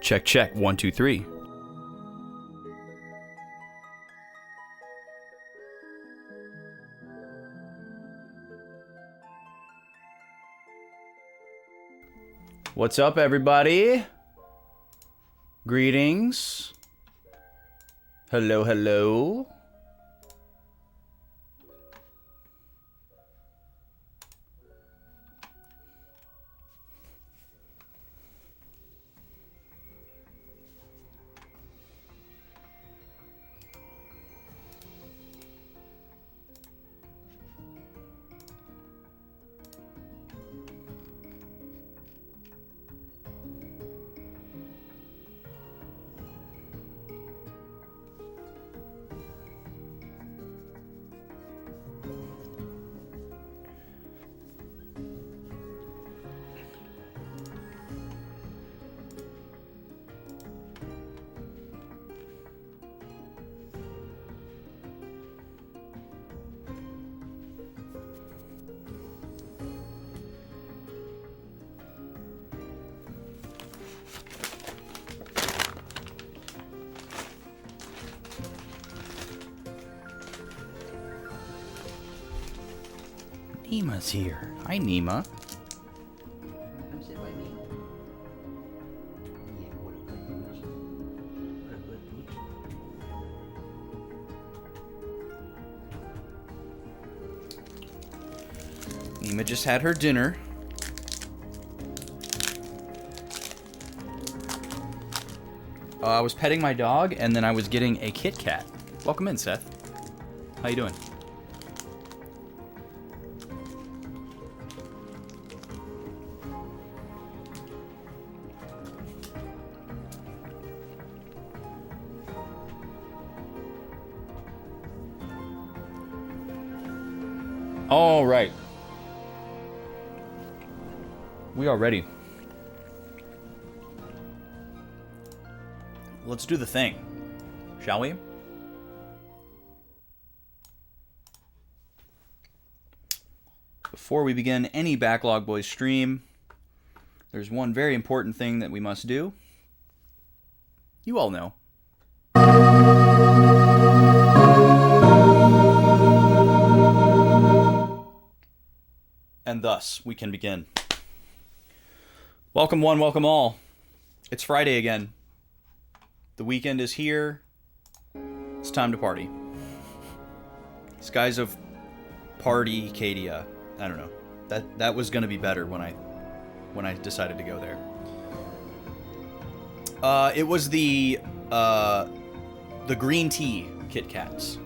Check, check. 1, 2, 3. What's up, everybody? Greetings. Hello, hello. Nima's here. Hi, Nima. Come sit by me. Yeah, what a good mooch. What a good mooch. Nima just had her dinner. I was petting my dog, and then I was getting a Kit Kat. Welcome in, Seth. How you doing? All right. We are ready. Let's do the thing, shall we? Before we begin any Backlog Boys stream, there's one very important thing that we must do. You all know. And thus, we can begin. Welcome one, welcome all. It's Friday again. The weekend is here. It's time to party. Skies of Party Arcadia. I don't know. That was gonna be better when I decided to go there. It was the green tea Kit Kats,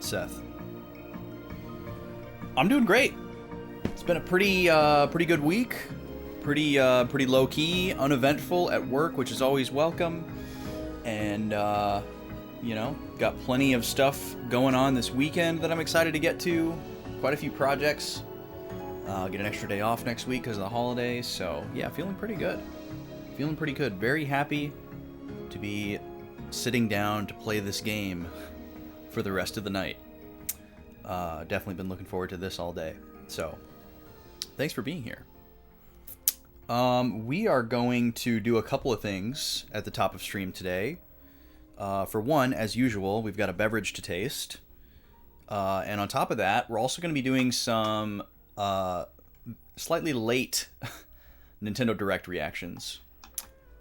Seth. I'm doing great. It's been a pretty good week. Pretty low key, uneventful at work, which is always welcome. And you know, got plenty of stuff going on this weekend that I'm excited to get to. Quite a few projects. I'll get an extra day off next week because of the holidays. So yeah, feeling pretty good. Feeling pretty good. Very happy to be sitting down to play this game for the rest of the night. Definitely been looking forward to this all day. So thanks for being here. We are going to do a couple of things at the top of stream today. For one, as usual, we've got a beverage to taste. And on top of that, we're also going to be doing some slightly late Nintendo Direct reactions.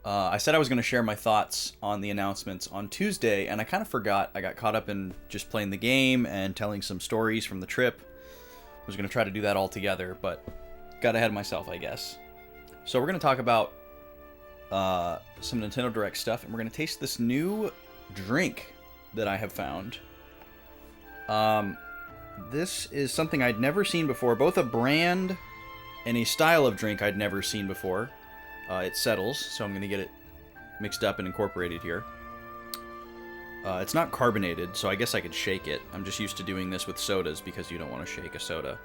I said I was going to share my thoughts on the announcements on Tuesday, and I kind of forgot. I got caught up in just playing the game and telling some stories from the trip. I was going to try to do that all together, but got ahead of myself, I guess. So we're going to talk about some Nintendo Direct stuff, and we're going to taste this new drink that I have found. This is something I'd never seen before, both a brand and a style of drink I'd never seen before. It settles, so I'm going to get it mixed up and incorporated here. It's not carbonated, so I guess I could shake it. I'm just used to doing this with sodas because you don't want to shake a soda.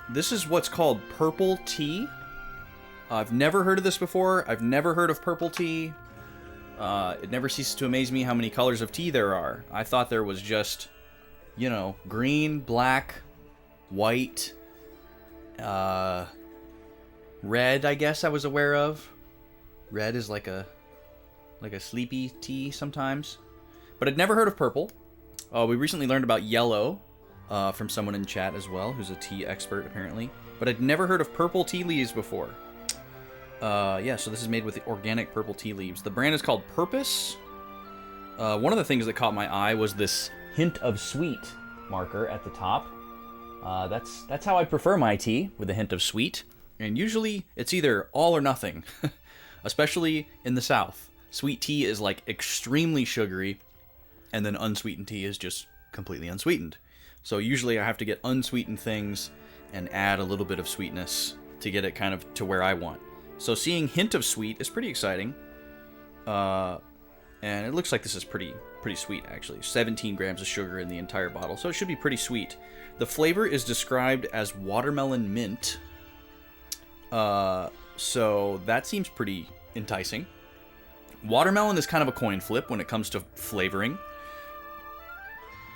This is what's called purple tea. I've never heard of this before. I've never heard of purple tea. It never ceases to amaze me how many colors of tea there are. I thought there was just, you know, green, black, white, red, I guess I was aware of. Red is like a sleepy tea sometimes. But I'd never heard of purple. We recently learned about yellow from someone in chat as well, who's a tea expert apparently. But I'd never heard of purple tea leaves before. Yeah, so this is made with the organic purple tea leaves. The brand is called Purpose. One of the things that caught my eye was this hint of sweet marker at the top. That's how I prefer my tea, with a hint of sweet. And usually it's either all or nothing, especially in the South. Sweet tea is like extremely sugary, and then unsweetened tea is just completely unsweetened. So usually I have to get unsweetened things and add a little bit of sweetness to get it kind of to where I want. So seeing hint of sweet is pretty exciting. And it looks like this is pretty sweet, actually. 17 grams of sugar in the entire bottle, so it should be pretty sweet. The flavor is described as watermelon mint. So that seems pretty enticing. Watermelon is kind of a coin flip when it comes to flavoring.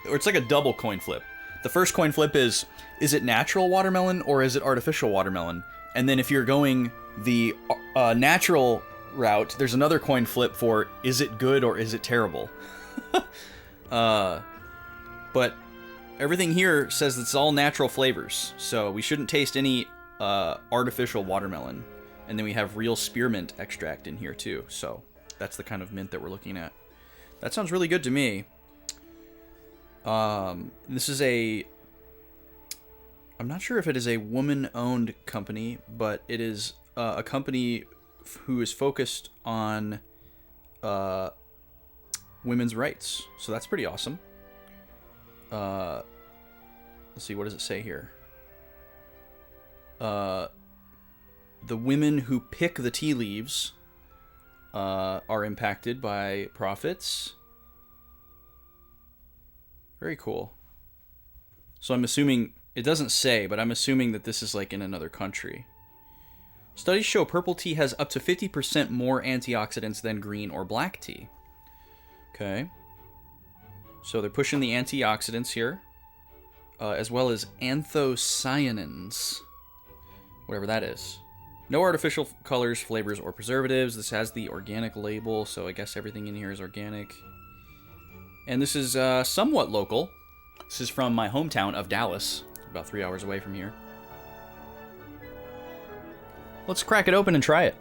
Or it's like a double coin flip. The first coin flip is it natural watermelon or is it artificial watermelon? And then if you're going the natural route, there's another coin flip for is it good or is it terrible? But everything here says it's all natural flavors, so we shouldn't taste any artificial watermelon. And then we have real spearmint extract in here too, so that's the kind of mint that we're looking at. That sounds really good to me. This is I'm not sure if it is a woman-owned company, but it is a company who is focused on women's rights. So that's pretty awesome. Let's see, what does it say here? The women who pick the tea leaves are impacted by profits. Very cool. So I'm assuming, it doesn't say, but I'm assuming that this is like in another country. Studies show purple tea has up to 50% more antioxidants than green or black tea. Okay. So they're pushing the antioxidants here, as well as anthocyanins, whatever that is. No artificial colors, flavors, or preservatives. This has the organic label, so I guess everything in here is organic. And this is somewhat local. This is from my hometown of Dallas, about 3 hours away from here. Let's crack it open and try it.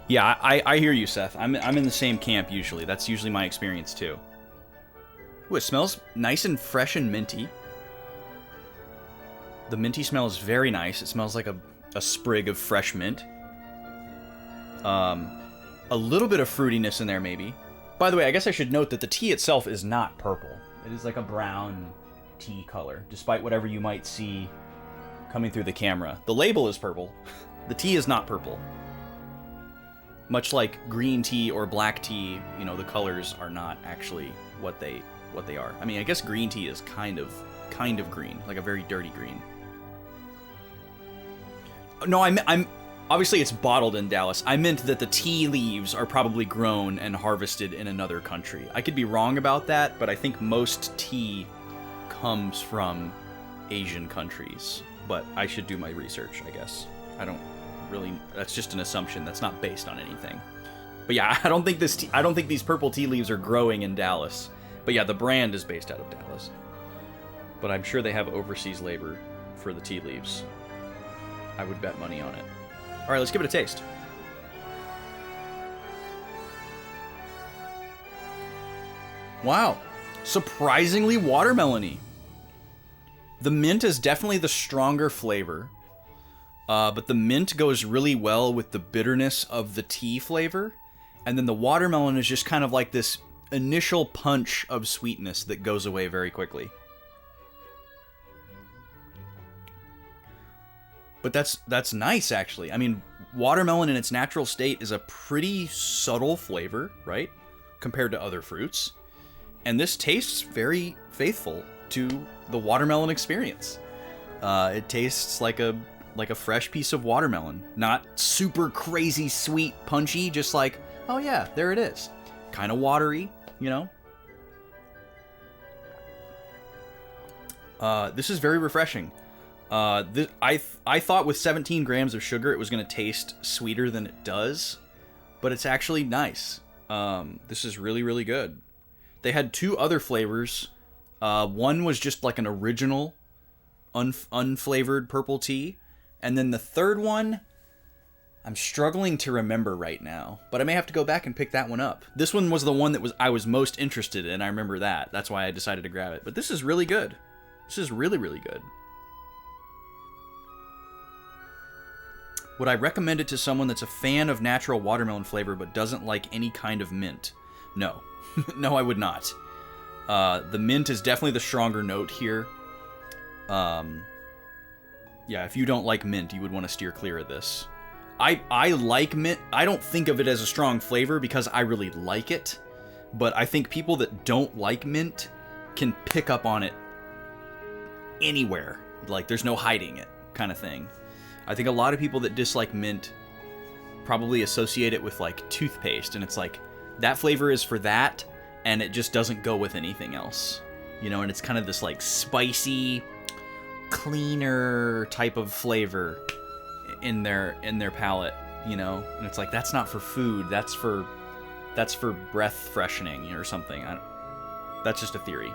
Yeah, I hear you, Seth. I'm in the same camp usually. That's usually my experience too. Ooh, it smells nice and fresh and minty. The minty smell is very nice. It smells like a sprig of fresh mint. A little bit of fruitiness in there, maybe. By the way, I guess I should note that the tea itself is not purple. It is like a brown tea color, despite whatever you might see coming through the camera. The label is purple. The tea is not purple. Much like green tea or black tea, you know, the colors are not actually what they are. I mean, I guess green tea is kind of green, like a very dirty green. No, I'm obviously it's bottled in Dallas. I meant that the tea leaves are probably grown and harvested in another country. I could be wrong about that, but I think most tea comes from Asian countries. But I should do my research, I guess. I don't really, that's just an assumption. That's not based on anything. But yeah, I don't think these purple tea leaves are growing in Dallas. But yeah, the brand is based out of Dallas. But I'm sure they have overseas labor for the tea leaves. I would bet money on it. All right, let's give it a taste. Wow, surprisingly watermelony. The mint is definitely the stronger flavor, but the mint goes really well with the bitterness of the tea flavor, and then the watermelon is just kind of like this initial punch of sweetness that goes away very quickly. But that's nice, actually. I mean, watermelon in its natural state is a pretty subtle flavor, right? Compared to other fruits. And this tastes very faithful to the watermelon experience. It tastes like a fresh piece of watermelon. Not super crazy sweet, punchy, just like, oh yeah, there it is. Kind of watery, you know? This is very refreshing. I thought with 17 grams of sugar it was going to taste sweeter than it does, but it's actually nice. This is really, really good. They had 2 other flavors. One was just like an original unflavored purple tea, and then the third one I'm struggling to remember right now, but I may have to go back and pick that one up. This one was the one that I was most interested in. I remember that. That's why I decided to grab it. But this is really good. This is really, really good. Would I recommend it to someone that's a fan of natural watermelon flavor but doesn't like any kind of mint? No. No, I would not. The mint is definitely the stronger note here. Yeah, if you don't like mint, you would want to steer clear of this. I like mint. I don't think of it as a strong flavor because I really like it. But I think people that don't like mint can pick up on it anywhere. Like, there's no hiding it kind of thing. I think a lot of people that dislike mint probably associate it with, like, toothpaste. And it's like, that flavor is for that, and it just doesn't go with anything else. You know, and it's kind of this, like, spicy, cleaner type of flavor in their palate, you know? And it's like, that's not for food. That's for breath freshening or something. That's just a theory.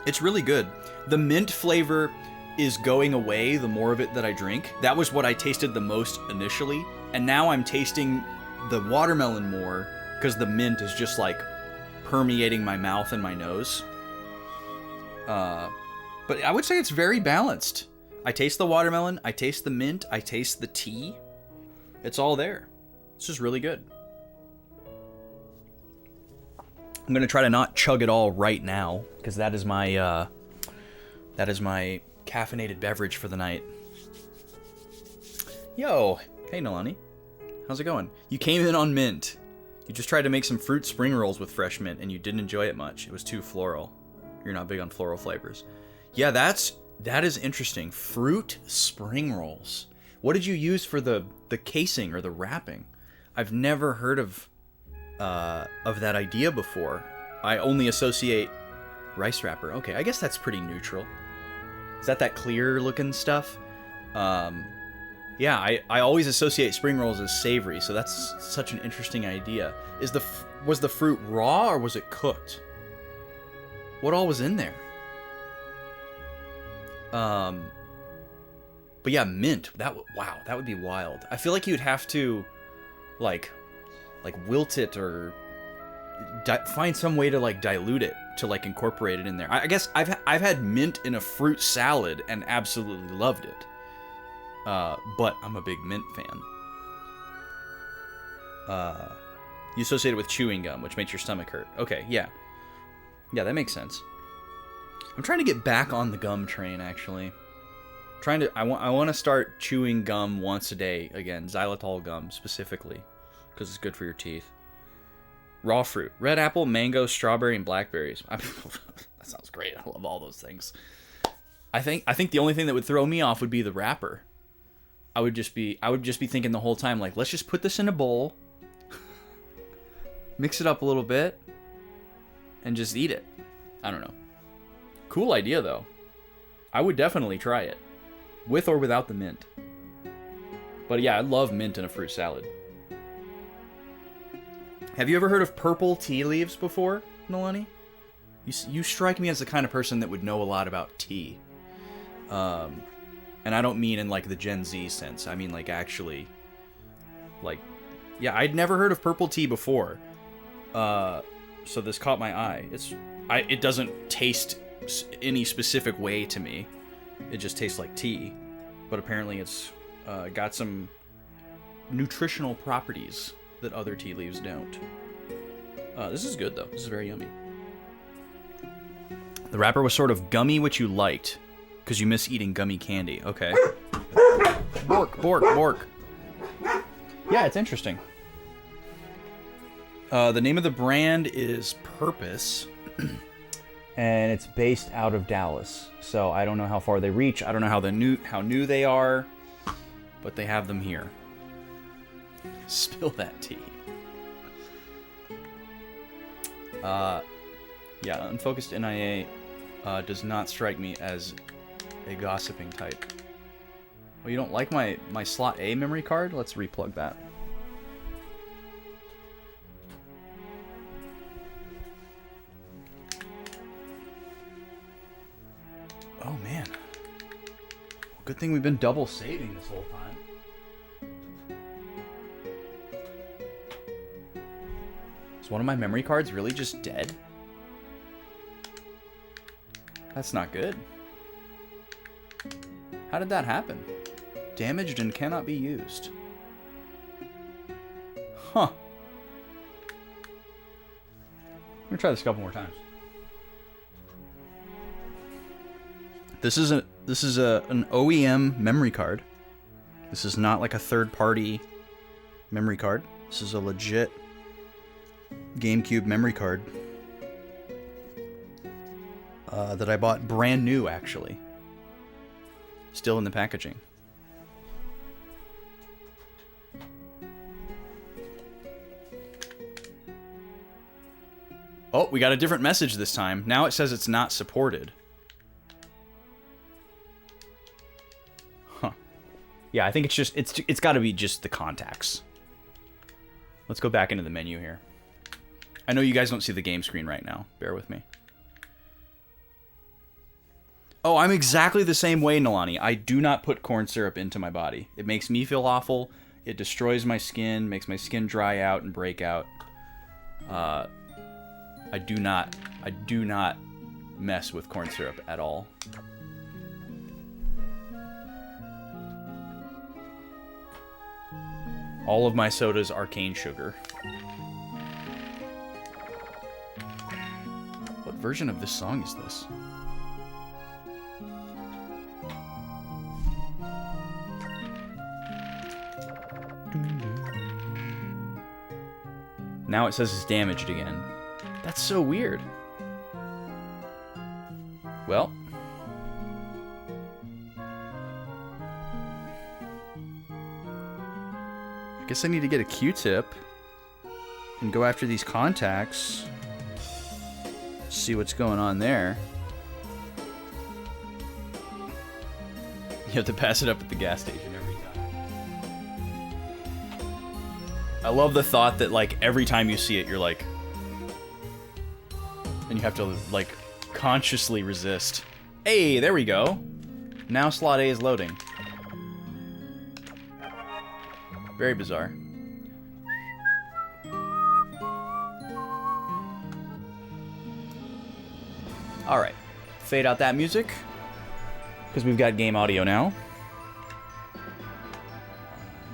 It's really good. The mint flavor is going away the more of it that I drink. That was what I tasted the most initially, and now I'm tasting the watermelon more because the mint is just like permeating my mouth and my nose. But I would say it's very balanced. I taste the watermelon, I taste the mint, I taste the tea. It's all there. It's just really good. I'm gonna try to not chug it all right now, because that is my caffeinated beverage for the night. Yo, hey Nalani, how's it going? You came in on mint. You just tried to make some fruit spring rolls with fresh mint, and you didn't enjoy it much. It was too floral. You're not big on floral flavors. Yeah, that is interesting. Fruit spring rolls. What did you use for the casing or the wrapping? I've never heard of that idea before. I only associate rice wrapper. Okay, I guess that's pretty neutral. Is that clear looking stuff? Yeah, I always associate spring rolls as savory, so that's such an interesting idea. Was the fruit raw or was it cooked? What all was in there? But yeah, mint. Wow, that would be wild. I feel like you'd have to, like wilt it or find some way to like dilute it to like incorporate it in there. I guess I've had mint in a fruit salad and absolutely loved it. But I'm a big mint fan. You associate it with chewing gum, which makes your stomach hurt. Okay, yeah. Yeah, that makes sense. I'm trying to get back on the gum train, actually. I want to start chewing gum once a day again. Xylitol gum, specifically. Because it's good for your teeth. Raw fruit. Red apple, mango, strawberry, and blackberries. That sounds great. I love all those things. I think the only thing that would throw me off would be the wrapper. I would just be thinking the whole time, like, let's just put this in a bowl. Mix it up a little bit. And just eat it. I don't know. Cool idea, though. I would definitely try it. With or without the mint. But yeah, I love mint in a fruit salad. Have you ever heard of purple tea leaves before, Nalani? You strike me as the kind of person that would know a lot about tea. And I don't mean in like the Gen Z sense. I mean like actually, like, yeah, I'd never heard of purple tea before. So this caught my eye. It doesn't taste any specific way to me. It just tastes like tea. But apparently it's got some nutritional properties that other tea leaves don't. This is good, though. This is very yummy. The wrapper was sort of gummy, which you liked, because you miss eating gummy candy. Okay. Bork, bork, bork. Yeah, it's interesting. The name of the brand is Purpose, and it's based out of Dallas. So I don't know how far they reach. I don't know how new they are, but they have them here. Spill that tea. Yeah, unfocused NIA. does not strike me as a gossiping type. Oh, you don't like my slot A memory card? Let's replug that. Oh man. Good thing we've been double saving this whole time. Is one of my memory cards really just dead? That's not good. How did that happen? Damaged and cannot be used. Huh. I'm gonna try this a couple more times. This is an OEM memory card. This is not like a third-party memory card. This is a legit GameCube memory card that I bought brand new, actually. Still in the packaging. Oh, we got a different message this time. Now it says it's not supported. Huh. Yeah, I think it's just it's got to be just the contacts. Let's go back into the menu here. I know you guys don't see the game screen right now. Bear with me. Oh, I'm exactly the same way, Nalani. I do not put corn syrup into my body. It makes me feel awful. It destroys my skin, makes my skin dry out and break out. I do not mess with corn syrup at all. All of my sodas are cane sugar. What version of this song is this? Now it says it's damaged again. That's so weird. Well. I guess I need to get a Q-tip and go after these contacts. See what's going on there. You have to pass it up at the gas station every time. I love the thought that, like, every time you see it, you're like... And you have to, like, consciously resist. Hey, there we go. Now slot A is loading. Very bizarre. Alright. Fade out that music. Because we've got game audio now.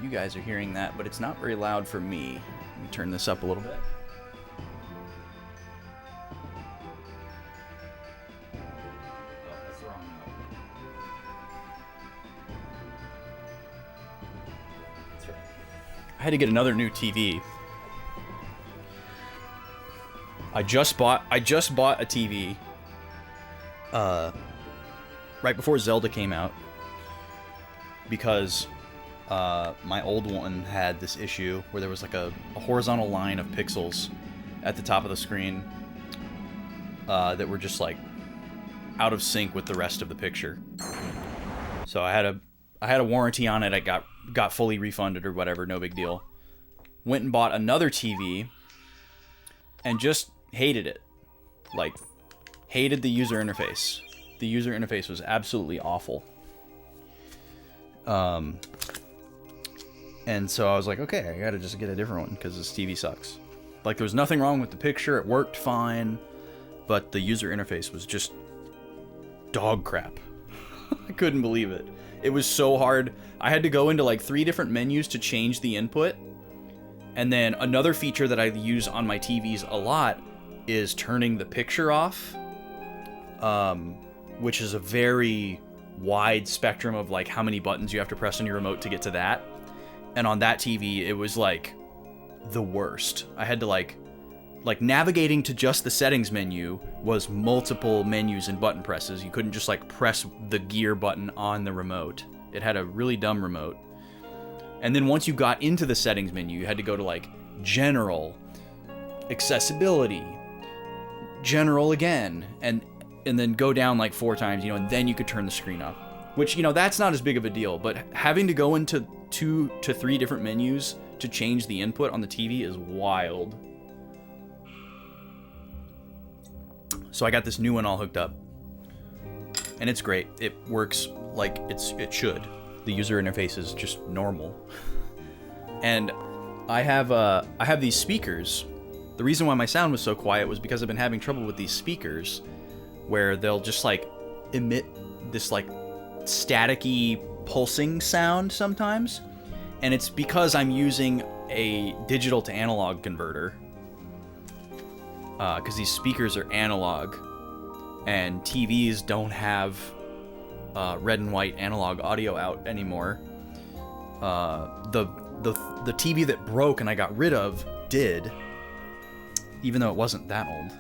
You guys are hearing that, but it's not very loud for me. Let me turn this up a little bit. Oh, that's the wrong note. That's right. I had to get another new TV. I just bought a TV right before Zelda came out because my old one had this issue where there was like a horizontal line of pixels at the top of the screen that were just like out of sync with the rest of the picture. So I had a warranty on it. I got fully refunded or whatever, no big deal. Went and bought another TV and just hated it. Like, hated the user interface. The user interface was absolutely awful. And so I was like, okay, I gotta just get a different one because this TV sucks. Like, there was nothing wrong with the picture, it worked fine, but the user interface was just dog crap. I couldn't believe it. It was so hard. I had to go into like 3 different menus to change the input. And then another feature that I use on my TVs a lot is turning the picture off, which is a very wide spectrum of like how many buttons you have to press on your remote to get to that. And on that TV, it was like the worst. I had to like navigating to just the settings menu was multiple menus and button presses. You couldn't just like press the gear button on the remote. It had a really dumb remote. And then once you got into the settings menu, you had to go to like general, accessibility, general again. And and then go down like 4 times, you know, and then you could turn the screen up. Which, you know, that's not as big of a deal, but having to go into 2 to 3 different menus to change the input on the TV is wild. So I got this new one all hooked up, and it's great. It works like it should. The user interface is just normal. And I have these speakers. The reason why my sound was so quiet was because I've been having trouble with these speakers, where they'll just like emit this like staticky pulsing sound sometimes, and it's because I'm using a digital to analog converter. Because these speakers are analog, and TVs don't have red and white analog audio out anymore. The TV that broke and I got rid of did, even though it wasn't that old.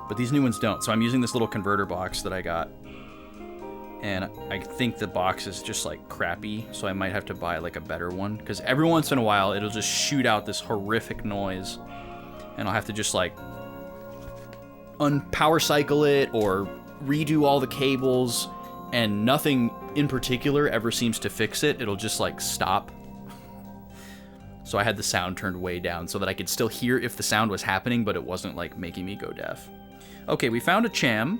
But these new ones don't. So I'm using this little converter box that I got, and I think the box is just like crappy, so I might have to buy like a better one, because every once in a while it'll just shoot out this horrific noise, and I'll have to just like unpower cycle it or redo all the cables, and nothing in particular ever seems to fix it. It'll just like stop. So I had the sound turned way down so that I could still hear if the sound was happening, but it wasn't like making me go deaf. Okay, we found a cham.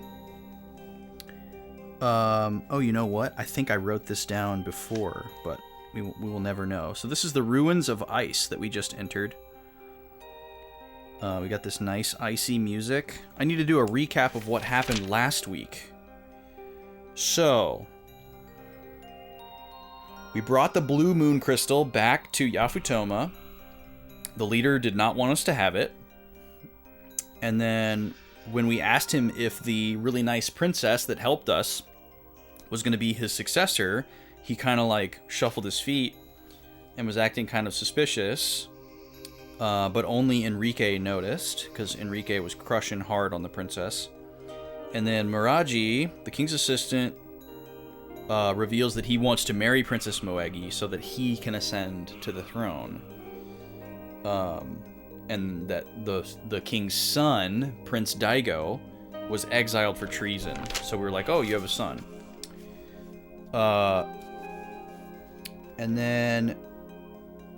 Oh, you know what? I think I wrote this down before, but we will never know. So this is the Ruins of Ice that we just entered. We got this nice icy music. I need to do a recap of what happened last week. So, we brought the blue moon crystal back to Yafutoma. The leader did not want us to have it. And then when we asked him if the really nice princess that helped us was going to be his successor, he kind of like shuffled his feet and was acting kind of suspicious. But only Enrique noticed, because Enrique was crushing hard on the princess. And then Miraji, the king's assistant, reveals that he wants to marry Princess Moegi so that he can ascend to the throne. And that the king's son, Prince Daigo, was exiled for treason. So we were like, oh, you have a son. And then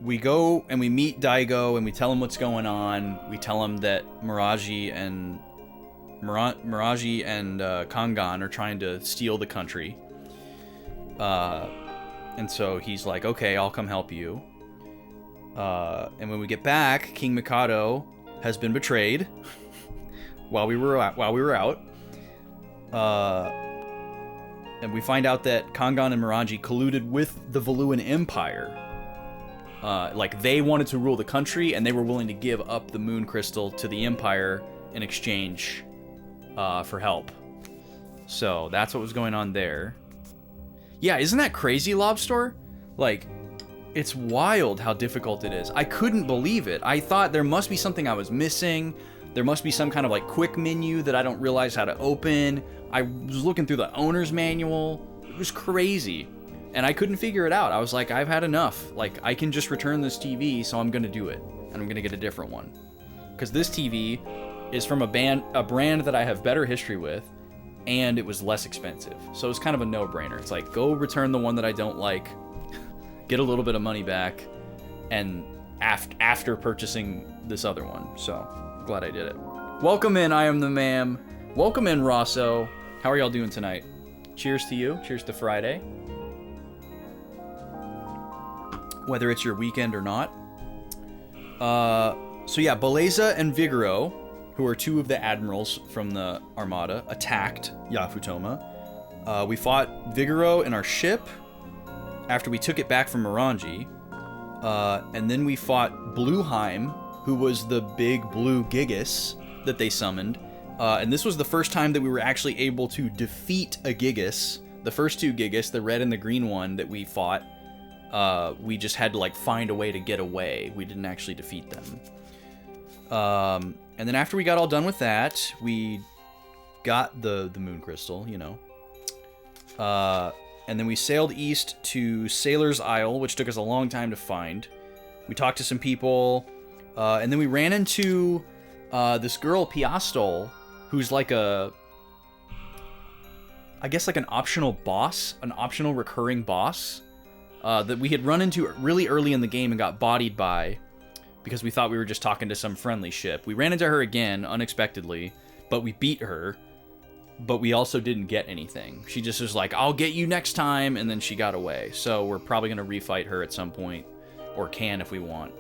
we go and we meet Daigo and we tell him what's going on. We tell him that Miraji and Kangan are trying to steal the country. And so he's like, okay, I'll come help you. And when we get back, King Mikado has been betrayed while we were out. And we find out that Kangan and Miraji colluded with the Valuan Empire. Like, they wanted to rule the country, and they were willing to give up the moon crystal to the Empire in exchange for help. So, that's what was going on there. Yeah, isn't that crazy, Lobster? Like, it's wild how difficult it is. I couldn't believe it. I thought there must be something I was missing. There must be some kind of, like, quick menu that I don't realize how to open. I was looking through the owner's manual. It was crazy. And I couldn't figure it out. I was like, I've had enough. Like, I can just return this TV, so I'm going to do it. And I'm going to get a different one. Because this TV is from a brand that I have better history with, and it was less expensive. So it's kind of a no-brainer. It's like, go return the one that I don't like, get a little bit of money back, and after purchasing this other one. So, glad I did it. Welcome in, I am the ma'am. Welcome in, Rosso. How are y'all doing tonight? Cheers to you. Cheers to Friday. Whether it's your weekend or not. So yeah, Beleza and Vigoro, who are two of the admirals from the Armada, attacked Yafutoma. We fought Vigoro in our ship after we took it back from Morangi. And then we fought Blueheim, who was the big blue Gigas that they summoned. And this was the first time that we were actually able to defeat a Gigas. The first two Gigas, the red and the green one that we fought, we just had to like find a way to get away. We didn't actually defeat them. And then after we got all done with that, we got the moon crystal, you know. And then we sailed east to Sailor's Isle, which took us a long time to find. We talked to some people, and then we ran into this girl, Piastol, who's like a... I guess like an optional boss, an optional recurring boss, that we had run into really early in the game and got bodied by because we thought we were just talking to some friendly ship. We ran into her again, unexpectedly, but we beat her, but we also didn't get anything. She just was like, I'll get you next time, and then she got away. So we're probably going to refight her at some point, or can if we want.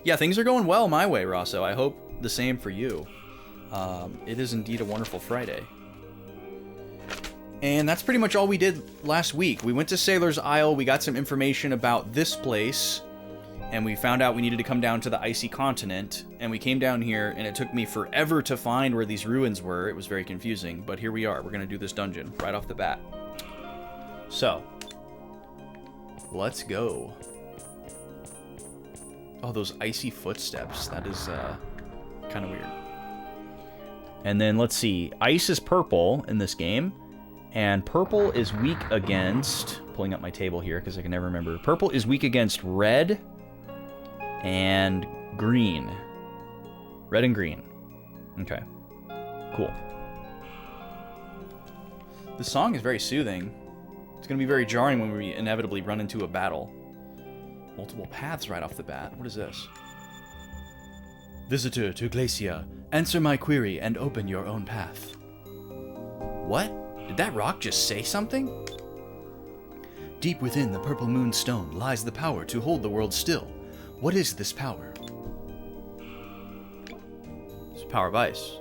Yeah, things are going well my way, Rosso. I hope the same for you. It is indeed a wonderful Friday. And that's pretty much all we did last week. We went to Sailor's Isle, we got some information about this place, and we found out we needed to come down to the icy continent, and we came down here, and it took me forever to find where these ruins were. It was very confusing, but here we are. We're going to do this dungeon right off the bat. So, let's go. Oh, those icy footsteps. That is kind of weird. And then, let's see. Ice is purple in this game, and purple is weak against... Pulling up my table here, because I can never remember. Purple is weak against red... and green. Red and green. Okay. Cool. The song is very soothing. It's going to be very jarring when we inevitably run into a battle. Multiple paths right off the bat. What is this? Visitor to Glacia, answer my query and open your own path. What? Did that rock just say something? Deep within the purple moon stone lies the power to hold the world still. What is this power? It's power of ice.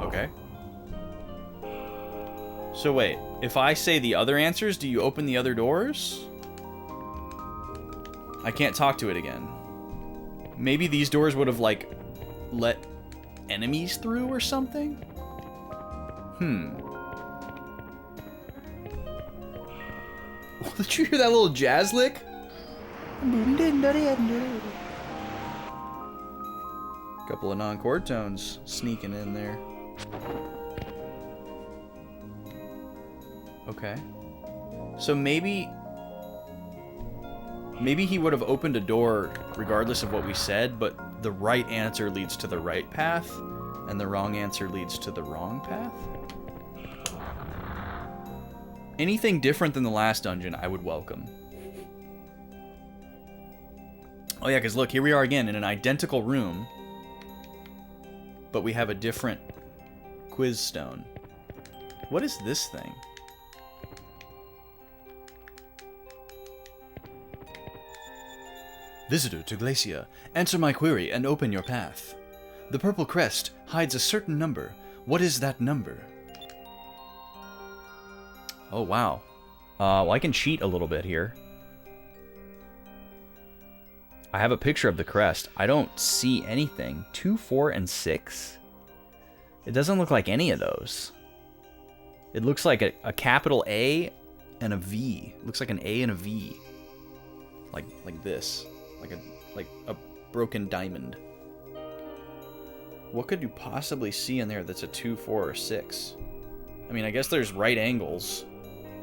Okay. So wait, if I say the other answers, do you open the other doors? I can't talk to it again. Maybe these doors would have, like, let enemies through or something? Did you hear that little jazz lick? Couple of non-chord tones sneaking in there. Okay. So maybe he would have opened a door regardless of what we said, but the right answer leads to the right path, and the wrong answer leads to the wrong path? Anything different than the last dungeon, I would welcome. Oh yeah, because look, here we are again in an identical room, but we have a different quiz stone. What is this thing? Visitor to Glacia, answer my query and open your path. The purple crest hides a certain number. What is that number? Oh, wow. Well, I can cheat a little bit here. I have a picture of the crest. I don't see anything. 2, 4, and 6? It doesn't look like any of those. It looks like a capital A and a V. It looks like an A and a V. Like this. Like a broken diamond. What could you possibly see in there that's a 2, 4, or 6? I mean, I guess there's right angles.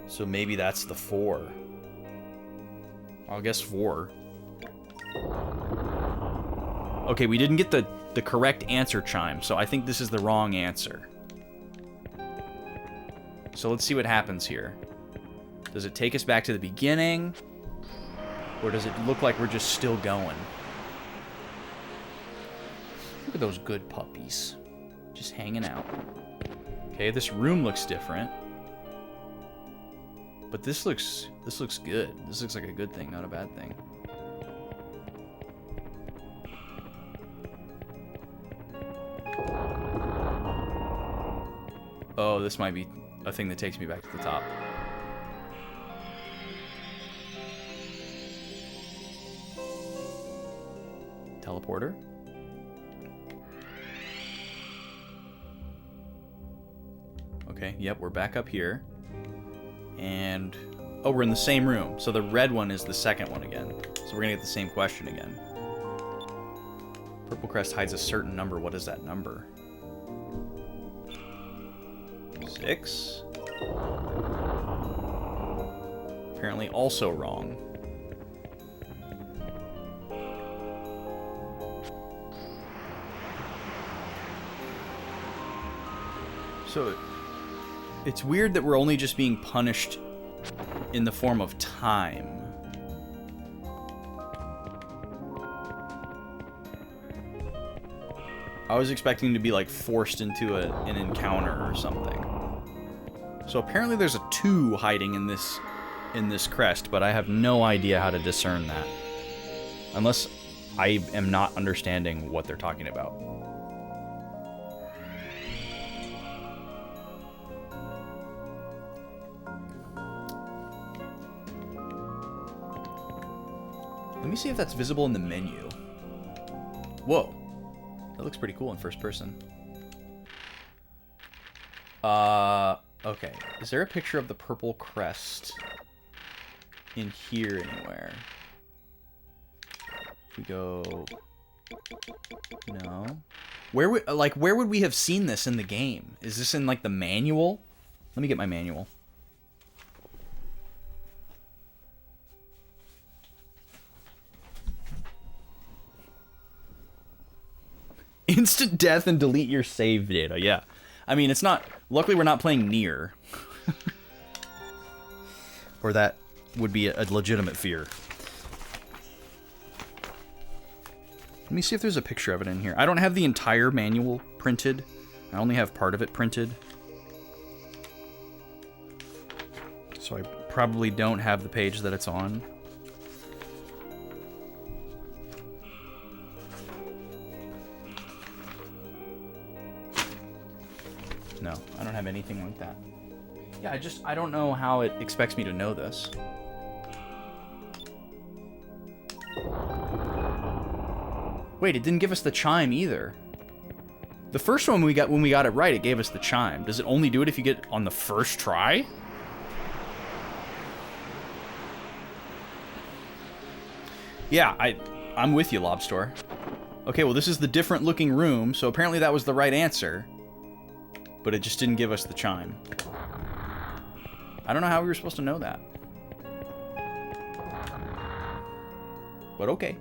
So maybe that's the 4. I'll guess 4. Okay, we didn't get the correct answer chime, so I think this is the wrong answer. So let's see what happens here. Does it take us back to the beginning? Or does it look like we're just still going? Look at those good puppies. Just hanging out. Okay, this room looks different. But this looks good. This looks like a good thing, not a bad thing. Oh, this might be a thing that takes me back to the top. Teleporter. Okay, yep, we're back up here. And, oh, we're in the same room. So the red one is the second one again. So we're gonna get the same question again. Purple crest hides a certain number. What is that number? 6? Apparently also wrong. So it's weird that we're only just being punished in the form of time. I was expecting to be like forced into an encounter or something. So apparently there's a 2 hiding in this crest, but I have no idea how to discern that. Unless I am not understanding what they're talking about. Let me see if that's visible in the menu. Whoa. That looks pretty cool in first person. Okay. Is there a picture of the purple crest in here anywhere? If we go... No. Where would we have seen this in the game? Is this in, like, the manual? Let me get my manual. Instant death and delete your save data. Yeah. I mean, it's not... Luckily, we're not playing Nier. Or that would be a legitimate fear. Let me see if there's a picture of it in here. I don't have the entire manual printed. I only have part of it printed. So I probably don't have the page that it's on. No, I don't have anything like that. Yeah, I don't know how it expects me to know this. Wait, it didn't give us the chime either. The first one when we got it right, it gave us the chime. Does it only do it if you get on the first try? Yeah, I'm with you, Lobster. Okay, well, this is the different looking room, so apparently that was the right answer. But it just didn't give us the chime. I don't know how we were supposed to know that. But okay.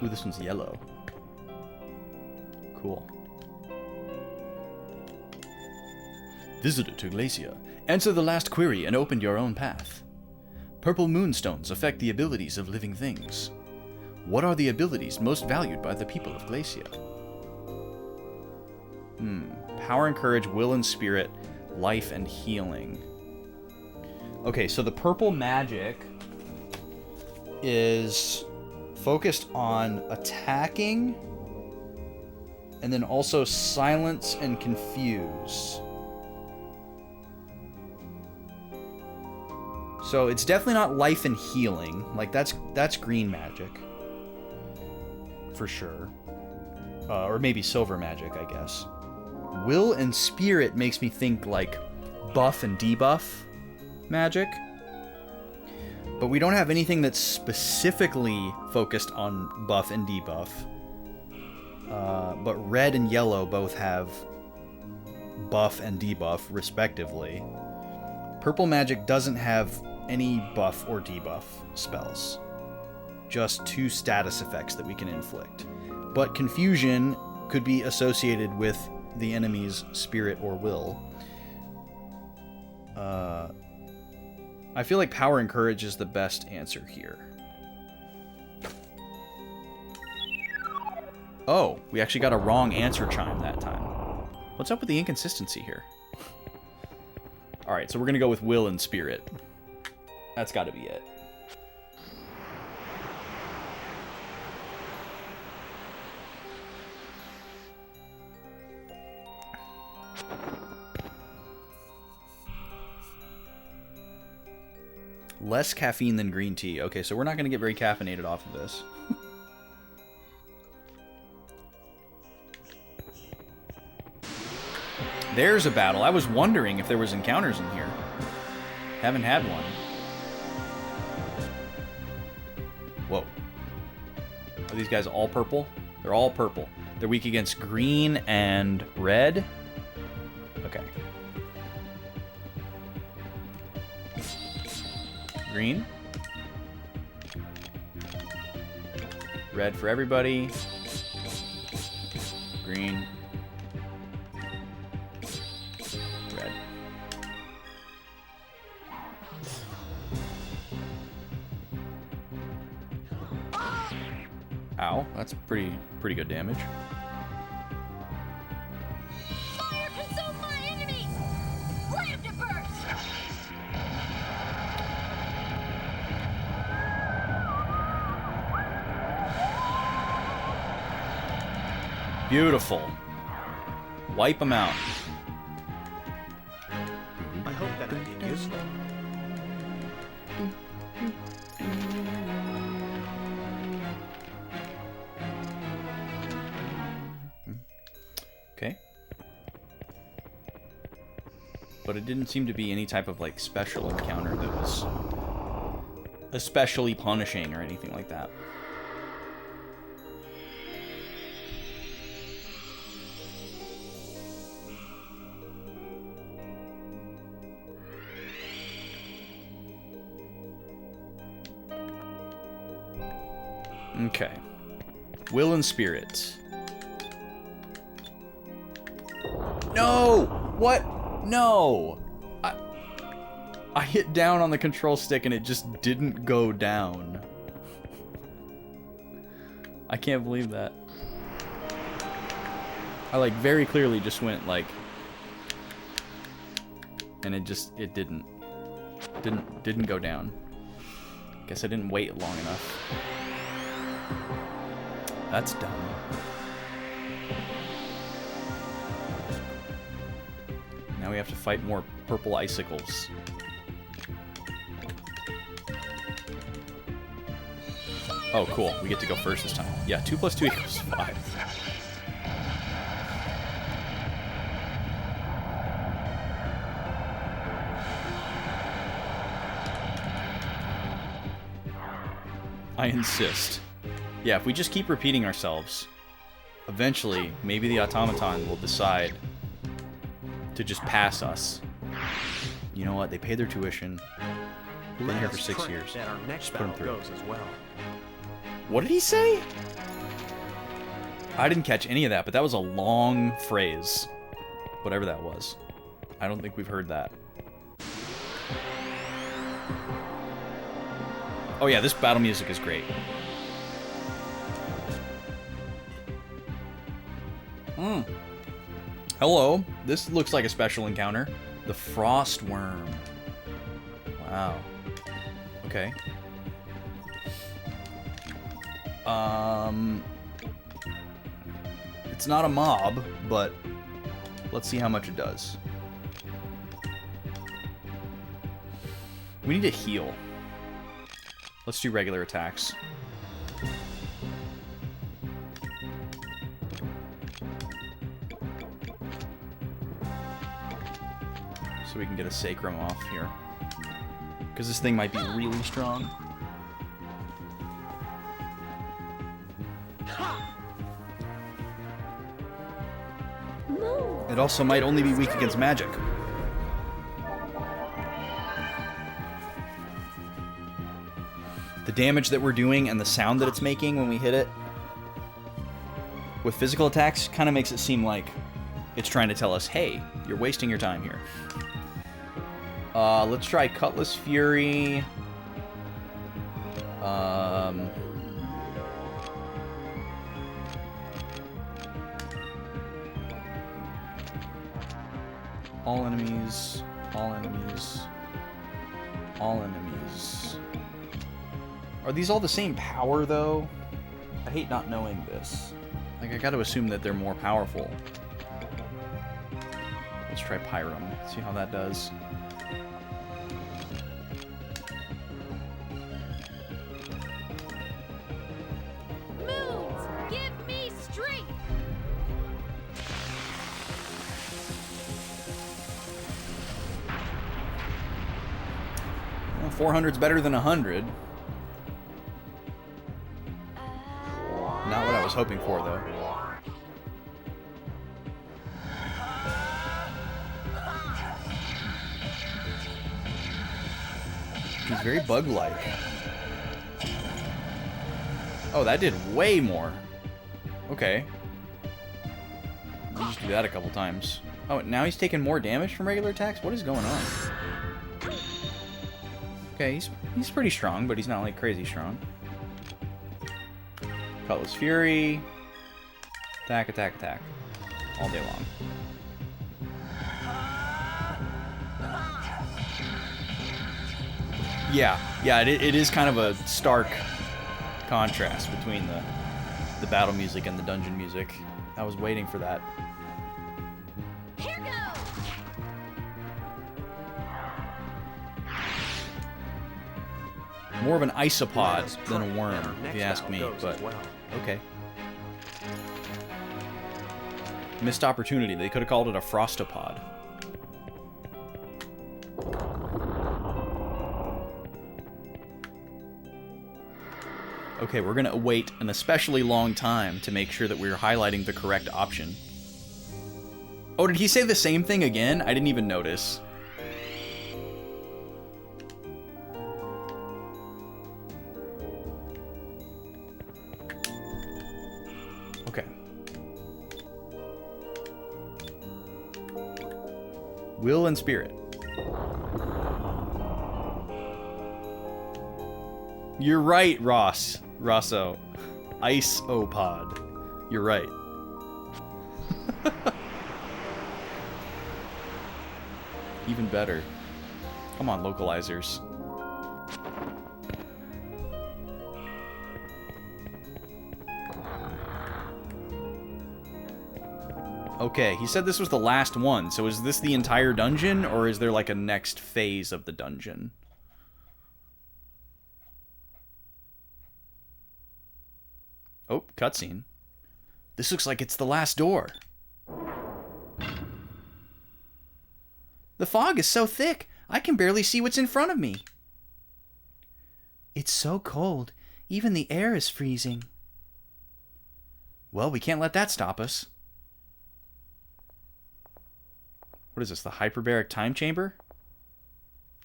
Ooh, this one's yellow. Cool. Visitor to Glacia. Answer the last query and open your own path. Purple moonstones affect the abilities of living things. What are the abilities most valued by the people of Glacia? Power and courage, will and spirit, life and healing. Okay, so the purple magic is focused on attacking and then also silence and confuse. So it's definitely not life and healing. Like that's green magic. For sure. Or maybe silver magic, I guess. Will and spirit makes me think like buff and debuff magic. But we don't have anything that's specifically focused on buff and debuff. But red and yellow both have buff and debuff, respectively. Purple magic doesn't have any buff or debuff spells. Just 2 status effects that we can inflict. But confusion could be associated with the enemy's spirit or will. I feel like power and courage is the best answer here. Oh, we actually got a wrong answer chime that time. What's up with the inconsistency here? Alright, so we're gonna go with will and spirit. That's gotta be it. Less caffeine than green tea. Okay, so we're not going to get very caffeinated off of this. There's a battle. I was wondering if there was encounters in here. Haven't had one. Whoa. Are these guys all purple? They're all purple. They're weak against green and red. Okay. Green. Red for everybody. Green. died. Ow, that's pretty good damage. Fire consume my enemies! Let it burst! Beautiful. Wipe them out. I hope that I did useful. Okay. But it didn't seem to be any type of, like, special encounter that was especially punishing or anything like that. Okay. Will and Spirit. No! What? No! I hit down on the control stick and it just didn't go down. I can't believe that. I, like, very clearly just went, like... And it didn't go down. Guess I didn't wait long enough. That's dumb. Now we have to fight more purple icicles. Oh, cool. We get to go first this time. Yeah, 2 + 2 = 5. I insist. Yeah, if we just keep repeating ourselves, eventually, maybe the automaton will decide to just pass us. You know what? They pay their tuition. Been here for 6 years. That our next Just put 'em battle through. goes as well. What did he say? I didn't catch any of that, but that was a long phrase. Whatever that was. I don't think we've heard that. Oh yeah, this battle music is great. Hello. This looks like a special encounter. The Frost Worm. Wow. Okay. It's not a mob, but let's see how much it does. We need to heal. Let's do regular attacks. So we can get a Sacrum off here. Because this thing might be really strong. It also might only be weak against magic. The damage that we're doing and the sound that it's making when we hit it with physical attacks kind of makes it seem like it's trying to tell us, hey, you're wasting your time here. Let's try Cutlass Fury. All enemies, all enemies, all enemies. Are these all the same power, though? I hate not knowing this. Like, I gotta assume that they're more powerful. Let's try Pyrum. See how that does. Moons, give me strength! 400's better than 100. Not what I was hoping for, though. He's very bug-like. Oh, that did way more. Okay. I'll just do that a couple times. Oh, now he's taking more damage from regular attacks? What is going on? Okay, he's pretty strong, but he's not, like, crazy strong. Cutlass Fury. Attack, attack, attack. All day long. Yeah, it is kind of a stark contrast between the battle music and the dungeon music. I was waiting for that. Here goes. More of an isopod than a worm, if you ask me, but okay. Missed opportunity. They could have called it a frostopod. Okay, we're gonna wait an especially long time to make sure that we're highlighting the correct option. Oh, did he say the same thing again? I didn't even notice. Okay. Will and spirit. You're right, Rosso. Ice-O-Pod. You're right. Even better. Come on, localizers. Okay, he said this was the last one, so is this the entire dungeon, or is there like a next phase of the dungeon? Oh, cutscene. This looks like it's the last door. The fog is so thick, I can barely see what's in front of me. It's so cold, even the air is freezing. Well, we can't let that stop us. What is this, the hyperbaric time chamber?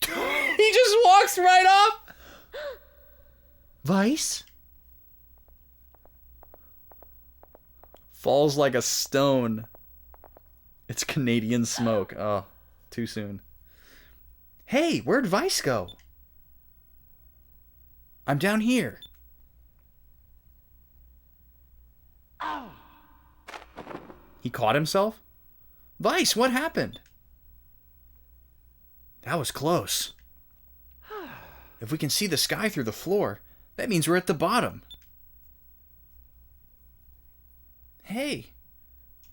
He just walks right up! Vice? Falls like a stone. It's Canadian smoke. Oh, too soon. Hey, where'd Vice go? I'm down here. He caught himself? Vice, what happened? That was close. If we can see the sky through the floor, that means we're at the bottom. Hey,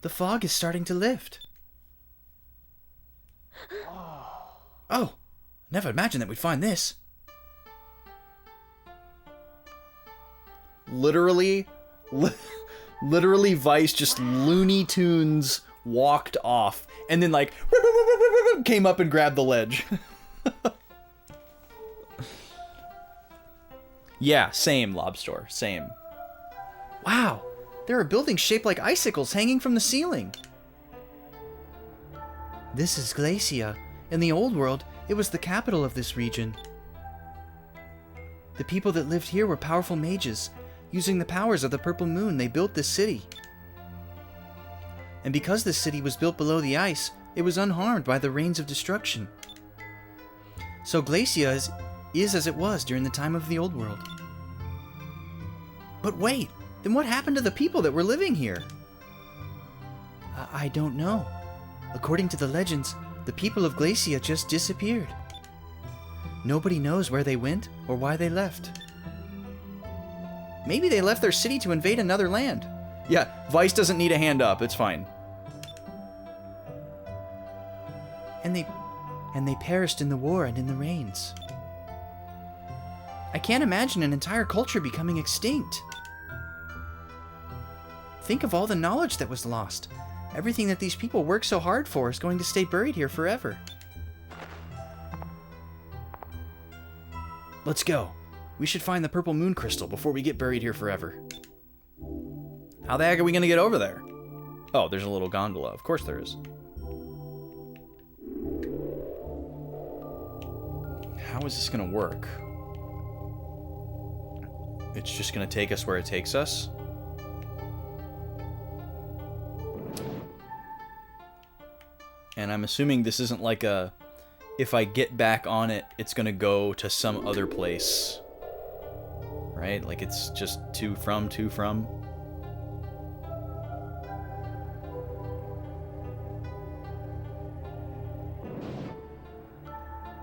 the fog is starting to lift. Oh, never imagined that we'd find this. Literally, Vice just Looney Tunes walked off and then like came up and grabbed the ledge. Yeah, same, Lobster, same. Wow, there are buildings shaped like icicles hanging from the ceiling. This is Glacia. In the old world, it was the capital of this region. The people that lived here were powerful mages. Using the powers of the Purple Moon, they built this city. And because this city was built below the ice, it was unharmed by the rains of destruction. So Glacia is as it was during the time of the old world. But wait, then what happened to the people that were living here? I don't know. According to the legends, the people of Glacia just disappeared. Nobody knows where they went or why they left. Maybe they left their city to invade another land. Yeah, Vice doesn't need a hand up, it's fine. And they perished in the war and in the rains. I can't imagine an entire culture becoming extinct. Think of all the knowledge that was lost. Everything that these people worked so hard for is going to stay buried here forever. Let's go. We should find the Purple Moon Crystal before we get buried here forever. How the heck are we going to get over there? Oh, there's a little gondola. Of course there is. How is this going to work? It's just going to take us where it takes us? I'm assuming this isn't like a... If I get back on it, it's gonna go to some other place. Right? Like it's just to from.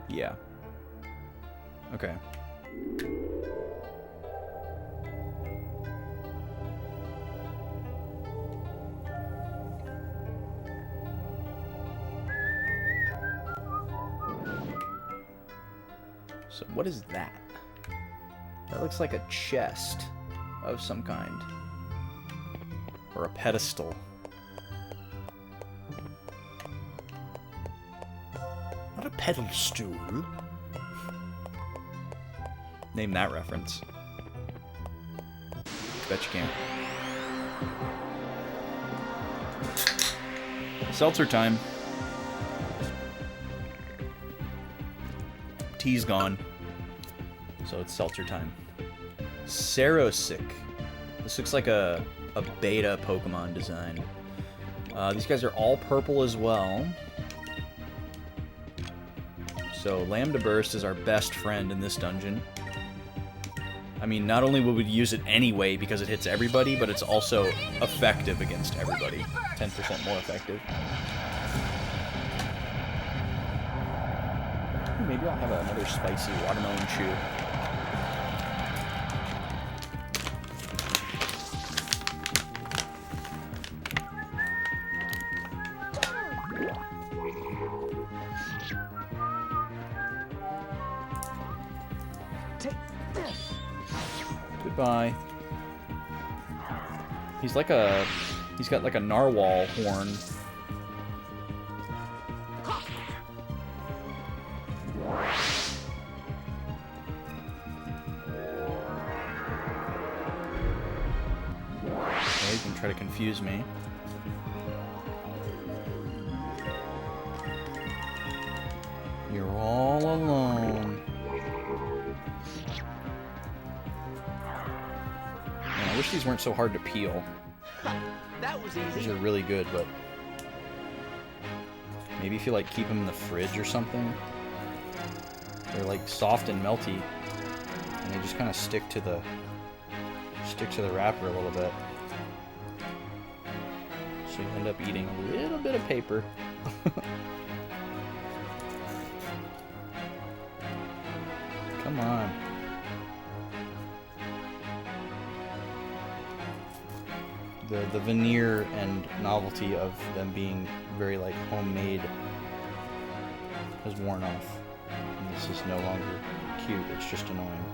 Yeah. Okay. So what is that? That looks like a chest of some kind. Or a pedestal. Not a pedal stool. Name that reference. Bet you can't. Seltzer time. Tea's gone. So it's seltzer time. Serosic. This looks like a beta Pokemon design. These guys are all purple as well. So Lambda Burst is our best friend in this dungeon. I mean, not only would we use it anyway because it hits everybody, but it's also effective against everybody. 10% more effective. Maybe I'll have another spicy watermelon chew. Goodbye. He's like a... He's got like a narwhal horn. Okay, he's gonna try to confuse me. You're all alone. Man, I wish these weren't so hard to peel. That was easy. These are really good, but maybe if you like keep them in the fridge or something, they're like soft and melty, and they just kind of stick to the wrapper a little bit. So you end up eating a little bit of paper. Come on. The veneer and novelty of them being very like homemade has worn off. And this is no longer cute, it's just annoying.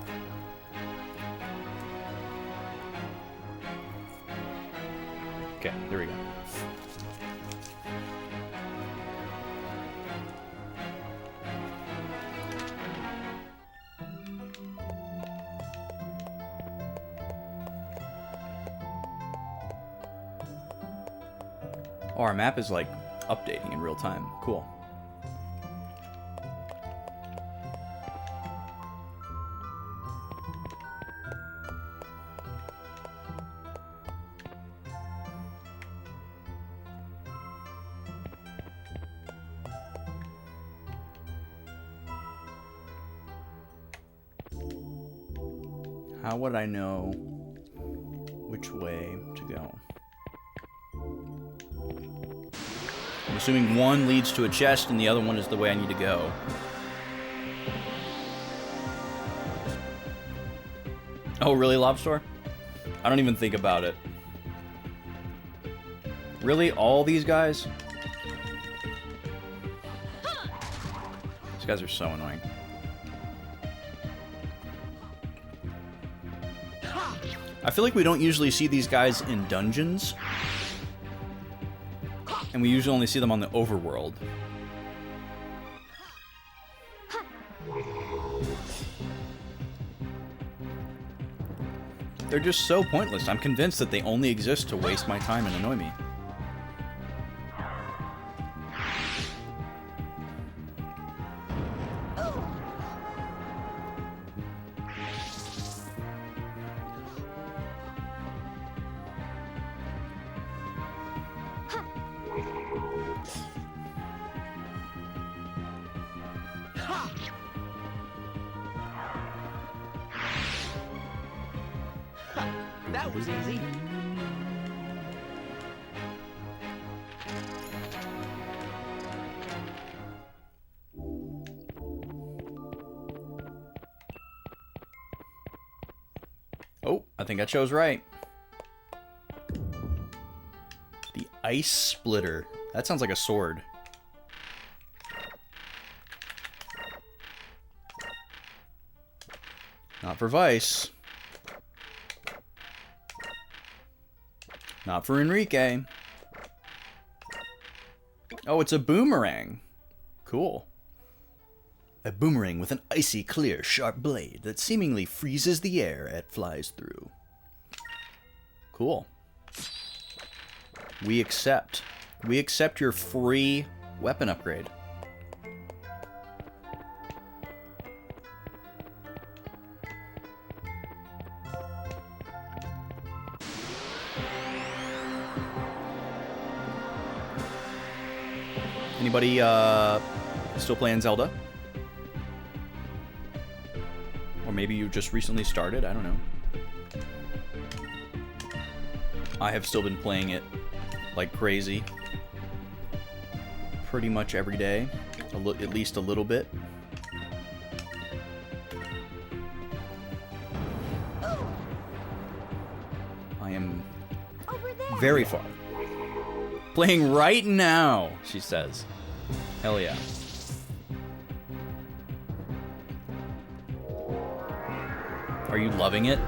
Okay, there we go. Oh, our map is like updating in real time. Cool. How would I know which way to go? I'm assuming one leads to a chest and the other one is the way I need to go. Oh, really, Lobster? I don't even think about it. Really? All these guys? These guys are so annoying. I feel like we don't usually see these guys in dungeons. And we usually only see them on the overworld. They're just so pointless. I'm convinced that they only exist to waste my time and annoy me. That was easy. Oh, I think I chose right. The Ice Splitter. That sounds like a sword. Not for Vice. Not for Enrique. Oh, it's a boomerang. Cool. A boomerang with an icy, clear, sharp blade that seemingly freezes the air it flies through. Cool. We accept. We accept your free weapon upgrade. Anybody still playing Zelda? Or maybe you just recently started, I don't know. I have still been playing it like crazy. Pretty much every day, at least a little bit. I am very far. Playing right now, she says. Hell yeah. Are you loving it?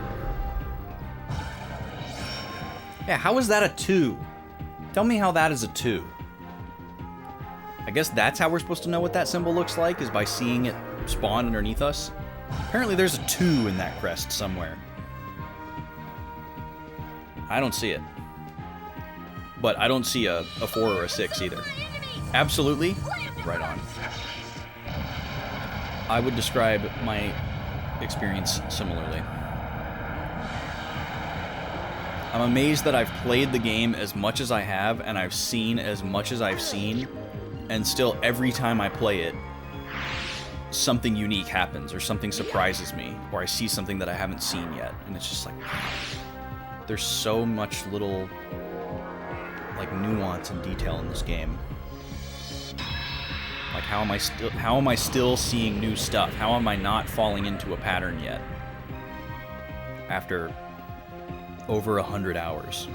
Yeah, how is that a 2? Tell me how that is a 2. I guess that's how we're supposed to know what that symbol looks like, is by seeing it spawn underneath us. Apparently there's a 2 in that crest somewhere. I don't see it. But I don't see a 4 or a 6 either. Absolutely. Right on. I would describe my experience similarly. I'm amazed that I've played the game as much as I have, and I've seen as much as I've seen, and still every time I play it, something unique happens, or something surprises me, or I see something that I haven't seen yet, and it's just like, wow. There's so much little, like, nuance and detail in this game. Like, how am I still seeing new stuff? How am I not falling into a pattern yet? After over 100 hours.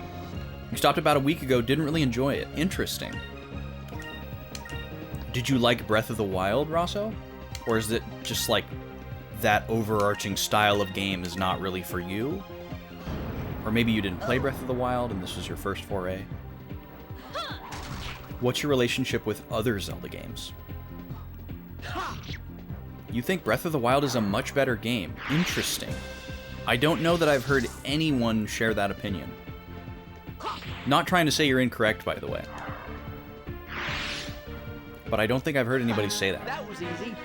You stopped about a week ago, didn't really enjoy it. Interesting. Did you like Breath of the Wild, Rosso? Or is it just like that overarching style of game is not really for you? Or maybe you didn't play Breath of the Wild and this was your first foray? What's your relationship with other Zelda games? You think Breath of the Wild is a much better game. Interesting. I don't know that I've heard anyone share that opinion. Not trying to say you're incorrect, by the way. But I don't think I've heard anybody say that. That was easy.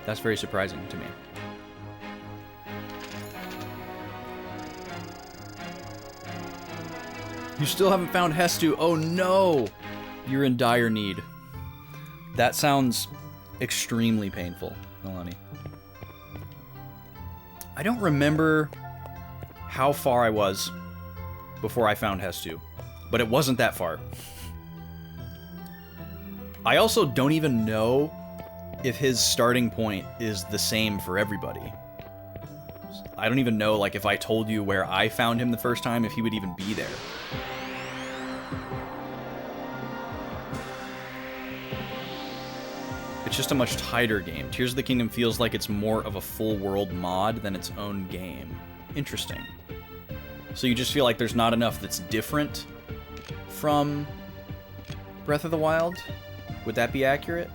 That's very surprising to me. You still haven't found Hestu. Oh no! You're in dire need. That sounds extremely painful, Milani. I don't remember how far I was before I found Hestu, but it wasn't that far. I also don't even know if his starting point is the same for everybody. I don't even know, like, if I told you where I found him the first time, if he would even be there. It's just a much tighter game. Tears of the Kingdom feels like it's more of a full world mod than its own game. Interesting. So you just feel like there's not enough that's different from Breath of the Wild? Would that be accurate?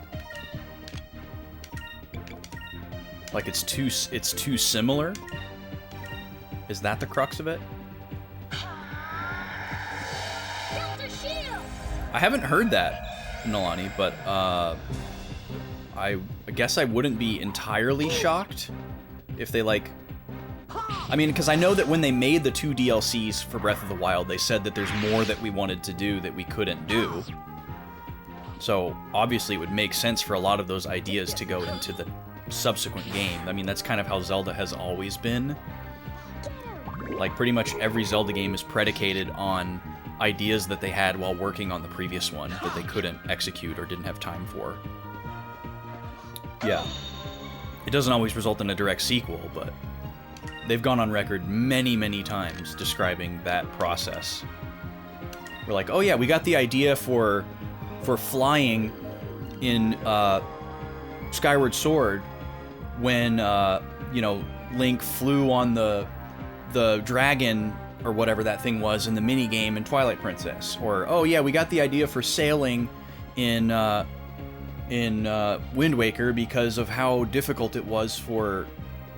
Like it's too similar? Is that the crux of it? I haven't heard that, Nolani, but I guess I wouldn't be entirely shocked if they, like... I mean, because I know that when they made the 2 DLCs for Breath of the Wild, they said that there's more that we wanted to do that we couldn't do. So obviously it would make sense for a lot of those ideas to go into the subsequent game. I mean, that's kind of how Zelda has always been. Like, pretty much every Zelda game is predicated on ideas that they had while working on the previous one that they couldn't execute or didn't have time for. Yeah. It doesn't always result in a direct sequel, but they've gone on record many, many times describing that process. We're like, oh yeah, we got the idea for flying in Skyward Sword when, you know, Link flew on the dragon or whatever that thing was in the mini game in Twilight Princess. Or, oh yeah, we got the idea for sailing in Wind Waker because of how difficult it was for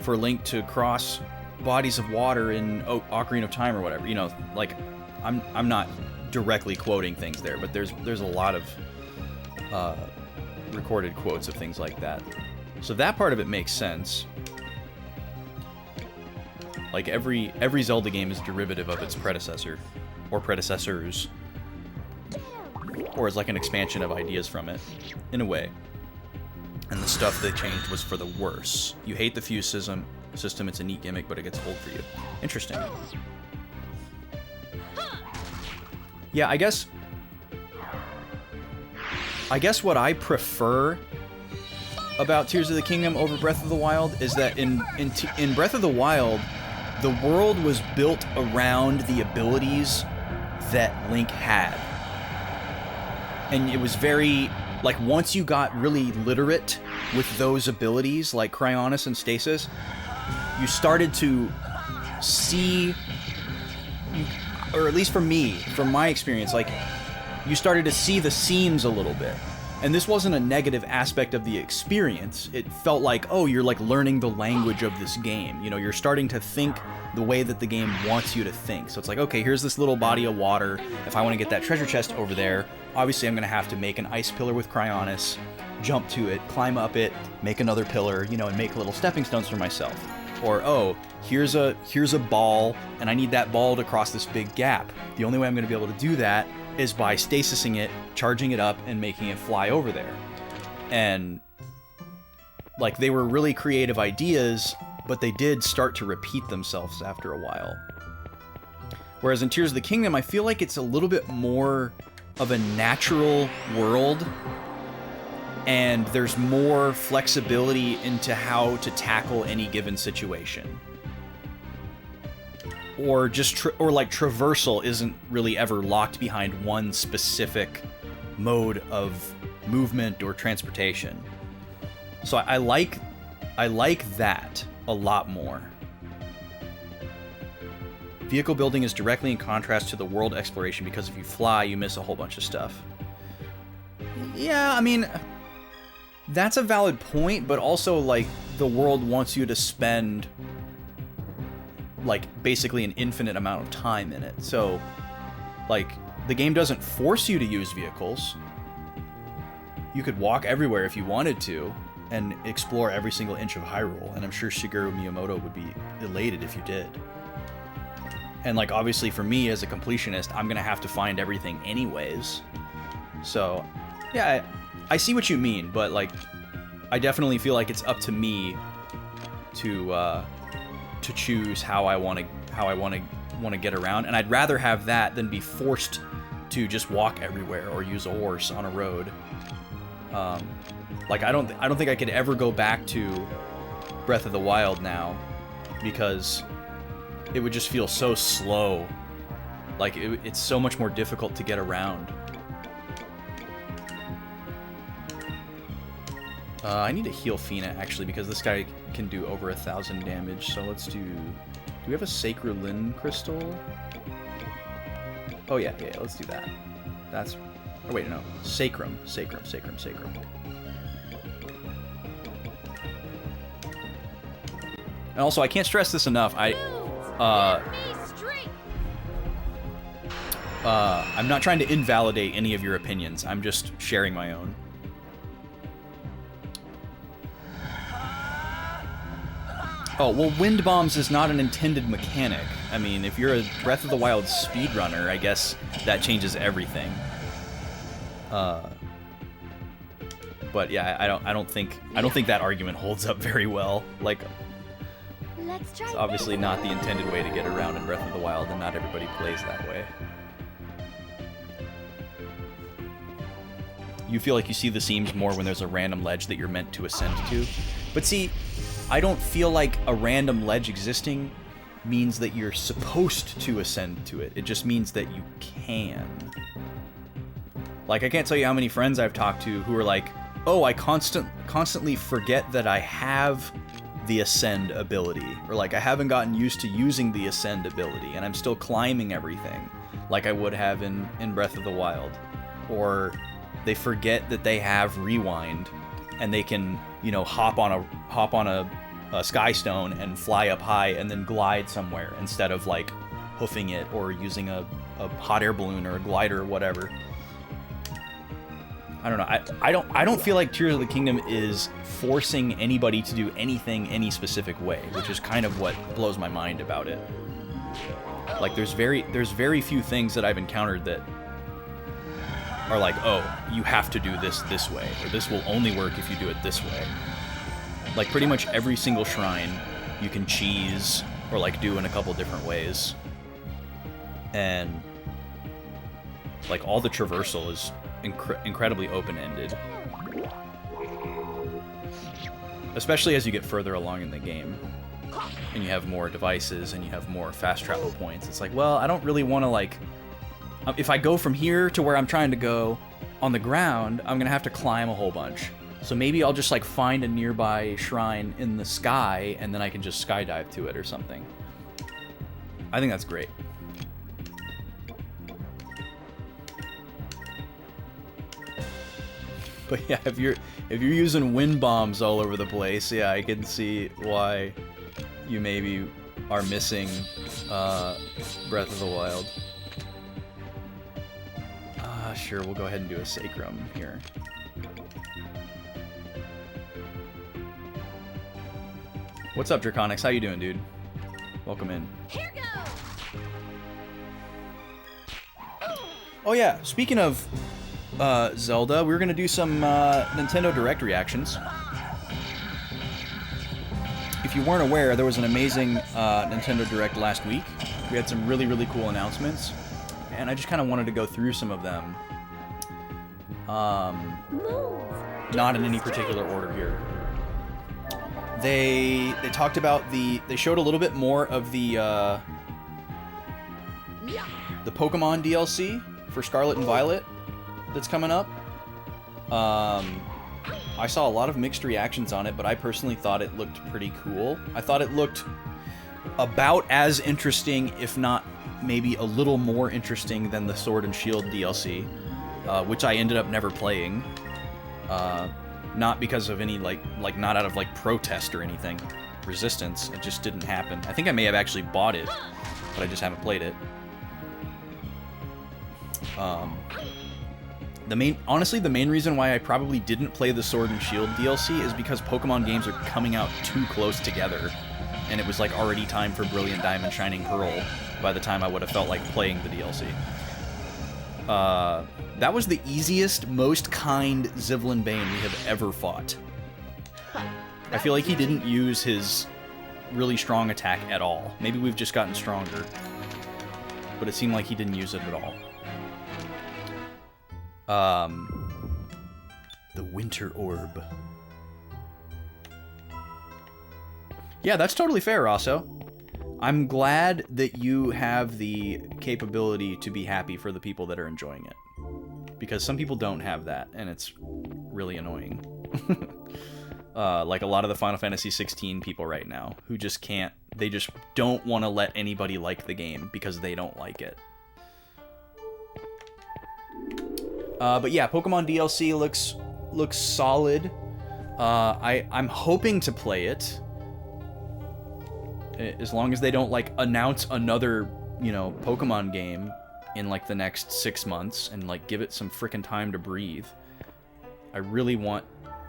Link to cross bodies of water in Ocarina of Time or whatever. You know, like, I'm not directly quoting things there, but there's a lot of recorded quotes of things like that. So that part of it makes sense. Like, every Zelda game is a derivative of its predecessor, or predecessors, or is like an expansion of ideas from it, in a way. And the stuff they changed was for the worse. You hate the fuse system, it's a neat gimmick, but it gets old for you. Interesting. Yeah, I guess what I prefer about Tears of the Kingdom over Breath of the Wild is that in Breath of the Wild, the world was built around the abilities that Link had. And it was very, like, once you got really literate with those abilities, like Cryonis and Stasis, you started to see, or at least for me, from my experience, like, you started to see the seams a little bit. And this wasn't a negative aspect of the experience. It felt like, oh, you're like learning the language of this game. You know, you're starting to think the way that the game wants you to think. So it's like, okay, here's this little body of water. If I want to get that treasure chest over there, obviously I'm going to have to make an ice pillar with Cryonis, jump to it, climb up it, make another pillar, you know, and make little stepping stones for myself. Or, oh, here's a ball, and I need that ball to cross this big gap. The only way I'm going to be able to do that is by stasising it, charging it up, and making it fly over there. And, like, they were really creative ideas, but they did start to repeat themselves after a while. Whereas in Tears of the Kingdom, I feel like it's a little bit more of a natural world, and there's more flexibility into how to tackle any given situation. Or just traversal isn't really ever locked behind one specific mode of movement or transportation. So I like that a lot more. Vehicle building is directly in contrast to the world exploration because if you fly, you miss a whole bunch of stuff. Yeah, I mean, that's a valid point, but also, like, the world wants you to spend, like, basically an infinite amount of time in it. So, like, the game doesn't force you to use vehicles. You could walk everywhere if you wanted to and explore every single inch of Hyrule, and I'm sure Shigeru Miyamoto would be elated if you did. And, like, obviously for me as a completionist, I'm gonna have to find everything anyways. So, yeah, I see what you mean, but, like, I definitely feel like it's up to me to choose how I want to get around, and I'd rather have that than be forced to just walk everywhere or use a horse on a road. Like, I don't think I could ever go back to Breath of the Wild now, because it would just feel so slow. Like, it's so much more difficult to get around. I need to heal Fina, actually, because this guy can do over 1,000 damage, so let's do... Do we have a Sacralin Crystal? Oh, yeah, let's do that. That's... Oh, wait, no. Sacrum. And also, I can't stress this enough, I'm not trying to invalidate any of your opinions, I'm just sharing my own. Oh, well, Wind Bombs is not an intended mechanic. I mean, if you're a Breath of the Wild speedrunner, I guess that changes everything. But yeah, I don't think that argument holds up very well. Like, Let's try it's obviously not the intended way to get around in Breath of the Wild, and not everybody plays that way. You feel like you see the seams more when there's a random ledge that you're meant to ascend to. But see, I don't feel like a random ledge existing means that you're supposed to ascend to it. It just means that you can. Like, I can't tell you how many friends I've talked to who are like, oh, I constantly forget that I have the ascend ability. Or like, I haven't gotten used to using the ascend ability, and I'm still climbing everything like I would have in Breath of the Wild. Or they forget that they have rewind, and they can, you know, hop on a sky stone and fly up high and then glide somewhere instead of like hoofing it or using a hot air balloon or a glider or whatever. I don't know. I don't feel like Tears of the Kingdom is forcing anybody to do anything any specific way, which is kind of what blows my mind about it. Like, there's very few things that I've encountered that are like, oh, you have to do this way, or this will only work if you do it this way. Like, pretty much every single shrine you can cheese or like do in a couple different ways. And like, all the traversal is incredibly open-ended. Especially as you get further along in the game. And you have more devices and you have more fast travel points. It's like, well, I don't really want to like... if I go from here to where I'm trying to go on the ground, I'm going to have to climb a whole bunch. So maybe I'll just like find a nearby shrine in the sky and then I can just skydive to it or something. I think that's great. But yeah, if you're using wind bombs all over the place, yeah, I can see why you maybe are missing Breath of the Wild. Sure, we'll go ahead and do a Sacrum here. What's up, Draconix? How you doing, dude? Welcome in. Here goes. Oh yeah, speaking of Zelda, we're gonna do some Nintendo Direct reactions. If you weren't aware, there was an amazing Nintendo Direct last week. We had some really, really cool announcements, and I just kind of wanted to go through some of them. Not in any particular order here. They talked about they showed a little bit more of the Pokemon DLC for Scarlet and Violet that's coming up. I saw a lot of mixed reactions on it, but I personally thought it looked pretty cool. I thought it looked about as interesting, if not maybe a little more interesting than the Sword and Shield DLC, which I ended up never playing. Not because of any, like not out of, like, protest or anything. Resistance. It just didn't happen. I think I may have actually bought it, but I just haven't played it. Honestly, the main reason why I probably didn't play the Sword and Shield DLC is because Pokemon games are coming out too close together, and it was, like, already time for Brilliant Diamond Shining Pearl by the time I would have felt like playing the DLC. That was the easiest, most kind Zivlin Bane we have ever fought. I feel like he didn't use his really strong attack at all. Maybe we've just gotten stronger, but it seemed like he didn't use it at all. The Winter Orb. Yeah, that's totally fair, Rosso. I'm glad that you have the capability to be happy for the people that are enjoying it. Because some people don't have that, and it's really annoying. Like a lot of the Final Fantasy 16 people right now, who just can't, they just don't want to let anybody like the game because they don't like it. But yeah, Pokemon DLC looks solid. I'm hoping to play it. As long as they don't, like, announce another, you know, Pokemon game in, like, the next 6 months and, like, give it some frickin' time to breathe. I really want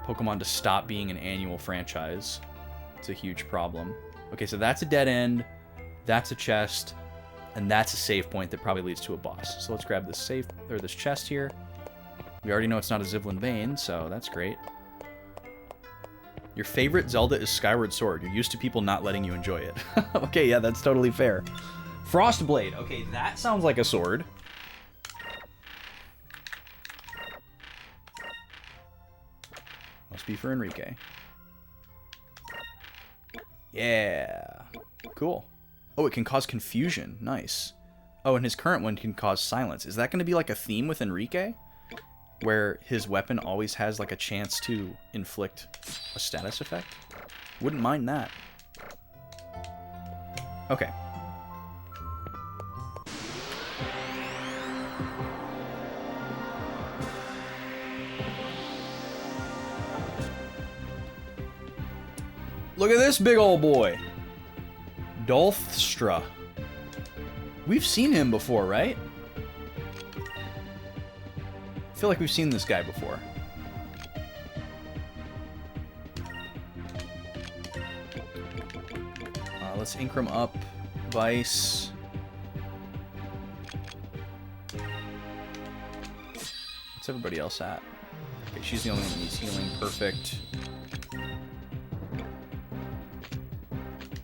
Pokemon to stop being an annual franchise. It's a huge problem. Okay, so that's a dead end, that's a chest, and that's a save point that probably leads to a boss. So let's grab this this chest here. We already know it's not a Zivlin Bane, so that's great. Your favorite Zelda is Skyward Sword. You're used to people not letting you enjoy it. Okay, yeah, that's totally fair. Frostblade. Okay, that sounds like a sword. Must be for Enrique. Yeah. Cool. Oh, it can cause confusion. Nice. Oh, and his current one can cause silence. Is that going to be like a theme with Enrique? Where his weapon always has like a chance to inflict a status effect? Wouldn't mind that. Okay. Look at this big old boy. Dolthstra. We've seen him before, right? I feel like we've seen this guy before. Let's Incrum up. Vice. What's everybody else at? Okay, she's the only one that needs healing. Perfect.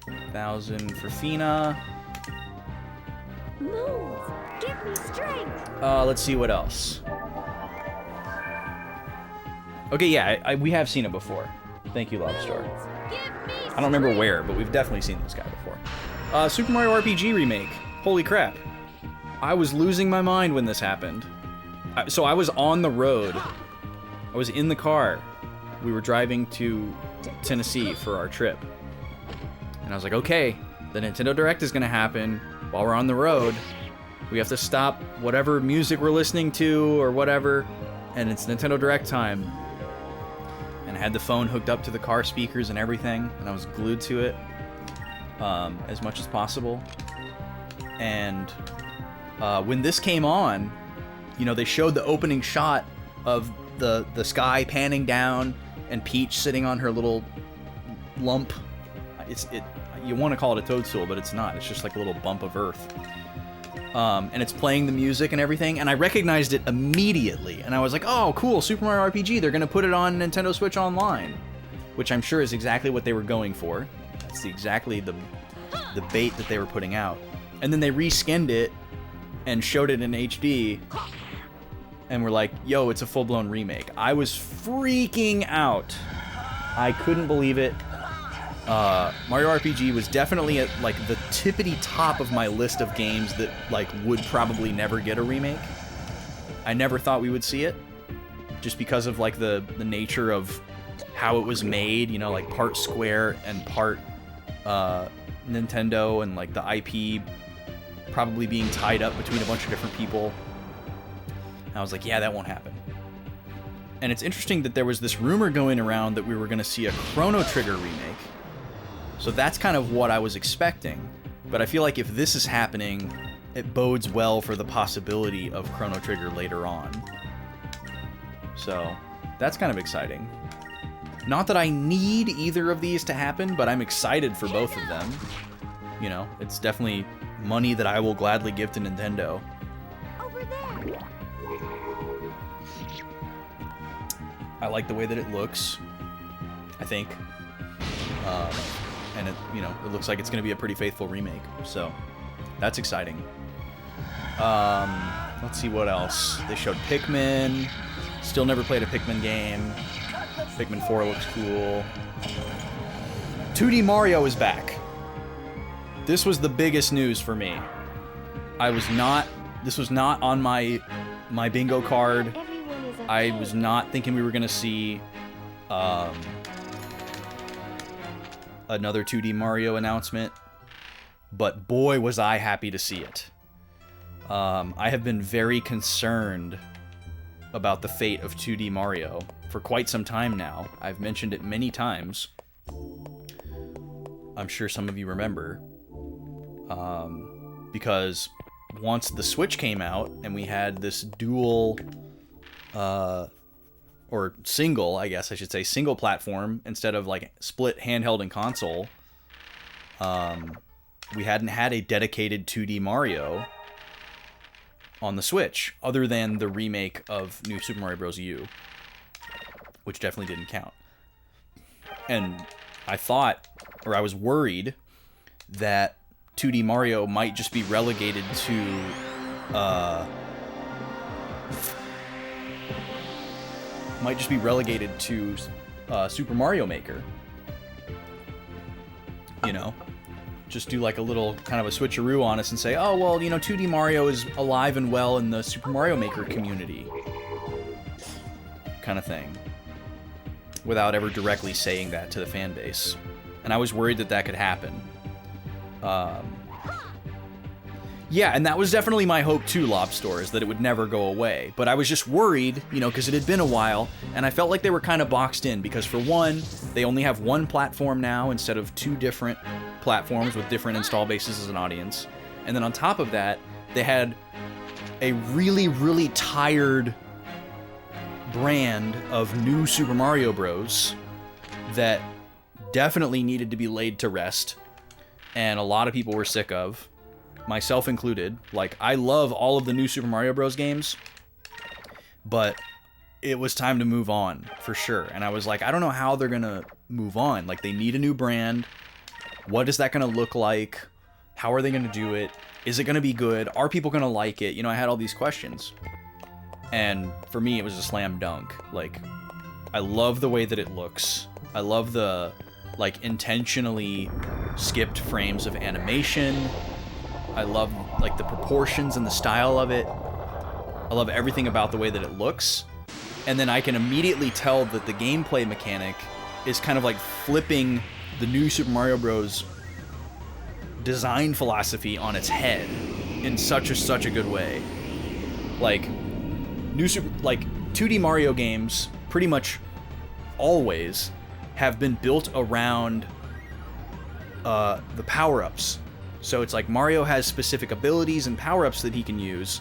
1,000 for Fina. Move! Give me strength! Let's see what else. Okay, yeah, we have seen it before. Thank you, Love Store. I don't remember where, but we've definitely seen this guy before. Super Mario RPG Remake. Holy crap. I was losing my mind when this happened. So I was on the road. I was in the car. We were driving to Tennessee for our trip. And I was like, okay, the Nintendo Direct is going to happen while we're on the road. We have to stop whatever music we're listening to or whatever, and it's Nintendo Direct time. And I had the phone hooked up to the car speakers and everything, and I was glued to it as much as possible. And when this came on, you know, they showed the opening shot of the sky panning down and Peach sitting on her little lump. You want to call it a toadstool, but it's not. It's just like a little bump of earth. And it's playing the music and everything, and I recognized it immediately. And I was like, oh, cool, Super Mario RPG. They're going to put it on Nintendo Switch Online, which I'm sure is exactly what they were going for. That's exactly the bait that they were putting out. And then they reskinned it and showed it in HD, and we're like, yo, it's a full-blown remake. I was freaking out. I couldn't believe it. Mario RPG was definitely at like the tippity top of my list of games that like would probably never get a remake. I never thought we would see it, just because of like the nature of how it was made, you know, like part Square and part Nintendo, and like the IP probably being tied up between a bunch of different people. And I was like, yeah, that won't happen. And it's interesting that there was this rumor going around that we were going to see a Chrono Trigger remake. So that's kind of what I was expecting. But I feel like if this is happening, it bodes well for the possibility of Chrono Trigger later on. So that's kind of exciting. Not that I need either of these to happen, but I'm excited for both of them. You know, it's definitely money that I will gladly give to Nintendo. Over there! I like the way that it looks, I think. And it, you know, it looks like it's going to be a pretty faithful remake, so that's exciting. Let's see what else. They showed Pikmin. Still never played a Pikmin game. Pikmin 4 looks cool. 2D Mario is back. This was the biggest news for me. This was not on my bingo card. I was not thinking we were going to see another 2D Mario announcement, but boy was I happy to see it. I have been very concerned about the fate of 2D Mario for quite some time now. I've mentioned it many times. I'm sure some of you remember. Because once the Switch came out and we had this dual, or single, I guess I should say, single platform instead of like split handheld and console, we hadn't had a dedicated 2D Mario on the Switch, other than the remake of New Super Mario Bros. U, which definitely didn't count. And I thought, or I was worried, that 2D Mario might just be relegated to Super Mario Maker. You know, just do like a little kind of a switcheroo on us and say, oh, well, you know, 2D Mario is alive and well in the Super Mario Maker community. Kind of thing. Without ever directly saying that to the fan base. And I was worried that that could happen. Yeah, and that was definitely my hope too, Lobster, is that it would never go away. But I was just worried, you know, because it had been a while, and I felt like they were kind of boxed in, because for one, they only have one platform now instead of two different platforms with different install bases as an audience. And then on top of that, they had a really, really tired brand of new Super Mario Bros. That definitely needed to be laid to rest, and a lot of people were sick of. Myself included. Like, I love all of the new Super Mario Bros. Games, but it was time to move on, for sure. And I was like, I don't know how they're gonna move on. Like, they need a new brand. What is that gonna look like? How are they gonna do it? Is it gonna be good? Are people gonna like it? You know, I had all these questions. And for me, it was a slam dunk. Like, I love the way that it looks. I love the, like, intentionally skipped frames of animation. I love, like, the proportions and the style of it. I love everything about the way that it looks. And then I can immediately tell that the gameplay mechanic is kind of like flipping the new Super Mario Bros. Design philosophy on its head in such a good way. Like, 2D Mario games pretty much always have been built around the power-ups. So it's like Mario has specific abilities and power-ups that he can use,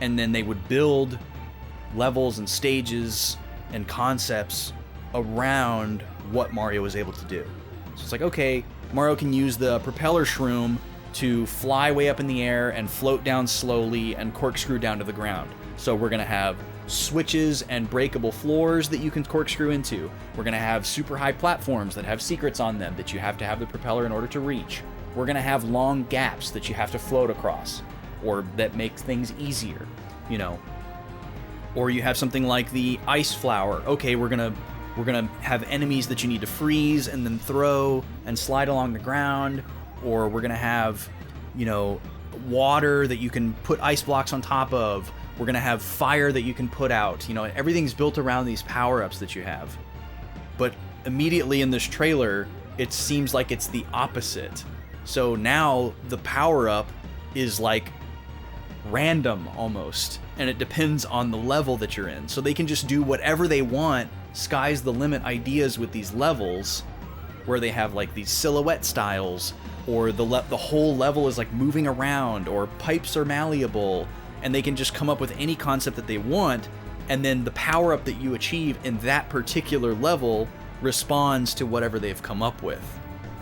and then they would build levels and stages and concepts around what Mario was able to do. So it's like, okay, Mario can use the propeller shroom to fly way up in the air and float down slowly and corkscrew down to the ground. So we're going to have switches and breakable floors that you can corkscrew into. We're going to have super high platforms that have secrets on them that you have to have the propeller in order to reach. We're going to have long gaps that you have to float across, or that make things easier, you know. Or you have something like the ice flower. Okay, we're going to have enemies that you need to freeze and then throw and slide along the ground. Or we're going to have, you know, water that you can put ice blocks on top of. We're going to have fire that you can put out. You know, everything's built around these power-ups that you have. But immediately in this trailer, it seems like it's the opposite. So now the power-up is like random almost, and it depends on the level that you're in. So they can just do whatever they want, sky's the limit ideas with these levels, where they have like these silhouette styles, or the whole level is like moving around, or pipes are malleable, and they can just come up with any concept that they want, and then the power-up that you achieve in that particular level responds to whatever they've come up with.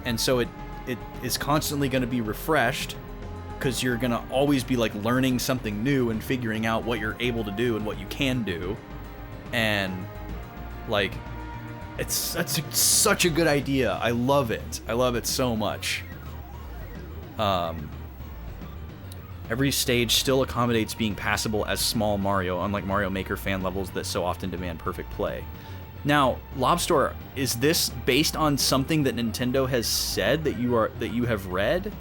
And so it is constantly going to be refreshed, because you're going to always be like learning something new and figuring out what you're able to do and what you can do. And like, that's such a good idea. I love it. I love it so much. Every stage still accommodates being passable as small Mario, unlike Mario Maker fan levels that so often demand perfect play. Now, Lobster, is this based on something that Nintendo has said that you have read?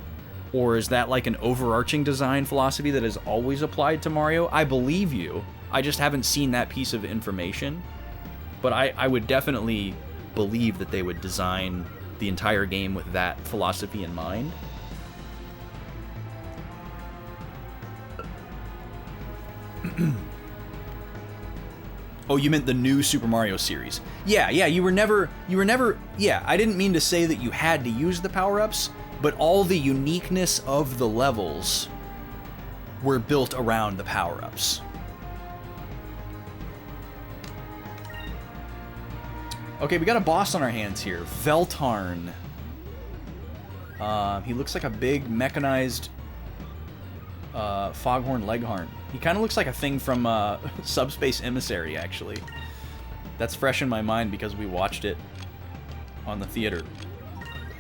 Or is that like an overarching design philosophy that has always applied to Mario? I believe you. I just haven't seen that piece of information. But I would definitely believe that they would design the entire game with that philosophy in mind. Oh, you meant the new Super Mario series. Yeah, you were never, yeah, I didn't mean to say that you had to use the power-ups, but all the uniqueness of the levels were built around the power-ups. Okay, we got a boss on our hands here. Veltarn. He looks like a big mechanized Foghorn Leghorn. He kind of looks like a thing from Subspace Emissary, actually. That's fresh in my mind because we watched it on the theater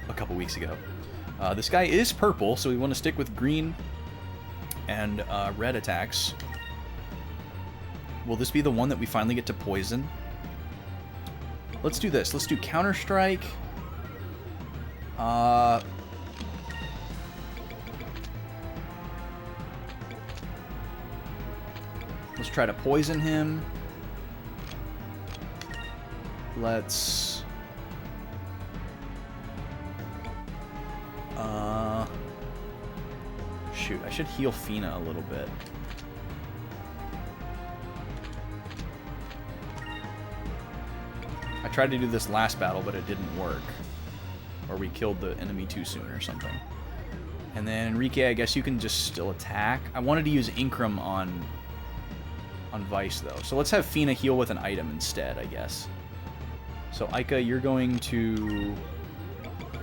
a couple weeks ago. This guy is purple, so we want to stick with green and red attacks. Will this be the one that we finally get to poison? Let's do this. Let's do Counter-Strike. Let's try to poison him. Let's... shoot, I should heal Fina a little bit. I tried to do this last battle, but it didn't work. Or we killed the enemy too soon or something. And then Enrique, I guess you can just still attack. I wanted to use Incrum on Vice, though. So let's have Fina heal with an item instead, I guess. So Aika, you're going to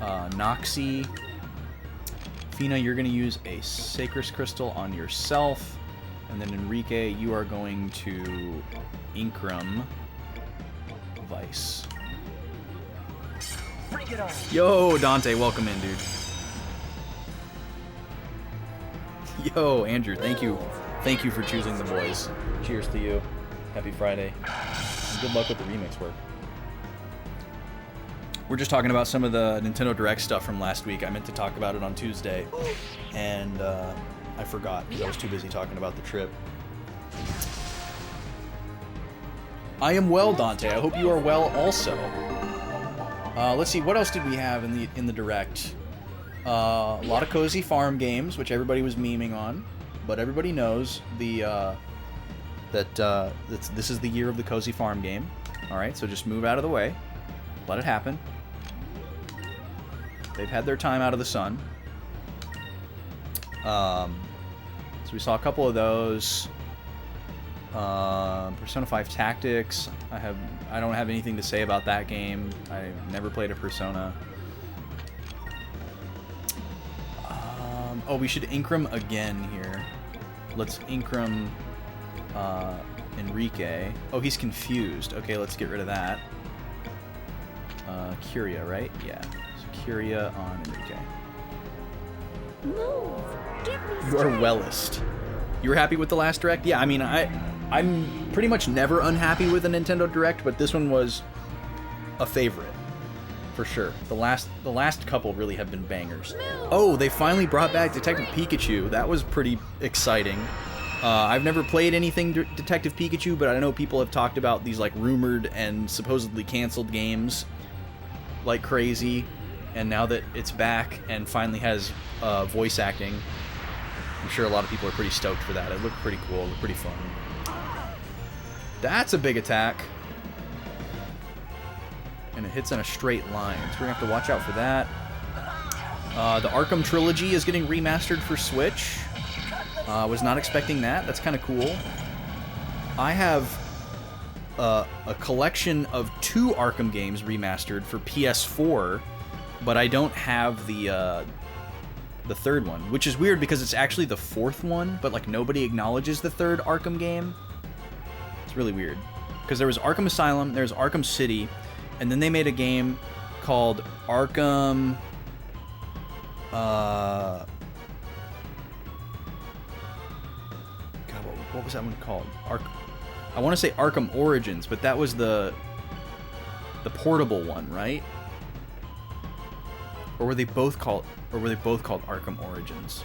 Noxie. Fina, you're going to use a Sacred Crystal on yourself. And then Enrique, you are going to Incrum Vice. Bring it on. Yo, Dante, welcome in, dude. Yo, Andrew, thank you. Thank you for choosing the boys. Cheers to you. Happy Friday. And good luck with the remix work. We're just talking about some of the Nintendo Direct stuff from last week. I meant to talk about it on Tuesday, and I forgot because I was too busy talking about the trip. I am well, Dante. I hope you are well also. Let's see, what else did we have in the Direct? A lot of cozy farm games, which everybody was memeing on, but everybody knows that this is the year of the cozy farm game. All right, so just move out of the way, let it happen. They've had their time out of the sun. So we saw a couple of those. Persona 5 Tactics. I don't have anything to say about that game. I've never played a Persona. Oh, we should Incrum again here. Let's Incrum Enrique. Oh, he's confused. Okay, let's get rid of that. Curia, right? Yeah. So Curia on Enrique. Move. Give me You are wellest. You were happy with the last Direct? Yeah, I mean, I'm pretty much never unhappy with a Nintendo Direct, but this one was a favorite. For sure. The last couple really have been bangers. Oh, they finally brought back Detective Pikachu. That was pretty exciting. I've never played anything Detective Pikachu, but I know people have talked about these like rumored and supposedly canceled games like crazy. And now that it's back and finally has voice acting, I'm sure a lot of people are pretty stoked for that. It looked pretty cool. It looked pretty fun. That's a big attack. And it hits in a straight line. So we're going to have to watch out for that. The Arkham Trilogy is getting remastered for Switch. Was not expecting that. That's kind of cool. I have a collection of 2 Arkham games remastered for PS4, but I don't have the third one, which is weird because it's actually the 4th one, but like nobody acknowledges the 3rd Arkham game. It's really weird. Because there was Arkham Asylum, there's Arkham City, and then they made a game called Arkham... God, what was that one called? I want to say Arkham Origins, but that was the portable one, right? Or were they both called Arkham Origins?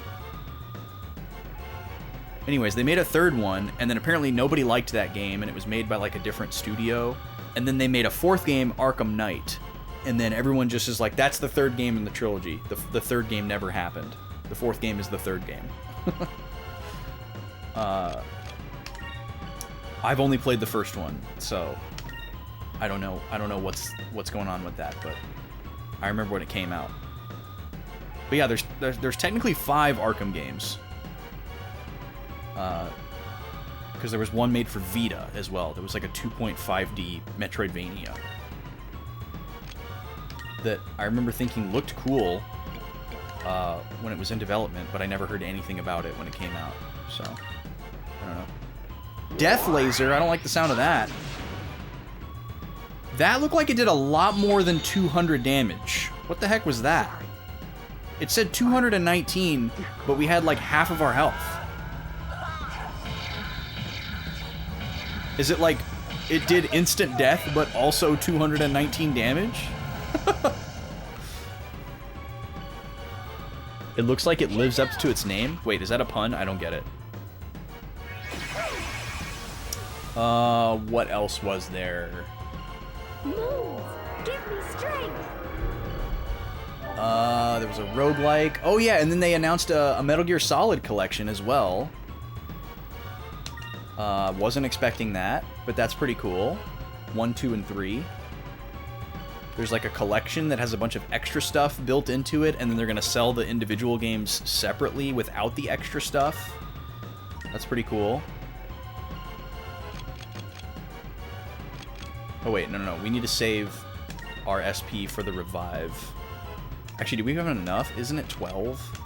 Anyways, they made a 3rd one, and then apparently nobody liked that game, and it was made by like a different studio. And then they made a 4th game, Arkham Knight. And then everyone just is like, that's the 3rd game in the trilogy. The 3rd game never happened. The 4th game is the 3rd game. I've only played the first one, so I don't know what's going on with that, but I remember when it came out. But yeah, there's technically 5 Arkham games. Because there was one made for Vita as well. There was like a 2.5D Metroidvania that I remember thinking looked cool when it was in development, but I never heard anything about it when it came out. So I don't know. Death Laser. I don't like the sound of that. That looked like it did a lot more than 200 damage. What the heck was that? It said 219, but we had like half of our health. Is it like it did instant death, but also 219 damage? It looks like it lives up to its name. Wait, is that a pun? I don't get it. What else was there? Move! Give me strength! There was a roguelike. Oh yeah, and then they announced a Metal Gear Solid collection as well. Wasn't expecting that, but that's pretty cool. 1, 2, and 3. There's like a collection that has a bunch of extra stuff built into it, and then they're gonna sell the individual games separately without the extra stuff. That's pretty cool. Oh wait, no. We need to save our SP for the revive. Actually, do we have enough? Isn't it 12?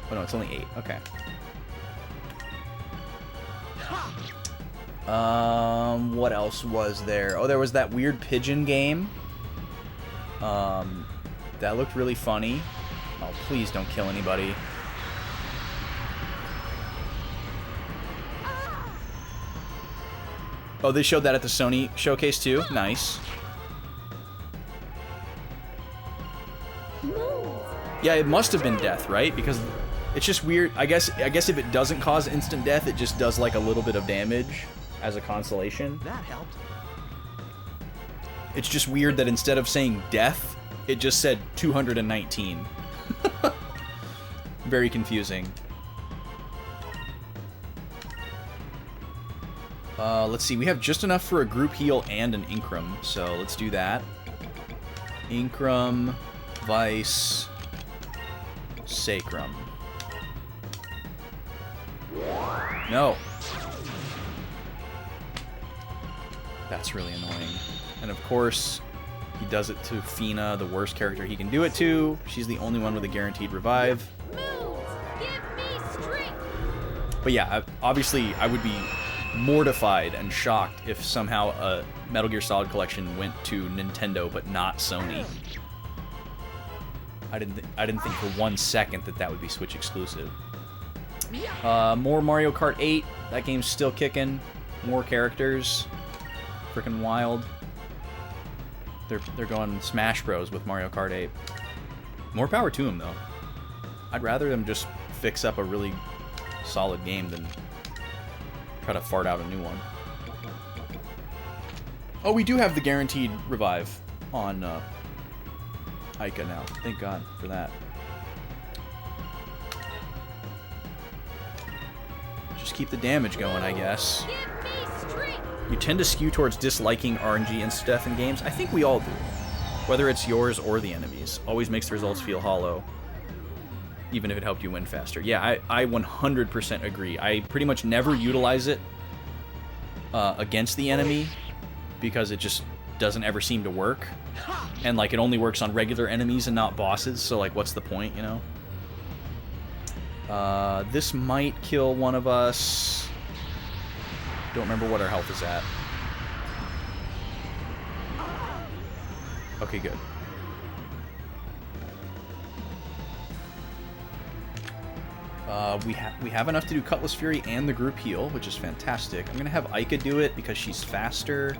Oh no, it's only 8. Okay. What else was there? Oh, there was that weird pigeon game. That looked really funny. Oh, please don't kill anybody. Oh, they showed that at the Sony showcase too? Nice. Yeah, it must have been death, right? Because it's just weird. I guess if it doesn't cause instant death, it just does like a little bit of damage as a consolation. That helped. It's just weird that instead of saying death, it just said 219. Very confusing. Let's see, we have just enough for a group heal and an Incrum, so let's do that. Incrum, Vice, Sacrum. No. That's really annoying. And of course, he does it to Fina, the worst character he can do it to. She's the only one with a guaranteed revive. Move! Give me strength! But yeah, obviously I would be mortified and shocked if somehow a Metal Gear Solid collection went to Nintendo but not Sony. I didn't think for 1 second that that would be Switch exclusive. More Mario Kart 8. That game's still kicking. More characters. Freaking wild. They're going Smash Bros with Mario Kart 8. More power to them though. I'd rather them just fix up a really solid game than try to fart out a new one. Oh, we do have the guaranteed revive on Ica now. Thank God for that. Just keep the damage going, I guess. Give me strength! You tend to skew towards disliking RNG insta-death in games. I think we all do. Whether it's yours or the enemy's. Always makes the results feel hollow. Even if it helped you win faster. Yeah, I 100% agree. I pretty much never utilize it against the enemy because it just doesn't ever seem to work. And, like, it only works on regular enemies and not bosses, so, like, what's the point, you know? This might kill one of us. Don't remember what our health is at. Okay, good. We have enough to do Cutlass Fury and the group heal, which is fantastic. I'm gonna have Ica do it because she's faster.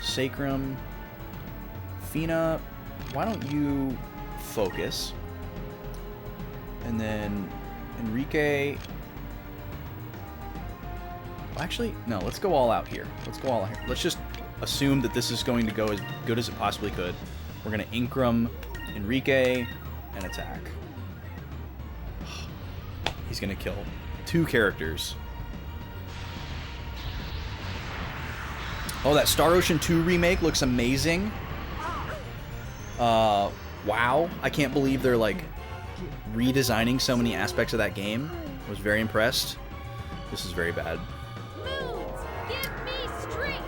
Sacrum. Fina, why don't you focus? And then Enrique. Actually, no, let's go all out here. Let's go all out here. Let's just assume that this is going to go as good as it possibly could. We're gonna Incrum Enrique and attack. He's gonna kill 2 characters. Oh, that Star Ocean 2 remake looks amazing. Wow. I can't believe they're, like, redesigning so many aspects of that game. I was very impressed. This is very bad. Move! Give me strength!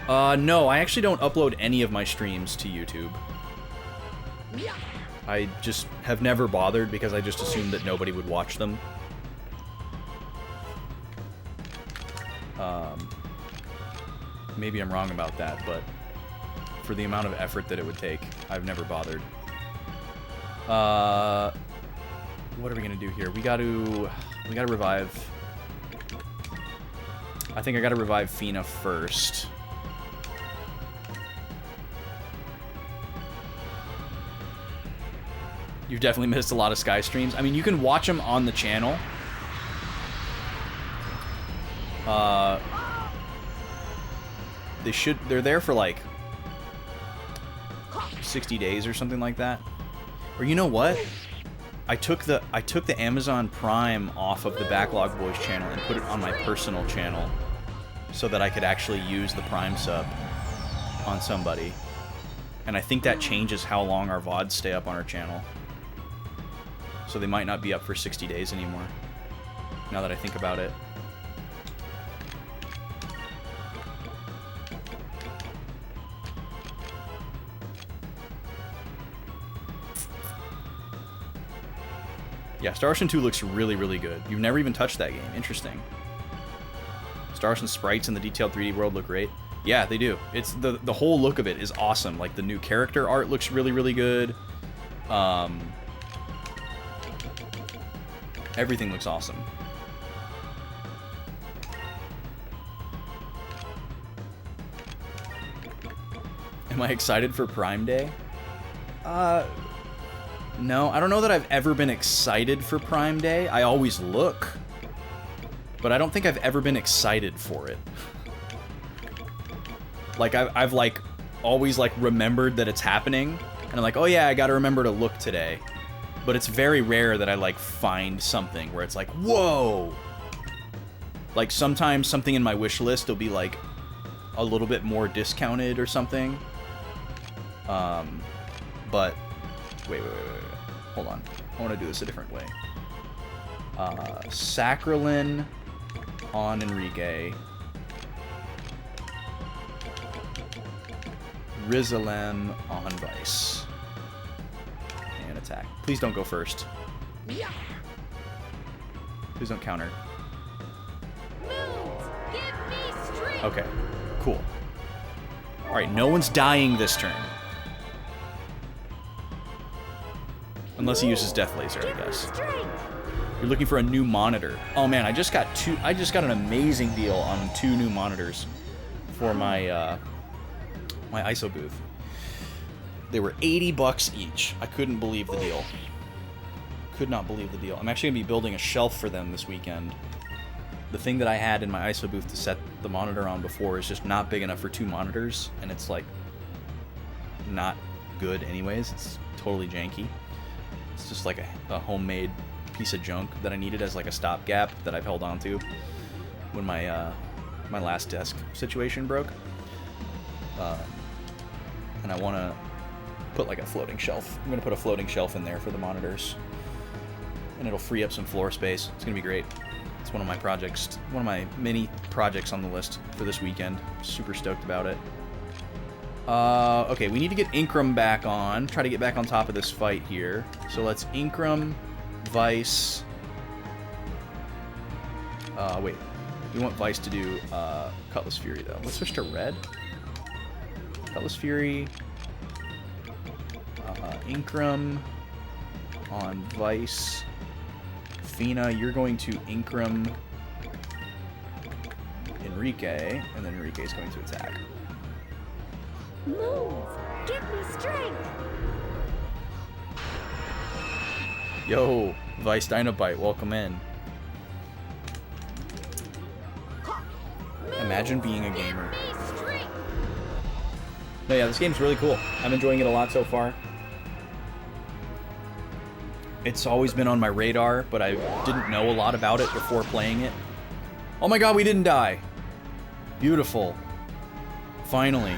No, I actually don't upload any of my streams to YouTube. I just have never bothered because I just assumed that nobody would watch them. Maybe I'm wrong about that, but for the amount of effort that it would take, I've never bothered. What are we gonna do here? We gotta revive. I think I gotta revive Fina first. You've definitely missed a lot of Sky streams. I mean, you can watch them on the channel. They're there for like 60 days or something like that. Or you know what? I took the Amazon Prime off of the Backlog Boys channel and put it on my personal channel so that I could actually use the Prime sub on somebody. And I think that changes how long our VODs stay up on our channel. So they might not be up for 60 days anymore, now that I think about it. Yeah, Star Ocean 2 looks really, really good. You've never even touched that game. Interesting. Star Ocean sprites in the detailed 3D world look great. Yeah, they do. It's the whole look of it is awesome. Like, the new character art looks really, really good. Everything looks awesome. Am I excited for Prime Day? No, I don't know that I've ever been excited for Prime Day. I always look, but I don't think I've ever been excited for it. Like, I've like, always, like, remembered that it's happening, and I'm like, oh yeah, I gotta remember to look today. But it's very rare that I, like, find something where it's like, whoa! Like, sometimes something in my wish list will be, like, a little bit more discounted or something. But, wait. Hold on. I want to do this a different way. Sacralin on Enrique. Rizalem on Vice. And attack. Please don't go first. Please don't counter. Moons, give me strength. Okay, cool. Alright, no one's dying this turn. Unless he uses Death Laser, I guess. You're looking for a new monitor. Oh man, I just got an amazing deal on 2 new monitors for my my ISO booth. They were $80 each. I couldn't believe the deal. Could not believe the deal. I'm actually gonna be building a shelf for them this weekend. The thing that I had in my ISO booth to set the monitor on before is just not big enough for 2 monitors, and it's like not good anyways. It's totally janky. It's just like a homemade piece of junk that I needed as like a stopgap that I've held on to when my my last desk situation broke. And I want to put like a floating shelf. I'm going to put a floating shelf in there for the monitors. And it'll free up some floor space. It's going to be great. It's one of my projects, one of my mini projects on the list for this weekend. Super stoked about it. Okay, we need to get Inkram back on. Try to get back on top of this fight here. So let's Inkram, Vice. Wait. We want Vice to do Cutlass Fury, though. Let's switch to red. Cutlass Fury. Inkram on Vice. Fina, you're going to Inkram Enrique, and then Enrique is going to attack. Moons, give me strength. Yo, Vice Dinobite, welcome in. Imagine being a gamer. No, yeah, this game's really cool. I'm enjoying it a lot so far. It's always been on my radar, but I didn't know a lot about it before playing it. Oh my god, we didn't die! Beautiful. Finally.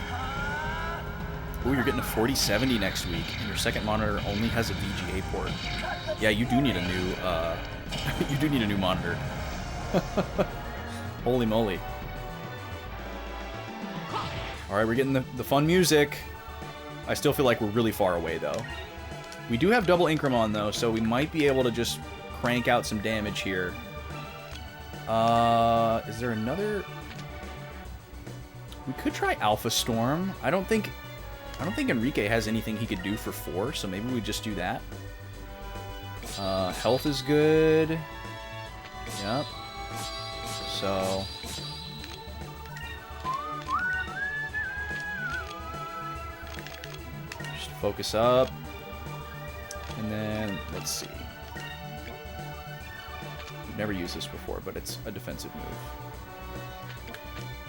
Ooh, you're getting a 4070 next week, and your second monitor only has a VGA port. Yeah, you do need a new, you do need a new monitor. Holy moly. Alright, we're getting the fun music. I still feel like we're really far away, though. We do have double Incremon, though, so we might be able to just crank out some damage here. Is there another... We could try Alpha Storm. I don't think Enrique has anything he could do for 4, so maybe we just do that. Health is good. Yep. So... just focus up. And then, let's see. We've never used this before, but it's a defensive move.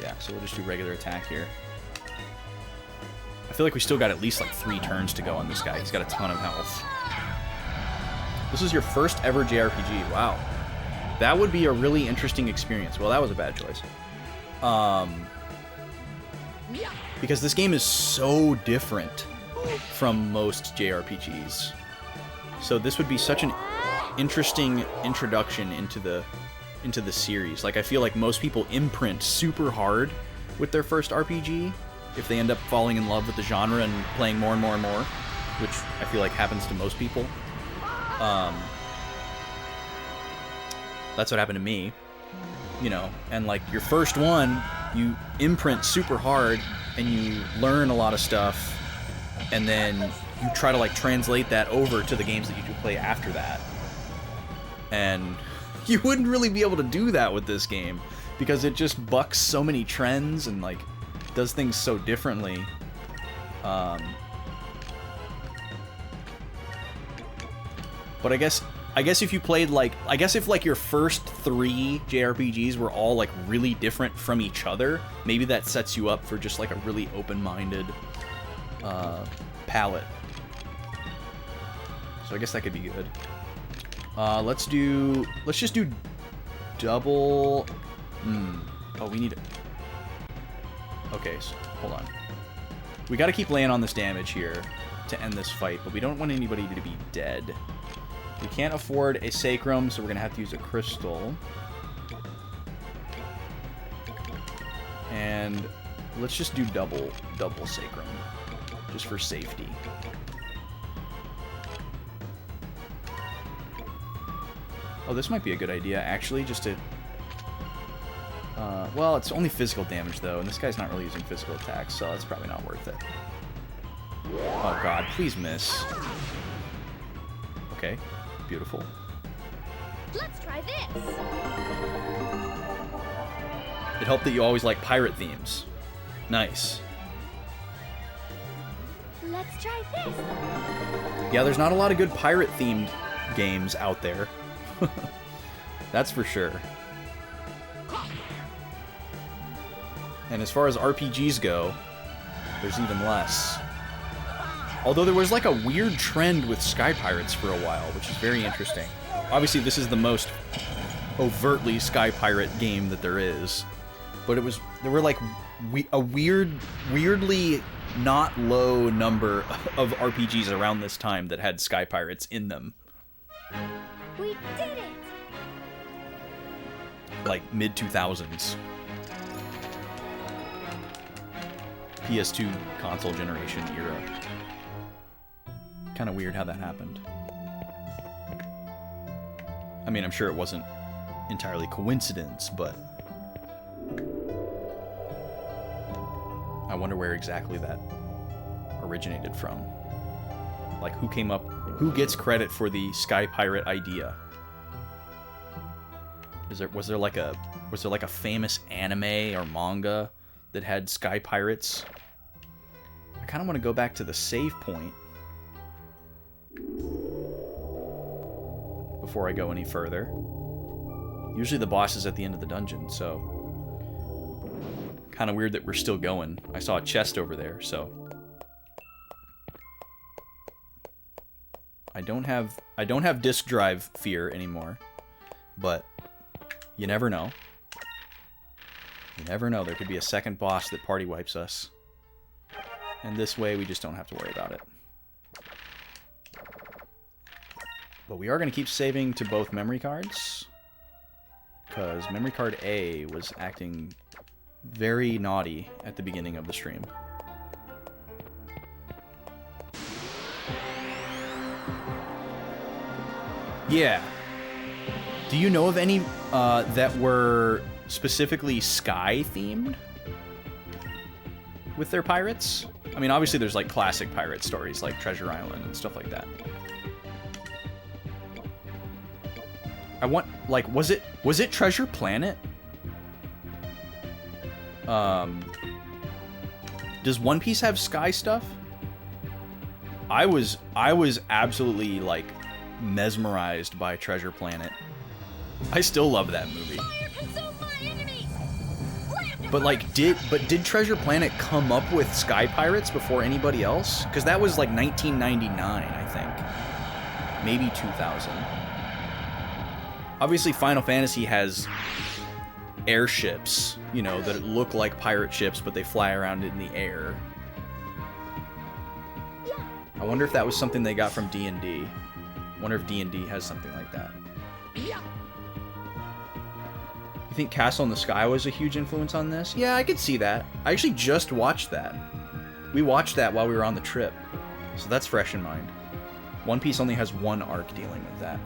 Yeah, so we'll just do regular attack here. I feel like we still got at least like 3 turns to go on this guy. He's got a ton of health. This is your first ever JRPG. Wow. That would be a really interesting experience. Well, that was a bad choice. Because this game is so different from most JRPGs. So this would be such an interesting introduction into the series. Like, I feel like most people imprint super hard with their first RPG if they end up falling in love with the genre and playing more and more and more, which I feel like happens to most people. That's what happened to me, you know. And like, your first one, you imprint super hard and you learn a lot of stuff, and then you try to like translate that over to the games that you do play after that. And you wouldn't really be able to do that with this game because it just bucks so many trends and like does things so differently. But I guess if you played like, I guess if like your first 3 JRPGs were all like really different from each other, maybe that sets you up for just like a really open-minded palette. So I guess that could be good. Let's just do double. Oh, we need it. Okay, so hold on. We got to keep laying on this damage here to end this fight, but we don't want anybody to be dead. We can't afford a Sacrum, so we're gonna have to use a Crystal. And let's just do double Sacrum, just for safety. Oh, this might be a good idea, actually, just to... well, it's only physical damage, though, and this guy's not really using physical attacks, so it's probably not worth it. Oh, God, please miss. Okay, beautiful. Let's try this. It helped that you always like pirate themes. Nice. Let's try this. Yeah, there's not a lot of good pirate-themed games out there. That's for sure. And as far as RPGs go, there's even less. Although there was like a weird trend with Sky Pirates for a while, which is very interesting. Obviously, this is the most overtly Sky Pirate game that there is. But there were like a weirdly not low number of RPGs around this time that had Sky Pirates in them. We did it! Like mid-2000s. PS2 console generation era. Kind of weird how that happened. I mean, I'm sure it wasn't entirely coincidence, but I wonder where exactly that originated from. Like, who gets credit for the Sky Pirate idea? Was there like a famous anime or manga that had Sky Pirates? I kind of want to go back to the save point before I go any further. Usually the boss is at the end of the dungeon, so kind of weird that we're still going. I saw a chest over there, so I don't have disk drive fear anymore, but you never know. You never know. There could be a second boss that party wipes us. And this way, we just don't have to worry about it. But we are going to keep saving to both memory cards, because memory card A was acting very naughty at the beginning of the stream. Yeah. Do you know of any that were specifically sky themed with their pirates? I mean, obviously there's like classic pirate stories like Treasure Island and stuff like that. I want, like, was it Treasure Planet? Does One Piece have sky stuff? I was absolutely like mesmerized by Treasure Planet. I still love that movie. Fire consume my enemies! But like, did Treasure Planet come up with Sky Pirates before anybody else? Because that was like 1999, I think. Maybe 2000. Obviously, Final Fantasy has airships, you know, that look like pirate ships, but they fly around in the air. I wonder if that was something they got from D&D. I wonder if D&D has something like that. You think Castle in the Sky was a huge influence on this? Yeah, I could see that. I actually just watched that. We watched that while we were on the trip. So that's fresh in mind. One Piece only has one arc dealing with that.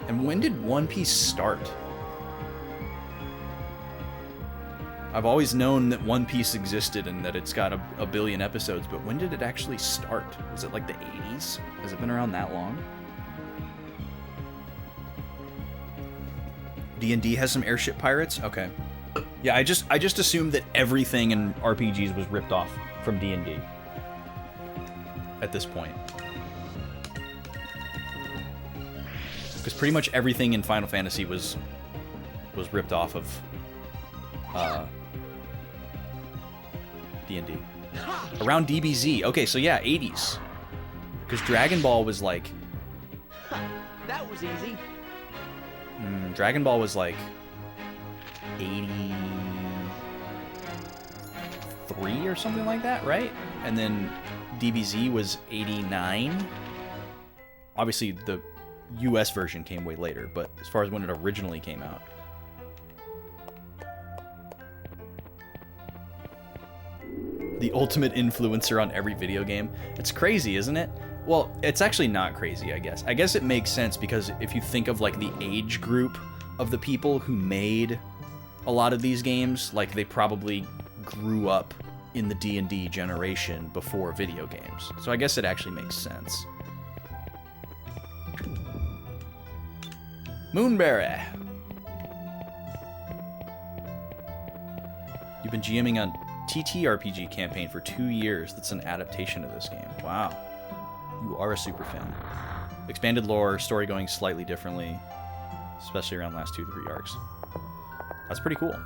And when did One Piece start? I've always known that One Piece existed and that it's got a billion episodes, but when did it actually start? Was it like the 80s? Has it been around that long? D&D has some airship pirates? Okay. Yeah, I just assumed that everything in RPGs was ripped off from D&D at this point. Because pretty much everything in Final Fantasy was ripped off of D&D. Around DBZ. Okay, so yeah, 80s. Because Dragon Ball was like... That was easy. Dragon Ball was like 83 or something like that, right? And then DBZ was 89. Obviously, the US version came way later, but as far as when it originally came out. The ultimate influencer on every video game. It's crazy, isn't it? Well, it's actually not crazy, I guess. I guess it makes sense because if you think of like the age group of the people who made a lot of these games, like they probably grew up in the D&D generation before video games. So I guess it actually makes sense. Moonberry. You've been GMing on TTRPG campaign for 2 years. That's an adaptation of this game. Wow. You are a super fan. Expanded lore, story going slightly differently, especially around last 2 to 3 arcs. That's pretty cool.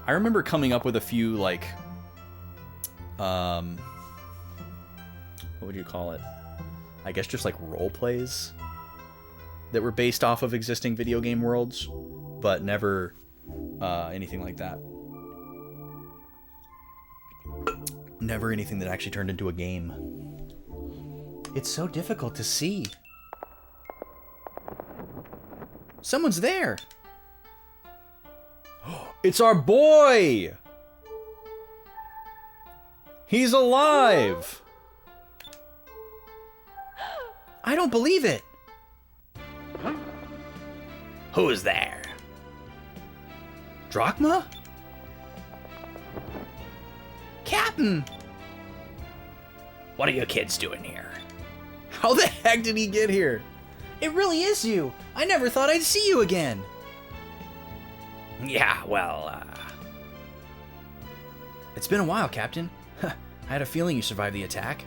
I remember coming up with a few, like, what would you call it? I guess just like role plays that were based off of existing video game worlds, but never anything like that. Never anything that actually turned into a game. It's so difficult to see. Someone's there. It's our boy. He's alive. I don't believe it. Who's there? Drachma? Captain! What are you kids doing here? How the heck did he get here? It really is you. I never thought I'd see you again. Yeah, well, it's been a while, Captain. I had a feeling you survived the attack.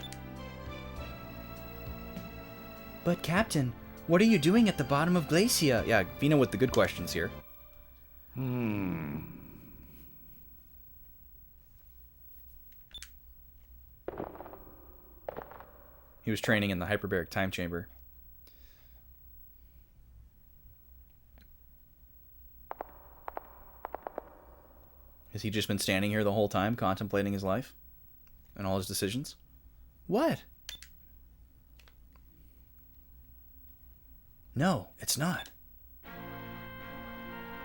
But, Captain, what are you doing at the bottom of Glacia? Yeah, Vina with the good questions here. He was training in the hyperbaric time chamber. Has he just been standing here the whole time, contemplating his life and all his decisions? What? No, it's not.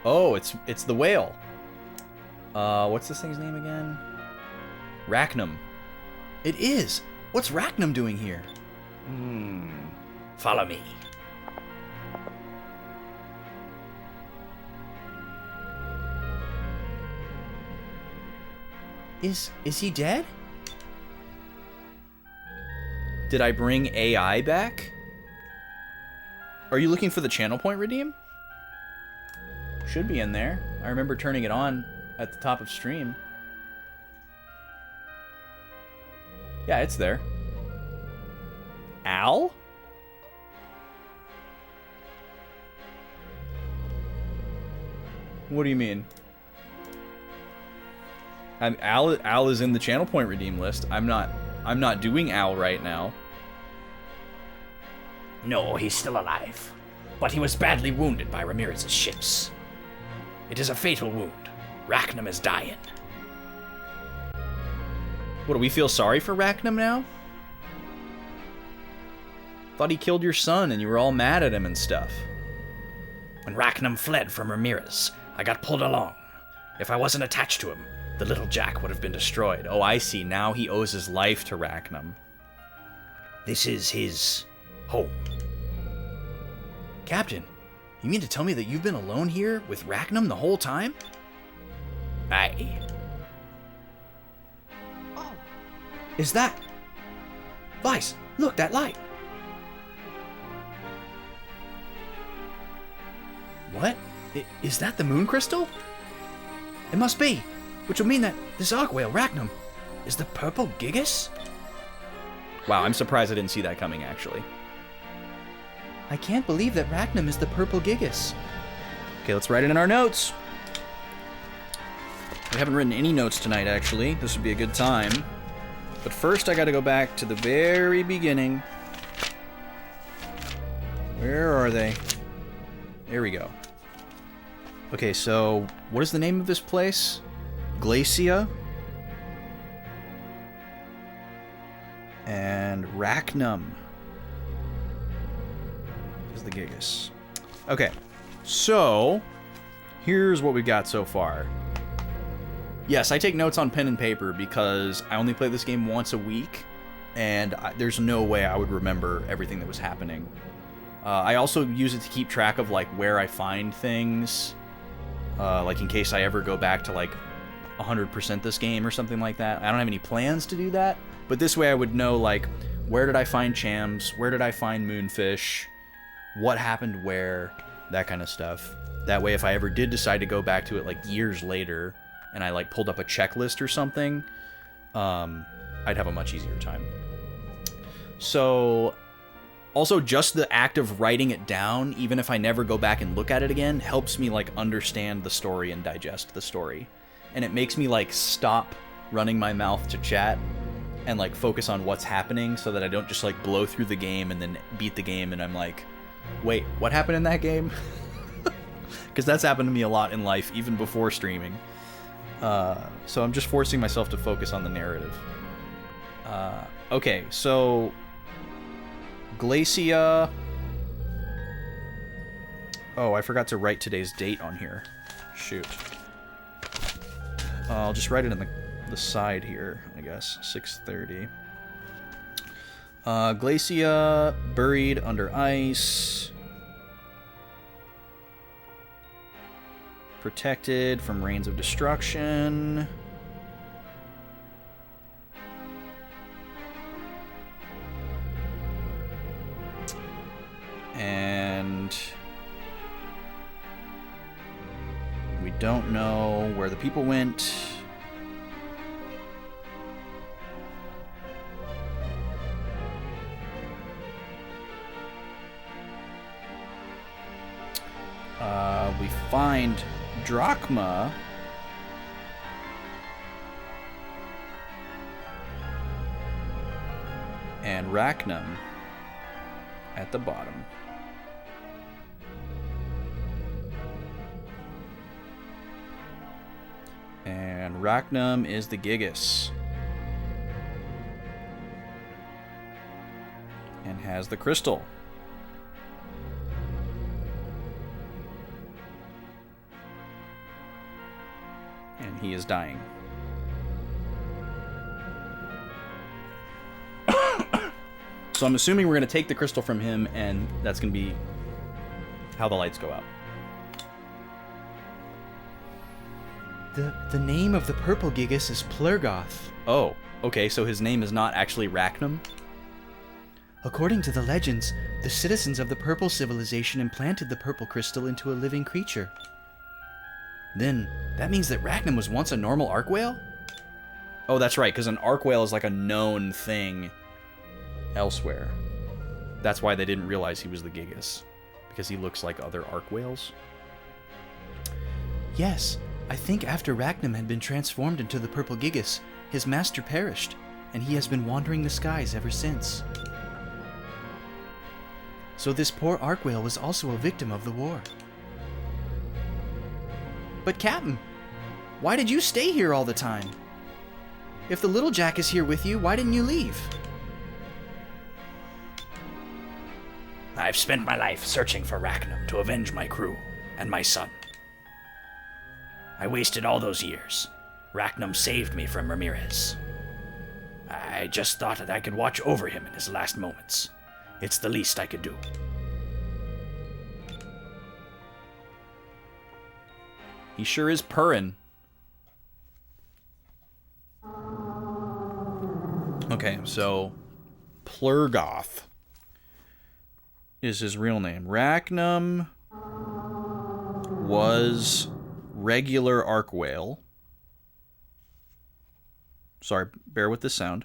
Oh, it's the whale. What's this thing's name again? Rachnum. It is. What's Rachnum doing here? Follow me. Is he dead? Did I bring AI back? Are you looking for the channel point redeem? Should be in there. I remember turning it on at the top of stream. Yeah, it's there. Al? What do you mean? Al is in the channel point redeem list. I'm not doing Al right now. No, he's still alive. But he was badly wounded by Ramirez's ships. It is a fatal wound. Rackham is dying. What, do we feel sorry for Rackham now? Thought he killed your son and you were all mad at him and stuff. When Rackham fled from Ramirez, I got pulled along. If I wasn't attached to him, the little Jack would have been destroyed. Oh, I see. Now he owes his life to Rackham. This is his home. Captain, you mean to tell me that you've been alone here with Rackham the whole time? Aye. Oh, Is that... Vice, look, that light. What? Is that the moon crystal? It must be, which would mean that this arc whale, Rackham, is the purple Gigas? Wow, I'm surprised I didn't see that coming, actually. I can't believe that Rackham is the purple Gigas. Okay, let's write it in our notes. We haven't written any notes tonight, actually. This would be a good time. But first, I gotta go back to the very beginning. Where are they? There we go. Okay, so what is the name of this place? Glacia. And Rackham is the Gigas. Okay, so here's what we've got so far. Yes, I take notes on pen and paper because I only play this game once a week, and there's no way I would remember everything that was happening. I also use it to keep track of like where I find things, like in case I ever go back to like 100% this game or something like that. I don't have any plans to do that, but this way I would know like where did I find Chams, where did I find Moonfish, what happened where, that kind of stuff. That way if I ever did decide to go back to it like years later and I like pulled up a checklist or something, I'd have a much easier time. So also, just the act of writing it down, even if I never go back and look at it again, helps me, like, understand the story and digest the story. And it makes me, like, stop running my mouth to chat and, like, focus on what's happening so that I don't just, like, blow through the game and then beat the game and I'm like, wait, what happened in that game? Because that's happened to me a lot in life, even before streaming. So I'm just forcing myself to focus on the narrative. Okay, so... Glacia. Oh, I forgot to write today's date on here. Shoot. I'll just write it in the side here, I guess. 6:30. Glacia, buried under ice. Protected from rains of destruction. And we don't know where the people went. We find Drachma. And Rackham at the bottom. And Rackham is the Gigas. And has the crystal. And he is dying. So I'm assuming we're going to take the crystal from him, and that's going to be how the lights go out. The name of the purple gigas is Plurgoth. Oh, okay, so his name is not actually Rachnum? According to the legends, the citizens of the Purple Civilization implanted the purple crystal into a living creature. Then, that means that Rachnum was once a normal arc whale? Oh, that's right, because an arc whale is like a known thing elsewhere. That's why they didn't realize he was the Gigas. Because he looks like other arc whales? Yes, I think after Rachnum had been transformed into the purple gigas, his master perished, and he has been wandering the skies ever since. So this poor arc whale was also a victim of the war. But Captain, why did you stay here all the time? If the little Jack is here with you, why didn't you leave? I've spent my life searching for Rachnum to avenge my crew and my son. I wasted all those years. Rachnum saved me from Ramirez. I just thought that I could watch over him in his last moments. It's the least I could do. He sure is purring. Okay, so Plurgoth is his real name. Rachnum was regular arc whale. Sorry, bear with this sound.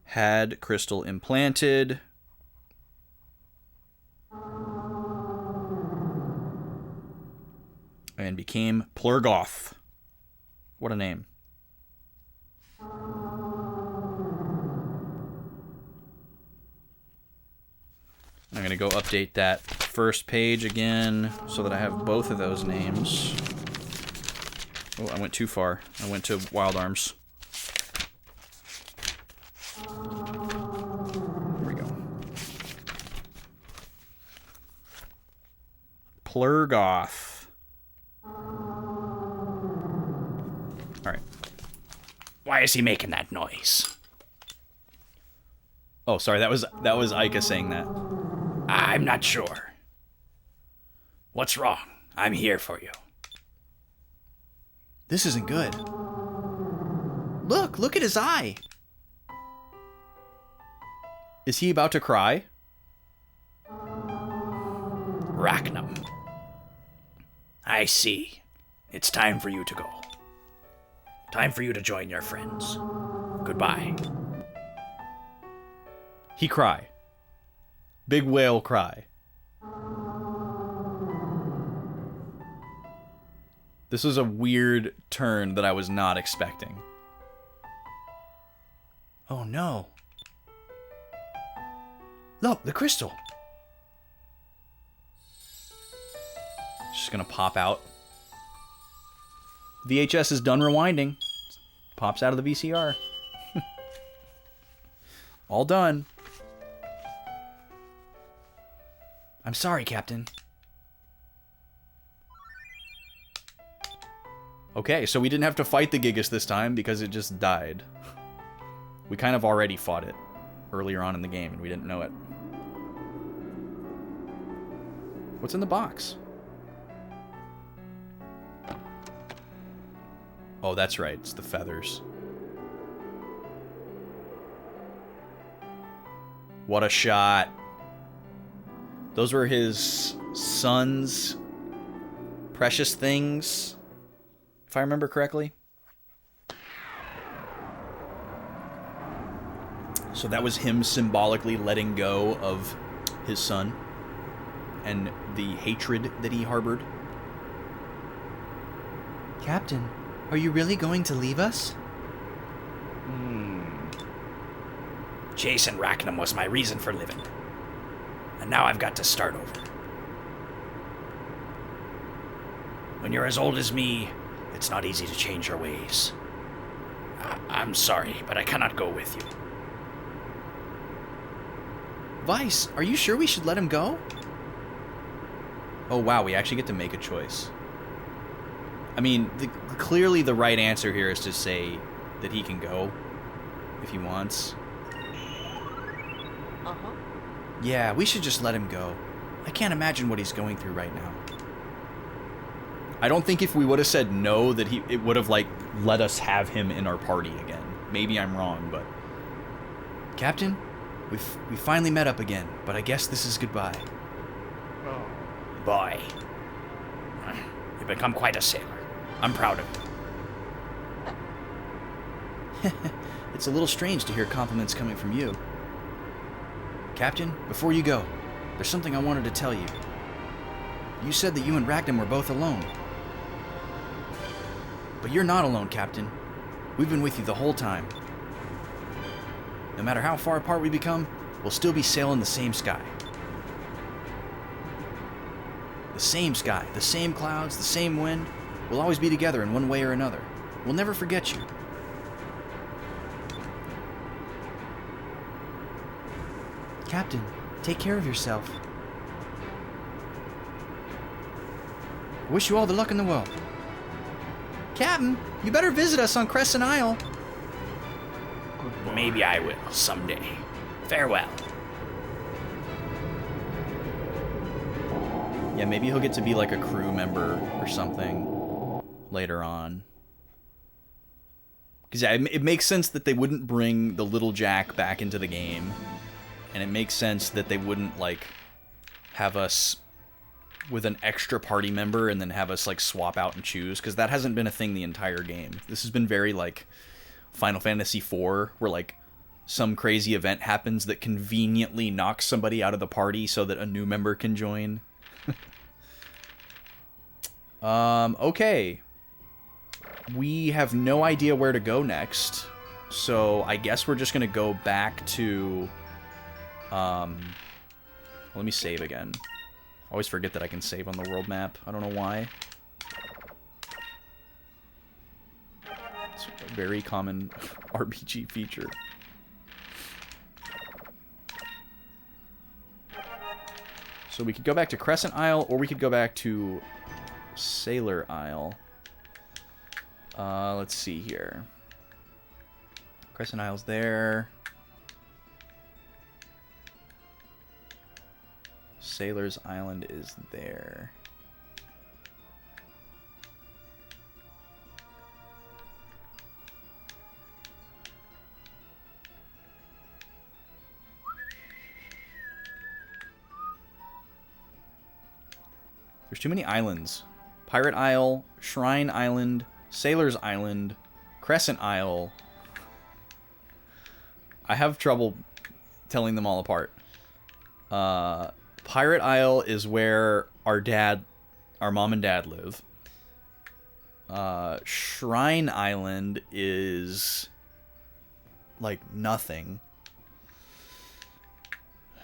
Had crystal implanted. And became Plurgoth. What a name. I'm going to go update that first page again so that I have both of those names. Oh, I went too far. I went to Wild Arms. Here we go. Plurgoth. Alright. Why is he making that noise? Oh, sorry, that was Ica saying that. I'm not sure. What's wrong? I'm here for you. This isn't good. Look at his eye. Is he about to cry? Rachnum. I see. It's time for you to go. Time for you to join your friends. Goodbye. He cry. Big whale cry. This was a weird turn that I was not expecting. Oh no. Look, the crystal. Just gonna pop out. VHS is done rewinding. Pops out of the VCR. All done. I'm sorry, Captain. Okay, so we didn't have to fight the Gigas this time because it just died. We kind of already fought it earlier on in the game and we didn't know it. What's in the box? Oh, that's right. It's the feathers. What a shot. Those were his son's precious things, if I remember correctly. So that was him symbolically letting go of his son and the hatred that he harbored. Captain, are you really going to leave us? Chasing Rachnum was my reason for living. And now I've got to start over. When you're as old as me, it's not easy to change your ways. I'm sorry, but I cannot go with you. Vice, are you sure we should let him go? Oh wow, we actually get to make a choice. I mean, clearly the right answer here is to say that he can go if he wants. Uh-huh. Yeah, we should just let him go. I can't imagine what he's going through right now. I don't think if we would have said no that it would have, like, let us have him in our party again. Maybe I'm wrong, but... Captain, we finally met up again, but I guess this is goodbye. Boy, you've become quite a sailor. I'm proud of you. It's a little strange to hear compliments coming from you. Captain, before you go, there's something I wanted to tell you. You said that you and Ragnar were both alone. But you're not alone, Captain. We've been with you the whole time. No matter how far apart we become, we'll still be sailing the same sky. The same sky, the same clouds, the same wind. We'll always be together in one way or another. We'll never forget you. Captain, take care of yourself. I wish you all the luck in the world. Captain, you better visit us on Crescent Isle. Maybe I will someday. Farewell. Yeah, maybe he'll get to be like a crew member or something later on. Because yeah, it makes sense that they wouldn't bring the little Jack back into the game. And it makes sense that they wouldn't, like, have us with an extra party member and then have us, like, swap out and choose. Because that hasn't been a thing the entire game. This has been very, like, Final Fantasy IV, where, like, some crazy event happens that conveniently knocks somebody out of the party so that a new member can join. Okay. We have no idea where to go next. So I guess we're just going to go back to... let me save again. I always forget that I can save on the world map. I don't know why. It's a very common RPG feature. So we could go back to Crescent Isle, or we could go back to Sailor Isle. Let's see here. Crescent Isle's there. Sailor's Island is there. There's too many islands. Pirate Isle, Shrine Island, Sailor's Island, Crescent Isle. I have trouble telling them all apart. Pirate Isle is where our mom and dad live. Shrine Island is like nothing.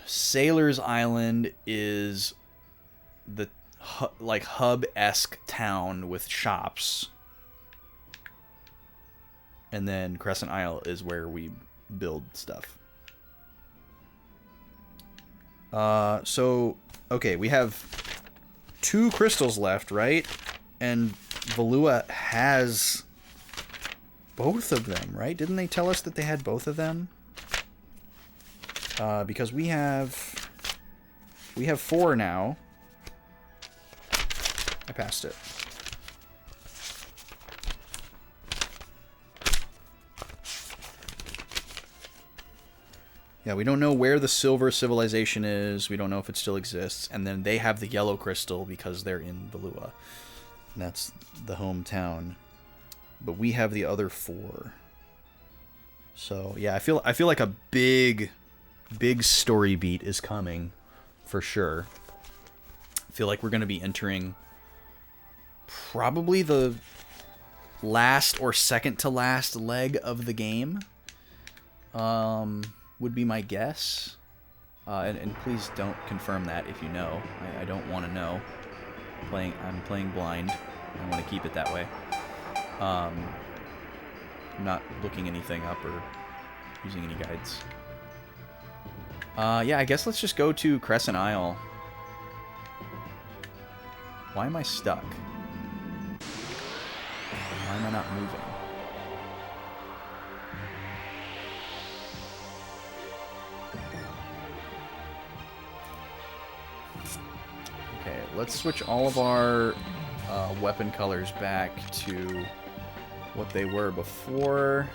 Sailor's Island is the like hub-esque town with shops. And then Crescent Isle is where we build stuff. So, okay, we have 2 crystals left, right? And Valua has both of them, right? Didn't they tell us that they had both of them? Because we have 4 now. I passed it. Yeah, we don't know where the silver civilization is. We don't know if it still exists. And then they have the yellow crystal because they're in Valua. And that's the hometown. But we have the other 4. So, yeah, I feel like a big story beat is coming for sure. I feel like we're going to be entering probably the last or second to last leg of the game. Would be my guess. And please don't confirm that if you know. I don't want to know. I'm playing blind. I want to keep it that way. I'm not looking anything up or using any guides. Yeah, I guess let's just go to Crescent Isle. Why am I stuck? Why am I not moving? Okay, let's switch all of our weapon colors back to what they were before.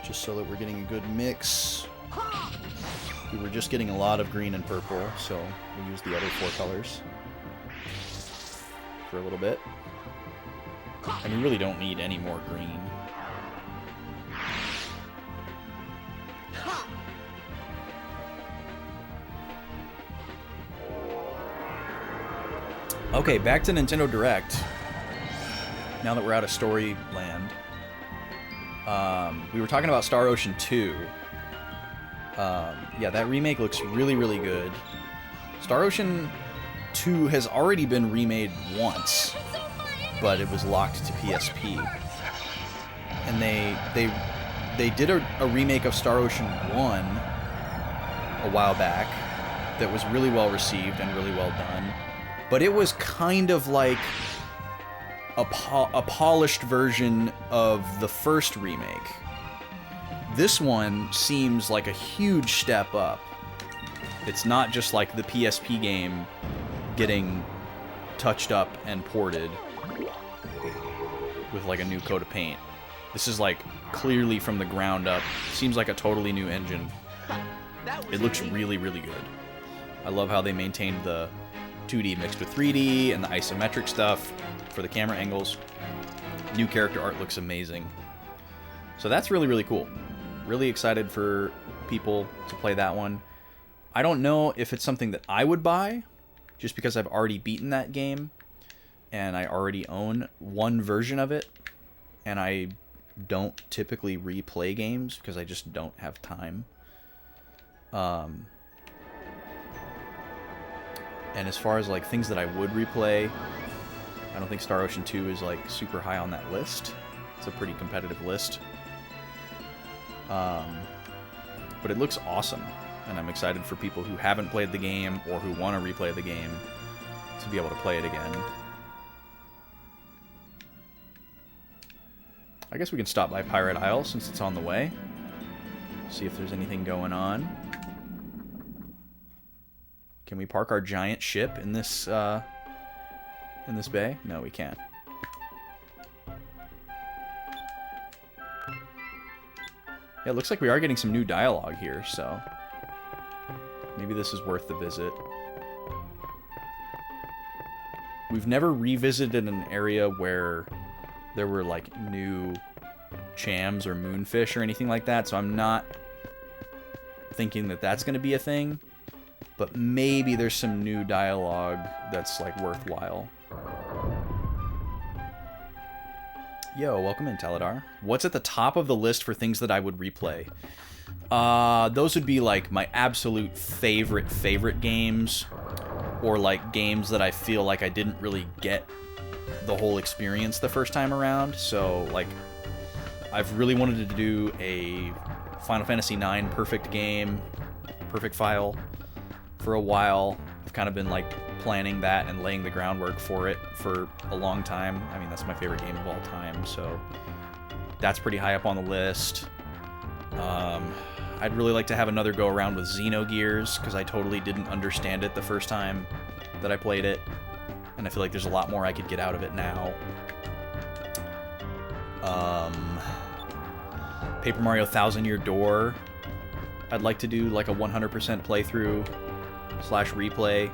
Just so that we're getting a good mix. We were just getting a lot of green and purple, so we used the other 4 colors for a little bit. And we really don't need any more green. Okay, back to Nintendo Direct. Now that we're out of Storyland. We were talking about Star Ocean 2. Yeah, that remake looks really, really good. Star Ocean 2 has already been remade once, but it was locked to PSP. And they did a remake of Star Ocean 1 a while back that was really well received and really well done. But it was kind of like a polished version of the first remake. This one seems like a huge step up. It's not just like the PSP game getting touched up and ported with like a new coat of paint. This is like clearly from the ground up. Seems like a totally new engine. It looks really, really good. I love how they maintained the 2D mixed with 3D and the isometric stuff for the camera angles. New character art looks amazing. So that's really, really cool. Really excited for people to play that one. I don't know if it's something that I would buy, just because I've already beaten that game, and I already own one version of it, and I don't typically replay games because I just don't have time. And as far as like things that I would replay, I don't think Star Ocean 2 is like super high on that list. It's a pretty competitive list. But it looks awesome, and I'm excited for people who haven't played the game or who want to replay the game to be able to play it again. I guess we can stop by Pirate Isle since it's on the way. See if there's anything going on. Can we park our giant ship in this bay? No, we can't. Yeah, it looks like we are getting some new dialogue here, so maybe this is worth the visit. We've never revisited an area where there were like new chams or moonfish or anything like that, so I'm not thinking that that's going to be a thing, but maybe there's some new dialogue that's like worthwhile. Yo, welcome in, Taladar. What's at the top of the list for things that I would replay? Those would be like my absolute favorite games, or like games that I feel like I didn't really get the whole experience the first time around. So like, I've really wanted to do a Final Fantasy IX perfect game, perfect file, for a while. I've kind of been like planning that and laying the groundwork for it for a long time. I mean, that's my favorite game of all time, so that's pretty high up on the list. I'd really like to have another go around with Xenogears, because I totally didn't understand it the first time that I played it, and I feel like there's a lot more I could get out of it now. Paper Mario Thousand Year Door, I'd like to do like a 100% playthrough / replay.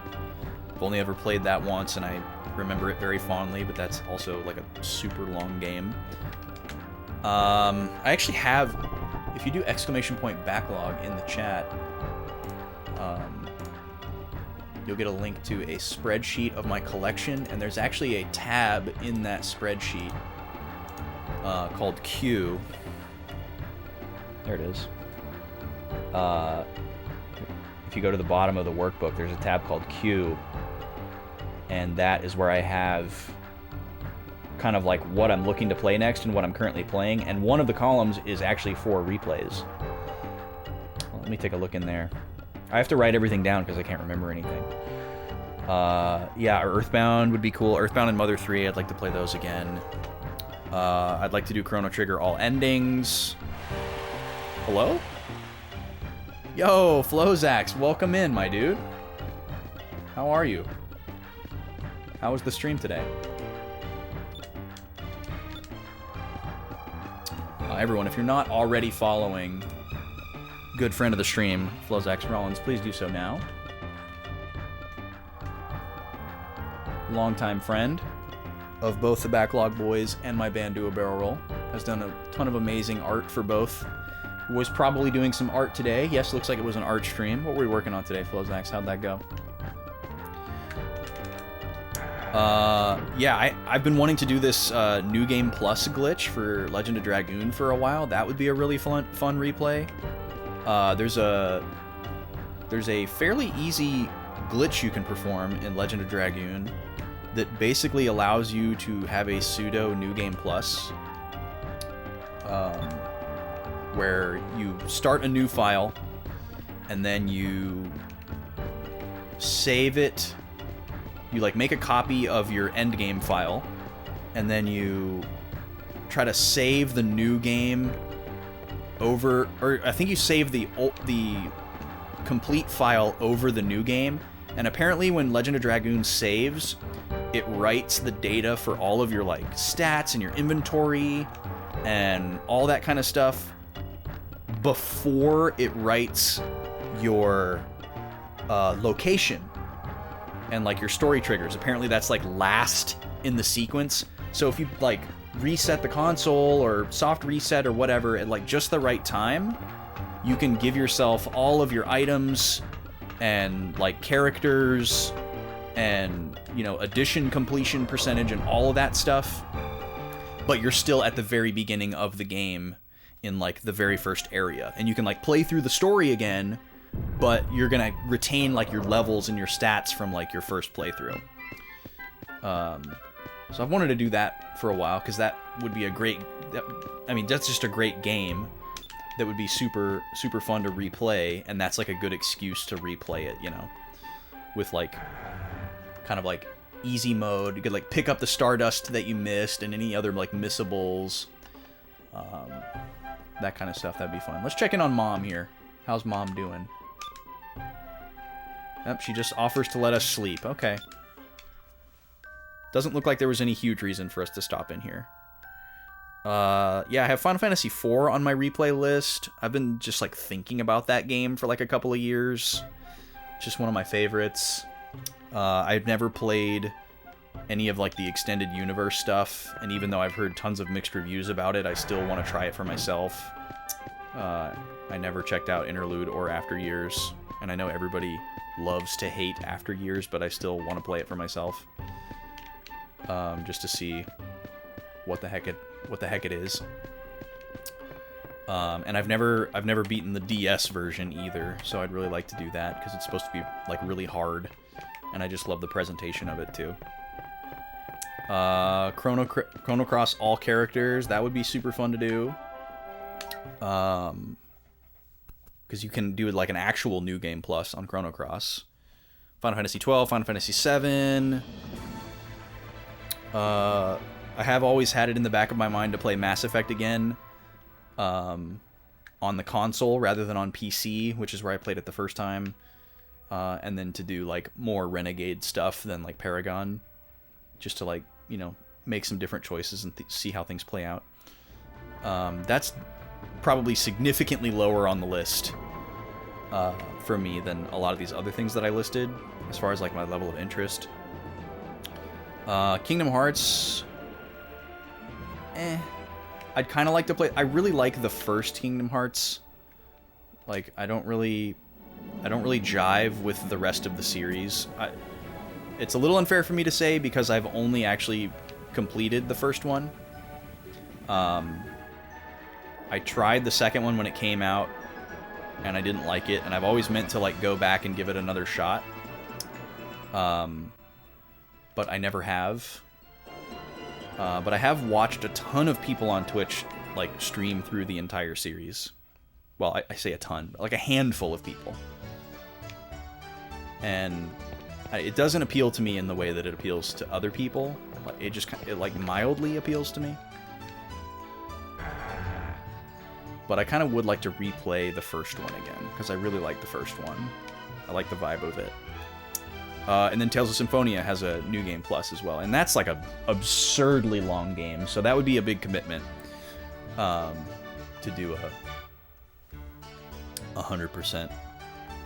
I've only ever played that once, and I remember it very fondly, but that's also like a super long game. I actually have, if you do !backlog in the chat, you'll get a link to a spreadsheet of my collection, and there's actually a tab in that spreadsheet called Q. There it is. If you go to the bottom of the workbook, there's a tab called Q, and that is where I have kind of like what I'm looking to play next and what I'm currently playing, and one of the columns is actually for replays. Well, let me take a look in there. I have to write everything down because I can't remember anything. Yeah, Earthbound would be cool. Earthbound and Mother 3, I'd like to play those again. I'd like to do Chrono Trigger all endings. Hello? Yo, Flozax, welcome in, my dude. How are you? How was the stream today? Everyone, if you're not already following good friend of the stream, Flozax Rollins, please do so now. Longtime friend of both the Backlog Boys and my band Do a Barrel Roll. Has done a ton of amazing art for both. Was probably doing some art today. Yes, looks like it was an art stream. What were we working on today, Flozax? How'd that go? Yeah, I've been wanting to do this New Game Plus glitch for Legend of Dragoon for a while. That would be a really fun replay. There's a fairly easy glitch you can perform in Legend of Dragoon that basically allows you to have a pseudo New Game Plus, where you start a new file and then you save it. You like make a copy of your endgame file, and then you try to save the new game over, or I think you save the complete file over the new game. And apparently, when Legend of Dragoon saves, it writes the data for all of your like stats and your inventory and all that kind of stuff before it writes your location and like your story triggers. Apparently that's like last in the sequence. So if you like reset the console or soft reset or whatever at like just the right time, you can give yourself all of your items and like characters and, you know, addition completion percentage and all of that stuff, but you're still at the very beginning of the game in like the very first area, and you can like play through the story again, but you're gonna retain like your levels and your stats from like your first playthrough. So I've wanted to do that for a while because that would be a great, I mean, that's just a great game that would be super fun to replay, and that's like a good excuse to replay it, you know, with like kind of like easy mode. You could like pick up the Stardust that you missed and any other like missables, that kind of stuff. That'd be fun. Let's check in on Mom here. How's Mom doing? Yep, she just offers to let us sleep. Okay. Doesn't look like there was any huge reason for us to stop in here. Yeah, I have Final Fantasy IV on my replay list. I've been just like thinking about that game for like a couple of years. Just one of my favorites. I've never played any of like the extended universe stuff, and even though I've heard tons of mixed reviews about it, I still want to try it for myself. I never checked out Interlude or After Years, and I know everybody loves to hate After Years, but I still want to play it for myself, just to see what the heck it is. And I've never beaten the DS version either, so I'd really like to do that because it's supposed to be like really hard, and I just love the presentation of it too. Chrono Cross all characters, that would be super fun to do. Because you can do like an actual New Game Plus on Chrono Cross. Final Fantasy 12, Final Fantasy 7. I have always had it in the back of my mind to play Mass Effect again, on the console rather than on PC, which is where I played it the first time. And then to do like more Renegade stuff than like Paragon, just to like, you know, make some different choices and see how things play out. That's probably significantly lower on the list for me than a lot of these other things that I listed as far as like my level of interest. Kingdom Hearts, I'd kind of like to play. I really like the first Kingdom Hearts. Like I don't really jive with the rest of the series. It's a little unfair for me to say because I've only actually completed the first one. I tried the second one when it came out, and I didn't like it, and I've always meant to like go back and give it another shot. But I never have. But I have watched a ton of people on Twitch like stream through the entire series. Well, I say a ton, but like a handful of people. And It doesn't appeal to me in the way that it appeals to other people. It like mildly appeals to me. But I kind of would like to replay the first one again, because I really like the first one. I like the vibe of it. And then Tales of Symphonia has a New Game Plus as well, and that's like a absurdly long game, so that would be a big commitment to do 100%.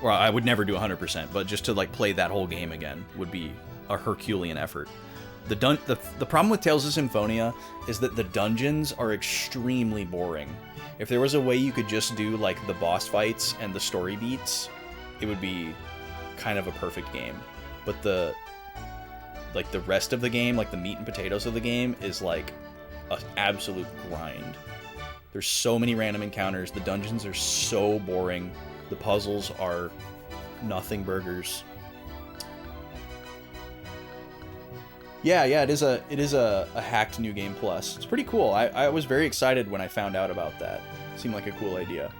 Or I would never do 100%, but just to like play that whole game again would be a Herculean effort. The problem with Tales of Symphonia is that the dungeons are extremely boring. If there was a way you could just do like the boss fights and the story beats, it would be kind of a perfect game. But the rest of the game, like the meat and potatoes of the game, is like an absolute grind. There's so many random encounters. The dungeons are so boring. The puzzles are nothing burgers. Yeah, it is a hacked New Game Plus. It's pretty cool. I was very excited when I found out about that. It seemed like a cool idea.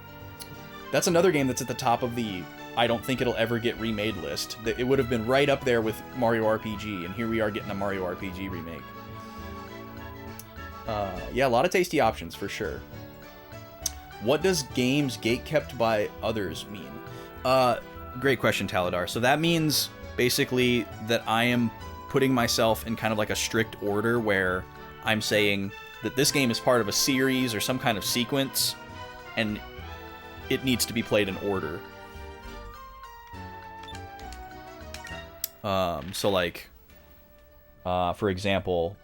That's another game that's at the top of the I don't think it'll ever get remade list. It would have been right up there with Mario RPG, and here we are getting a Mario RPG remake. Yeah, a lot of tasty options for sure. What does games gatekept by others mean? Great question, Taladar. So that means basically that I am putting myself in kind of like a strict order where I'm saying that this game is part of a series or some kind of sequence, and it needs to be played in order. So like, for example,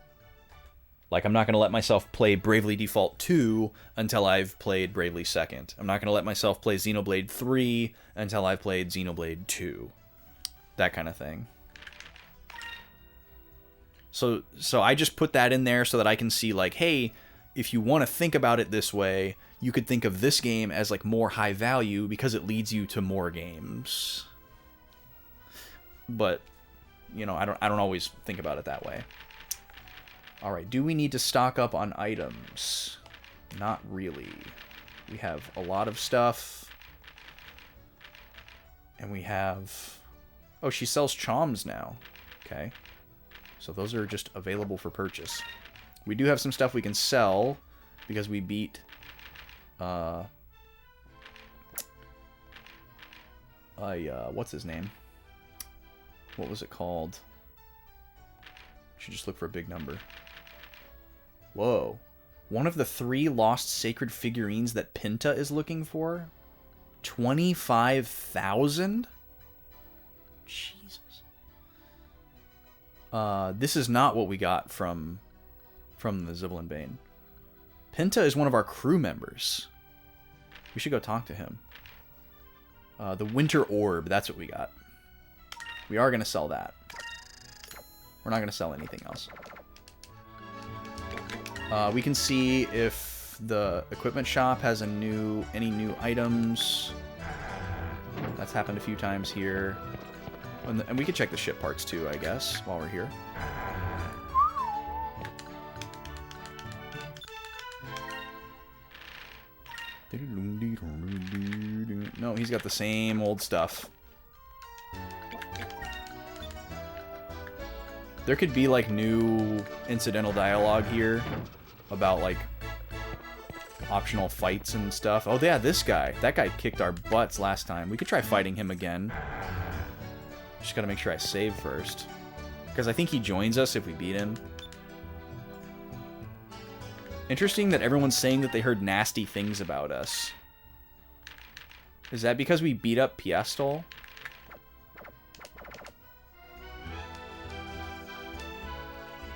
like I'm not going to let myself play Bravely Default 2 until I've played Bravely 2nd. I'm not going to let myself play Xenoblade 3 until I've played Xenoblade 2. That kind of thing. So I just put that in there so that I can see like, hey, if you want to think about it this way, you could think of this game as like more high value because it leads you to more games. But, you know, I don't always think about it that way. All right, do we need to stock up on items? Not really. We have a lot of stuff. And we have... Oh, she sells choms now. Okay. So those are just available for purchase. We do have some stuff we can sell because we beat... what's his name? What was it called? Should just look for a big number. Whoa. One of the 3 lost sacred figurines that Pinta is looking for? 25,000? Jesus. This is not what we got from the Ziblin Bane. Pinta is one of our crew members. We should go talk to him. The Winter Orb, that's what we got. We are going to sell that. We're not going to sell anything else. We can see if the equipment shop has any new items. That's happened a few times here. And we could check the ship parts too, I guess, while we're here. No, he's got the same old stuff. There could be like new incidental dialogue here about like optional fights and stuff. Oh yeah, this guy. That guy kicked our butts last time. We could try fighting him again. Just gotta make sure I save first. Because I think he joins us if we beat him. Interesting that everyone's saying that they heard nasty things about us. Is that because we beat up Piastol?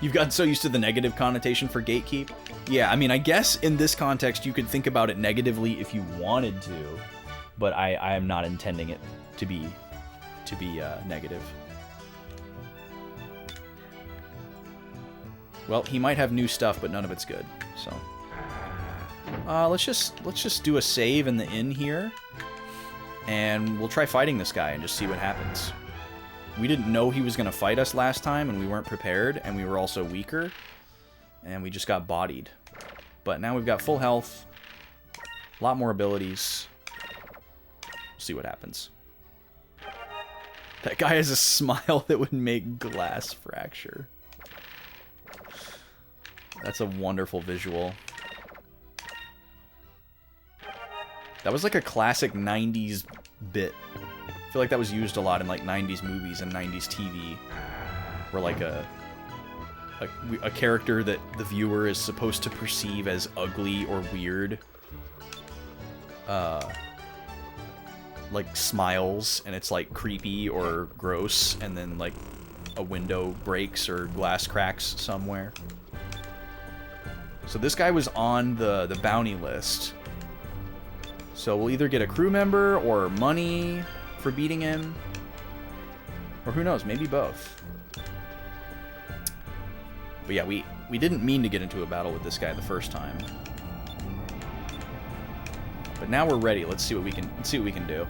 You've gotten so used to the negative connotation for gatekeep? Yeah, I mean, I guess in this context you could think about it negatively if you wanted to, but I am not intending it to be negative. Well, he might have new stuff, but none of it's good. So, let's just do a save in the inn here, and we'll try fighting this guy and just see what happens. We didn't know he was going to fight us last time, and we weren't prepared, and we were also weaker, and we just got bodied. But now we've got full health, a lot more abilities. We'll see what happens. That guy has a smile that would make glass fracture. That's a wonderful visual. That was like a classic 90s bit. I feel like that was used a lot in like 90s movies and 90s TV. Where like a character that the viewer is supposed to perceive as ugly or weird like smiles, and it's like creepy or gross, and then like a window breaks or glass cracks somewhere. So this guy was on the bounty list. So we'll either get a crew member or money for beating him, or who knows, maybe both. But yeah, we didn't mean to get into a battle with this guy the first time. But now we're ready. Let's see what we can do.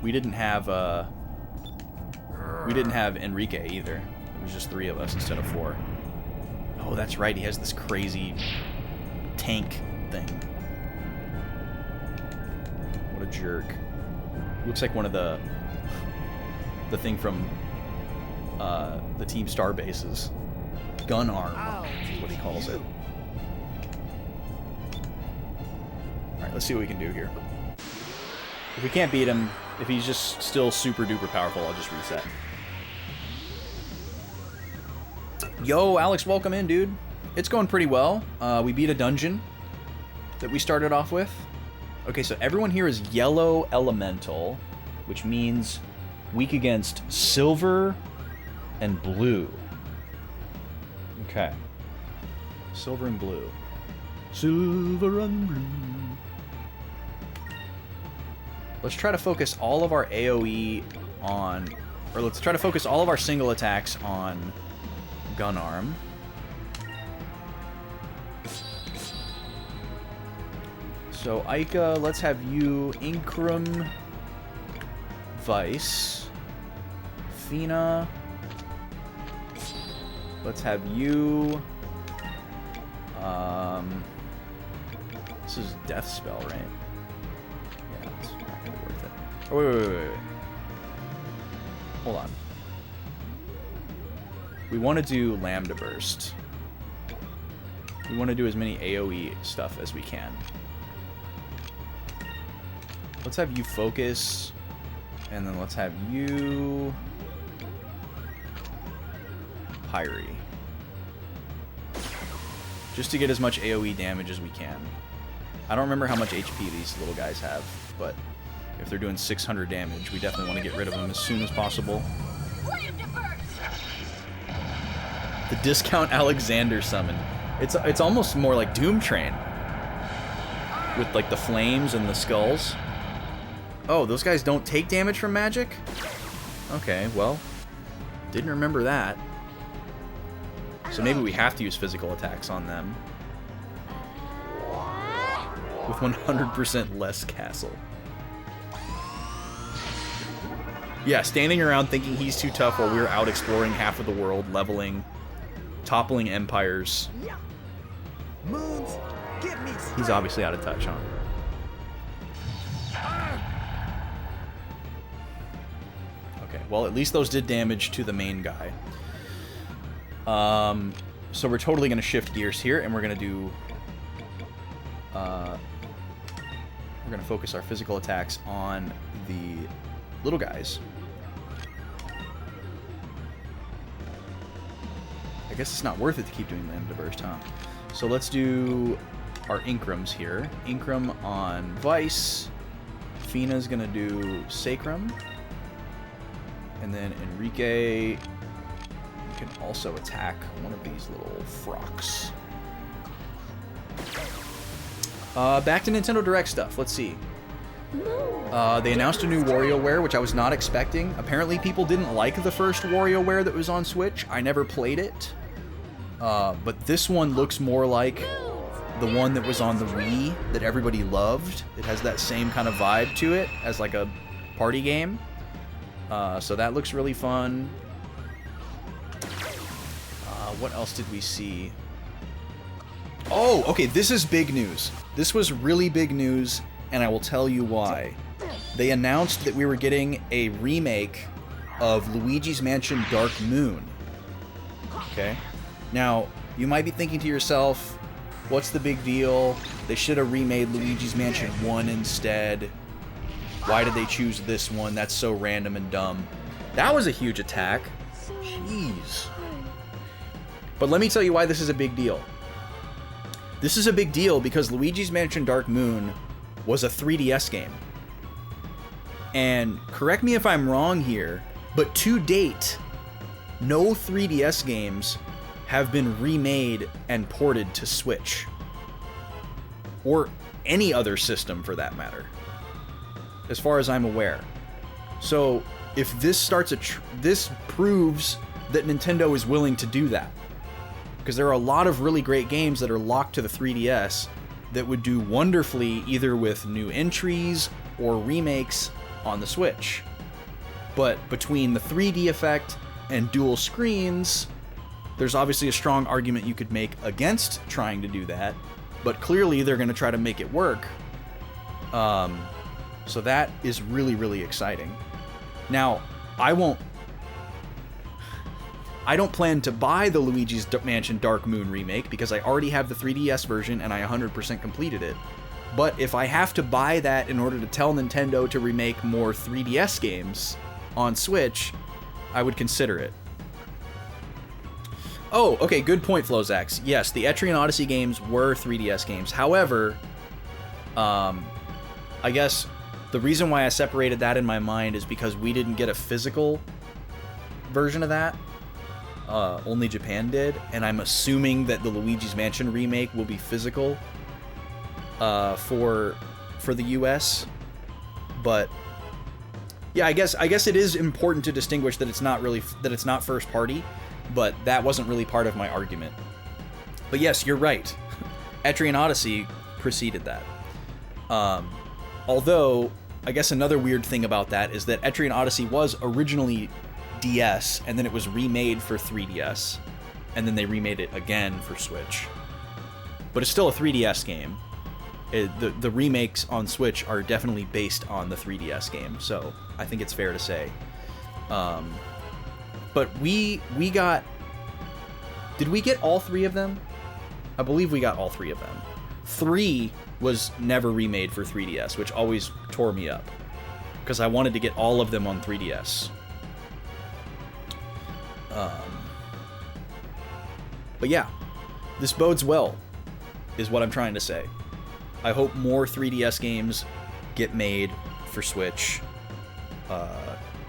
We didn't have Enrique either. It was just 3 of us instead of 4. Oh, that's right. He has this crazy tank thing. What a jerk. Looks like one of the thing from the Team Star bases. Gun arm is what he calls it. Alright, let's see what we can do here. If we can't beat him, if he's just still super duper powerful, I'll just reset. Yo, Alex, welcome in, dude. It's going pretty well. We beat a dungeon that we started off with. Okay, so everyone here is yellow elemental, which means weak against silver and blue. Okay. Silver and blue. Silver and blue. Let's try to focus all of our AoE on... Or let's try to focus all of our single attacks on gun arm. So, Aika, let's have you Incrum Vice. Fina. Let's have you... This is Death Spell, right? Yeah, it's not gonna be worth it. Oh, wait. Hold on. We want to do Lambda Burst. We want to do as many AoE stuff as we can. Let's have you focus, and then let's have you Pyre. Just to get as much AoE damage as we can. I don't remember how much HP these little guys have, but if they're doing 600 damage, we definitely want to get rid of them as soon as possible. The discount Alexander summon. It's almost more like Doom Train. With like the flames and the skulls. Oh, those guys don't take damage from magic? Okay, well, didn't remember that. So maybe we have to use physical attacks on them. With 100% less castle. Yeah, standing around thinking he's too tough while we're out exploring half of the world, leveling, toppling empires. Moons, give me He's obviously out of touch, huh? Okay, well, at least those did damage to the main guy. So we're totally going to shift gears here, and we're going to do... we're going to focus our physical attacks on the little guys. I guess it's not worth it to keep doing Lambda Burst, huh? So let's do our Inkrams here. Inkram on Vice. Fina's going to do Sacrum. And then Enrique... You can also attack one of these little frocks. Back to Nintendo Direct stuff. Let's see. They announced a new WarioWare, which I was not expecting. Apparently people didn't like the first WarioWare that was on Switch. I never played it. But this one looks more like the one that was on the Wii that everybody loved. It has that same kind of vibe to it as like a party game. So that looks really fun. What else did we see? Oh, okay, this is big news. This was really big news, and I will tell you why. they announced that we were getting a remake of Luigi's Mansion Dark Moon. Okay? Now, you might be thinking to yourself, what's the big deal? They should have remade Luigi's Mansion 1 instead. Why did they choose this one? That's so random and dumb. That was a huge attack. Jeez. But let me tell you why this is a big deal. This is a big deal because Luigi's Mansion Dark Moon was a 3DS game. And correct me if I'm wrong here, but to date, no 3DS games have been remade and ported to Switch. Or any other system for that matter. As far as I'm aware. So, if this starts this proves that Nintendo is willing to do that. Because there are a lot of really great games that are locked to the 3DS that would do wonderfully either with new entries or remakes on the Switch. But between the 3D effect and dual screens, there's obviously a strong argument you could make against trying to do that, but clearly they're going to try to make it work. So that is really, really exciting. Now, I don't plan to buy the Luigi's Mansion Dark Moon remake because I already have the 3DS version and I 100% completed it. But if I have to buy that in order to tell Nintendo to remake more 3DS games on Switch, I would consider it. Oh, okay, good point, Flozax. Yes, the Etrian Odyssey games were 3DS games. However, I guess the reason why I separated that in my mind is because we didn't get a physical version of that. Only Japan did, and I'm assuming that the Luigi's Mansion remake will be physical for the US. But yeah, I guess it is important to distinguish that it's not first party, but that wasn't really part of my argument. But yes, you're right. Etrian Odyssey preceded that. Although, I guess another weird thing about that is that Etrian Odyssey was originally DS, and then it was remade for 3DS, and then they remade it again for Switch. But it's still a 3DS game. The remakes on Switch are definitely based on the 3DS game, so I think it's fair to say. But we got... Did we get all three of them? I believe we got all three of them. 3 was never remade for 3DS, which always tore me up, because I wanted to get all of them on 3DS. But yeah, this bodes well, is what I'm trying to say. I hope more 3DS games get made for Switch.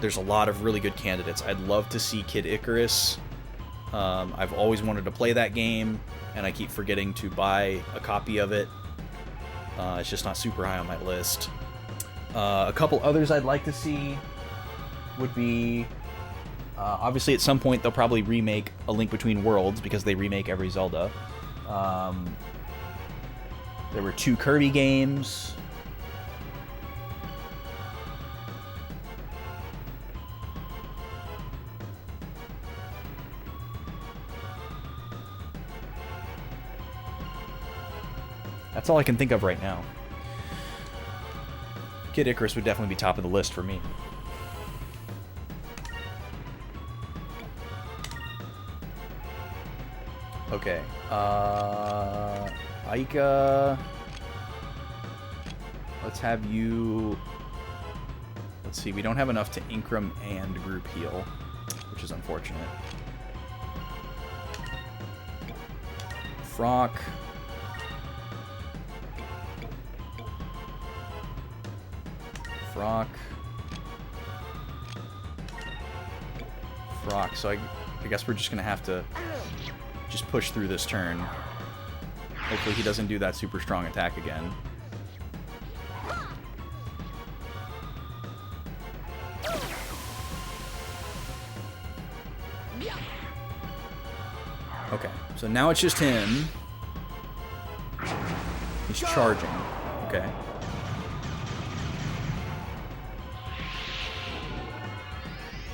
There's a lot of really good candidates. I'd love to see Kid Icarus. I've always wanted to play that game, and I keep forgetting to buy a copy of it. It's just not super high on my list. A couple others I'd like to see would be... obviously, at some point, they'll probably remake A Link Between Worlds, because they remake every Zelda. There were 2 Kirby games. That's all I can think of right now. Kid Icarus would definitely be top of the list for me. Okay, Aika, let's have you, let's see, we don't have enough to Incrum and group heal, which is unfortunate. Frock. Frock. So I guess we're just gonna have to just push through this turn. Hopefully he doesn't do that super strong attack again. Okay, so now it's just him. He's charging. Okay.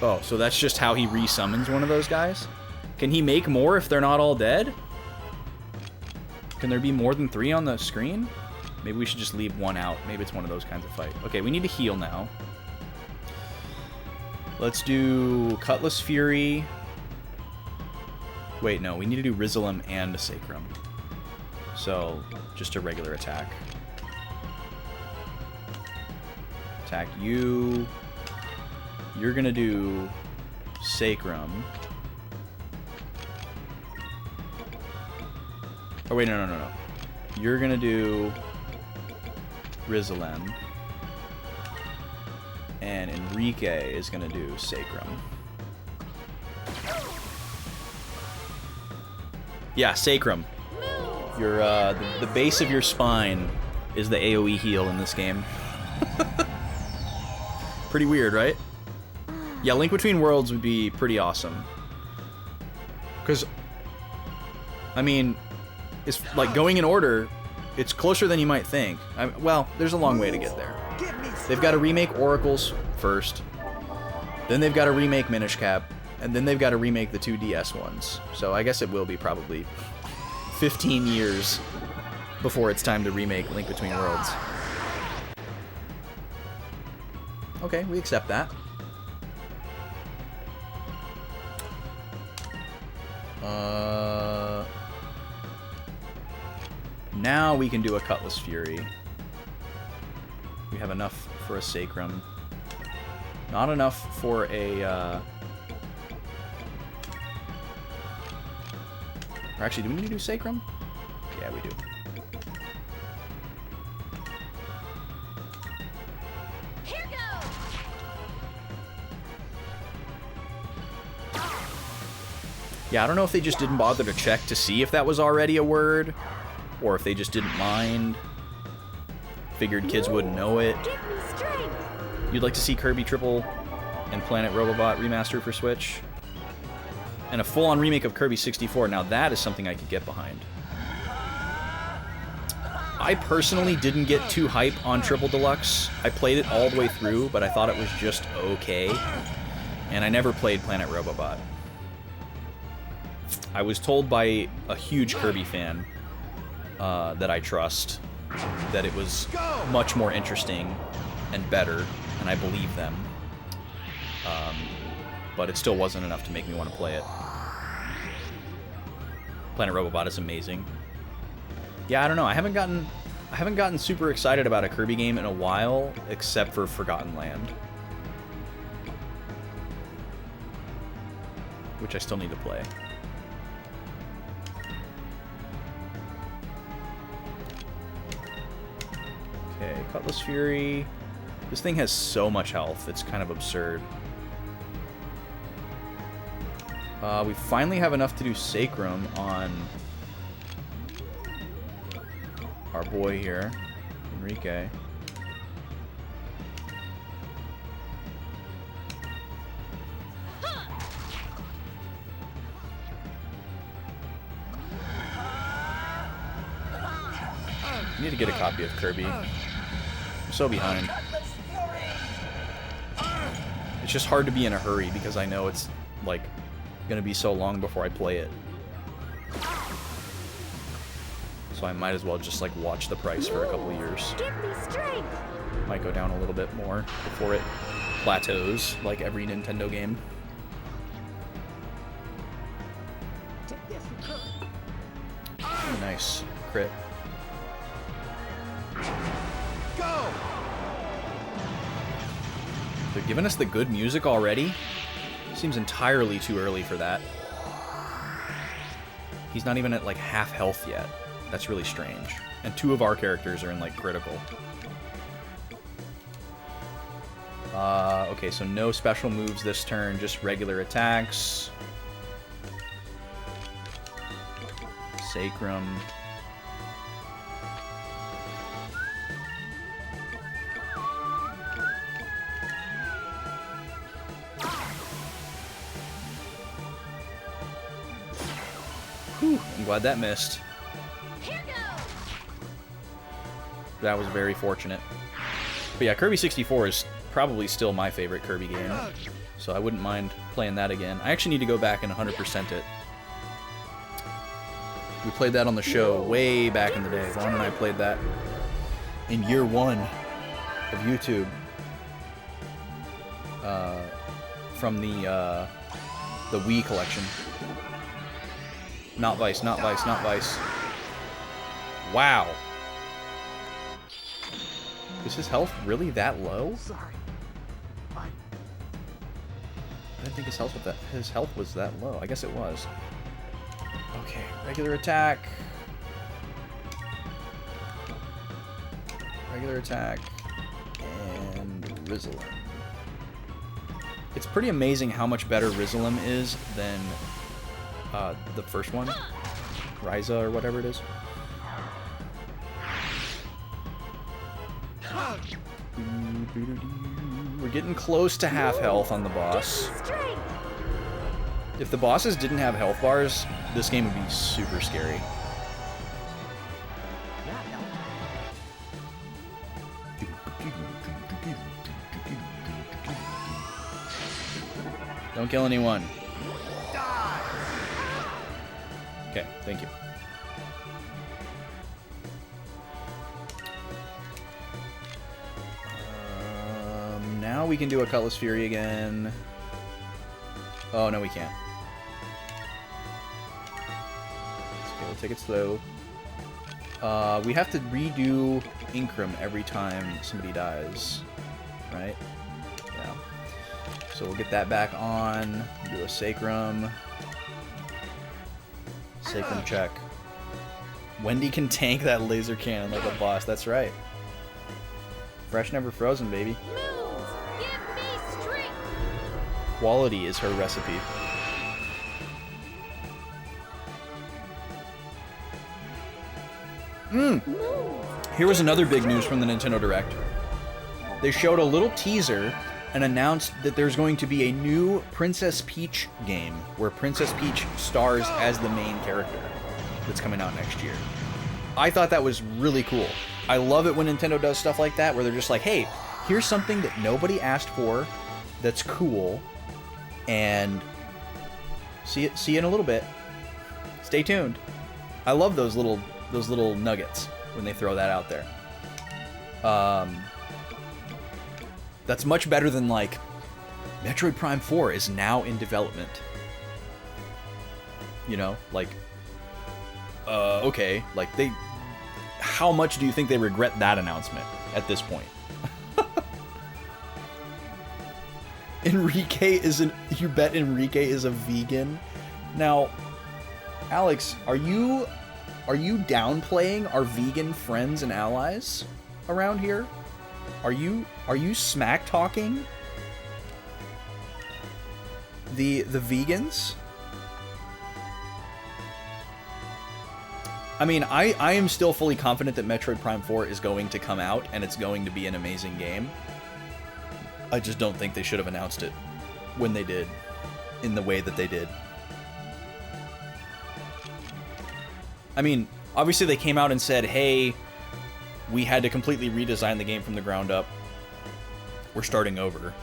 Oh, so that's just how he resummons one of those guys? Can he make more if they're not all dead? Can there be more than 3 on the screen? Maybe we should just leave one out. Maybe it's one of those kinds of fight. Okay, we need to heal now. Let's do Cutlass Fury. Wait, no. We need to do Rizalem and a Sacrum. So, just a regular attack. Attack you. You're gonna do Sacrum. Oh, wait, no. You're gonna do Rizalem. And Enrique is gonna do Sacrum. Yeah, Sacrum. Your the base of your spine is the AoE heal in this game. Pretty weird, right? Yeah, Link Between Worlds would be pretty awesome. Because, I mean, it's like going in order, it's closer than you might think. Well, there's a long way to get there. They've got to remake Oracles first, then they've got to remake Minish Cap, and then they've got to remake the 2DS ones. So I guess it will be probably 15 years before it's time to remake Link Between Worlds. Okay, we accept that. Now we can do a Cutlass Fury. We have enough for a Sacrum. Not enough for a, Or actually, do we need to do Sacrum? Yeah, we do. Here goes. Yeah, I don't know if they just didn't bother to check to see if that was already a word, or if they just didn't mind. Figured kids wouldn't know it. Give me strength. You'd like to see Kirby Triple and Planet Robobot remastered for Switch? And a full-on remake of Kirby 64. Now that is something I could get behind. I personally didn't get too hype on Triple Deluxe. I played it all the way through, but I thought it was just okay. And I never played Planet Robobot. I was told by a huge Kirby fan that I trust that it was much more interesting and better, and I believe them. But it still wasn't enough to make me want to play it. Planet Robobot is amazing. Yeah, I don't know. I haven't gotten super excited about a Kirby game in a while, except for Forgotten Land, which I still need to play. Okay, Cutlass Fury. This thing has so much health, it's kind of absurd. We finally have enough to do Sacrum on our boy here, Enrique. I need to get a copy of Kirby. I'm so behind. It's just hard to be in a hurry because I know it's like gonna be so long before I play it. So I might as well just like watch the price for a couple of years. Give me strength. Might go down a little bit more before it plateaus like every Nintendo game. Oh, nice crit. Go! They're giving us the good music already? Seems entirely too early for that. He's not even at like half health yet. That's really strange. And two of our characters are in like critical. Okay, so no special moves this turn, just regular attacks. Sacrum. Whew, I'm glad that missed. Here goes. That was very fortunate. But yeah, Kirby 64 is probably still my favorite Kirby game, so I wouldn't mind playing that again. I actually need to go back and 100% it. We played that on the show way back in the day. Vaughn and I played that in year 1 of YouTube. From the Wii collection. Not Vice, not Vice, not Vice. Wow. Is his health really that low? Sorry. I didn't think his health was that low. I guess it was. Okay, regular attack. Regular attack. And Rizzlin. It's pretty amazing how much better Rizzlin is than the first one. Ryza or whatever it is. We're getting close to half health on the boss. If the bosses didn't have health bars, this game would be super scary. Don't kill anyone. Okay, thank you. Now we can do a Cutlass Fury again. Oh, no, we can't. Okay, we'll take it slow. We have to redo Incrum every time somebody dies, right? Yeah. So we'll get that back on. Do a Sacrum. Sacrum check. Wendy can tank that laser cannon like a boss. That's right. Fresh never frozen, baby. Moons, give me strength. Quality is her recipe. Here was another big news from the Nintendo Direct. They showed a little teaser and announced that there's going to be a new Princess Peach game where Princess Peach stars as the main character that's coming out next year. I thought that was really cool. I love it when Nintendo does stuff like that where they're just like, hey, here's something that nobody asked for that's cool, and see you in a little bit. Stay tuned. I love those little nuggets when they throw that out there. That's much better than, like, Metroid Prime 4 is now in development. You know, like, okay, like, how much do you think they regret that announcement at this point? You bet Enrique is a vegan? Now, Alex, are you downplaying our vegan friends and allies around here? Are you smack talking the vegans? I mean, I am still fully confident that Metroid Prime 4 is going to come out and it's going to be an amazing game. I just don't think they should have announced it when they did, in the way that they did. I mean, obviously they came out and said, hey, we had to completely redesign the game from the ground up. We're starting over.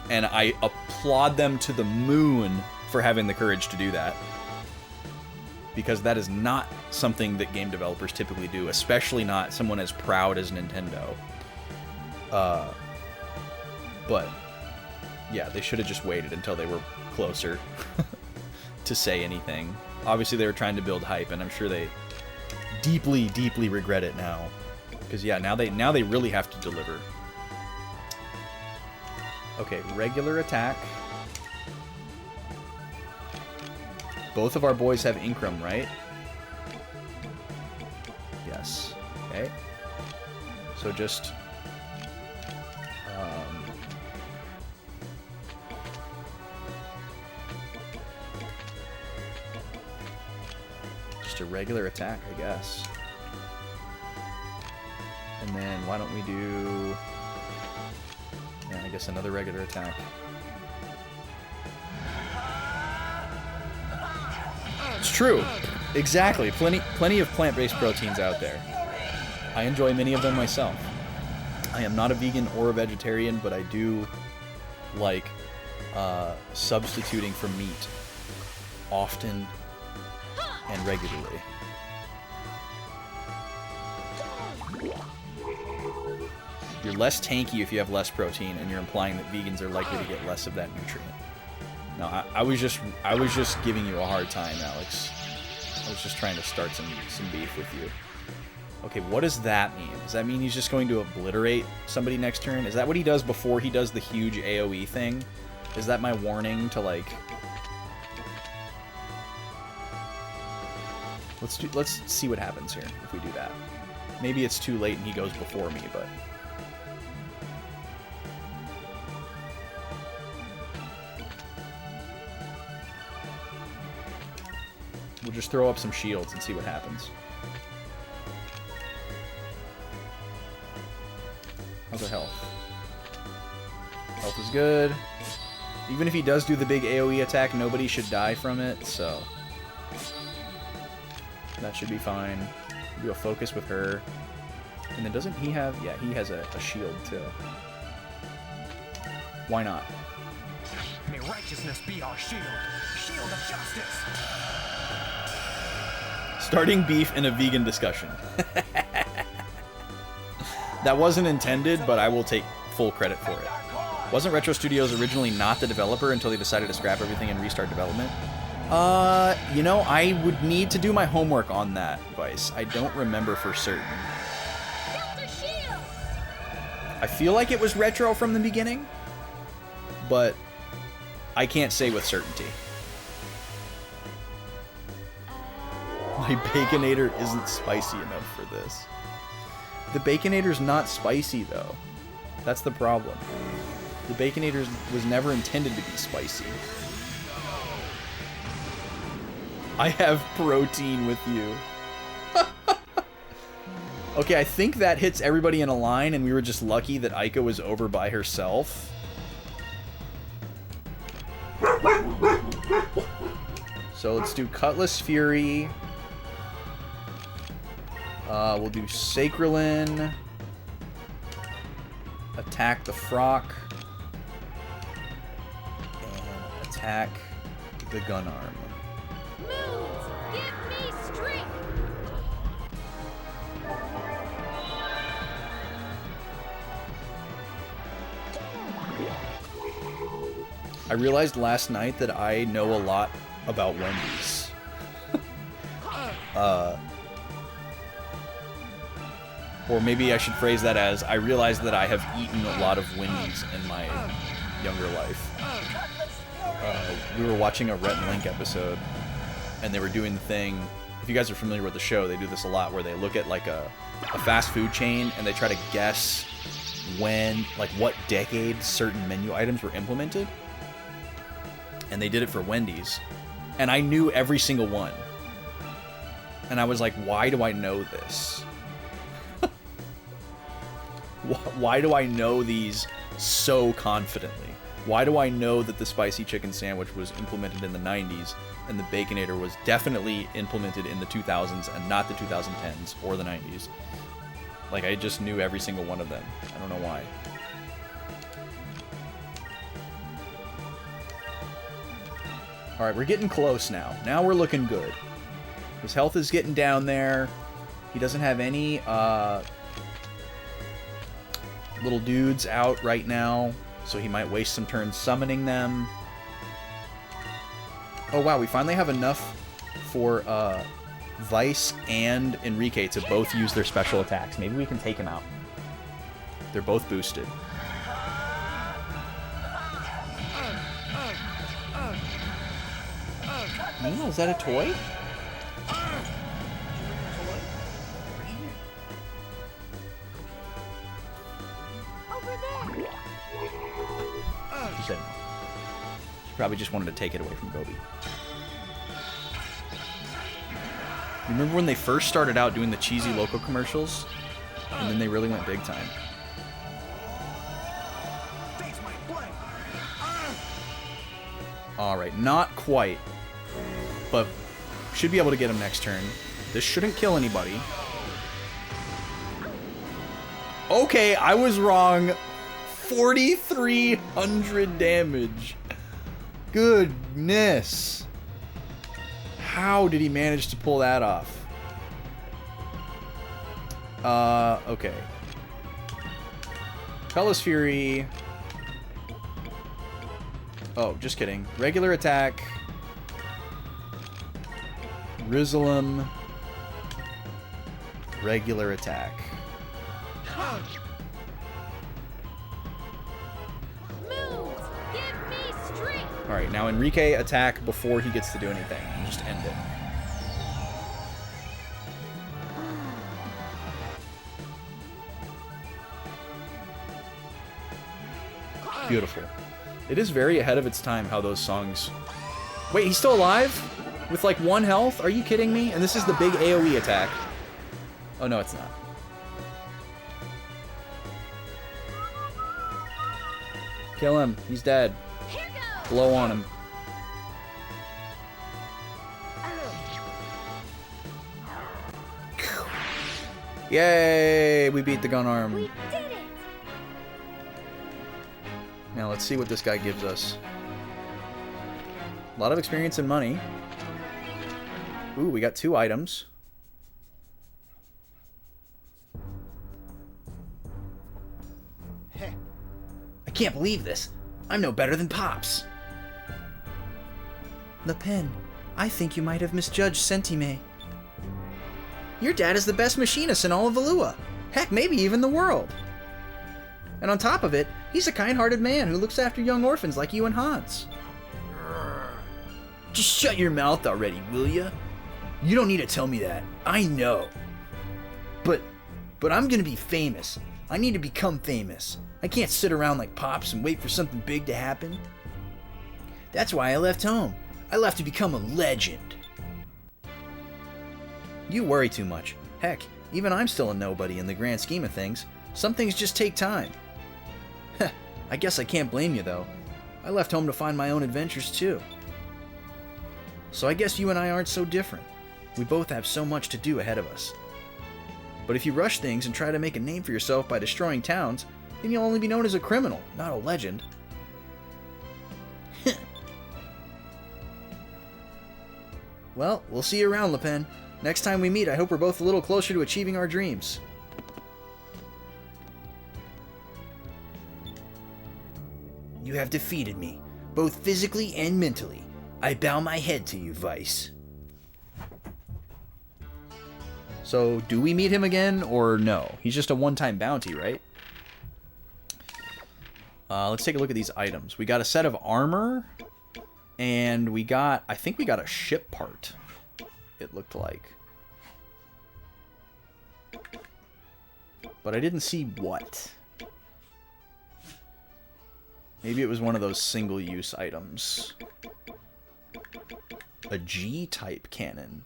And I applaud them to the moon for having the courage to do that. Because that is not something that game developers typically do, especially not someone as proud as Nintendo. But, yeah, they should have just waited until they were closer to say anything. Obviously, they were trying to build hype, and I'm sure they deeply, deeply regret it now. Because, yeah, now they really have to deliver. Okay, regular attack. Both of our boys have Incrum, right? Yes. Okay. So just... just a regular attack, I guess. And then why don't we do... yeah, I guess another regular attack. It's true. Exactly. Plenty of plant-based proteins out there. I enjoy many of them myself. I am not a vegan or a vegetarian, but I do like substituting for meat often and regularly. You're less tanky if you have less protein, and you're implying that vegans are likely to get less of that nutrient. No, I was just giving you a hard time, Alex. I was just trying to start some beef with you. Okay, what does that mean? Does that mean he's just going to obliterate somebody next turn? Is that what he does before he does the huge AoE thing? Is that my warning to, like... Let's see what happens here if we do that. Maybe it's too late and he goes before me, but... We'll just throw up some shields and see what happens. How's our health? Health is good. Even if he does do the big AoE attack, nobody should die from it, so... That should be fine. Do a focus with her. And then doesn't he have... Yeah, he has a shield, too. Why not? May righteousness be our shield. Shield of justice. Starting beef in a vegan discussion. That wasn't intended, but I will take full credit for it. Wasn't Retro Studios originally not the developer until they decided to scrap everything and restart development? You know, I would need to do my homework on that, Vice. I don't remember for certain. I feel like it was Retro from the beginning, but I can't say with certainty. My Baconator isn't spicy enough for this. The Baconator's not spicy, though. That's the problem. The Baconator was never intended to be spicy. I have protein with you. Okay, I think that hits everybody in a line, and we were just lucky that Aika was over by herself. So let's do Cutlass Fury. We'll do Sacralin. Attack the Frock. And attack the Gun Arm. Moves, give me strength. I realized last night that I know a lot about Wendy's. Or maybe I should phrase that as, I realized that I have eaten a lot of Wendy's in my younger life. We were watching a Rhett and Link episode, and they were doing the thing, if you guys are familiar with the show, they do this a lot, where they look at like a fast food chain, and they try to guess when, like what decade certain menu items were implemented. And they did it for Wendy's. And I knew every single one. And I was like, why do I know this? Why do I know these so confidently? Why do I know that the spicy chicken sandwich was implemented in the 90s and the Baconator was definitely implemented in the 2000s and not the 2010s or the 90s? Like, I just knew every single one of them. I don't know why. Alright, we're getting close now. Now we're looking good. His health is getting down there. He doesn't have any little dudes out right now, so he might waste some turns summoning them. Oh wow, we finally have enough for Vice and Enrique to both use their special attacks. Maybe we can take him out. They're both boosted. Nina, is that a toy? Over there. She said no. She probably just wanted to take it away from Gobi. You remember when they first started out doing the cheesy local commercials? And then they really went big time. Alright, not quite. But should be able to get him next turn. This shouldn't kill anybody. Okay, I was wrong. 4,300 damage. Goodness. How did he manage to pull that off? Okay. Bella's Fury. Oh, just kidding. Regular attack. Rizzlum. Regular attack. Move! Give me strength! Alright, now Enrique attack before he gets to do anything. And just end it. Beautiful. It is very ahead of its time how those songs... Wait, he's still alive? With like 1 health? Are you kidding me? And this is the big AoE attack. Oh, no, it's not. Kill him. He's dead. Here goes! Blow on him. Yay! We beat the gun arm. We did it! Now let's see what this guy gives us. A lot of experience and money. Ooh, we got 2 items. I can't believe this. I'm no better than Pops. Le Pen, I think you might have misjudged Sentime. Your dad is the best machinist in all of Valua. Heck, maybe even the world. And on top of it, he's a kind-hearted man who looks after young orphans like you and Hans. Just shut your mouth already, will ya? You don't need to tell me that. I know. But I'm gonna be famous. I need to become famous. I can't sit around like Pops and wait for something big to happen. That's why I left home. I left to become a legend. You worry too much. Heck, even I'm still a nobody in the grand scheme of things. Some things just take time. Heh, I guess I can't blame you though. I left home to find my own adventures too. So I guess you and I aren't so different. We both have so much to do ahead of us. But if you rush things and try to make a name for yourself by destroying towns, then you'll only be known as a criminal, not a legend. Well, we'll see you around, Le Pen. Next time we meet, I hope we're both a little closer to achieving our dreams. You have defeated me, both physically and mentally. I bow my head to you, Vice. So, do we meet him again, or no? He's just a one-time bounty, right? Let's take a look at these items. We got a set of armor, and we got... I think we got a ship part, it looked like. But I didn't see what. Maybe it was one of those single-use items. A G-type cannon.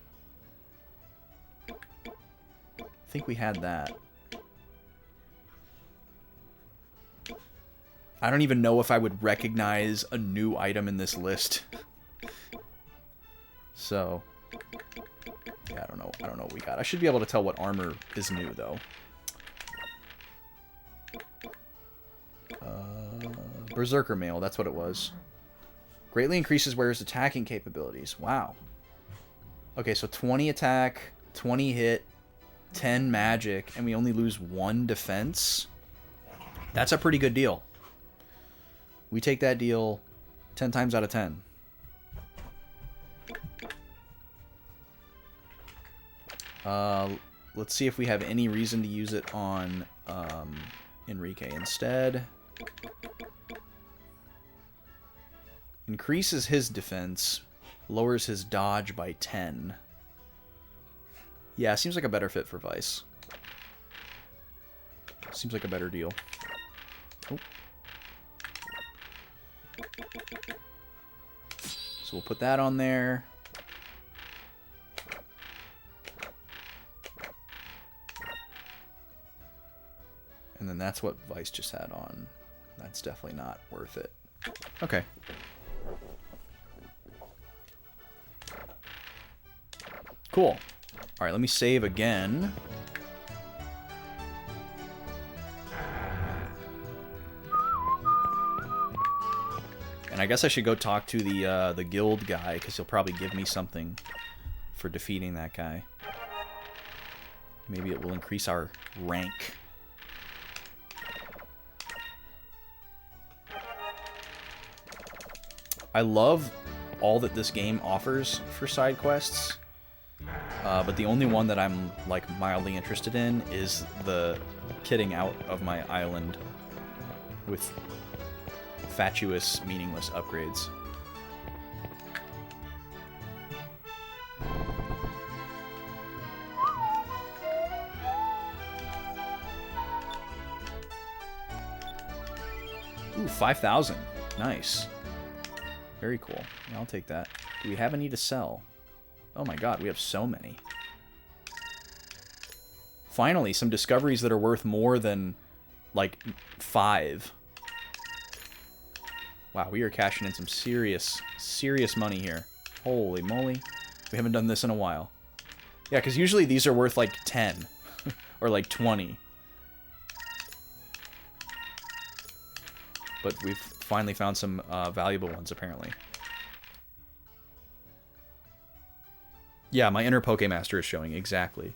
I think we had that. I don't even know if I would recognize a new item in this list. So, yeah, I don't know what we got. I should be able to tell what armor is new, though. Berserker Mail, that's what it was. Greatly increases wearer's attacking capabilities. Wow. Okay, so 20 attack, 20 hit, 10 magic, and we only lose 1 defense. That's a pretty good deal. We take that deal 10 times out of 10. Let's see if we have any reason to use it on Enrique instead. Increases his defense, lowers his dodge by 10. Yeah, seems like a better fit for Vice. Seems like a better deal. Oh. So we'll put that on there. And then that's what Vice just had on. That's definitely not worth it. Okay. Cool. Alright, let me save again. And I guess I should go talk to the guild guy, because he'll probably give me something for defeating that guy. Maybe it will increase our rank. I love all that this game offers for side quests, but the only one that I'm like mildly interested in is the kitting out of my island with fatuous, meaningless upgrades. Ooh, 5,000. Nice. Very cool. Yeah, I'll take that. Do we have any to sell? Oh my god, we have so many. Finally, some discoveries that are worth more than, like, 5. Wow, we are cashing in some serious, serious money here. Holy moly. We haven't done this in a while. Yeah, because usually these are worth, like, 10. Or, like, 20. But we've finally found some valuable ones, apparently. Yeah, my inner Pokemaster is showing, exactly.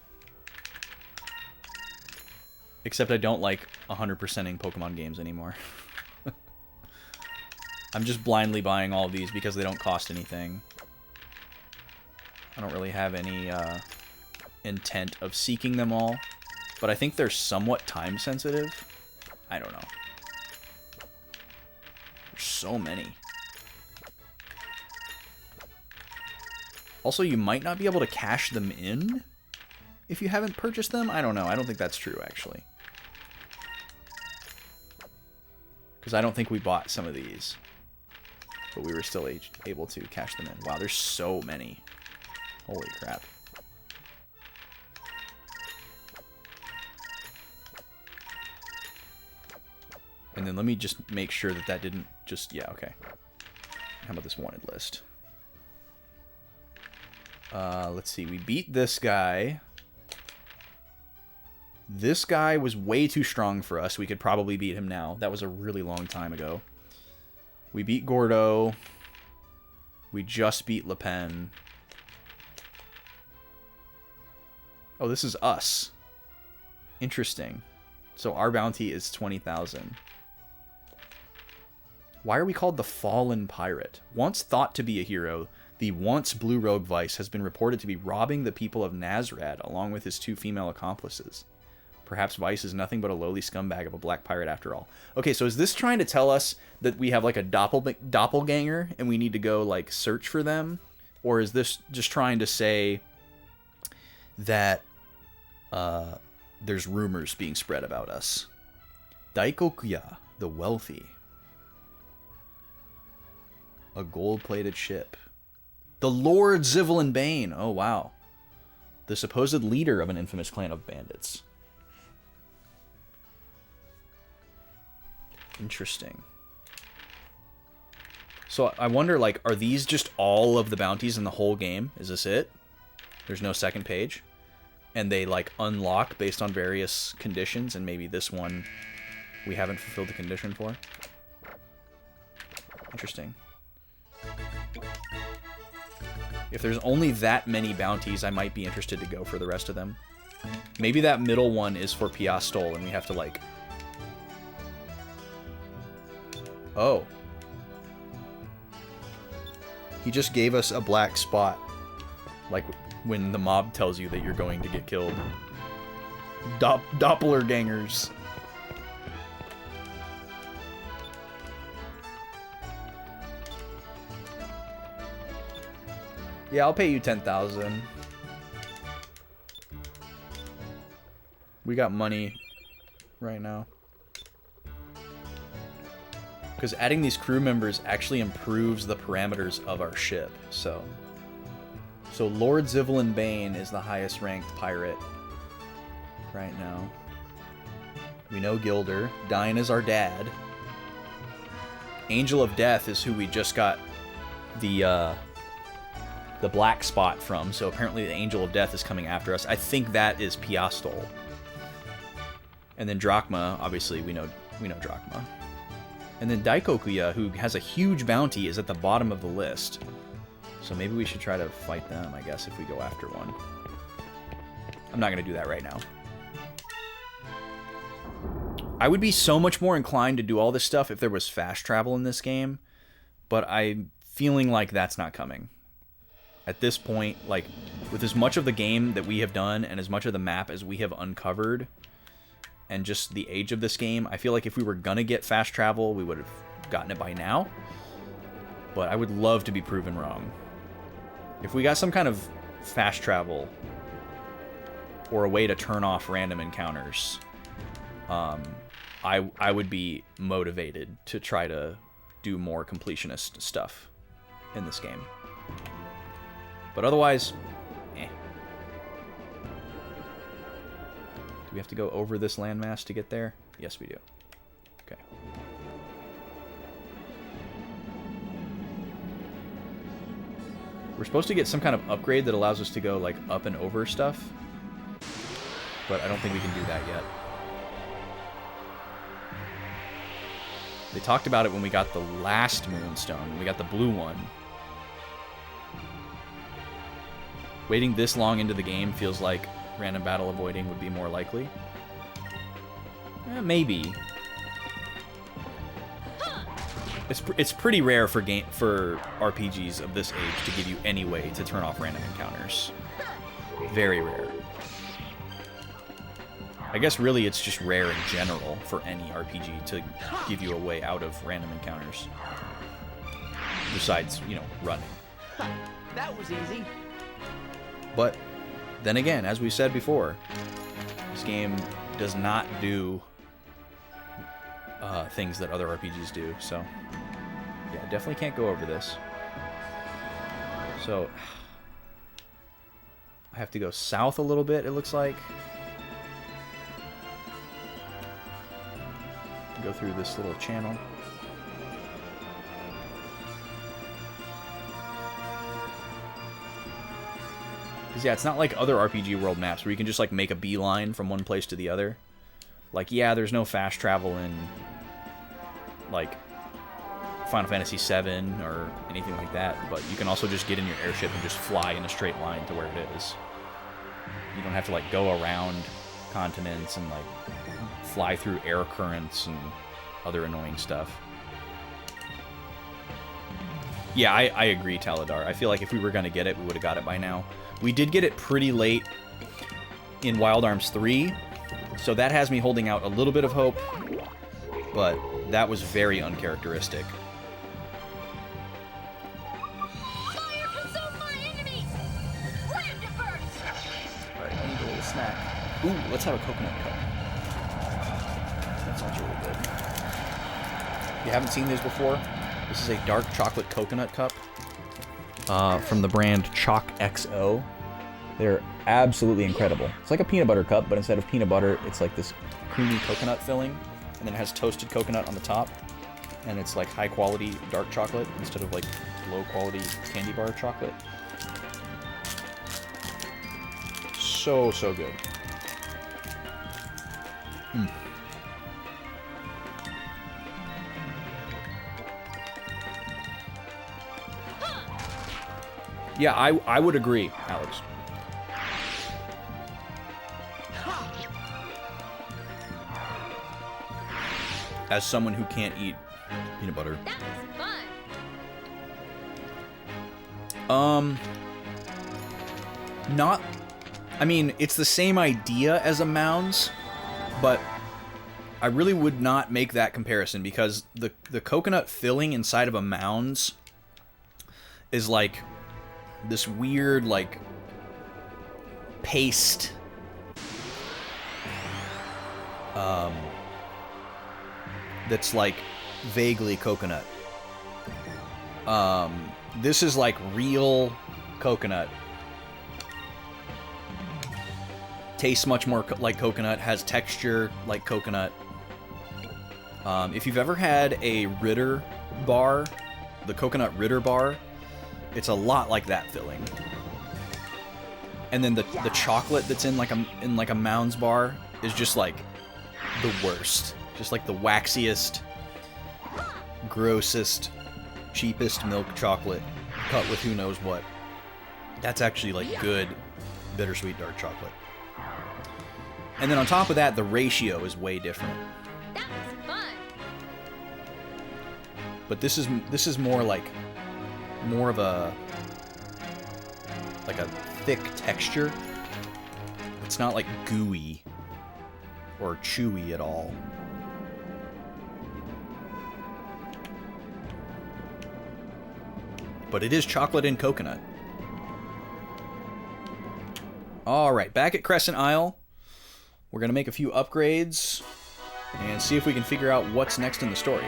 Except I don't like 100%ing Pokemon games anymore. I'm just blindly buying all of these because they don't cost anything. I don't really have any intent of seeking them all. But I think they're somewhat time sensitive. I don't know. There's so many. Also, you might not be able to cash them in if you haven't purchased them. I don't know. I don't think that's true, actually. Because I don't think we bought some of these. But we were still able to cash them in. Wow, there's so many. Holy crap. And then let me just make sure that that didn't just... Yeah, okay. How about this wanted list? Let's see. We beat this guy. This guy was way too strong for us. We could probably beat him now. That was a really long time ago. We beat Gordo. We just beat Le Pen. Oh, this is us. Interesting. So our bounty is 20,000. Why are we called the Fallen Pirate? Once thought to be a hero, the once Blue Rogue Vice has been reported to be robbing the people of Nazrad along with his 2 female accomplices. Perhaps Vice is nothing but a lowly scumbag of a black pirate after all. Okay, so is this trying to tell us that we have like a doppelganger and we need to go like search for them? Or is this just trying to say that there's rumors being spread about us? Daikokuya, the wealthy. A gold-plated ship. The Lord Zivlin Bane. Oh, wow. The supposed leader of an infamous clan of bandits. Interesting. So I wonder, like, are these just all of the bounties in the whole game? Is this it? There's no second page? And they, like, unlock based on various conditions, and maybe this one we haven't fulfilled the condition for? Interesting. If there's only that many bounties, I might be interested to go for the rest of them. Maybe that middle one is for Piastol, and we have to, like... Oh. He just gave us a black spot. Like, when the mob tells you that you're going to get killed. Doppelgangers. Yeah, I'll pay you 10,000. We got money right now. Because adding these crew members actually improves the parameters of our ship. So Lord Zivlin Bane is the highest ranked pirate right now. We know Gilder. Dine is our dad. Angel of Death is who we just got the black spot from, so apparently the Angel of Death is coming after us. I think that is Piastol. And then Drachma, obviously we know Drachma. And then Daikokuya, who has a huge bounty, is at the bottom of the list. So maybe we should try to fight them, I guess, if we go after one. I'm not going to do that right now. I would be so much more inclined to do all this stuff if there was fast travel in this game, but I feeling like that's not coming. At this point, like, with as much of the game that we have done and as much of the map as we have uncovered, and just the age of this game, I feel like if we were gonna get fast travel, we would have gotten it by now. But I would love to be proven wrong. If we got some kind of fast travel or a way to turn off random encounters, I would be motivated to try to do more completionist stuff in this game. But otherwise, eh. Do we have to go over this landmass to get there? Yes, we do. Okay. We're supposed to get some kind of upgrade that allows us to go, like, up and over stuff. But I don't think we can do that yet. They talked about it when we got the last Moonstone. We got the blue one. Waiting this long into the game feels like random battle avoiding would be more likely. Maybe. It's pretty rare for RPGs of this age to give you any way to turn off random encounters. Very rare. I guess really it's just rare in general for any RPG to give you a way out of random encounters. Besides, you know, running. That was easy. But then again, as we said before, this game does not do things that other RPGs do, so yeah, definitely can't go over this. So I have to go south a little bit, it looks like. Go through this little channel. Because yeah, it's not like other RPG world maps where you can just like make a beeline from one place to the other. Like, yeah, there's no fast travel in like Final Fantasy VII or anything like that, but you can also just get in your airship and just fly in a straight line to where it is. You don't have to like go around continents and like fly through air currents and other annoying stuff. Yeah, I agree, Taladar. I feel like if we were going to get it, we would have got it by now. We did get it pretty late in Wild Arms 3, so that has me holding out a little bit of hope, but that was very uncharacteristic. Fire consume my enemies! Slam to burst! Alright, I need a little snack. Ooh, let's have a coconut cup. That sounds really good. If you haven't seen these before, this is a dark chocolate coconut cup from the brand Chalk XO. They're absolutely incredible. It's like a peanut butter cup, but instead of peanut butter, it's like this creamy coconut filling, and then it has toasted coconut on the top, and it's like high quality dark chocolate instead of like low quality candy bar chocolate. So good. Yeah, I would agree, Alex. As someone who can't eat peanut butter. That was fun. I mean, it's the same idea as a Mounds, but I really would not make that comparison because the coconut filling inside of a Mounds is like this weird, like, paste. That's like vaguely coconut. This is like real coconut. Tastes much more like coconut, has texture like coconut. If you've ever had a Ritter bar, the coconut Ritter bar, it's a lot like that filling. And then the chocolate that's in like a Mounds bar is just like the worst. Just like the waxiest, grossest, cheapest milk chocolate cut with who knows what. That's actually like good bittersweet dark chocolate. And then on top of that, the ratio is way different. That was fun. But this is more like more of a like a thick texture. It's not like gooey or chewy at all. But it is chocolate and coconut. Alright, back at Crescent Isle. We're going to make a few upgrades and see if we can figure out what's next in the story.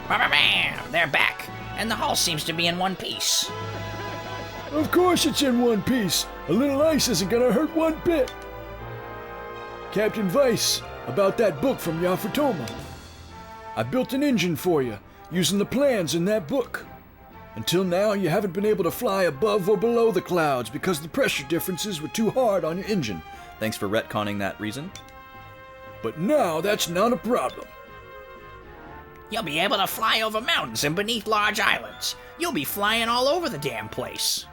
Bam! They're back, and the hull seems to be in one piece. Of course it's in one piece. A little ice isn't gonna hurt one bit. Captain Weiss, about that book from Yafutoma. I built an engine for you, using the plans in that book. Until now, you haven't been able to fly above or below the clouds because the pressure differences were too hard on your engine. Thanks for retconning that reason. But now that's not a problem. You'll be able to fly over mountains and beneath large islands. You'll be flying all over the damn place.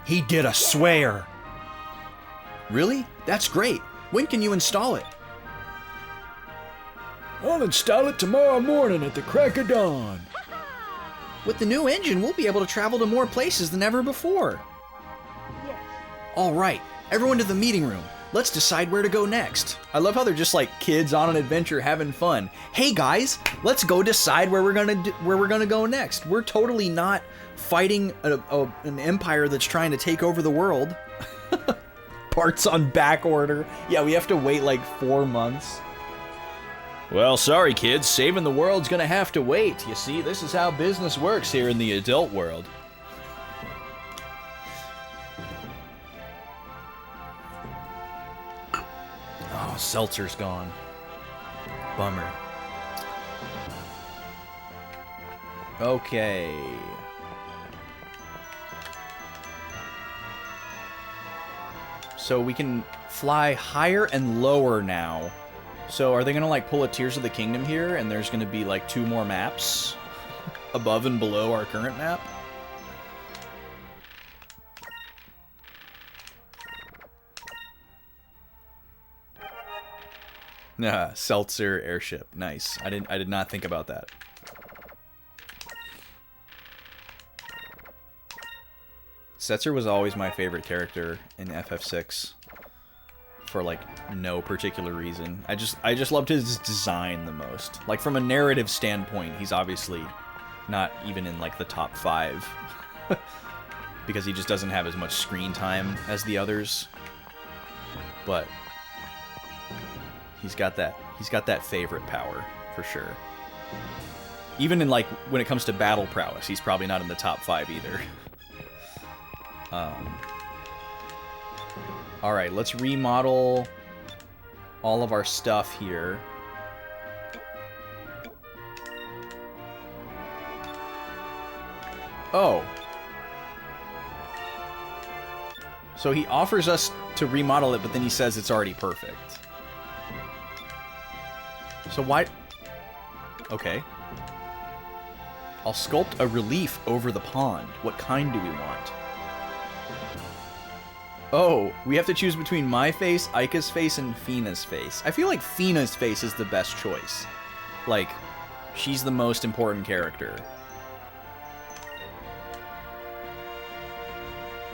He did a swear. Really? That's great. When can you install it? I'll install it tomorrow morning at the crack of dawn. With the new engine, we'll be able to travel to more places than ever before. Yes. All right, everyone to the meeting room. Let's decide where to go next. I love how they're just like kids on an adventure having fun. Hey guys, let's go decide where we're gonna go next. We're totally not fighting an empire that's trying to take over the world. Parts on back order. Yeah, we have to wait like 4 months. Well, sorry kids, saving the world's gonna have to wait. You see, this is how business works here in the adult world. Oh, Seltzer's gone. Bummer. Okay. So we can fly higher and lower now. So are they gonna like pull a Tears of the Kingdom here and there's gonna be like 2 more maps above and below our current map? Nah, Seltzer airship. Nice. I did not think about that. Setzer was always my favorite character in FF6 for like no particular reason. I just loved his design the most. Like from a narrative standpoint, he's obviously not even in like the top 5 because he just doesn't have as much screen time as the others. But he's got that favorite power for sure. Even in like when it comes to battle prowess, he's probably not in the top 5 either. Alright, let's remodel all of our stuff here. Oh. So he offers us to remodel it, but then he says it's already perfect. So why... Okay. I'll sculpt a relief over the pond. What kind do we want? Oh, we have to choose between my face, Aika's face, and Fina's face. I feel like Fina's face is the best choice. Like, she's the most important character.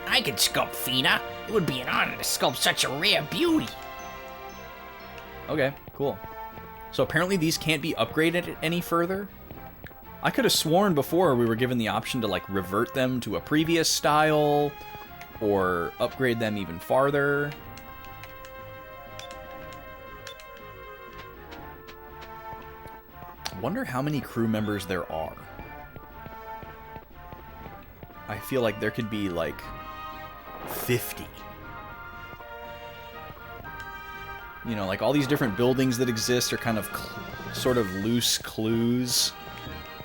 I could sculpt Fina. It would be an honor to sculpt such a rare beauty. Okay, cool. So apparently these can't be upgraded any further? I could have sworn before we were given the option to, like, revert them to a previous style, or upgrade them even farther. I wonder how many crew members there are. I feel like there could be, like, 50. You know, like, all these different buildings that exist are kind of sort of loose clues.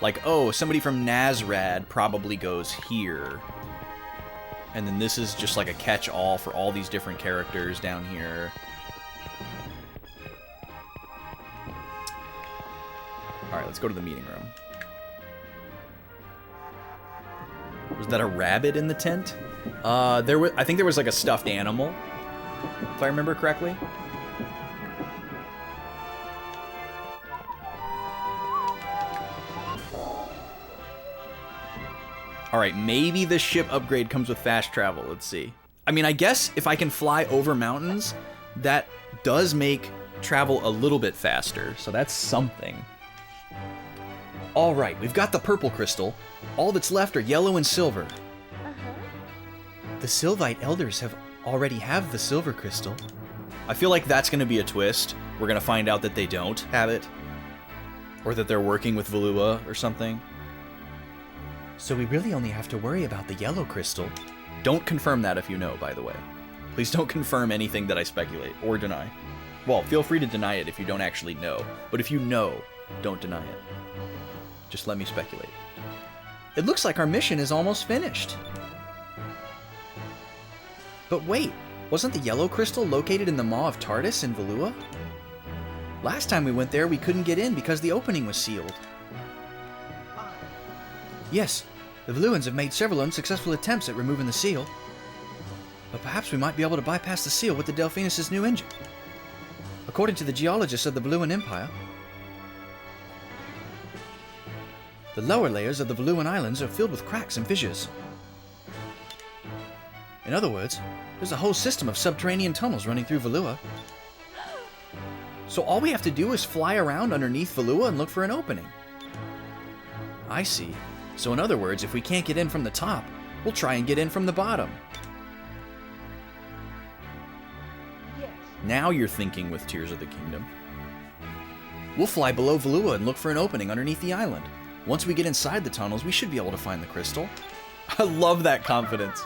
Like, oh, somebody from Nazrad probably goes here. And then this is just like a catch-all for all these different characters down here. Alright, let's go to the meeting room. Was that a rabbit in the tent? I think there was like a stuffed animal, if I remember correctly. Alright, maybe this ship upgrade comes with fast travel. Let's see. I mean, I guess if I can fly over mountains, that does make travel a little bit faster. So that's something. Alright, we've got the purple crystal. All that's left are yellow and silver. The Sylvite elders already have the silver crystal. I feel like that's going to be a twist. We're going to find out that they don't have it. Or that they're working with Valua or something. So we really only have to worry about the yellow crystal. Don't confirm that if you know, by the way. Please don't confirm anything that I speculate or deny. Well, feel free to deny it if you don't actually know. But if you know, don't deny it. Just let me speculate. It looks like our mission is almost finished. But wait, wasn't the yellow crystal located in the Maw of Tardis in Valua? Last time we went there, we couldn't get in because the opening was sealed. Yes, the Valuans have made several unsuccessful attempts at removing the seal. But perhaps we might be able to bypass the seal with the Delphinus' new engine. According to the geologists of the Valuan Empire, the lower layers of the Valuan Islands are filled with cracks and fissures. In other words, there's a whole system of subterranean tunnels running through Valua. So all we have to do is fly around underneath Valua and look for an opening. I see. So in other words, if we can't get in from the top, we'll try and get in from the bottom. Yes. Now you're thinking with Tears of the Kingdom. We'll fly below Valua and look for an opening underneath the island. Once we get inside the tunnels, we should be able to find the crystal. I love that confidence.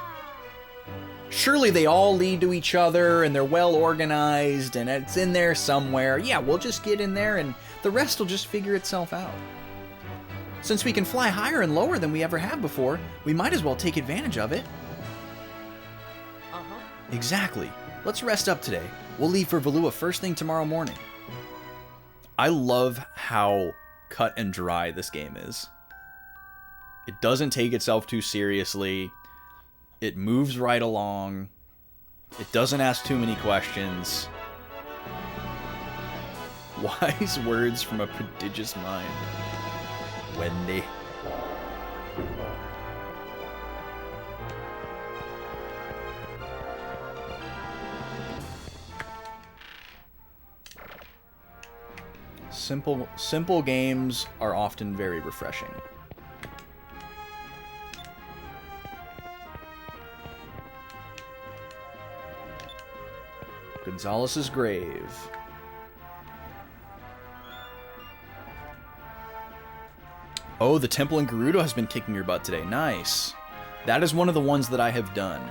Surely they all lead to each other, and they're well organized, and it's in there somewhere. Yeah, we'll just get in there, and the rest will just figure itself out. Since we can fly higher and lower than we ever have before, we might as well take advantage of it. Exactly. Let's rest up today. We'll leave for Valua first thing tomorrow morning. I love how cut and dry this game is. It doesn't take itself too seriously. It moves right along. It doesn't ask too many questions. Wise words from a prodigious mind. Wendy. Simple games are often very refreshing. Gonzalez's grave. Oh, the temple in Gerudo has been kicking your butt today. Nice. That is one of the ones that I have done.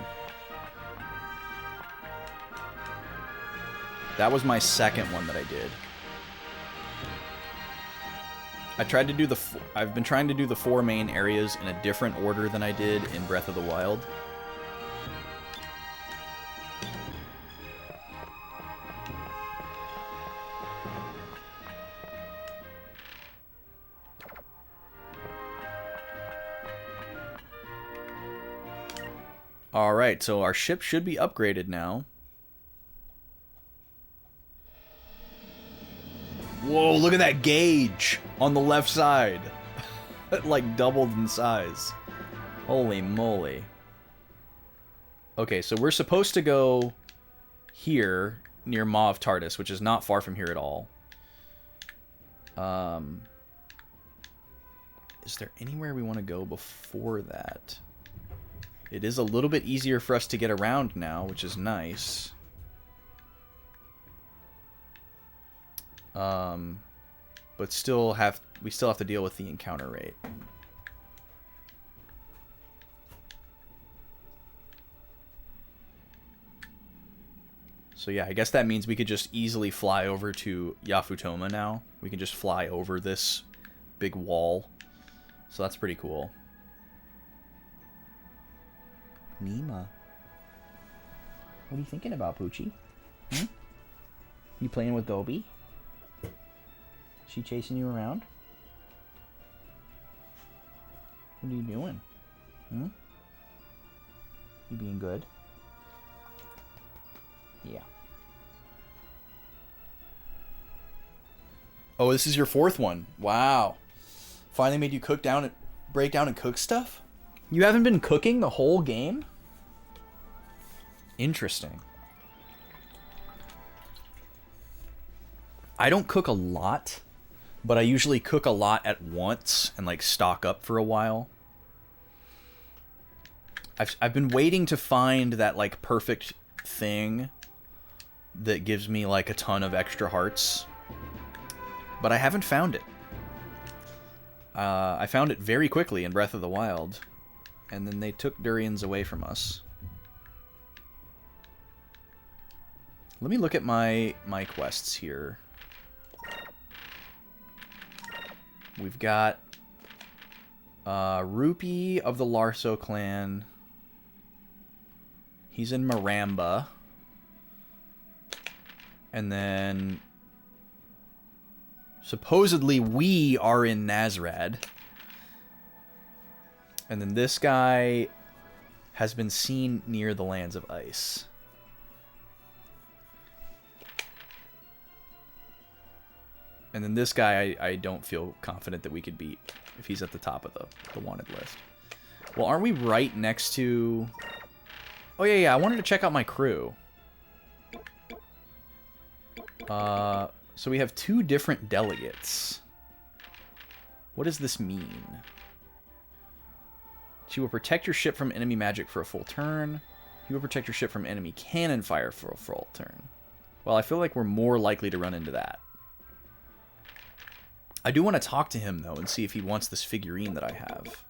That was my second one that I did. I've been trying to do the 4 main areas in a different order than I did in Breath of the Wild. Alright, so our ship should be upgraded now. Whoa, look at that gauge on the left side. It like doubled in size. Holy moly. Okay, so we're supposed to go here near Maw of Tardis, which is not far from here at all. Is there anywhere we want to go before that? It is a little bit easier for us to get around now, which is nice. But we still have to deal with the encounter rate. So yeah, I guess that means we could just easily fly over to Yafutoma now. We can just fly over this big wall. So that's pretty cool. Nima. What are you thinking about, Poochie? Hmm? You playing with Gobi? She chasing you around? What are you doing? Hmm? You being good? Yeah. Oh, this is your 4th one. Wow. Finally made you break down and cook stuff? You haven't been cooking the whole game? Interesting. I don't cook a lot, but I usually cook a lot at once and like stock up for a while. I've been waiting to find that like perfect thing that gives me like a ton of extra hearts, but I haven't found it. I found it very quickly in Breath of the Wild, and then they took durians away from us. Let me look at my quests here. We've got Rupee of the Larso clan. He's in Maramba. And then supposedly we are in Nazrad. And then this guy has been seen near the Lands of Ice. And then this guy, I don't feel confident that we could beat if he's at the top of the wanted list. Well, aren't we right next to... Oh, yeah, I wanted to check out my crew. So we have 2 different delegates. What does this mean? She will protect your ship from enemy magic for a full turn. He will protect your ship from enemy cannon fire for a full turn. Well, I feel like we're more likely to run into that. I do want to talk to him, though, and see if he wants this figurine that I have.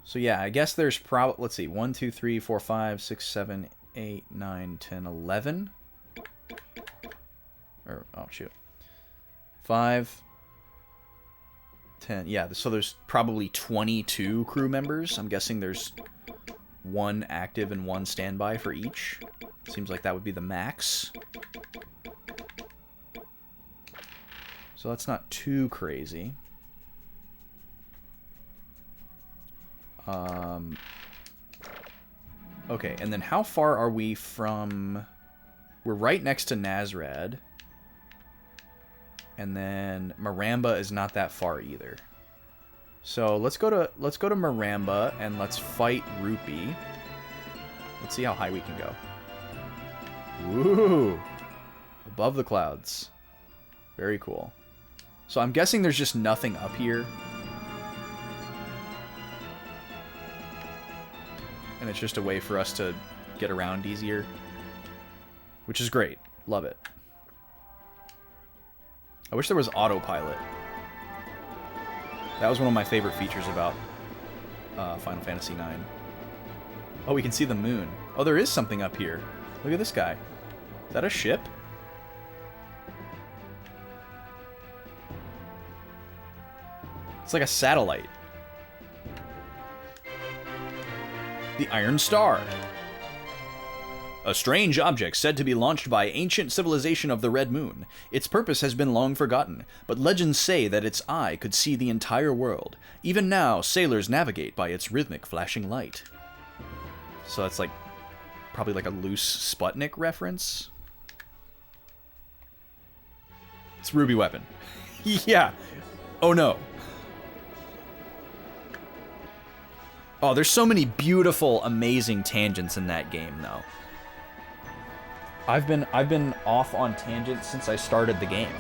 So, yeah, I guess there's probably... Let's see. 1, 2, 3, 4, 5, 6, 7, 8, 9, 10, 11. Or, oh, shoot. 5, 10. Yeah, so there's probably 22 crew members. I'm guessing there's 1 active and 1 standby for each. Seems like that would be the max. So that's not too crazy. Okay, and then how far are we from... We're right next to Nazrad. And then Maramba is not that far either. So let's go to Maramba and let's fight Rupee. Let's see how high we can go. Woo! Above the clouds. Very cool. So I'm guessing there's just nothing up here. And it's just a way for us to get around easier. Which is great. Love it. I wish there was autopilot. That was one of my favorite features about Final Fantasy IX. Oh, we can see the moon. Oh, there is something up here. Look at this guy. Is that a ship? It's like a satellite. The Iron Star. A strange object said to be launched by ancient civilization of the Red Moon. Its purpose has been long forgotten, but legends say that its eye could see the entire world. Even now, sailors navigate by its rhythmic flashing light. So that's like, probably like a loose Sputnik reference. It's Ruby Weapon. Yeah. Oh no. Oh, there's so many beautiful, amazing tangents in that game, though. I've been off on tangents since I started the game.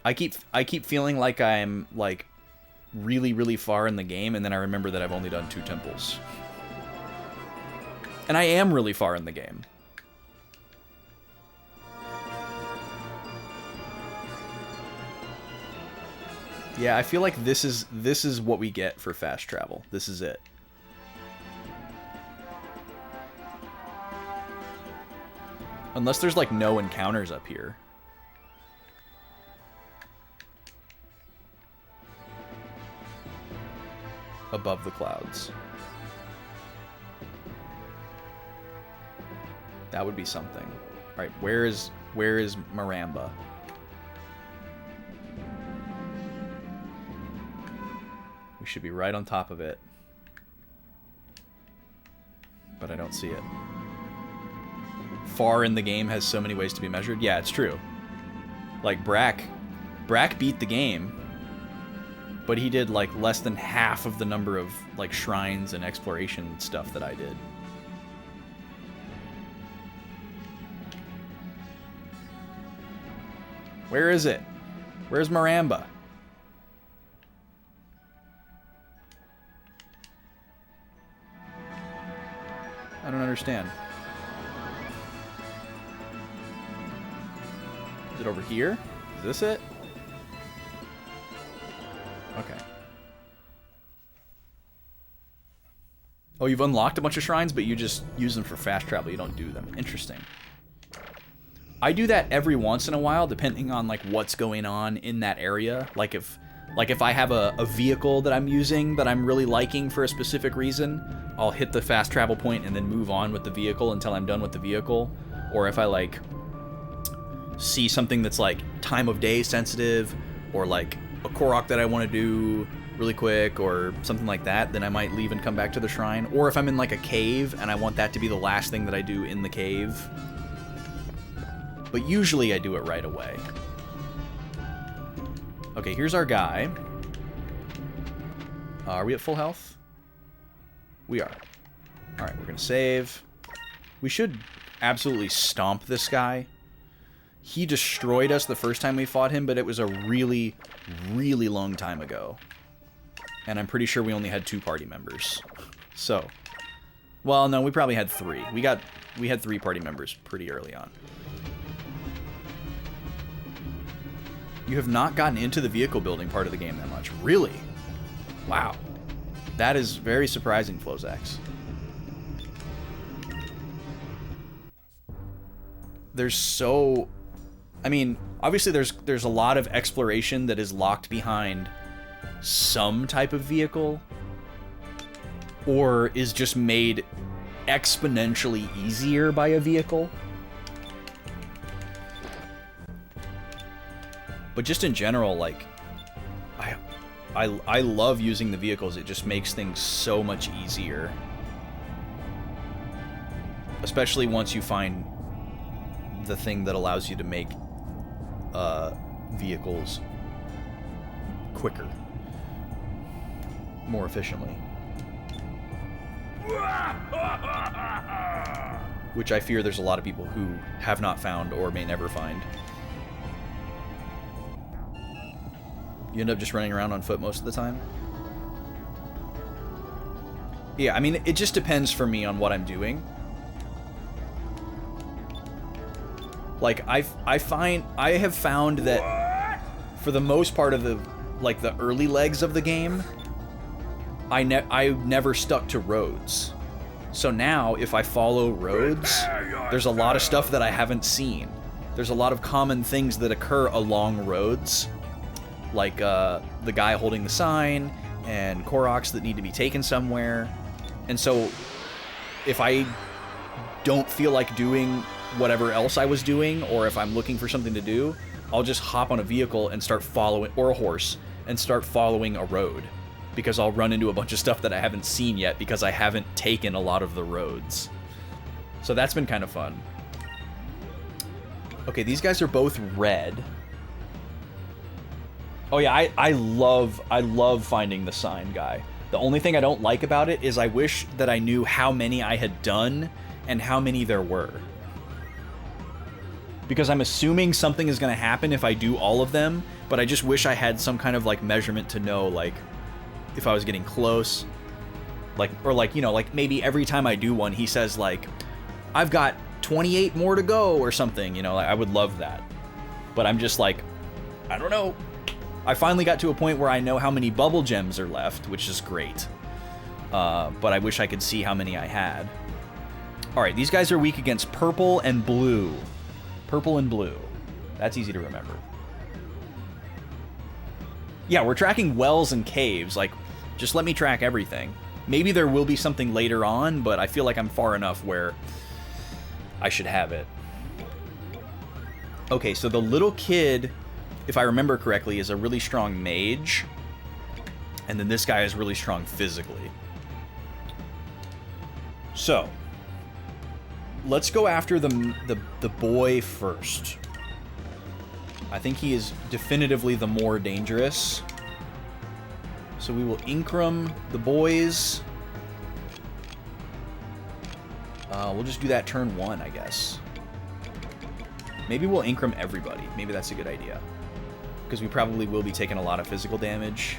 I keep feeling like I'm like really far in the game, and then I remember that I've only done 2 temples. And I am really far in the game. Yeah, I feel like this is what we get for fast travel. This is it. Unless there's like no encounters up here. Above the clouds. That would be something. Alright, where is Maramba? We should be right on top of it. But I don't see it. Far in the game has so many ways to be measured. Yeah, it's true. Like Brack beat the game. But he did, like, less than half of the number of, like, shrines and exploration stuff that I did. Where is it? Where's Maramba? I don't understand. Is it over here? Is this it? Okay. Oh, you've unlocked a bunch of shrines, but you just use them for fast travel. You don't do them. Interesting. I do that every once in a while, depending on like what's going on in that area. Like if I have a vehicle that I'm using that I'm really liking for a specific reason, I'll hit the fast travel point and then move on with the vehicle until I'm done with the vehicle. Or if I like see something that's like time of day sensitive, or like a Korok that I want to do really quick or something like that, then I might leave and come back to the shrine. Or if I'm in like a cave and I want that to be the last thing that I do in the cave. But usually I do it right away. Okay, here's our guy. Are we at full health? We are. Alright, we're gonna save. We should absolutely stomp this guy. He destroyed us the first time we fought him, but it was a really, really long time ago. And I'm pretty sure we only had 2 party members. So, well, no, we probably had 3. We had 3 party members pretty early on. You have not gotten into the vehicle building part of the game that much. Really? Wow. That is very surprising, Flozax. There's so... I mean, obviously there's a lot of exploration that is locked behind some type of vehicle, or is just made exponentially easier by a vehicle. But just in general, like, I love using the vehicles. It just makes things so much easier. Especially once you find the thing that allows you to make vehicles quicker, more efficiently. Which I fear there's a lot of people who have not found or may never find. You end up just running around on foot most of the time? Yeah, I mean, it just depends for me on what I'm doing. Like, I have found that for the most part of the, like, the early legs of the game, I never stuck to roads. So now, if I follow roads, there's a lot of stuff that I haven't seen. There's a lot of common things that occur along roads, like the guy holding the sign, and Koroks that need to be taken somewhere. And so, if I don't feel like doing whatever else I was doing, or if I'm looking for something to do, I'll just hop on a vehicle and start following, or a horse, and start following a road. Because I'll run into a bunch of stuff that I haven't seen yet, because I haven't taken a lot of the roads. So that's been kind of fun. Okay, these guys are both red. Oh yeah, I love finding the sign guy. The only thing I don't like about it is I wish that I knew how many I had done and how many there were. Because I'm assuming something is going to happen if I do all of them, but I just wish I had some kind of like measurement to know, like, if I was getting close. Like, or like, you know, like maybe every time I do one, he says like, I've got 28 more to go or something, you know, like, I would love that. But I'm just like, I don't know. I finally got to a point where I know how many bubble gems are left, which is great. But I wish I could see how many I had. Alright, these guys are weak against purple and blue. Purple and blue. That's easy to remember. Yeah, we're tracking wells and caves. Like, just let me track everything. Maybe there will be something later on, but I feel like I'm far enough where I should have it. Okay, so the little kid, if I remember correctly, is a really strong mage. And then this guy is really strong physically. So, let's go after the boy first. I think he is definitively the more dangerous. So we will Incrum the boys. We'll just do that turn 1, I guess. Maybe we'll Incrum everybody. Maybe that's a good idea. Because we probably will be taking a lot of physical damage.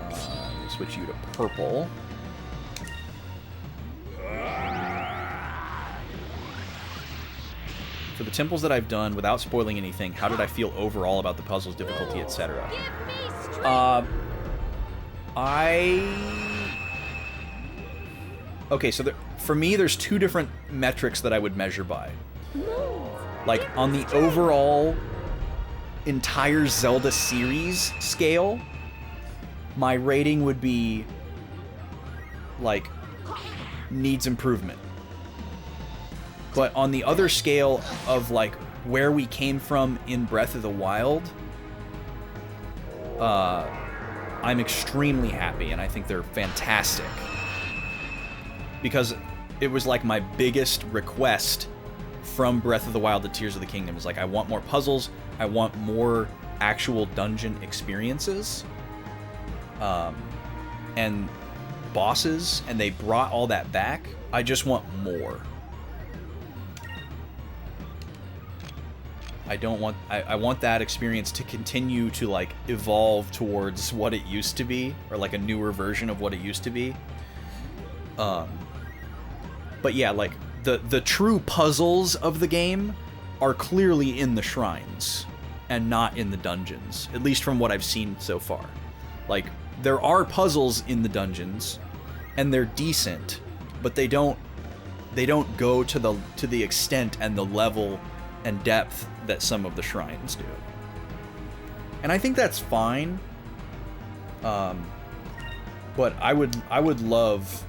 We'll switch you to purple. For the temples that I've done, without spoiling anything, how did I feel overall about the puzzles, difficulty, etc.? Give me strength. Okay, so for me, there's 2 different metrics that I would measure by. Like, on the overall entire Zelda series scale, my rating would be, like, needs improvement. But on the other scale of, like, where we came from in Breath of the Wild, I'm extremely happy, and I think they're fantastic. Because it was, like, my biggest request from Breath of the Wild to Tears of the Kingdom. Is like, I want more puzzles, I want more actual dungeon experiences, and bosses, and they brought all that back. I just want more. I want that experience to continue to, like, evolve towards what it used to be, or like a newer version of what it used to be. But yeah, like, the true puzzles of the game are clearly in the shrines and not in the dungeons, at least from what I've seen so far. Like, there are puzzles in the dungeons, and they're decent, but they don't go to the extent and the level and depth that some of the shrines do. And I think that's fine. But I would love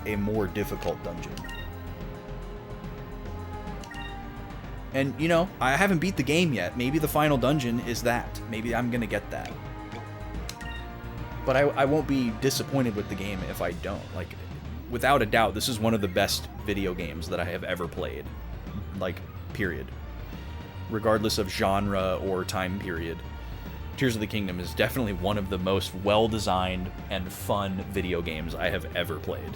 a more difficult dungeon. And, you know, I haven't beat the game yet. Maybe the final dungeon is that. Maybe I'm gonna get that. But I won't be disappointed with the game if I don't. Like, without a doubt, this is one of the best video games that I have ever played. Like, period. Regardless of genre or time period. Tears of the Kingdom is definitely one of the most well-designed and fun video games I have ever played.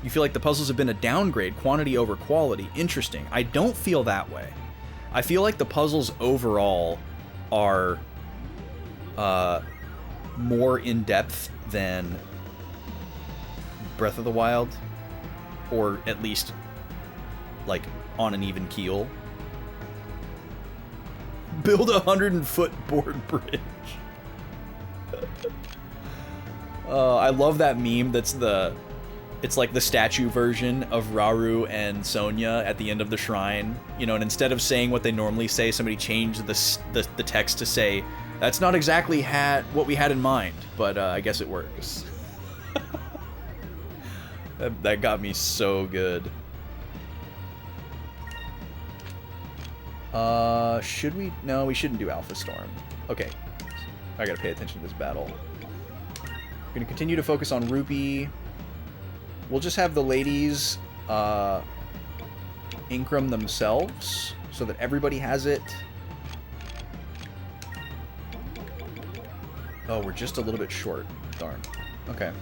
You feel like the puzzles have been a downgrade, quantity over quality. Interesting. I don't feel that way. I feel like the puzzles overall are more in-depth than Breath of the Wild, or at least, like, on an even keel. Build a 100-foot board bridge. I love that meme. It's like the statue version of Rauru and Sonya at the end of the shrine, you know, and instead of saying what they normally say, somebody changed the text to say, "That's not exactly what we had in mind, but I guess it works." That got me so good. Should we? No, we shouldn't do Alpha Storm. Okay, I gotta pay attention to this battle. We're gonna continue to focus on Rupee. We'll just have the ladies Incrum themselves so that everybody has it. Oh, we're just a little bit short. Darn. Okay.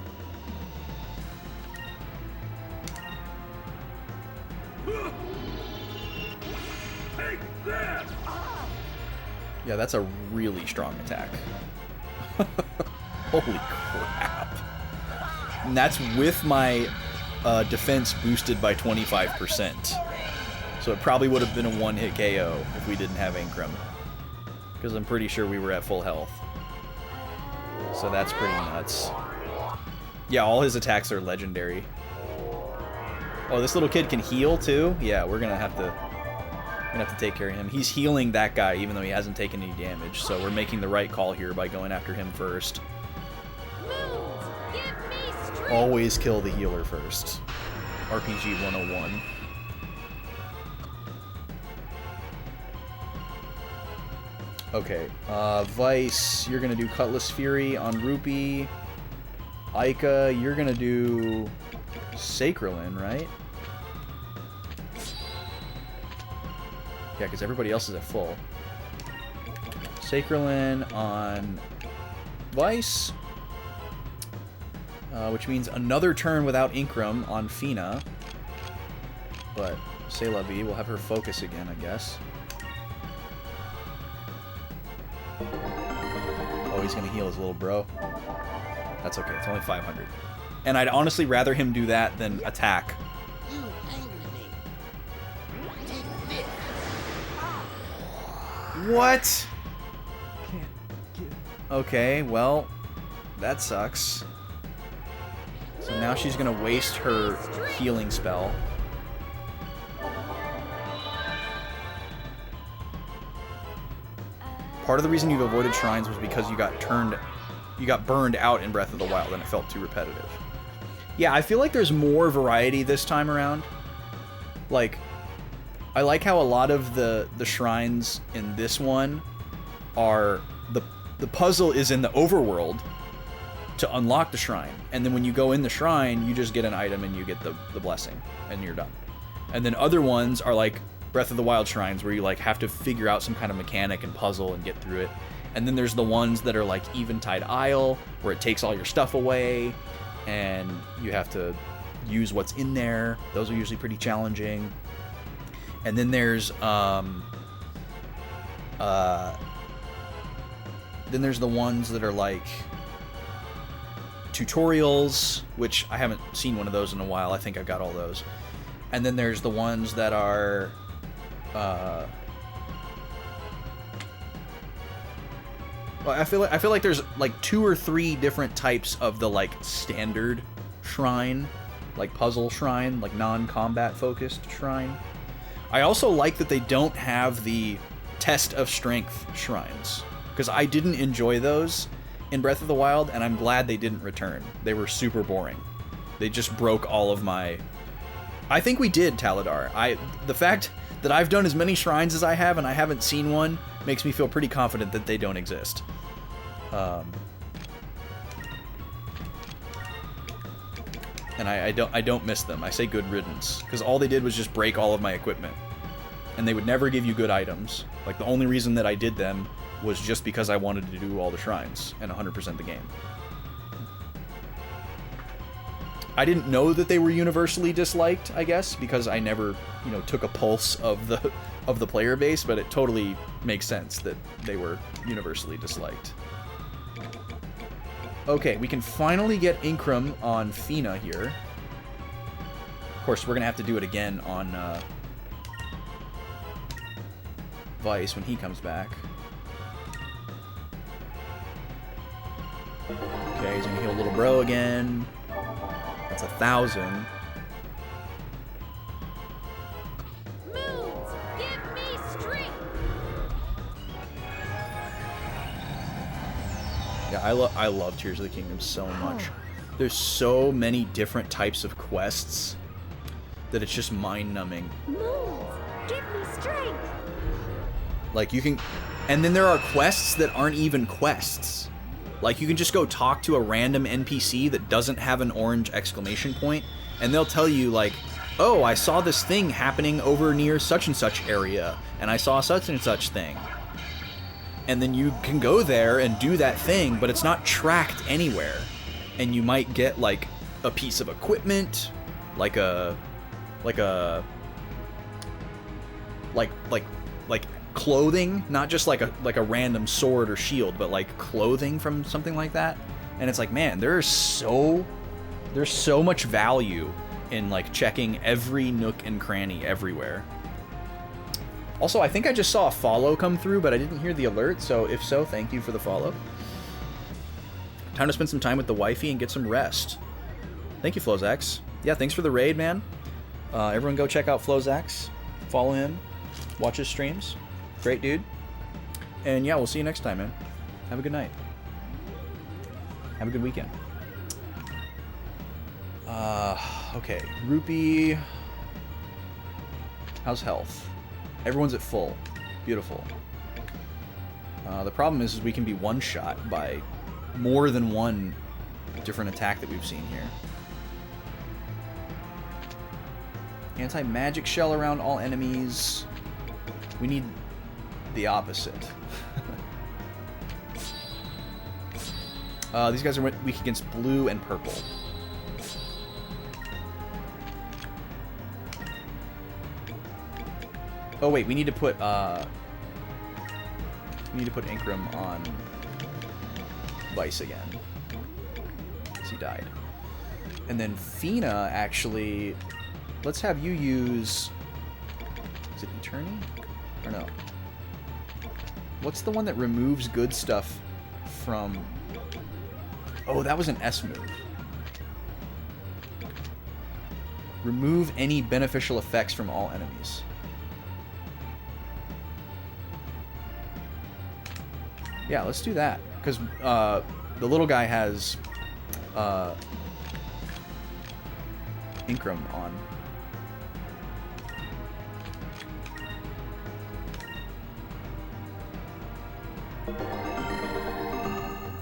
Yeah, that's a really strong attack. Holy crap. And that's with my defense boosted by 25%. So it probably would have been a one-hit KO if we didn't have Incrum. Because I'm pretty sure we were at full health. So that's pretty nuts. Yeah, all his attacks are legendary. Oh, this little kid can heal too? Yeah, we're gonna have to take care of him. He's healing that guy even though he hasn't taken any damage, so we're making the right call here by going after him first. Always kill the healer first. RPG 101. Okay, Vice, you're gonna do Cutlass Fury on Rupee. Aika, you're gonna do Sacralin, right? Yeah, because everybody else is at full. Sacralin on Vice. Which means another turn without Inkram on Fina. But C'est la vie, we'll have her focus again, I guess. Oh, he's gonna heal his little bro. That's okay, it's only 500. And I'd honestly rather him do that than attack. You angered me. Take this. What? Can't get. Okay, well, that sucks. So now she's gonna waste her healing spell. Part of the reason you've avoided shrines was because you got burned out in Breath of the Wild and it felt too repetitive. Yeah, I feel like there's more variety this time around. Like, I like how a lot of the shrines in this one are the puzzle is in the overworld to unlock the shrine, and then when you go in the shrine, you just get an item and you get the blessing, and you're done. And then other ones are like Breath of the Wild shrines where you like have to figure out some kind of mechanic and puzzle and get through it. And then there's the ones that are like Eventide Isle where it takes all your stuff away and you have to use what's in there. Those are usually pretty challenging. And then there's the ones that are like tutorials, which I haven't seen one of those in a while. I think I got all those. And then there's the ones that are well, I feel like there's like 2 or 3 different types of the like standard shrine, like puzzle shrine, like non-combat focused shrine. I also like that they don't have the test of strength shrines, because I didn't enjoy those in Breath of the Wild, and I'm glad they didn't return. They were super boring. They just broke all of my... I think we did, Taladar. The fact that I've done as many shrines as I have and I haven't seen one makes me feel pretty confident that they don't exist. And I don't miss them. I say good riddance, because all they did was just break all of my equipment. And they would never give you good items. Like, the only reason that I did them was just because I wanted to do all the shrines and 100% the game. I didn't know that they were universally disliked, I guess, because I never, took a pulse of the player base, but it totally makes sense that they were universally disliked. Okay, we can finally get Inkram on Fina here. Of course, we're gonna have to do it again on Vice when he comes back. Okay, he's gonna heal little bro again. That's 1,000. Moons, give me strength. Yeah, I love Tears of the Kingdom so much. There's so many different types of quests that it's just mind-numbing. Moons, give me strength. Like, you can... And then there are quests that aren't even quests. Like, you can just go talk to a random NPC that doesn't have an orange exclamation point, and they'll tell you, like, oh, I saw this thing happening over near such and such area, and I saw such and such thing. And then you can go there and do that thing, but it's not tracked anywhere. And you might get, like, a piece of equipment, like clothing, not just like a random sword or shield, but like clothing from something like that. And it's like, man, there's so much value in like checking every nook and cranny everywhere. Also, I think I just saw a follow come through, but I didn't hear the alert, so if so, thank you for the follow. Time to spend some time with the wifey and get some rest. Thank you, Flozax. Yeah, thanks for the raid, man. Everyone go check out Flozax. Follow him. Watch his streams. Great dude. And yeah, we'll see you next time, man. Have a good night. Have a good weekend. Okay. Rupee. How's health? Everyone's at full. Beautiful. The problem is we can be one-shot by more than one different attack that we've seen here. Anti-magic shell around all enemies. We need the opposite. These guys are weak against blue and purple. Oh wait, we need to put Incrum on Vice again. Because he died. And then Fina, actually, let's have you use... Is it Eterni? Or no? What's the one that removes good stuff from... Oh, that was an S move. Remove any beneficial effects from all enemies. Yeah, let's do that. Because the little guy has Incrum on.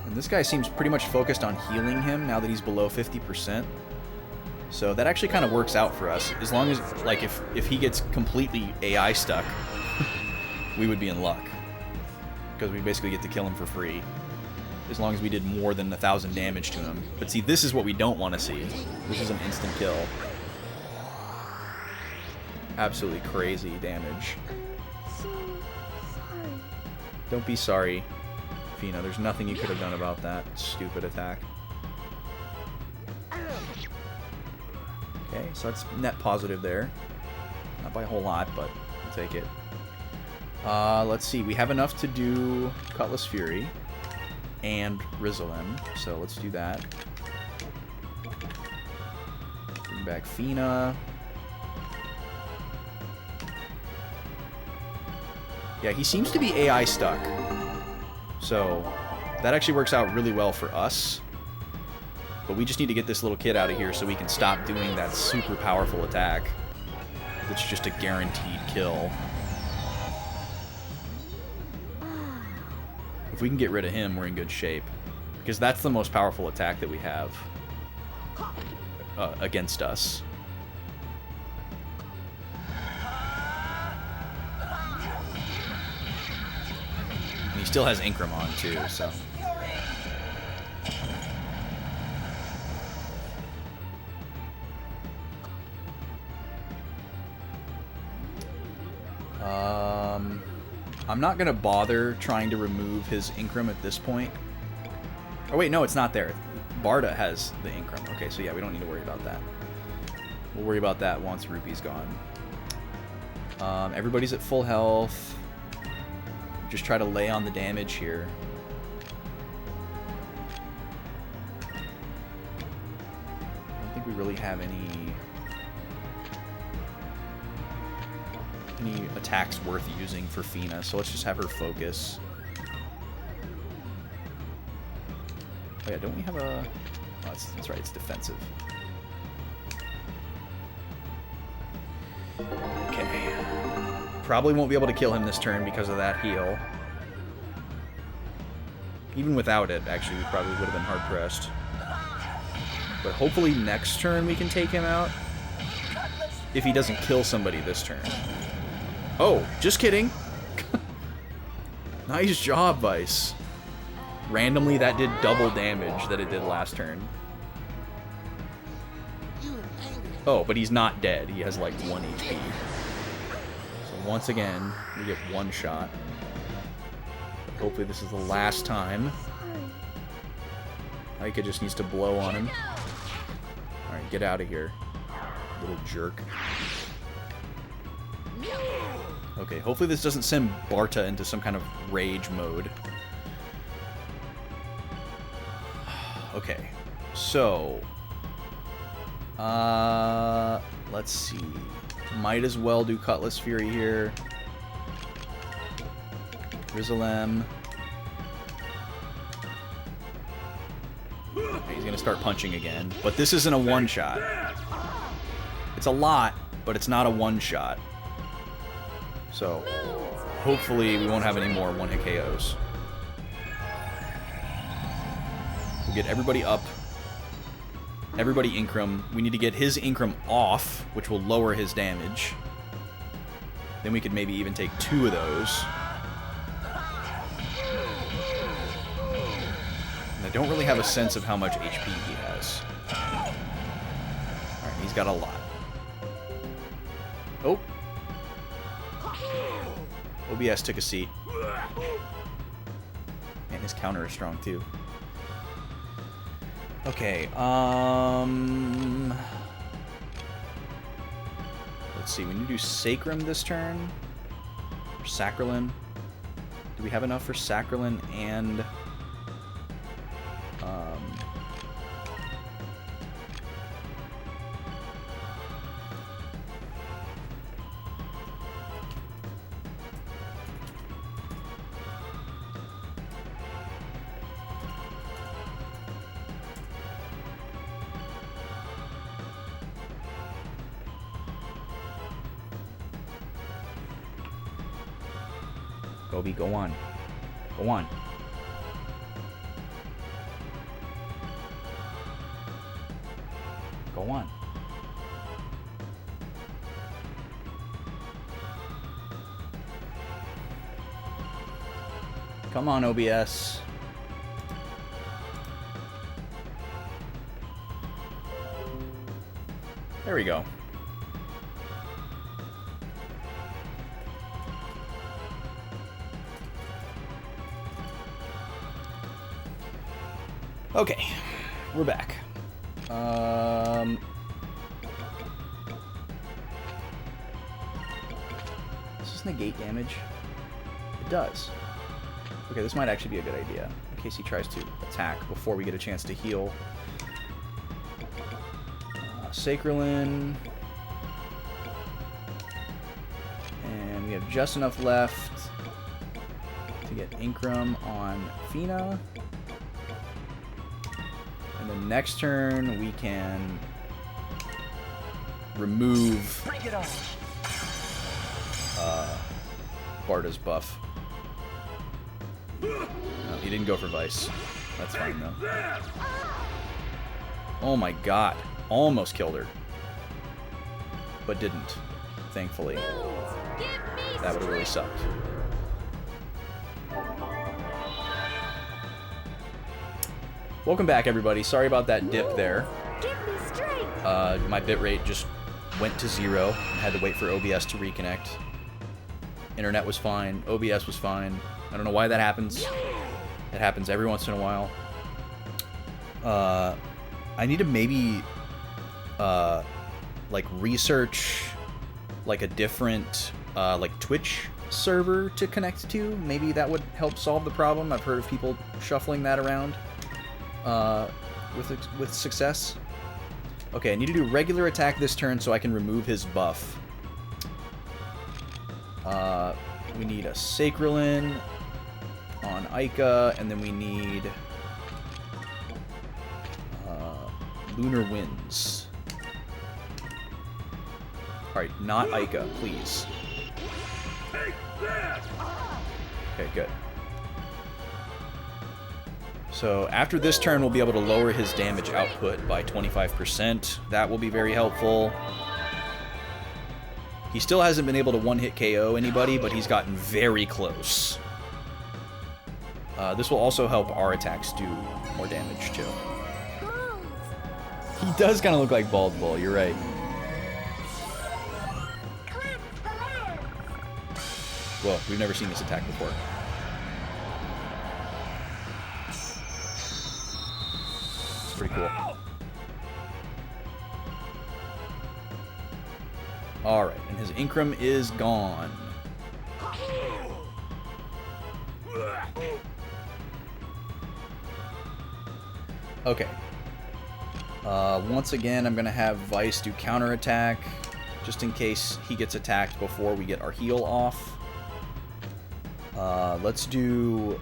And this guy seems pretty much focused on healing him now that he's below 50%. So that actually kind of works out for us. As long as, like, if he gets completely AI stuck, we would be in luck. Because we basically get to kill him for free. As long as we did more than 1,000 damage to him. But see, this is what we don't want to see. This is an instant kill. Absolutely crazy damage. Don't be sorry, Fina. There's nothing you could have done about that stupid attack. Okay, so that's net positive there. Not by a whole lot, but we'll take it. Let's see. We have enough to do Cutlass Fury and Rizalem, so let's do that. Bring back Fina. Yeah, he seems to be AI stuck. So that actually works out really well for us. But we just need to get this little kid out of here so we can stop doing that super powerful attack. It's just a guaranteed kill. If we can get rid of him, we're in good shape. Because that's the most powerful attack that we have against us. And he still has Incrum on, too, so... I'm not going to bother trying to remove his Incrum at this point. Oh wait, no, it's not there. Barda has the Incrum. Okay, so yeah, we don't need to worry about that. We'll worry about that once Rupee's gone. Everybody's at full health. Just try to lay on the damage here. I don't think we really have any attacks worth using for Fina, so let's just have her focus. Oh yeah, don't we have a... Oh, that's right, it's defensive. Okay. Probably won't be able to kill him this turn because of that heal. Even without it, actually, we probably would have been hard-pressed. But hopefully next turn we can take him out. If he doesn't kill somebody this turn. Oh, just kidding. Nice job, Vice. Randomly, that did double damage that it did last turn. Oh, but he's not dead. He has like 1 HP. So once again, we get 1 shot. Hopefully this is the last time. Aika just needs to blow on him. Alright, get out of here. Little jerk. Okay, hopefully this doesn't send Barta into some kind of rage mode. Okay, so... let's see. Might as well do Cutlass Fury here. Rizalem. Okay, he's gonna start punching again. But this isn't a one-shot. It's a lot, but it's not a one-shot. So, hopefully we won't have any more one-hit KOs. We'll get everybody up. Everybody Incrum. We need to get his Incrum off, which will lower his damage. Then we could maybe even take 2 of those. And I don't really have a sense of how much HP he has. Alright, he's got a lot. Oh! OBS took a seat. And his counter is strong too. Okay, let's see, we need to do Sacrum this turn. Or Sacralin. Do we have enough for Sacralin and... Gobi, go on. Go on. Go on. Come on, OBS. There we go. Okay, we're back. Does this negate damage? It does. Okay, this might actually be a good idea, in case he tries to attack before we get a chance to heal. Sacralin. And we have just enough left to get Incrum on Fina. And then next turn we can remove Barda's buff. No, he didn't go for Vice. That's fine though. Oh my god. Almost killed her. But didn't, thankfully. That would have really sucked. Welcome back, everybody. Sorry about that dip there. My bitrate just went to 0 and had to wait for OBS to reconnect. Internet was fine. OBS was fine. I don't know why that happens. It happens every once in a while. I need to maybe like research like a different like Twitch server to connect to. Maybe that would help solve the problem. I've heard of people shuffling that around with success. Okay, I need to do regular attack this turn so I can remove his buff. We need a Sacralin on Ica, and then we need Lunar Winds. Alright, not Ica, please. Okay, good. So after this turn, we'll be able to lower his damage output by 25%. That will be very helpful. He still hasn't been able to one-hit KO anybody, but he's gotten very close. This will also help our attacks do more damage, too. He does kind of look like Bald Bull, you're right. Well, we've never seen this attack before. It's pretty cool. Alright, and his Incrum is gone. Okay. Once again, I'm going to have Vice do counterattack, just in case he gets attacked before we get our heal off. Let's do...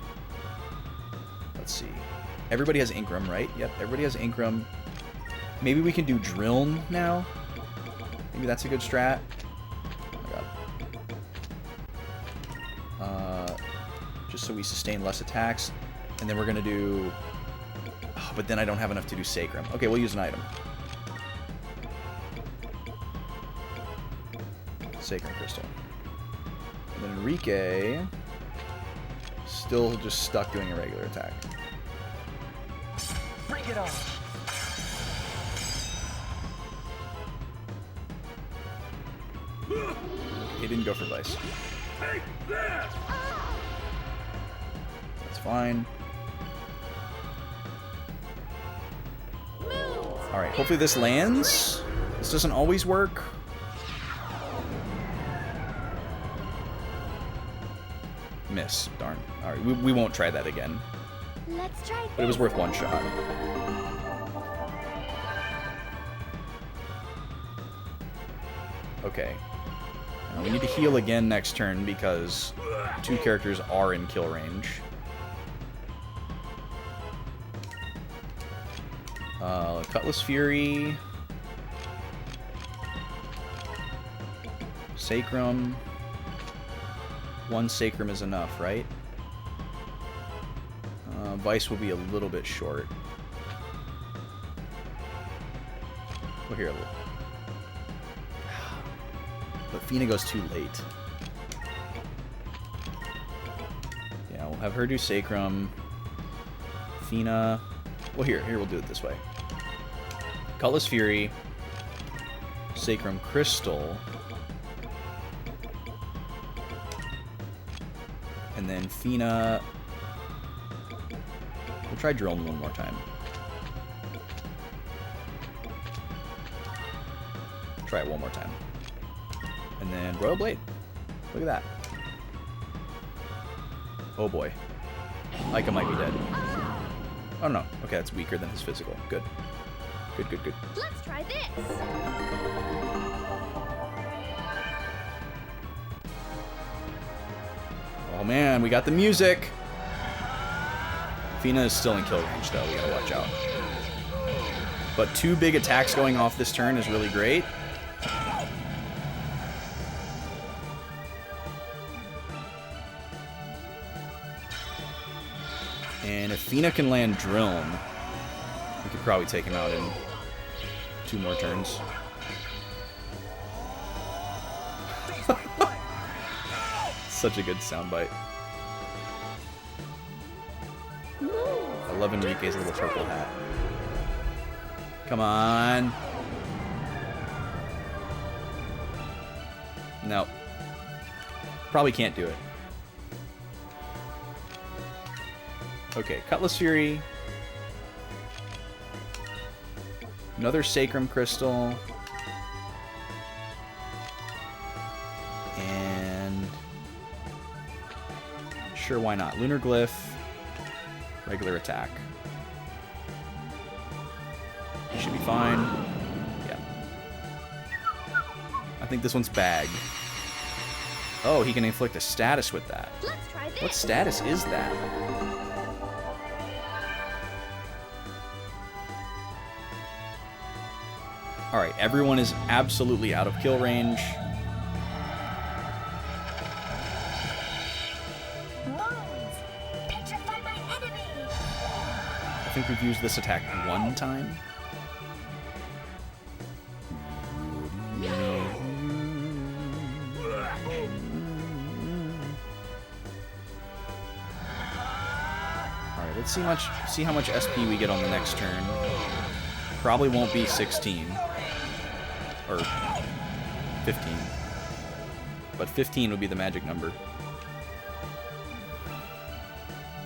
Let's see. Everybody has Incrum, right? Yep, everybody has Incrum. Maybe we can do Drill now? Maybe that's a good strat. Oh my god. Just so we sustain less attacks. And then we're going to do... Oh, but then I don't have enough to do Sacrum. Okay, we'll use an item. Sacrum Crystal. Then Enrique still just stuck doing a regular attack. Bring it on. He didn't go for Vice. That's fine. Alright, hopefully this lands. This doesn't always work. Miss. Darn. Alright, we won't try that again. Let's try But it was worth one shot. Okay. Now we need to heal again next turn because 2 characters are in kill range. Cutlass Fury. Sacrum. 1 Sacrum is enough, right? Vice will be a little bit short. Well, here. But Fina goes too late. Yeah, we'll have her do Sacrum. Fina. Well, here we'll do it this way. Cutlass Fury. Sacrum Crystal. And then Fina. We'll try Drone one more time. Try it one more time. And then Royal Blade. Look at that. Oh boy. Ica might be dead. Oh no. Okay, that's weaker than his physical. Good. Good, good, good. Let's try this. Oh man, we got the music. Fina is still in kill range though, we gotta watch out. But 2 big attacks going off this turn is really great. And if Fina can land Drilln, we could probably take him out in 2 more turns. Such a good soundbite. I love Enrique's little purple hat. Come on. No. Probably can't do it. Okay, Cutlass Fury. Another Sacrum Crystal. And... sure, why not? Lunar Glyph. Regular attack. He should be fine. Yeah. I think this one's bagged. Oh, he can inflict a status with that. Let's try this. What status is that? Alright, everyone is absolutely out of kill range. I think we've used this attack 1 time. Alright, let's see how much SP we get on the next turn. Probably won't be 16. Or 15. But 15 would be the magic number.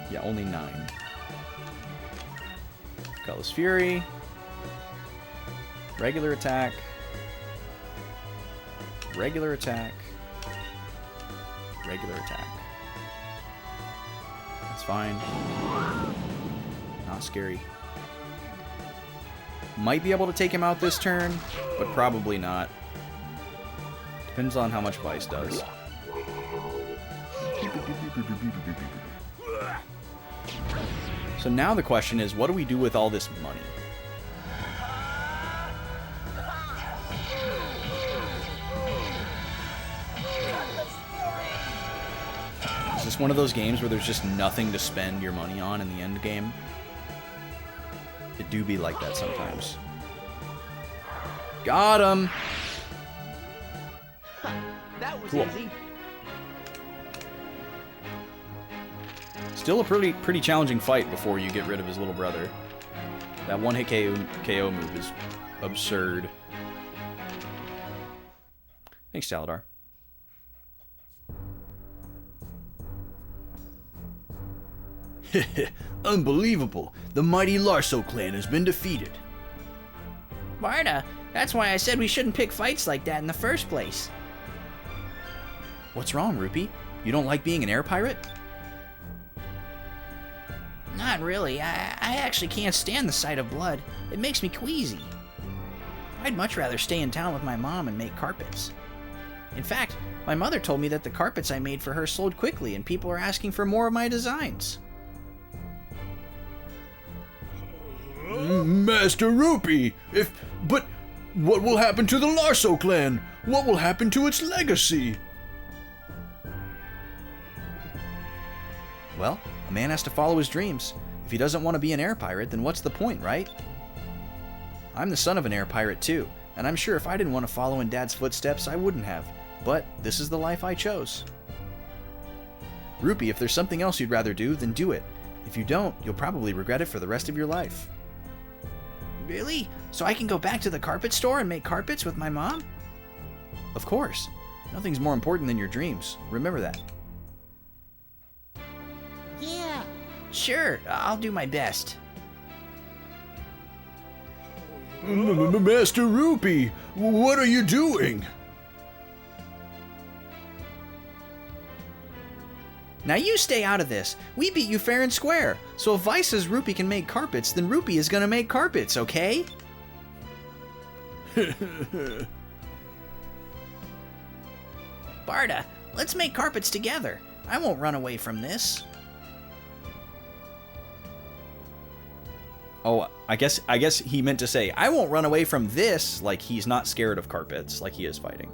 Yeah, only 9. Cutlass Fury. Regular attack. Regular attack. Regular attack. That's fine. Not scary. Might be able to take him out this turn, but probably not. Depends on how much Vice does. So now the question is, what do we do with all this money? Is this one of those games where there's just nothing to spend your money on in the end game? It do be like that sometimes. Got him! That was Cool. easy. Still a pretty challenging fight before you get rid of his little brother. That one-hit KO move is absurd. Thanks, Taladar. Unbelievable! The mighty Larso clan has been defeated. Barda, that's why I said we shouldn't pick fights like that in the first place. What's wrong, Rupee? You don't like being an air pirate? Not really. I actually can't stand the sight of blood. It makes me queasy. I'd much rather stay in town with my mom and make carpets. In fact, my mother told me that the carpets I made for her sold quickly and people are asking for more of my designs. Master Rupee, but what will happen to the Larso clan? What will happen to its legacy? Well, a man has to follow his dreams. If he doesn't want to be an air pirate, then what's the point, right? I'm the son of an air pirate too, and I'm sure if I didn't want to follow in Dad's footsteps, I wouldn't have. But this is the life I chose. Rupee, if there's something else you'd rather do, then do it. If you don't, you'll probably regret it for the rest of your life. Really? So I can go back to the carpet store and make carpets with my mom? Of course. Nothing's more important than your dreams. Remember that. Yeah. Sure, I'll do my best. Master Rupee, what are you doing? Now you stay out of this. We beat you fair and square. So if Vice says Rupee can make carpets, then Rupee is gonna make carpets, okay? Barda, let's make carpets together. I won't run away from this. Oh, I guess he meant to say, I won't run away from this, like he's not scared of carpets, like he is fighting.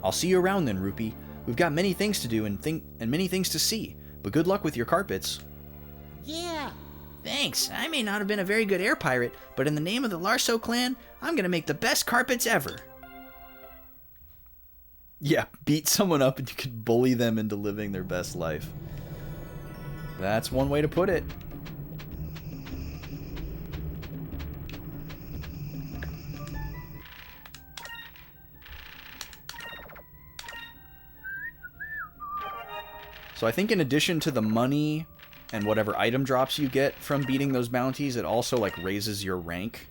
I'll see you around then, Rupee. We've got many things to do and many things to see, but good luck with your carpets. Yeah. Thanks. I may not have been a very good air pirate, but in the name of the Larso clan, I'm gonna make the best carpets ever. Yeah, beat someone up and you could bully them into living their best life. That's one way to put it. So I think in addition to the money and whatever item drops you get from beating those bounties, it also like raises your rank.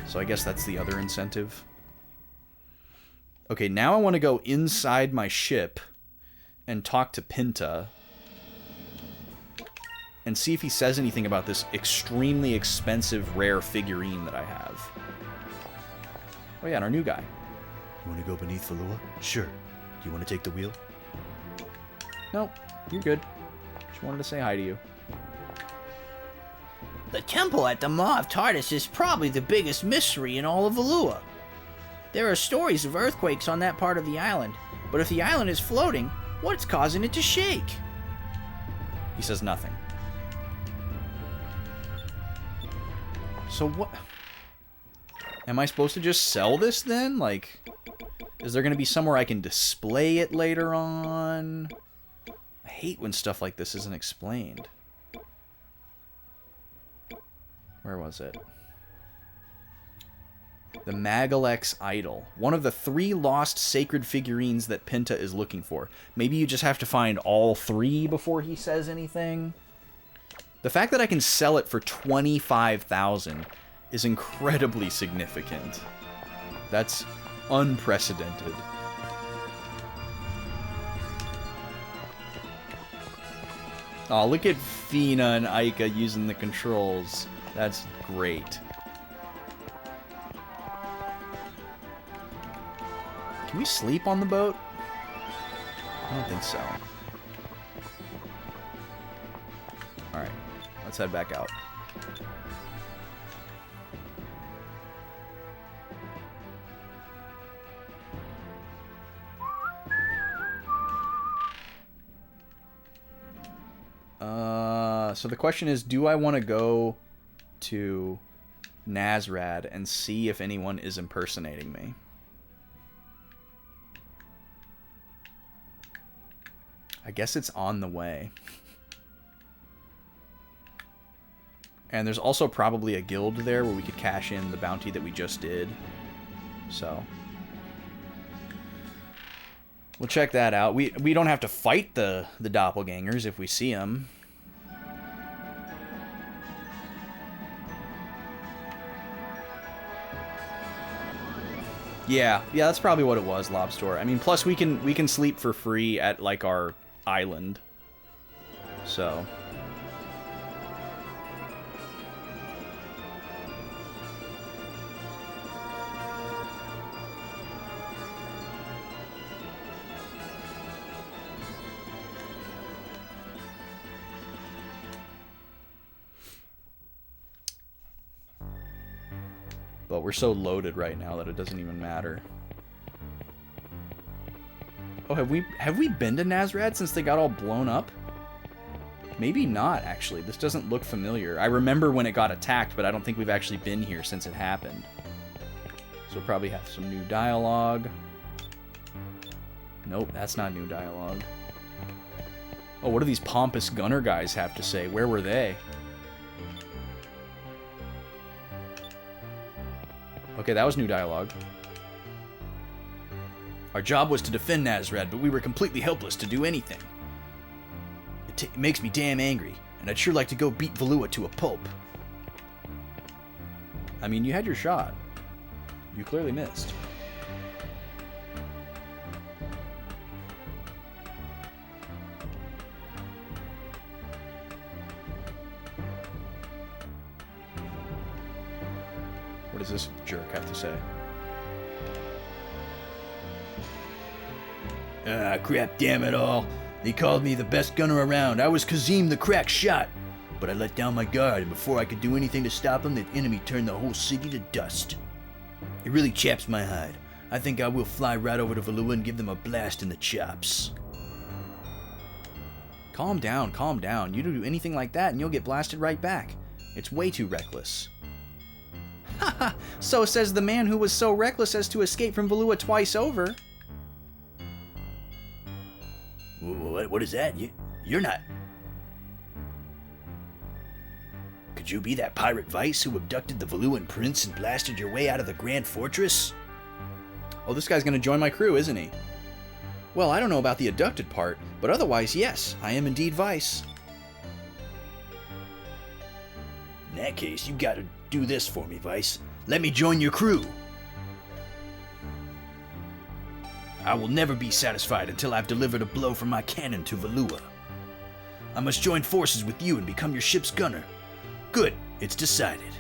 So I guess that's the other incentive. Okay, now I want to go inside my ship and talk to Pinta and see if he says anything about this extremely expensive rare figurine that I have. Oh yeah, and our new guy. You want to go beneath Valua? Sure. Do you want to take the wheel? Nope, you're good. Just wanted to say hi to you. The temple at the Maw of Tardis is probably the biggest mystery in all of Valua. There are stories of earthquakes on that part of the island, but if the island is floating, what's causing it to shake? He says nothing. So what? Am I supposed to just sell this then? Like, is there going to be somewhere I can display it later on? I hate when stuff like this isn't explained. Where was it? The Magalex Idol. One of the 3 lost sacred figurines that Pinta is looking for. Maybe you just have to find all 3 before he says anything? The fact that I can sell it for 25,000 is incredibly significant. That's unprecedented. Oh, look at Fina and Aika using the controls. That's great. Can we sleep on the boat? I don't think so. Alright, let's head back out. So the question is, do I want to go to Nazrad and see if anyone is impersonating me? I guess it's on the way. And there's also probably a guild there where we could cash in the bounty that we just did. So we'll check that out. We don't have to fight the doppelgangers if we see them. Yeah, that's probably what it was, Lobster. I mean, plus we can sleep for free at like our island. So but we're so loaded right now that it doesn't even matter. Oh, have we been to Nazrad since they got all blown up? Maybe not, actually. This doesn't look familiar. I remember when it got attacked, but I don't think we've actually been here since it happened. So we'll probably have some new dialogue. Nope, that's not new dialogue. Oh, what do these pompous gunner guys have to say? Where were they? Okay, that was new dialogue. Our job was to defend Nazrad, but we were completely helpless to do anything. It makes me damn angry, and I'd sure like to go beat Valua to a pulp. I mean, you had your shot. You clearly missed. What does this jerk have to say? Ah, crap, damn it all. They called me the best gunner around. I was Kazim the crack shot. But I let down my guard, and before I could do anything to stop them, the enemy turned the whole city to dust. It really chaps my hide. I think I will fly right over to Valua and give them a blast in the chops. Calm down, calm down. You do anything like that and you'll get blasted right back. It's way too reckless. Haha, so says the man who was so reckless as to escape from Valua twice over. What is that? You're not... Could you be that pirate Vice who abducted the Valuan prince and blasted your way out of the Grand Fortress? Oh, this guy's gonna join my crew, isn't he? Well, I don't know about the abducted part, but otherwise, yes, I am indeed Vice. In that case, you gotta do this for me, Vice. Let me join your crew. I will never be satisfied until I've delivered a blow from my cannon to Valua. I must join forces with you and become your ship's gunner. Good, it's decided.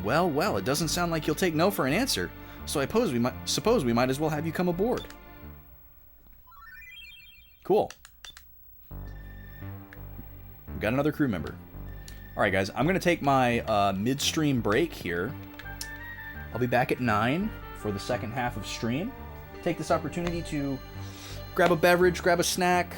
Well, it doesn't sound like you'll take no for an answer, so I suppose we might as well have you come aboard. Cool. We've got another crew member. Alright guys, I'm going to take my midstream break here. I'll be back at 9 for the second half of stream. Take this opportunity to grab a beverage, grab a snack,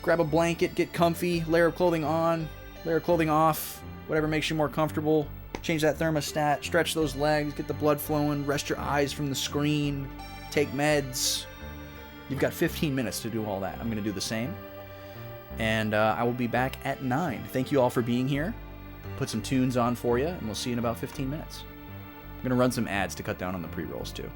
grab a blanket, get comfy, layer of clothing on, layer of clothing off, whatever makes you more comfortable. Change that thermostat, stretch those legs, get the blood flowing, rest your eyes from the screen, take meds. You've got 15 minutes to do all that. I'm going to do the same. And I will be back at 9. Thank you all for being here. Put some tunes on for you, and we'll see you in about 15 minutes. I'm going to run some ads to cut down on the pre-rolls, too.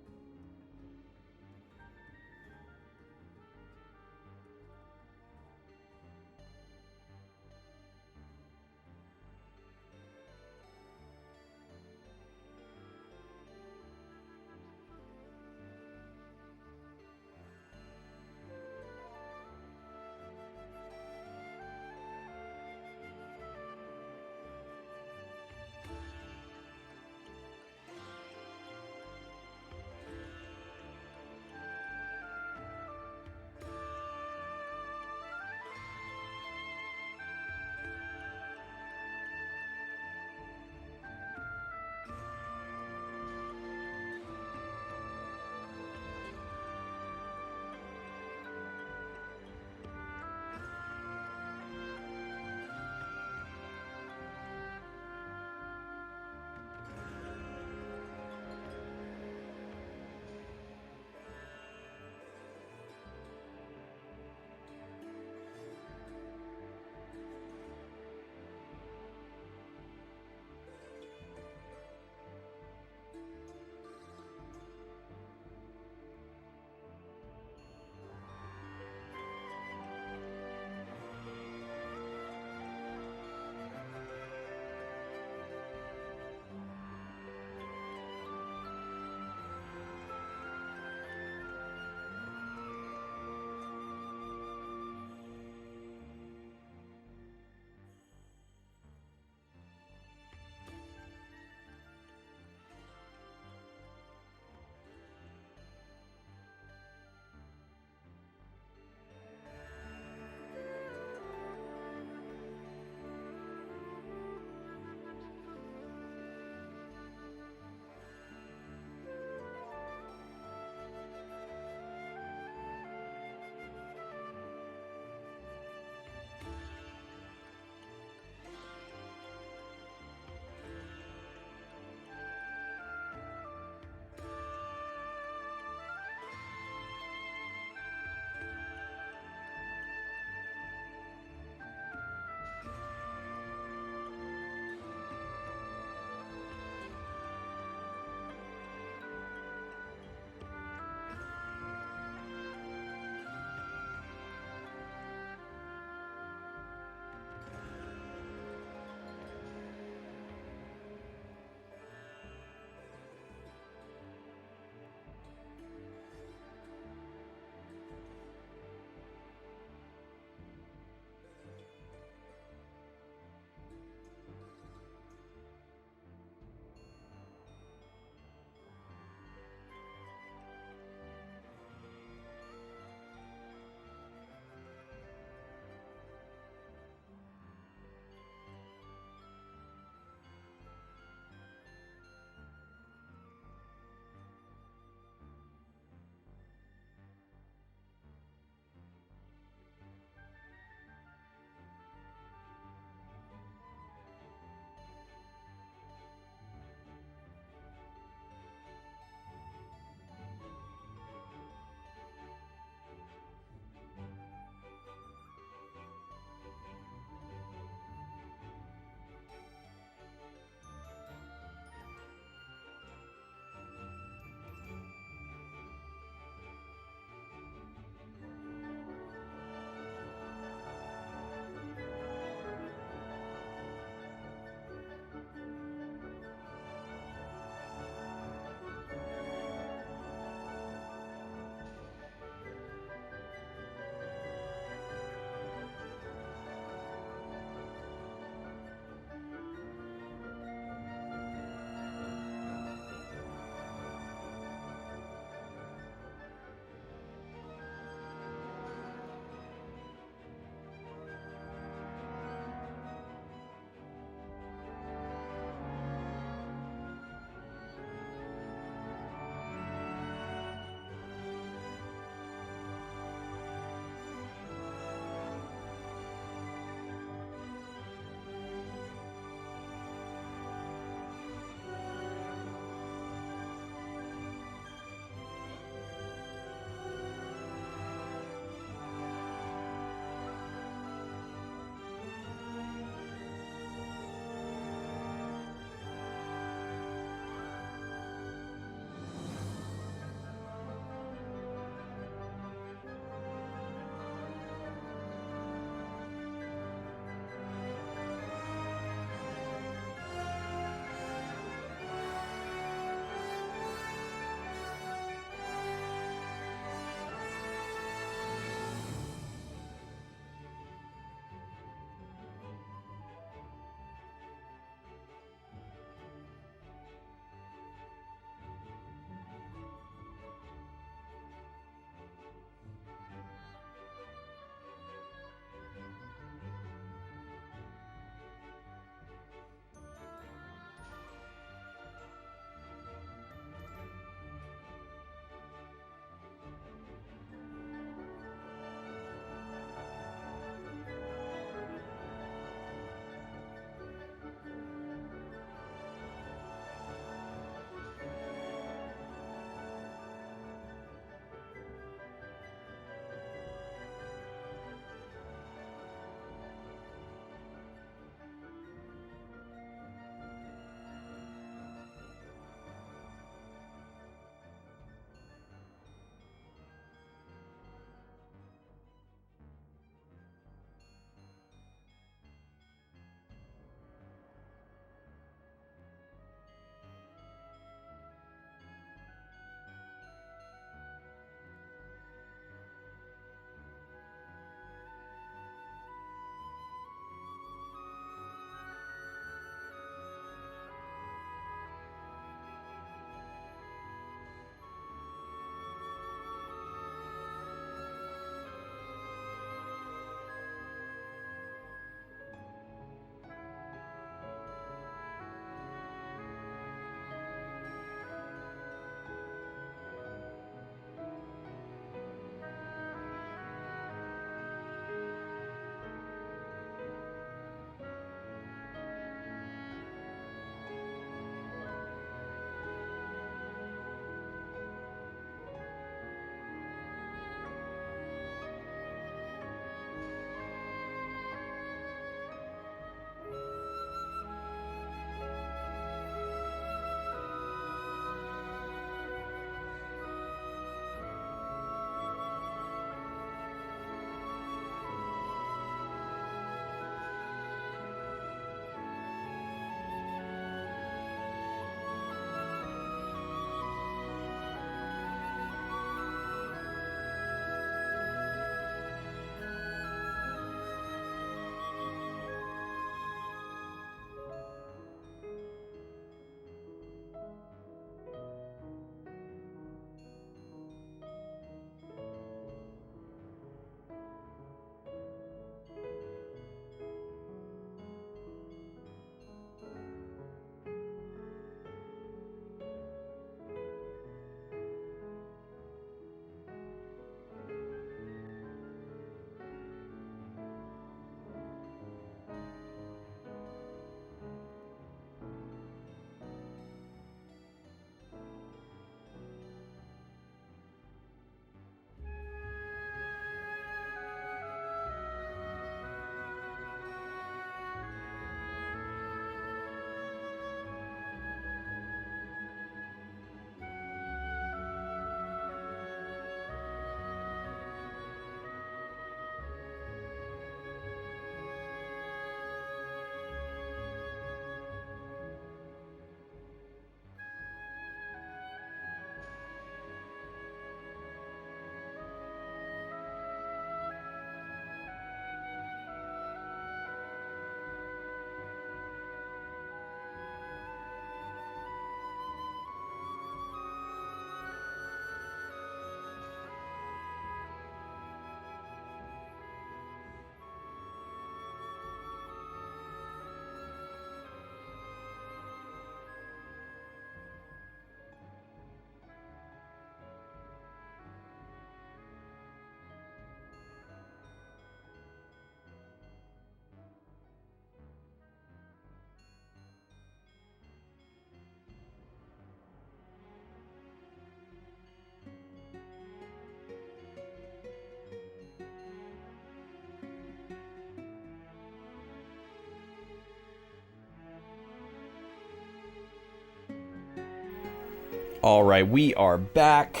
All right, we are back.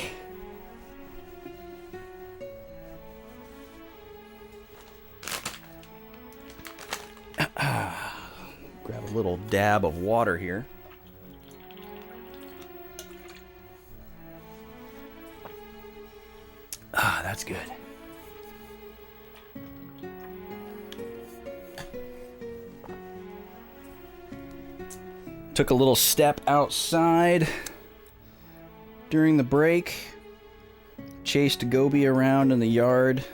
Grab a little dab of water here. Ah, that's good. Took a little step outside during the break. Chased Gobi around in the yard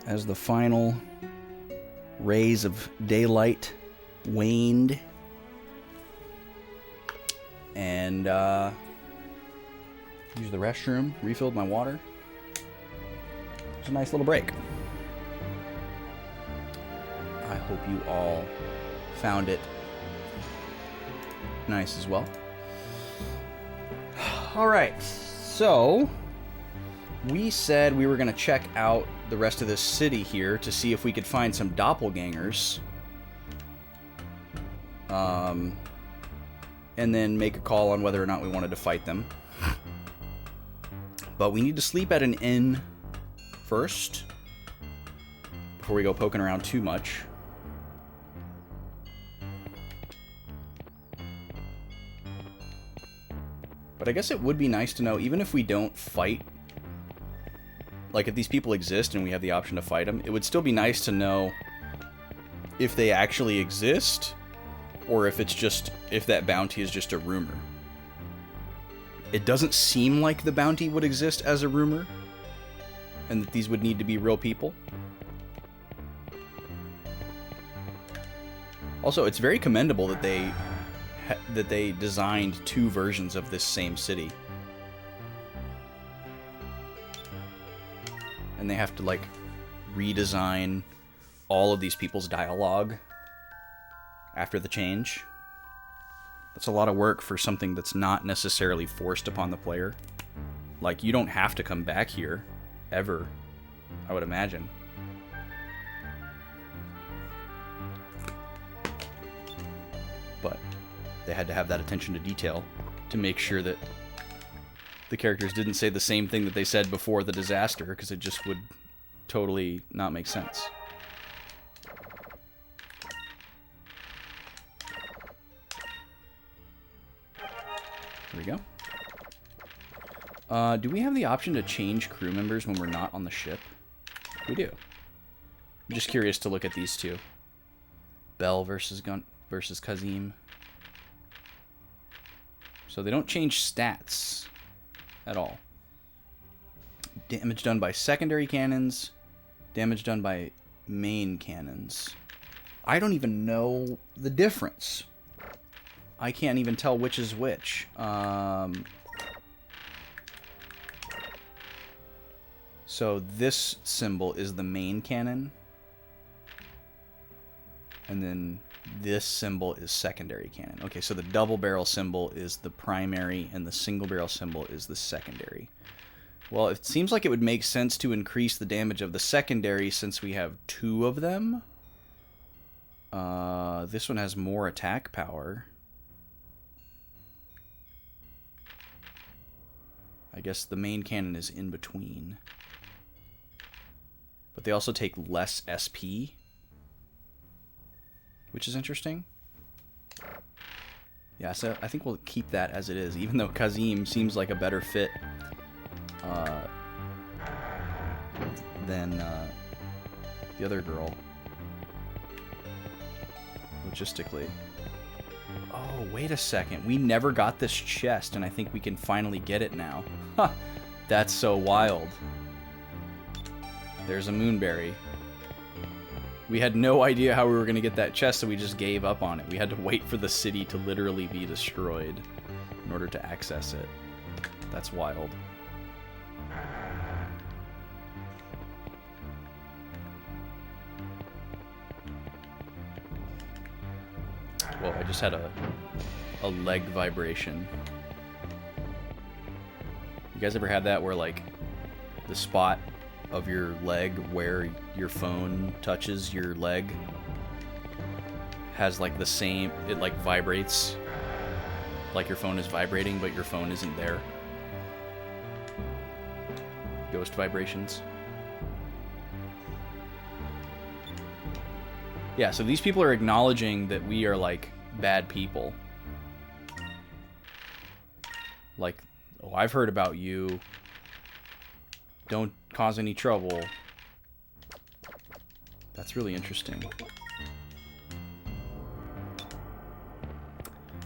as the final rays of daylight waned. And used the restroom, refilled my water. It was a nice little break. I hope you all found it nice as well. All right, so we said we were going to check out the rest of this city here to see if we could find some doppelgangers. And then make a call on whether or not we wanted to fight them. But we need to sleep at an inn first before we go poking around too much. But I guess it would be nice to know, even if we don't fight, like if these people exist and we have the option to fight them, it would still be nice to know if they actually exist or if it's just, if that bounty is just a rumor. It doesn't seem like the bounty would exist as a rumor and that these would need to be real people. Also, it's very commendable that they designed two versions of this same city. And they have to, like, redesign all of these people's dialogue after the change. That's a lot of work for something that's not necessarily forced upon the player. Like, you don't have to come back here, ever, I would imagine. But they had to have that attention to detail to make sure that the characters didn't say the same thing that they said before the disaster, because it just would totally not make sense. There we go. Do we have the option to change crew members when we're not on the ship? We do. I'm just curious to look at these two. Bell versus Kazim. So they don't change stats at all. Damage done by secondary cannons. Damage done by main cannons. I don't even know the difference. I can't even tell which is which. So this symbol is the main cannon. And then this symbol is secondary cannon. Okay, so the double barrel symbol is the primary and the single barrel symbol is the secondary. Well, it seems like it would make sense to increase the damage of the secondary since we have two of them. This one has more attack power. I guess the main cannon is in between. But they also take less SP, which is interesting. Yeah, so I think we'll keep that as it is, even though Kazim seems like a better fit than the other girl, logistically. Oh, wait a second. We never got this chest, and I think we can finally get it now. Huh. That's so wild. There's a moonberry. We had no idea how we were going to get that chest, so we just gave up on it. We had to wait for the city to literally be destroyed in order to access it. That's wild. Whoa, I just had a leg vibration. You guys ever had that where, like, the spot of your leg where your phone touches your leg has, like, the same, it, like, vibrates Like your phone is vibrating, but your phone isn't there. Ghost vibrations. Yeah, so these people are acknowledging that we are, like, bad people. Like, oh, I've heard about you. Don't cause any trouble. That's really interesting.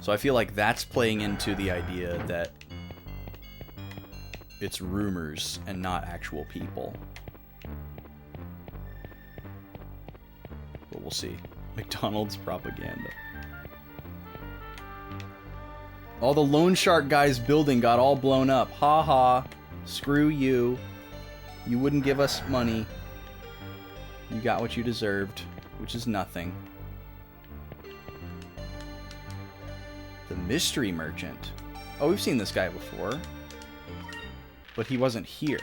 So I feel like that's playing into the idea that it's rumors and not actual people. But we'll see. McDonald's propaganda. All the loan shark guy's building got all blown up. Ha ha. Screw you. You wouldn't give us money. You got what you deserved, which is nothing. The mystery merchant. Oh, we've seen this guy before. But he wasn't here.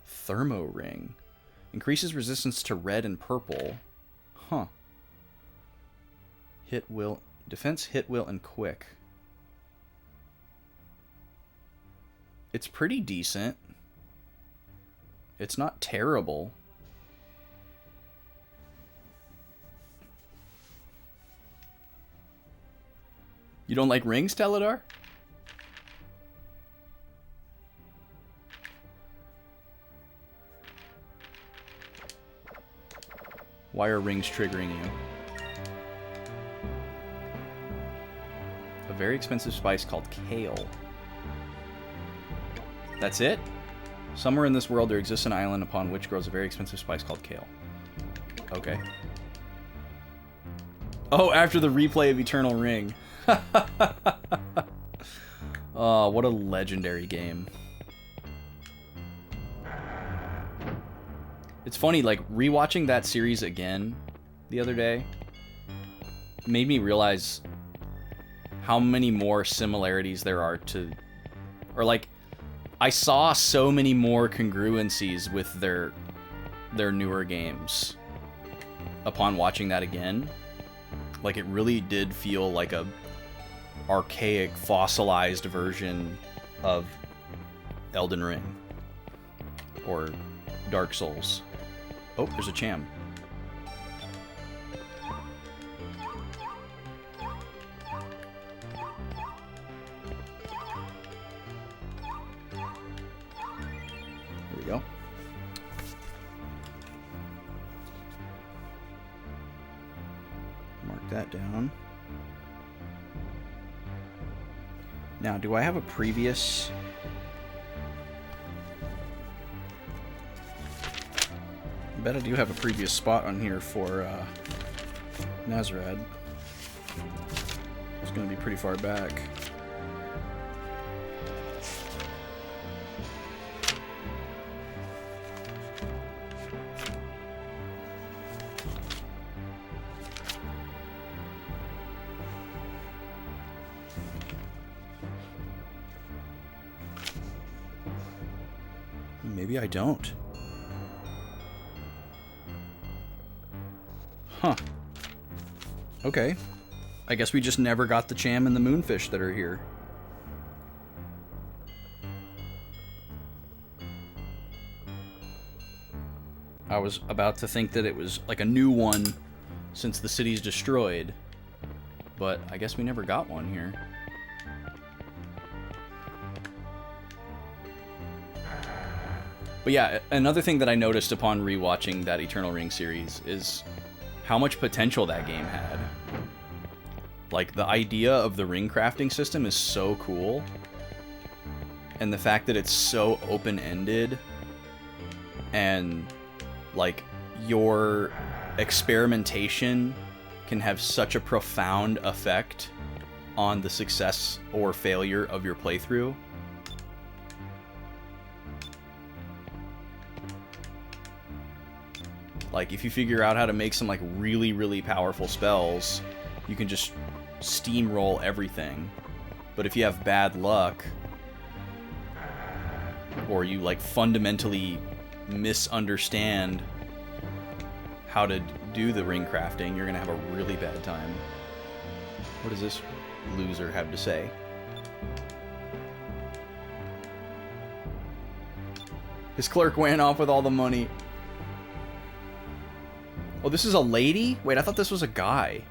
Thermo ring. Increases resistance to red and purple. Huh. Hit will. Defense, hit will, and quick. It's pretty decent. It's not terrible. You don't like rings, Teledar? Why are rings triggering you? A very expensive spice called kale. That's it? Somewhere in this world there exists an island upon which grows a very expensive spice called kale. Okay. Oh, after the replay of Eternal Ring. Oh, what a legendary game. It's funny, like, rewatching that series again the other day made me realize how many more similarities there are to... Or, like, I saw so many more congruencies with their newer games upon watching that again. Like, it really did feel like a archaic, fossilized version of Elden Ring. Or Dark Souls. Oh, there's a Cham. There we go. Mark that down. Now, do I have a previous... I bet I do have a previous spot on here for Nazarad. It's going to be pretty far back. Maybe I don't. Huh. Okay. I guess we just never got the Cham and the Moonfish that are here. I was about to think that it was like a new one since the city's destroyed, but I guess we never got one here. But yeah, another thing that I noticed upon rewatching that Eternal Ring series is how much potential that game had. Like, the idea of the ring crafting system is so cool. And the fact that it's so open-ended and, like, your experimentation can have such a profound effect on the success or failure of your playthrough. Like, if you figure out how to make some, like, really, really powerful spells, you can just steamroll everything. But if you have bad luck, or you, like, fundamentally misunderstand how to do the ring crafting, you're gonna have a really bad time. What does this loser have to say? His clerk went off with all the money. Oh, this is a lady? Wait, I thought this was a guy.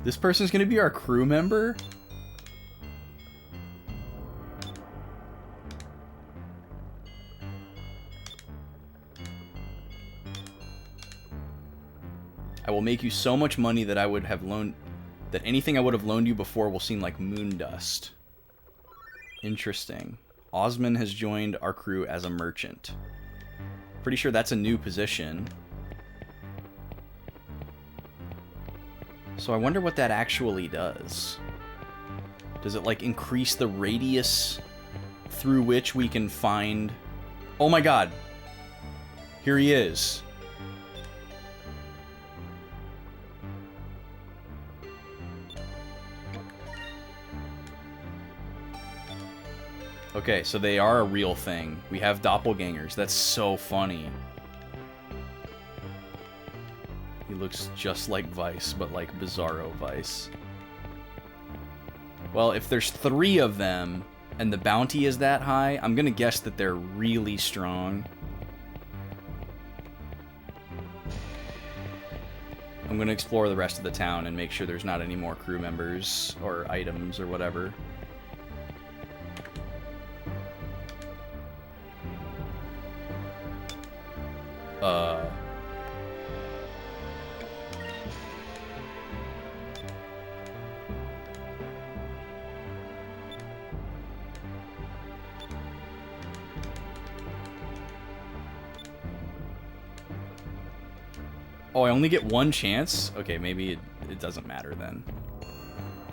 This person's gonna be our crew member? I will make you so much money that I would have loaned... that anything I would have loaned you before will seem like moon dust. Interesting. Osman has joined our crew as a merchant. Pretty sure that's a new position. So I wonder what that actually does. Does it, like, increase the radius through which we can find... Oh my god! Here he is. Okay, so they are a real thing. We have doppelgangers. That's so funny. He looks just like Vice, but like Bizarro Vice. Well, if there's 3 of them, and the bounty is that high, I'm gonna guess that they're really strong. I'm gonna explore the rest of the town and make sure there's not any more crew members or items or whatever. Oh, I only get 1 chance? Okay, maybe it doesn't matter then.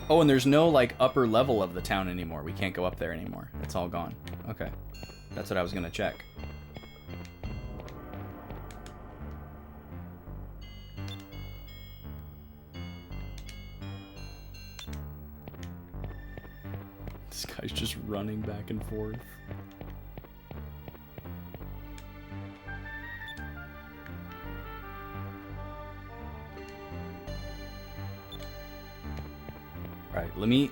Oh, and there's no, like, upper level of the town anymore. We can't go up there anymore. It's all gone. Okay. That's what I was gonna check. This guy's just running back and forth. Alright, let me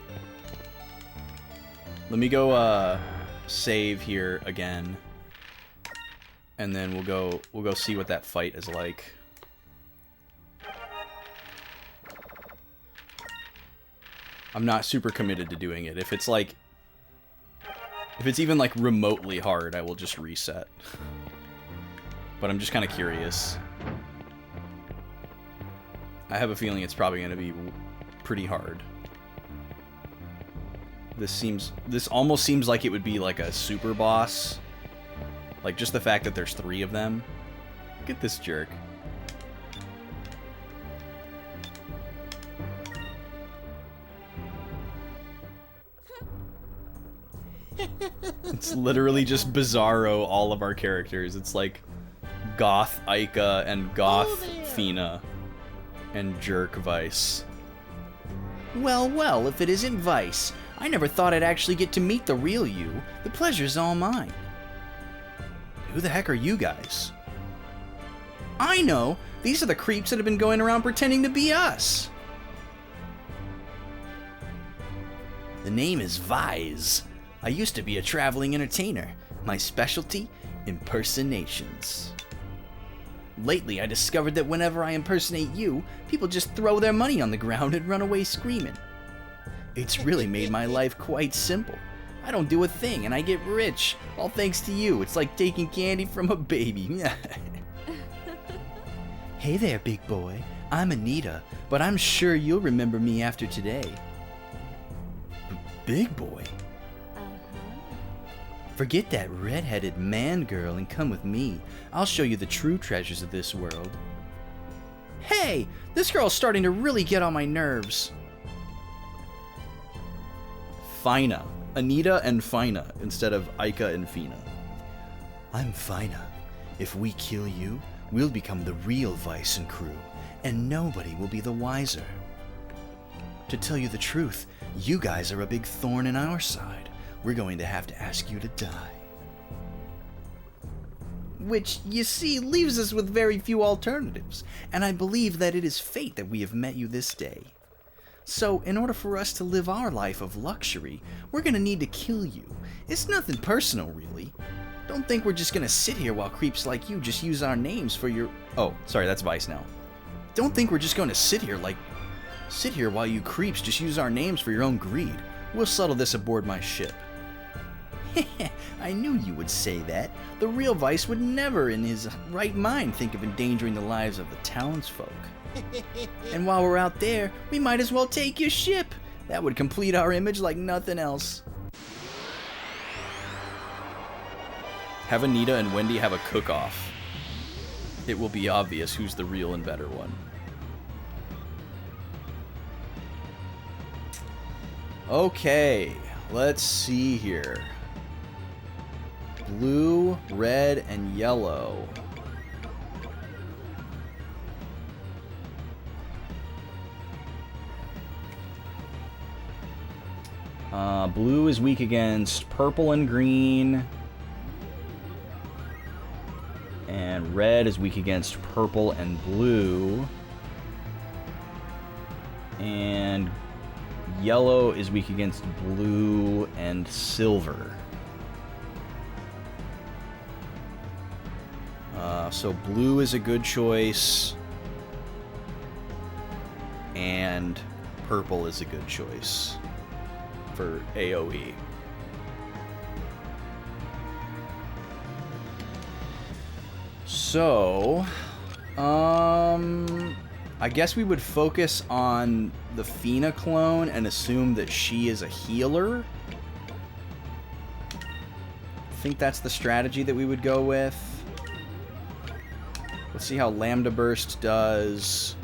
go save here again. And then we'll go see what that fight is like. I'm not super committed to doing it. If it's even like remotely hard, I will just reset. But I'm just kind of curious. I have a feeling it's probably going to be pretty hard. This almost seems like it would be like a super boss. Like just the fact that there's 3 of them. Look at this jerk. It's literally just Bizarro, all of our characters. It's like Goth Ica and Goth Fina and Jerk Vice. Well, well, if it isn't Vice. I never thought I'd actually get to meet the real you. The pleasure's all mine. Who the heck are you guys? I know! These are the creeps that have been going around pretending to be us! The name is Vise. I used to be a traveling entertainer. My specialty? Impersonations. Lately, I discovered that whenever I impersonate you, people just throw their money on the ground and run away screaming. It's really made my life quite simple. I don't do a thing and I get rich, all thanks to you. It's like taking candy from a baby. Hey there, big boy. I'm Anita, but I'm sure you'll remember me after today. Big boy? Forget that red-headed man girl and come with me. I'll show you the true treasures of this world. Hey! This girl's starting to really get on my nerves. Fina. Anita and Fina instead of Ica and Fina. I'm Fina. If we kill you, we'll become the real Vice and crew, and nobody will be the wiser. To tell you the truth, you guys are a big thorn in our side. We're going to have to ask you to die. which, you see, leaves us with very few alternatives, and I believe that it is fate that we have met you this day. So, in order for us to live our life of luxury, we're gonna need to kill you. It's nothing personal, really. Don't think we're just gonna sit here while creeps like you just use our names for your... Oh, sorry, that's Vice now. Don't think we're just gonna sit here while you creeps just use our names for your own greed. We'll settle this aboard my ship. I knew you would say that. The real Vice would never in his right mind think of endangering the lives of the townsfolk. And while we're out there, we might as well take your ship. That would complete our image like nothing else. Have Anita and Wendy have a cook-off. It will be obvious who's the real and better one. Okay, let's see here. Blue, red, and yellow. Blue is weak against purple and green. And red is weak against purple and blue. And yellow is weak against blue and silver. So blue is a good choice. And purple is a good choice for AoE. So, I guess we would focus on the Fina clone and assume that she is a healer. I think that's the strategy that we would go with. Let's see how Lambda Burst does.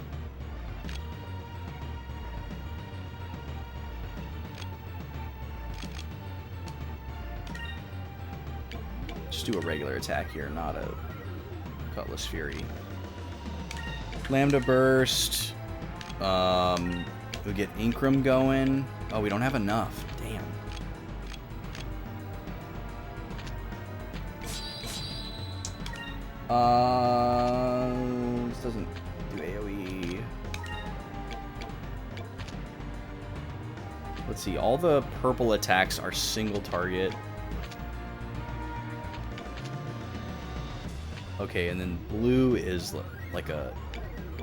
Just do a regular attack here, not a Cutlass Fury. Lambda Burst. We'll get Incrum going. Oh, we don't have enough. Damn. This doesn't do AoE. Let's see. All the purple attacks are single target. Okay, and then blue is like a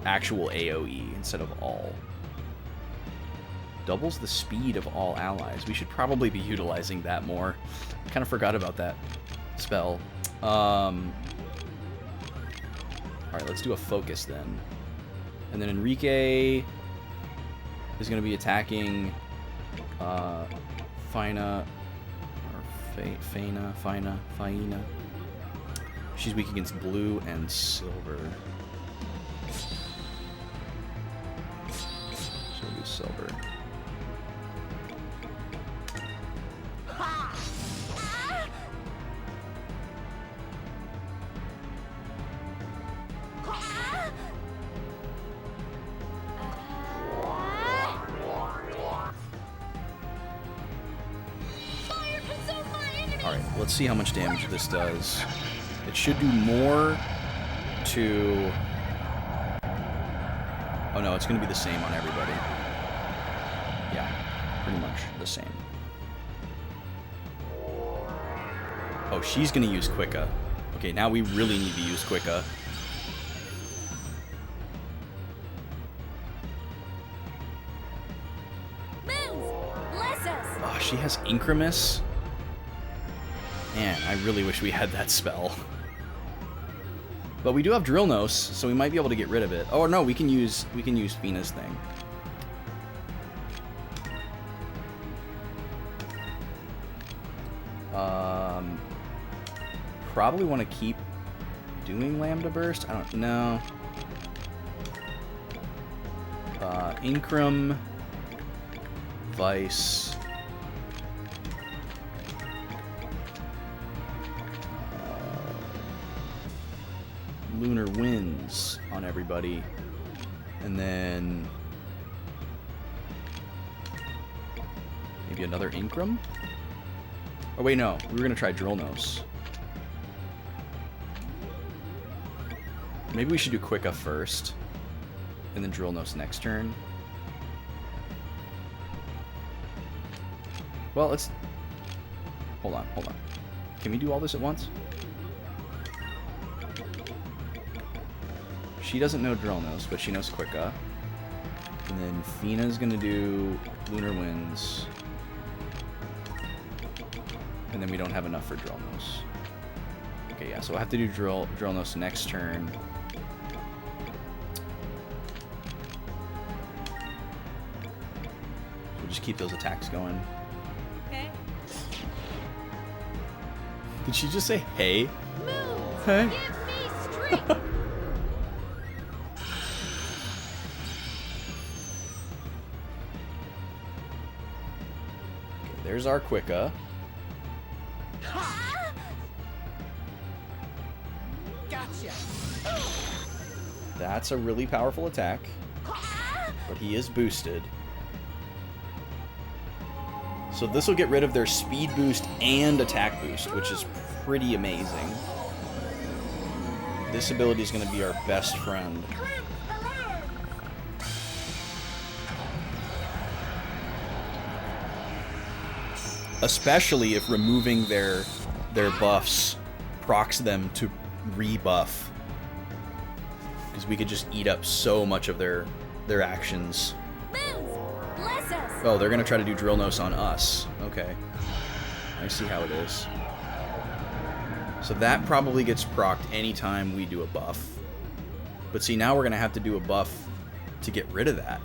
actual AoE instead of all. Doubles the speed of all allies. We should probably be utilizing that more. I kind of forgot about that spell. Alright, let's do a focus then. And then Enrique is going to be attacking Fina. Or Faina. She's weak against blue and silver. So we'll do silver. Alright, let's see how much damage this does. It should do more to... Oh no, it's going to be the same on everybody. Yeah, pretty much the same. Oh, she's going to use Quicka. Okay, now we really need to use Quicka. Oh, she has Incremus? Man, I really wish we had that spell. But we do have Drill Nose, so we might be able to get rid of it. Oh no, we can use Fina's thing. Probably want to keep doing Lambda Burst. I don't know. Incrum, Vice. Lunar Winds on everybody, and then maybe another Incrum? Oh wait, no, we were gonna try Drill Nose. Maybe we should do Quicka first. And then Drill Nose next turn. Well, let's... Hold on. Can we do all this at once? She doesn't know Drill Nose, but she knows Quicka. And then Fina's gonna do Lunar Winds. And then we don't have enough for Drill Nose. Okay, yeah, so we'll have to do Drill Nose next turn. We'll just keep those attacks going. Okay. Did she just say hey? Move! Hey? Give me strength! Okay, there's our Quicka. Gotcha. That's a really powerful attack. But he is boosted. So this will get rid of their speed boost and attack boost, which is pretty amazing. This ability is going to be our best friend. Especially if removing their buffs procs them to rebuff. Because we could just eat up so much of their actions. Move! Bless us! Oh, they're going to try to do Drill Nose on us. Okay. I see how it is. So that probably gets procced anytime we do a buff. But see, now we're going to have to do a buff to get rid of that.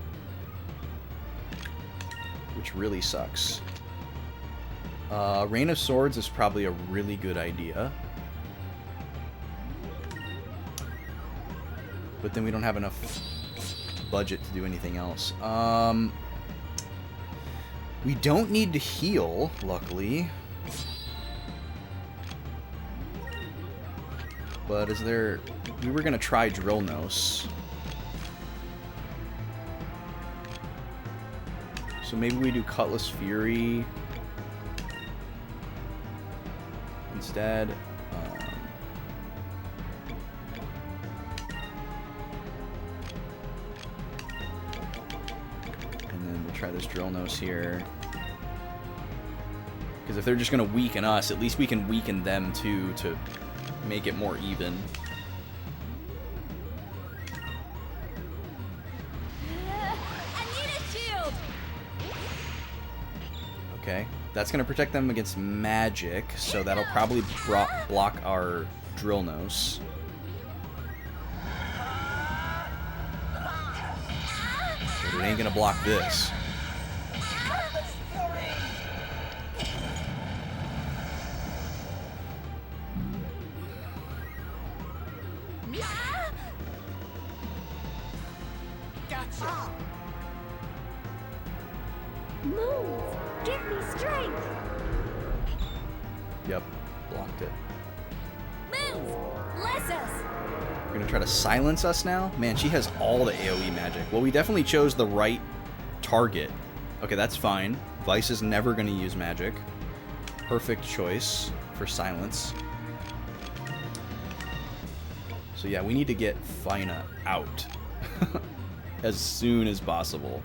Which really sucks. Rain of Swords is probably a really good idea. But then we don't have enough budget to do anything else. We don't need to heal, luckily. But is there... We were going to try Drill Nose. So maybe we do Cutlass Fury instead. And then we'll try this Drill Nose here. Because if they're just going to weaken us, at least we can weaken them too to make it more even. I need a shield! Okay, that's going to protect them against magic, so that'll probably block our Drill Nose. But it ain't going to block this. Gotcha. Move! Give me strength! Yep, blocked it. Move! Bless us! We're going to try to silence us now? Man, she has all the AoE magic. Well, we definitely chose the right target. Okay, that's fine. Vice is never going to use magic. Perfect choice for silence. So yeah, we need to get Fina out as soon as possible.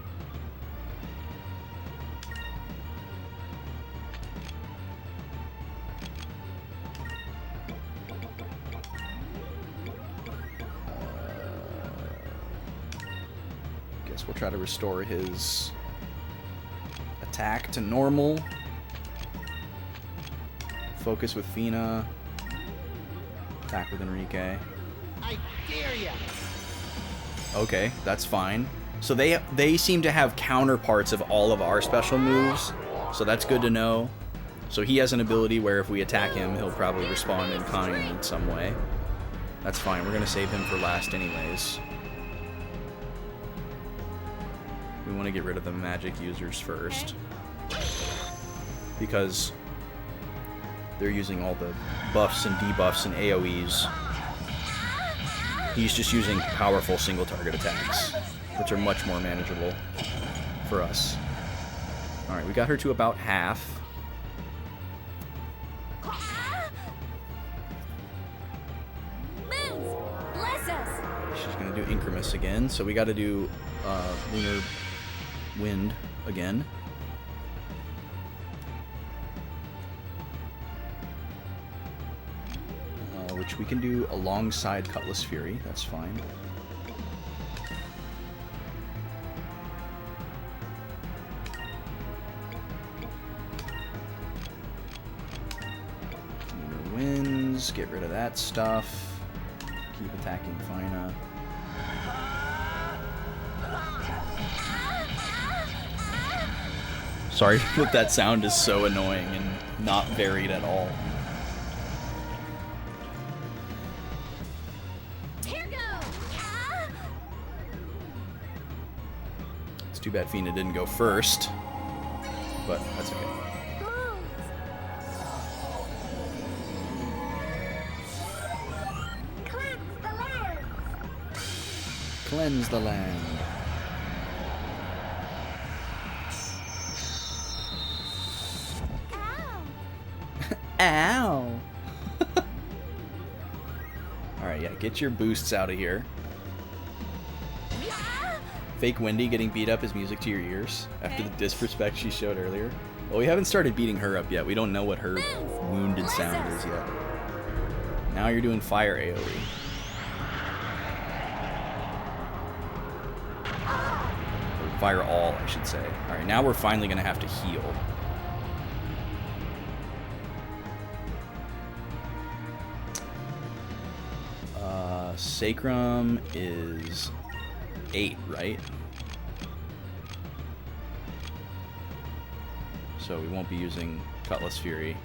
Guess we'll try to restore his attack to normal. Focus with Fina. Attack with Enrique. I dare ya! Okay, that's fine. So they seem to have counterparts of all of our special moves, so that's good to know. So he has an ability where if we attack him, he'll probably respond in kind in some way. That's fine, we're going to save him for last anyways. We want to get rid of the magic users first. Because they're using all the buffs and debuffs and AoEs. He's just using powerful single target attacks, which are much more manageable for us. Alright, we got her to about half. Move! Bless us! She's gonna do Incremus again, so we gotta do Lunar Wind again. Which we can do alongside Cutlass Fury, that's fine. Lunar Winds, get rid of that stuff. Keep attacking Fina. Sorry that that sound is so annoying and not varied at all. Here goes. It's too bad Fina didn't go first, but that's okay. Cleanse the land. Ow! Alright, yeah, get your boosts out of here. Fake Wendy getting beat up is music to your ears after the disrespect she showed earlier. Well, we haven't started beating her up yet. We don't know what her wounded sound is yet. Now you're doing fire AoE. Or fire all, I should say. Alright, now we're finally going to have to heal. Sacrum is 8, right? So we won't be using Cutlass Fury.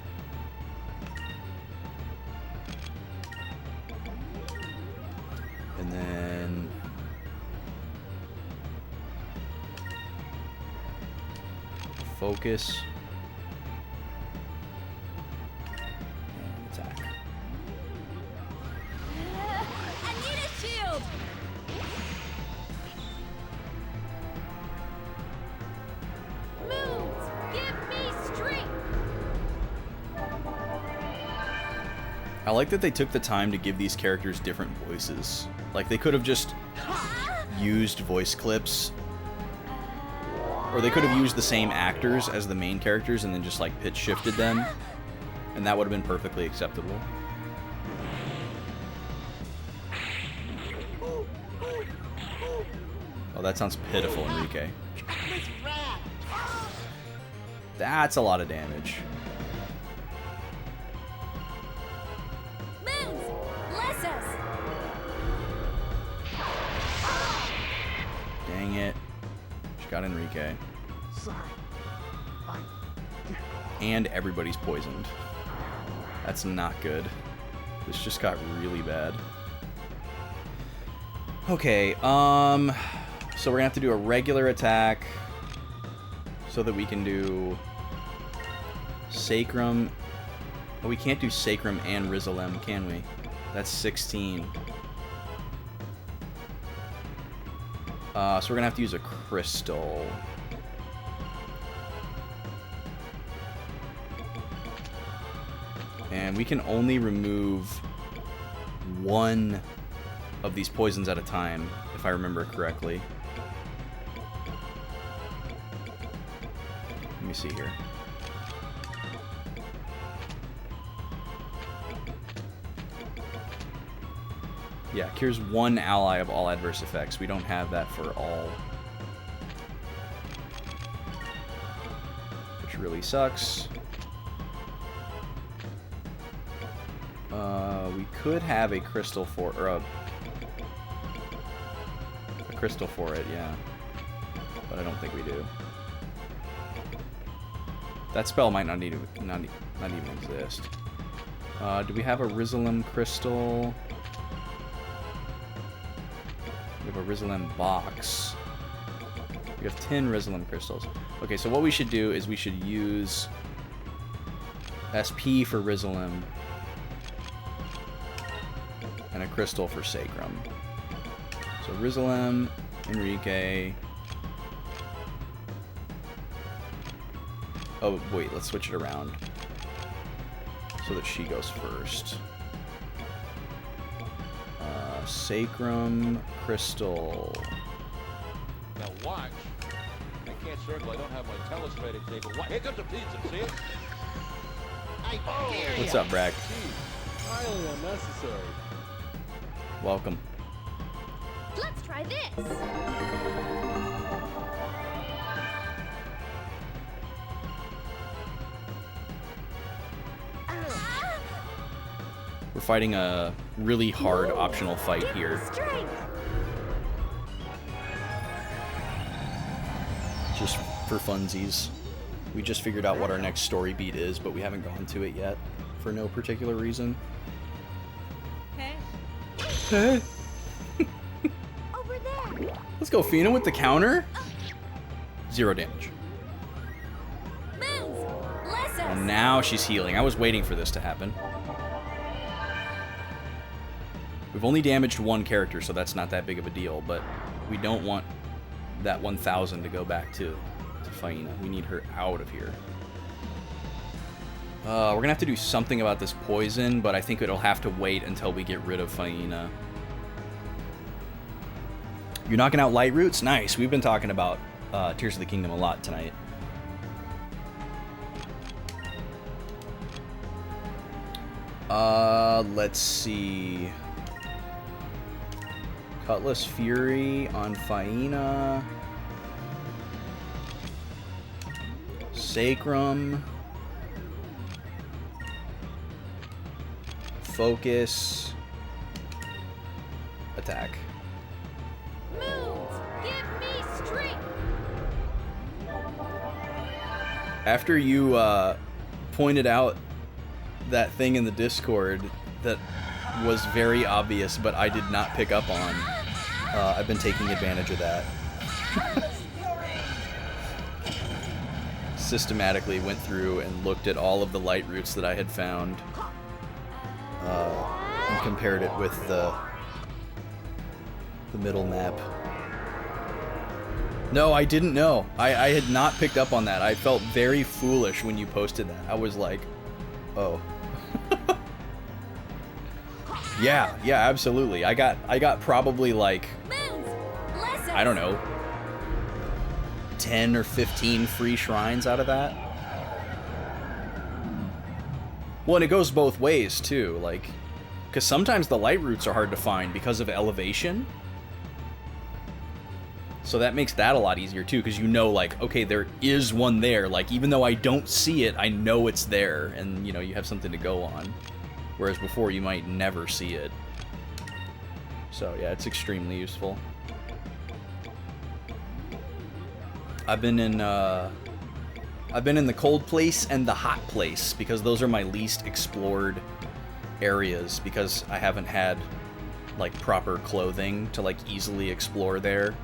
And then focus and attack. I need a shield. Moons, give me strength. I like that they took the time to give these characters different voices. Like, they could have just used voice clips, or they could have used the same actors as the main characters and then just, like, pitch shifted them, and that would have been perfectly acceptable. Oh, that sounds pitiful, Enrique. That's a lot of damage. Moons, bless us. Dang it. She got Enrique. And everybody's poisoned. That's not good. This just got really bad. Okay, so we're gonna have to do a regular attack so that we can do Sacrum. Oh, we can't do Sacrum and Rizalem, can we? That's 16. So we're gonna have to use a crystal. And we can only remove one of these poisons at a time, if I remember correctly. Let me see here. Yeah, cures one ally of all adverse effects. We don't have that for all. Which really sucks. We could have a crystal for, or a crystal for it, yeah. But I don't think we do. That spell might not even exist. Do we have a Rizalem crystal? We have a Rizalem box. We have 10 Rizalem crystals. Okay, so what we should do is we should use SP for Rizalem and a crystal for Sacrum. So Rizalem, Enrique. Oh, wait, let's switch it around so that she goes first. Sacrum Crystal. Now watch. I can't circle. I don't have my telescopic table. Here comes the pizza. See it? I dare ya. What's up, Brack? Highly unnecessary. Welcome. Let's try this. We're fighting a really hard optional fight here. Strength. Just for funsies. We just figured out what our next story beat is, but we haven't gone to it yet for no particular reason. Hey. Hey. Over there. Let's go, Fina, with the counter. 0 damage. Moons. Bless us. And now she's healing. I was waiting for this to happen. We've only damaged 1 character, so that's not that big of a deal, but we don't want that 1,000 to go back to Faina. We need her out of here. We're gonna have to do something about this poison, but I think it'll have to wait until we get rid of Faina. You're knocking out light roots? Nice. We've been talking about Tears of the Kingdom a lot tonight. Let's see. Cutlass Fury on Faina. Sacrum. Focus. Attack. Moons. Give me strength. After you pointed out that thing in the Discord that was very obvious, but I did not pick up on, I've been taking advantage of that. Systematically went through and looked at all of the light roots that I had found and compared it with the middle map. No, I didn't know. I had not picked up on that. I felt very foolish when you posted that. I was like, oh. Yeah, absolutely. I got probably like, Moons. Bless us. I don't know, 10 or 15 free shrines out of that. Well, and it goes both ways too, like, because sometimes the light roots are hard to find because of elevation. So that makes that a lot easier too, because you know, like, okay, there is one there. Like, even though I don't see it, I know it's there, and you know, you have something to go on. Whereas before, you might never see it. So yeah, it's extremely useful. I've been in the cold place and the hot place because those are my least explored areas because I haven't had like proper clothing to like easily explore there.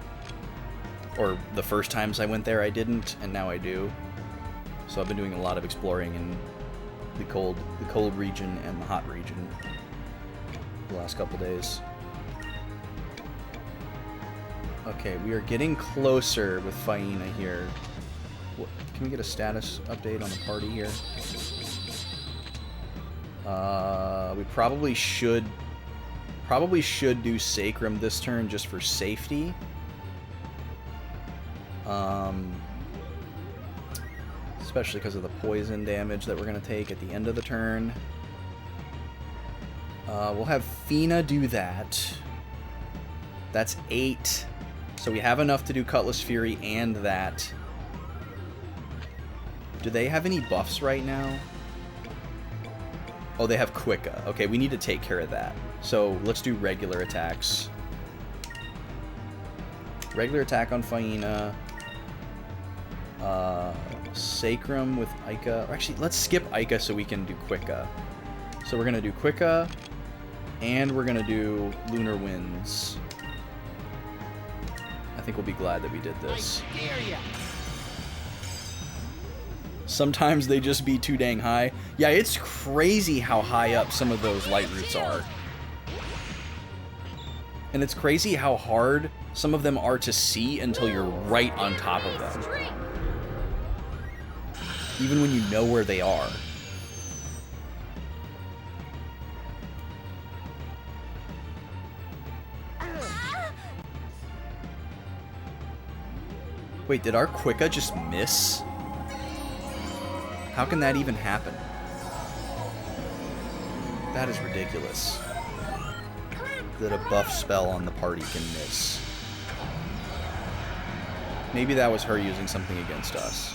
Or the first times I went there I didn't, and now I do. So I've been doing a lot of exploring in the cold region and the hot region the last couple days. Okay, we are getting closer with Faina here. What, can we get a status update on the party here? We probably should do Sacrum this turn just for safety. Especially because of the poison damage that we're going to take at the end of the turn. We'll have Fina do that. That's 8. So we have enough to do Cutlass Fury and that. Do they have any buffs right now? Oh, they have Quicka. Okay, we need to take care of that. So let's do regular attacks. Regular attack on Faina. Sacrum with Ica. Or actually, let's skip Ica so we can do Quicka. So we're going to do Quicka, and we're going to do Lunar Winds. I think we'll be glad that we did this. I dare ya. Sometimes they just be too dang high. Yeah, it's crazy how high up some of those light roots are. And it's crazy how hard some of them are to see until you're right on top of them. Even when you know where they are. Wait, did our Quicka just miss? How can that even happen? That is ridiculous. That a buff spell on the party can miss. Maybe that was her using something against us.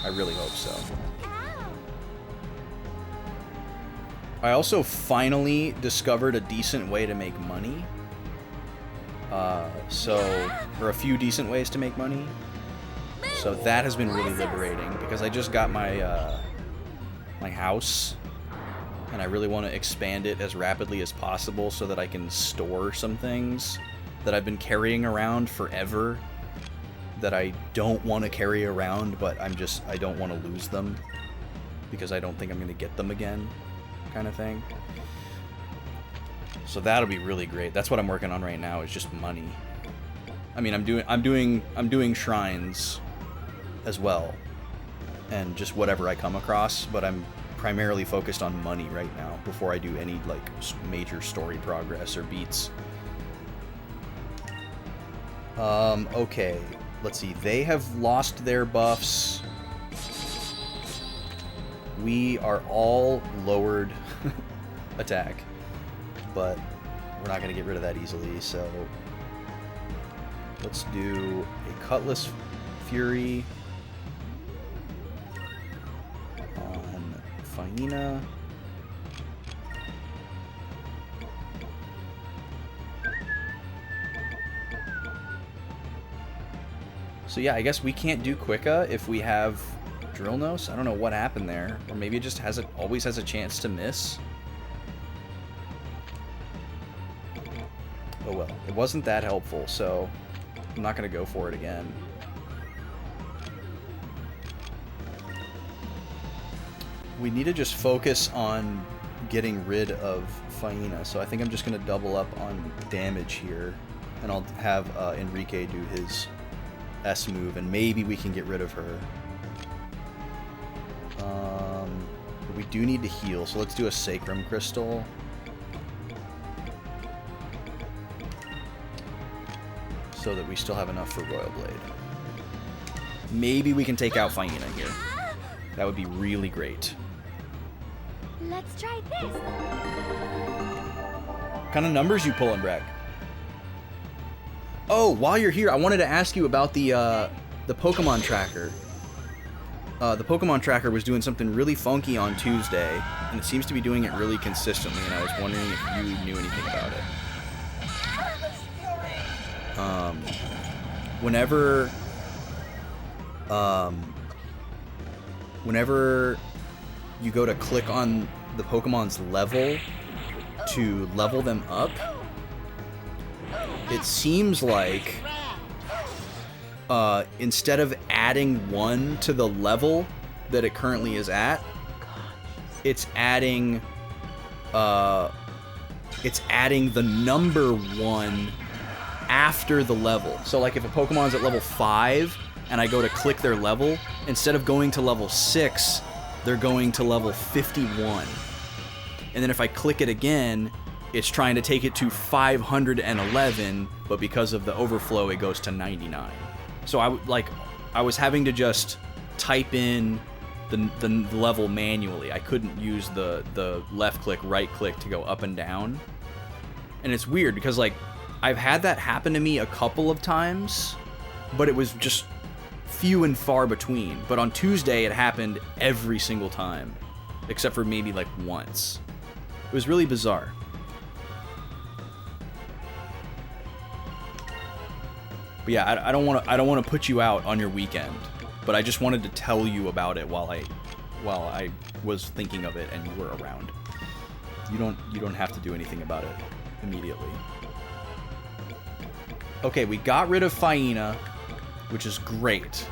I really hope so. I also finally discovered a decent way to make money. Or a few decent ways to make money. So that has been really liberating because I just got my my house, and I really want to expand it as rapidly as possible so that I can store some things that I've been carrying around forever that I don't want to carry around, but I don't want to lose them because I don't think I'm going to get them again, kind of thing. So that'll be really great. That's what I'm working on right now, is just money. I mean, I'm doing shrines as well, and just whatever I come across, but I'm primarily focused on money right now before I do any like major story progress or beats. Okay, let's see. They have lost their buffs. We are all lowered attack, but we're not going to get rid of that easily, so let's do a Cutlass Fury on Faina. So yeah, I guess we can't do Quicka if we have Drill Nose. I don't know what happened there, or maybe it just always has a chance to miss. Oh well, it wasn't that helpful, so I'm not going to go for it again. We need to just focus on getting rid of Faina, so I think I'm just going to double up on damage here, and I'll have Enrique do his S move, and maybe we can get rid of her. But we do need to heal, so let's do a Sacrum Crystal. So that we still have enough for Royal Blade. Maybe we can take out Faina here. That would be really great. Let's try this. What kind of numbers you pulling, Breck? Oh, while you're here, I wanted to ask you about the Pokemon tracker. The Pokemon tracker was doing something really funky on Tuesday, and it seems to be doing it really consistently, and I was wondering if you knew anything about it. Whenever you go to click on the Pokemon's level to level them up, it seems like instead of adding 1 to the level that it currently is at, it's adding the number 1 after the level. So like if a Pokemon's at level 5 and I go to click their level, instead of going to level 6, they're going to level 51. And then if I click it again, it's trying to take it to 511, but because of the overflow, it goes to 99. So I was having to just type in the level manually. I couldn't use the left click, right click to go up and down. And it's weird because like I've had that happen to me a couple of times, but it was just few and far between. But on Tuesday, it happened every single time, except for maybe like once. It was really bizarre. But yeah, I don't want to put you out on your weekend, but I just wanted to tell you about it while I was thinking of it and you were around. You don't have to do anything about it immediately. Okay, we got rid of Faina, which is great.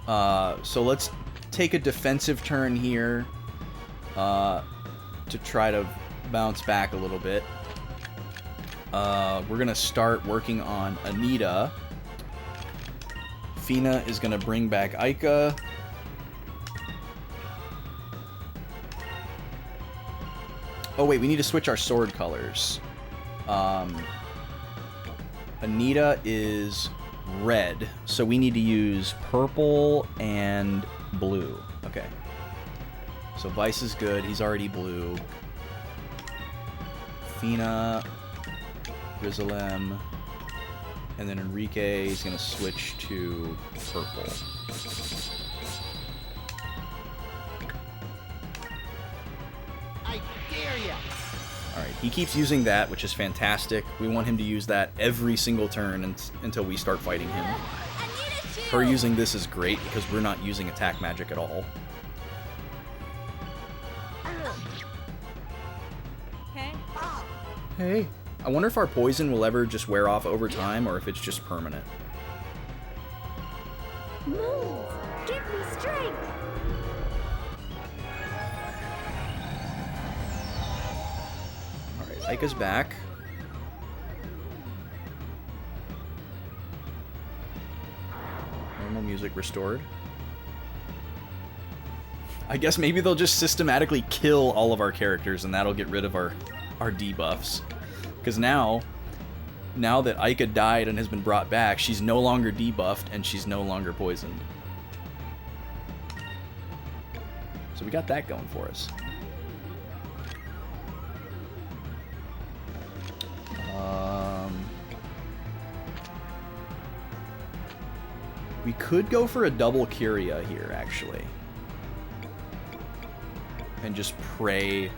So let's take a defensive turn here to try to bounce back a little bit. We're gonna start working on Anita. Fina is gonna bring back Aika. Oh wait, we need to switch our sword colors. Anita is red, so we need to use purple and blue. Okay. So Vice is good. He's already blue. Fina, Rizalem, and then Enrique is going to switch to purple. I dare ya! Alright, he keeps using that, which is fantastic. We want him to use that every single turn until we start fighting him. Her using this is great because we're not using attack magic at all. Hey. I wonder if our poison will ever just wear off over time or if it's just permanent. Move! Give me strength! Alright, Ika's back. Normal music restored. I guess maybe they'll just systematically kill all of our characters and that'll get rid of our debuffs. Because now that Ika died and has been brought back, she's no longer debuffed and she's no longer poisoned. So we got that going for us. We could go for a double Kyria here, actually. And just pray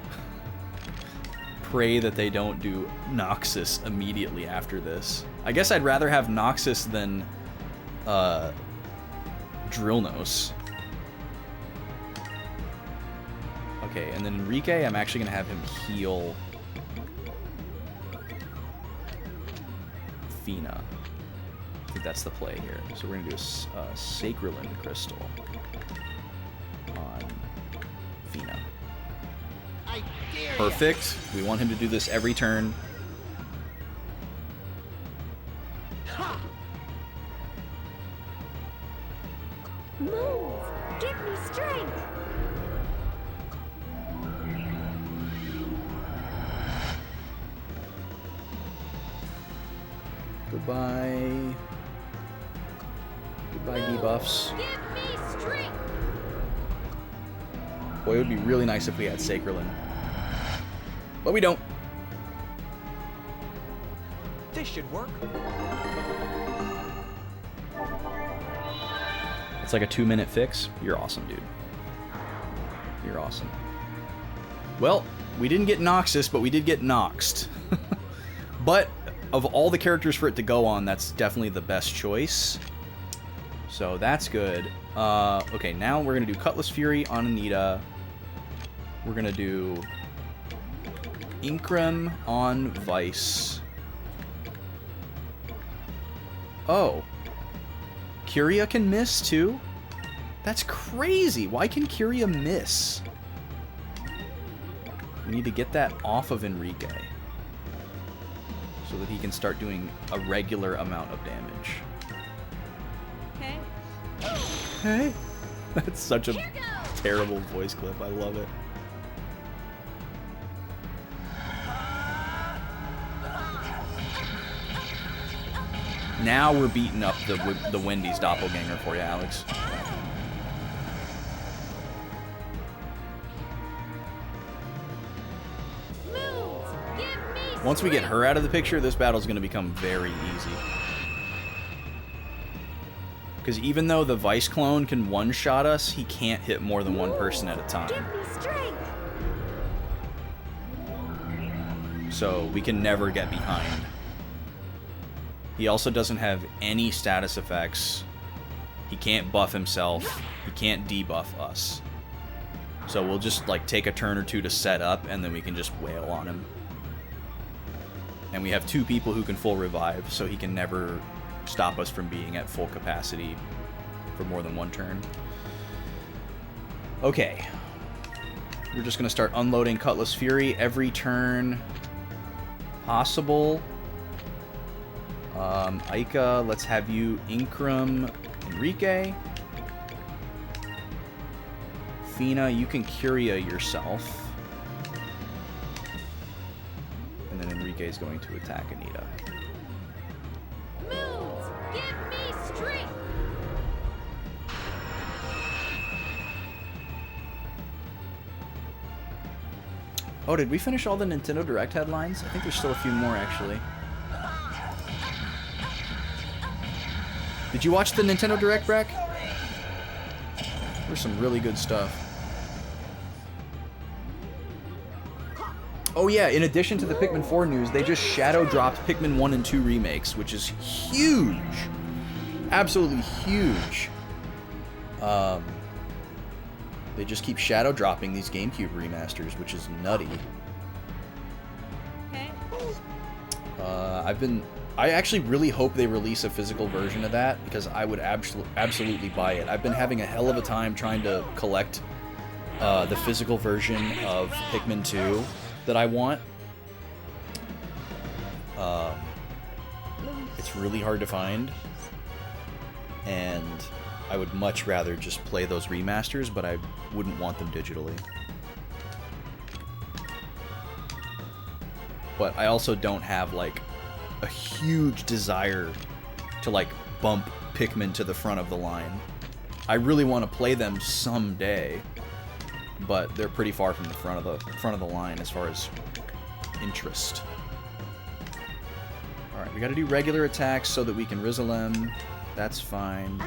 that they don't do Noxus immediately after this. I guess I'd rather have Noxus than Drillnos. Okay, and then Enrique, I'm actually going to have him heal Fina. I think that's the play here. So we're going to do a Sacralin Crystal on Fina. I dare ya! Perfect. We want him to do this every turn. Move! Give me strength! Goodbye. Goodbye, debuffs. Give me strength! Boy, it would be really nice if we had Sacralin. But we don't. This should work. It's like a 2-minute fix. You're awesome, dude. You're awesome. Well, we didn't get Noxus, but we did get Noxed. But of all the characters for it to go on, that's definitely the best choice. So that's good. Okay, now we're going to do Cutlass Fury on Anita. We're going to do Incrum on Vice. Oh. Kyria can miss too? That's crazy. Why can Kyria miss? We need to get that off of Enrique so that he can start doing a regular amount of damage. Okay. Hey? That's such a terrible voice clip. I love it. Now we're beating up the Wendy's doppelganger for you, Alex. Once we get her out of the picture, this battle's going to become very easy. Because even though the Vice clone can one-shot us, he can't hit more than one person at a time. So we can never get behind. He also doesn't have any status effects. He can't buff himself. He can't debuff us. So we'll just like take a turn or two to set up, and then we can just wail on him. And we have 2 people who can full revive, so he can never stop us from being at full capacity for more than one turn. Okay. We're just going to start unloading Cutlass Fury every turn possible. Ika, let's have you Incrum Enrique. Fina, you can Kyria yourself. And then Enrique is going to attack Anita. Move! Give me Oh, did we finish all the Nintendo Direct headlines? I think there's still a few more, actually. Did you watch the Nintendo Direct, Breck? There's some really good stuff. Oh yeah, in addition to the Pikmin 4 news, they just shadow dropped Pikmin 1 and 2 remakes, which is huge. Absolutely huge. They just keep shadow dropping these GameCube remasters, which is nutty. I actually really hope they release a physical version of that, because I would absolutely buy it. I've been having a hell of a time trying to collect the physical version of Pikmin 2 that I want. It's really hard to find, and I would much rather just play those remasters, but I wouldn't want them digitally. But I also don't have, like, a huge desire to, like, bump Pikmin to the front of the line. I really want to play them someday, but they're pretty far from the front of the line as far as interest. Alright, we gotta do regular attacks so that we can Rizzle. That's fine.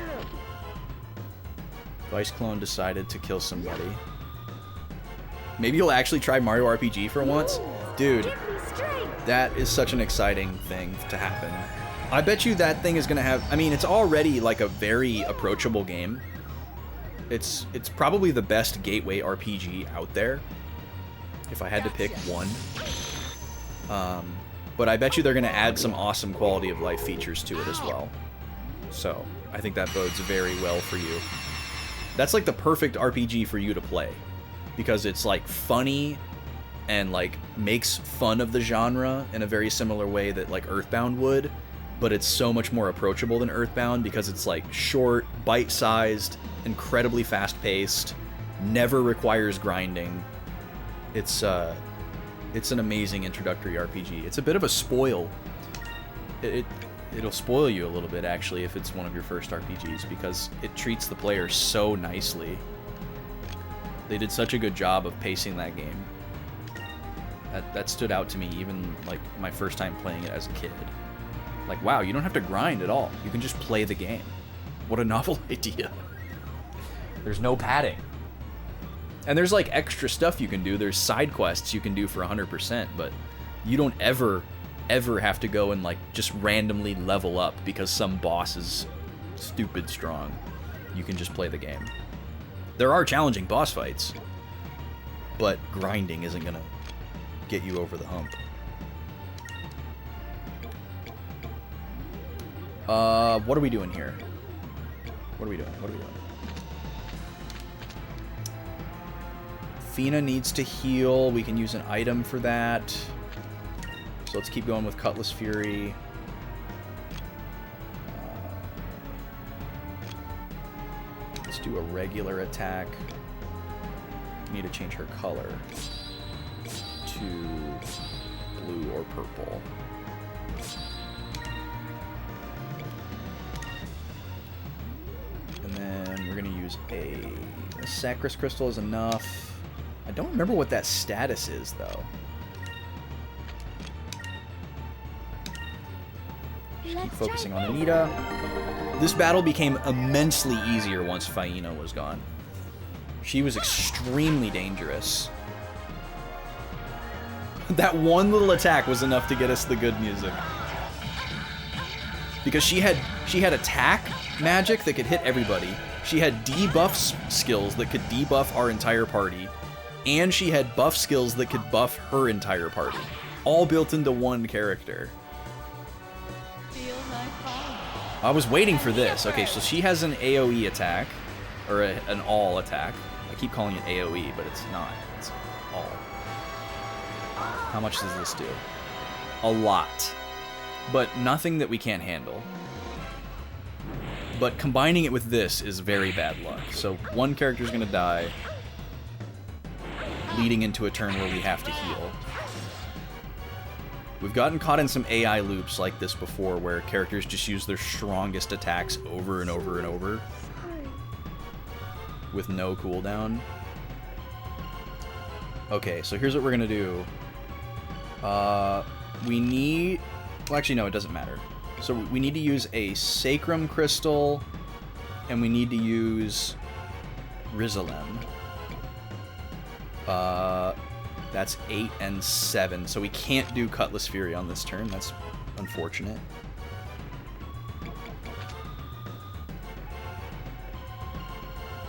Vice Clone decided to kill somebody. Maybe you'll actually try Mario RPG for once? Dude, that is such an exciting thing to happen. I bet you that thing is gonna have... I mean, it's already like a very approachable game. It's probably the best gateway RPG out there, if I had to pick one. But I bet you they're gonna add some awesome quality of life features to it as well. So, I think that bodes very well for you. That's like the perfect RPG for you to play, because it's like funny and like makes fun of the genre in a very similar way that like Earthbound would, but it's so much more approachable than Earthbound because it's like short, bite-sized, incredibly fast-paced, never requires grinding. It's an amazing introductory RPG. It's a bit of a spoil. It'll spoil you a little bit, actually, if it's one of your first RPGs, because it treats the player so nicely. They did such a good job of pacing that game. That stood out to me even, like, my first time playing it as a kid. Like, wow, you don't have to grind at all. You can just play the game. What a novel idea. There's no padding. And there's, like, extra stuff you can do. There's side quests you can do for 100%, but you don't ever have to go and, like, just randomly level up because some boss is stupid strong. You can just play the game. There are challenging boss fights, but grinding isn't gonna get you over the hump. What are we doing here? What are we doing? Fina needs to heal. We can use an item for that. So let's keep going with Cutlass Fury. Let's do a regular attack. We need to change her color to blue or purple. And then we're going to use a Sacris Crystal is enough. I don't remember what that status is, though. Just keep focusing on Anita. This battle became immensely easier once Faina was gone. She was extremely dangerous. That one little attack was enough to get us the good music. Because she had attack magic that could hit everybody. She had debuff skills that could debuff our entire party. And she had buff skills that could buff her entire party. All built into one character. I was waiting for this. Okay, so she has an AoE attack. Or an all attack. I keep calling it AoE, but it's not. It's all. How much does this do? A lot. But nothing that we can't handle. But combining it with this is very bad luck. So one character's gonna die, leading into a turn where we have to heal. We've gotten caught in some AI loops like this before, where characters just use their strongest attacks over and over and over with no cooldown. Okay, so here's what we're gonna do. We need... Well, actually, no, it doesn't matter. So we need to use a Sacrum Crystal, and we need to use Rizalem. That's 8 and 7, so we can't do Cutlass Fury on this turn. That's unfortunate.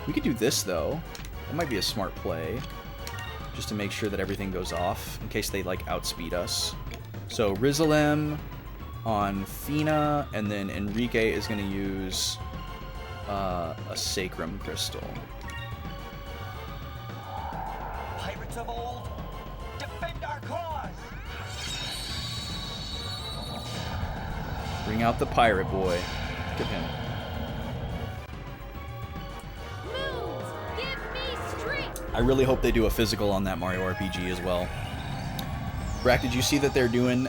We could do this, though. That might be a smart play, just to make sure that everything goes off, in case they, like, outspeed us. So, Rizalem on Fina, and then Enrique is going to use a Sacrum Crystal. Pirates of old, defend our cause! Bring out the pirate boy. Look at him. Moves, give me strength. I really hope they do a physical on that Mario RPG as well. Brack, did you see that they're doing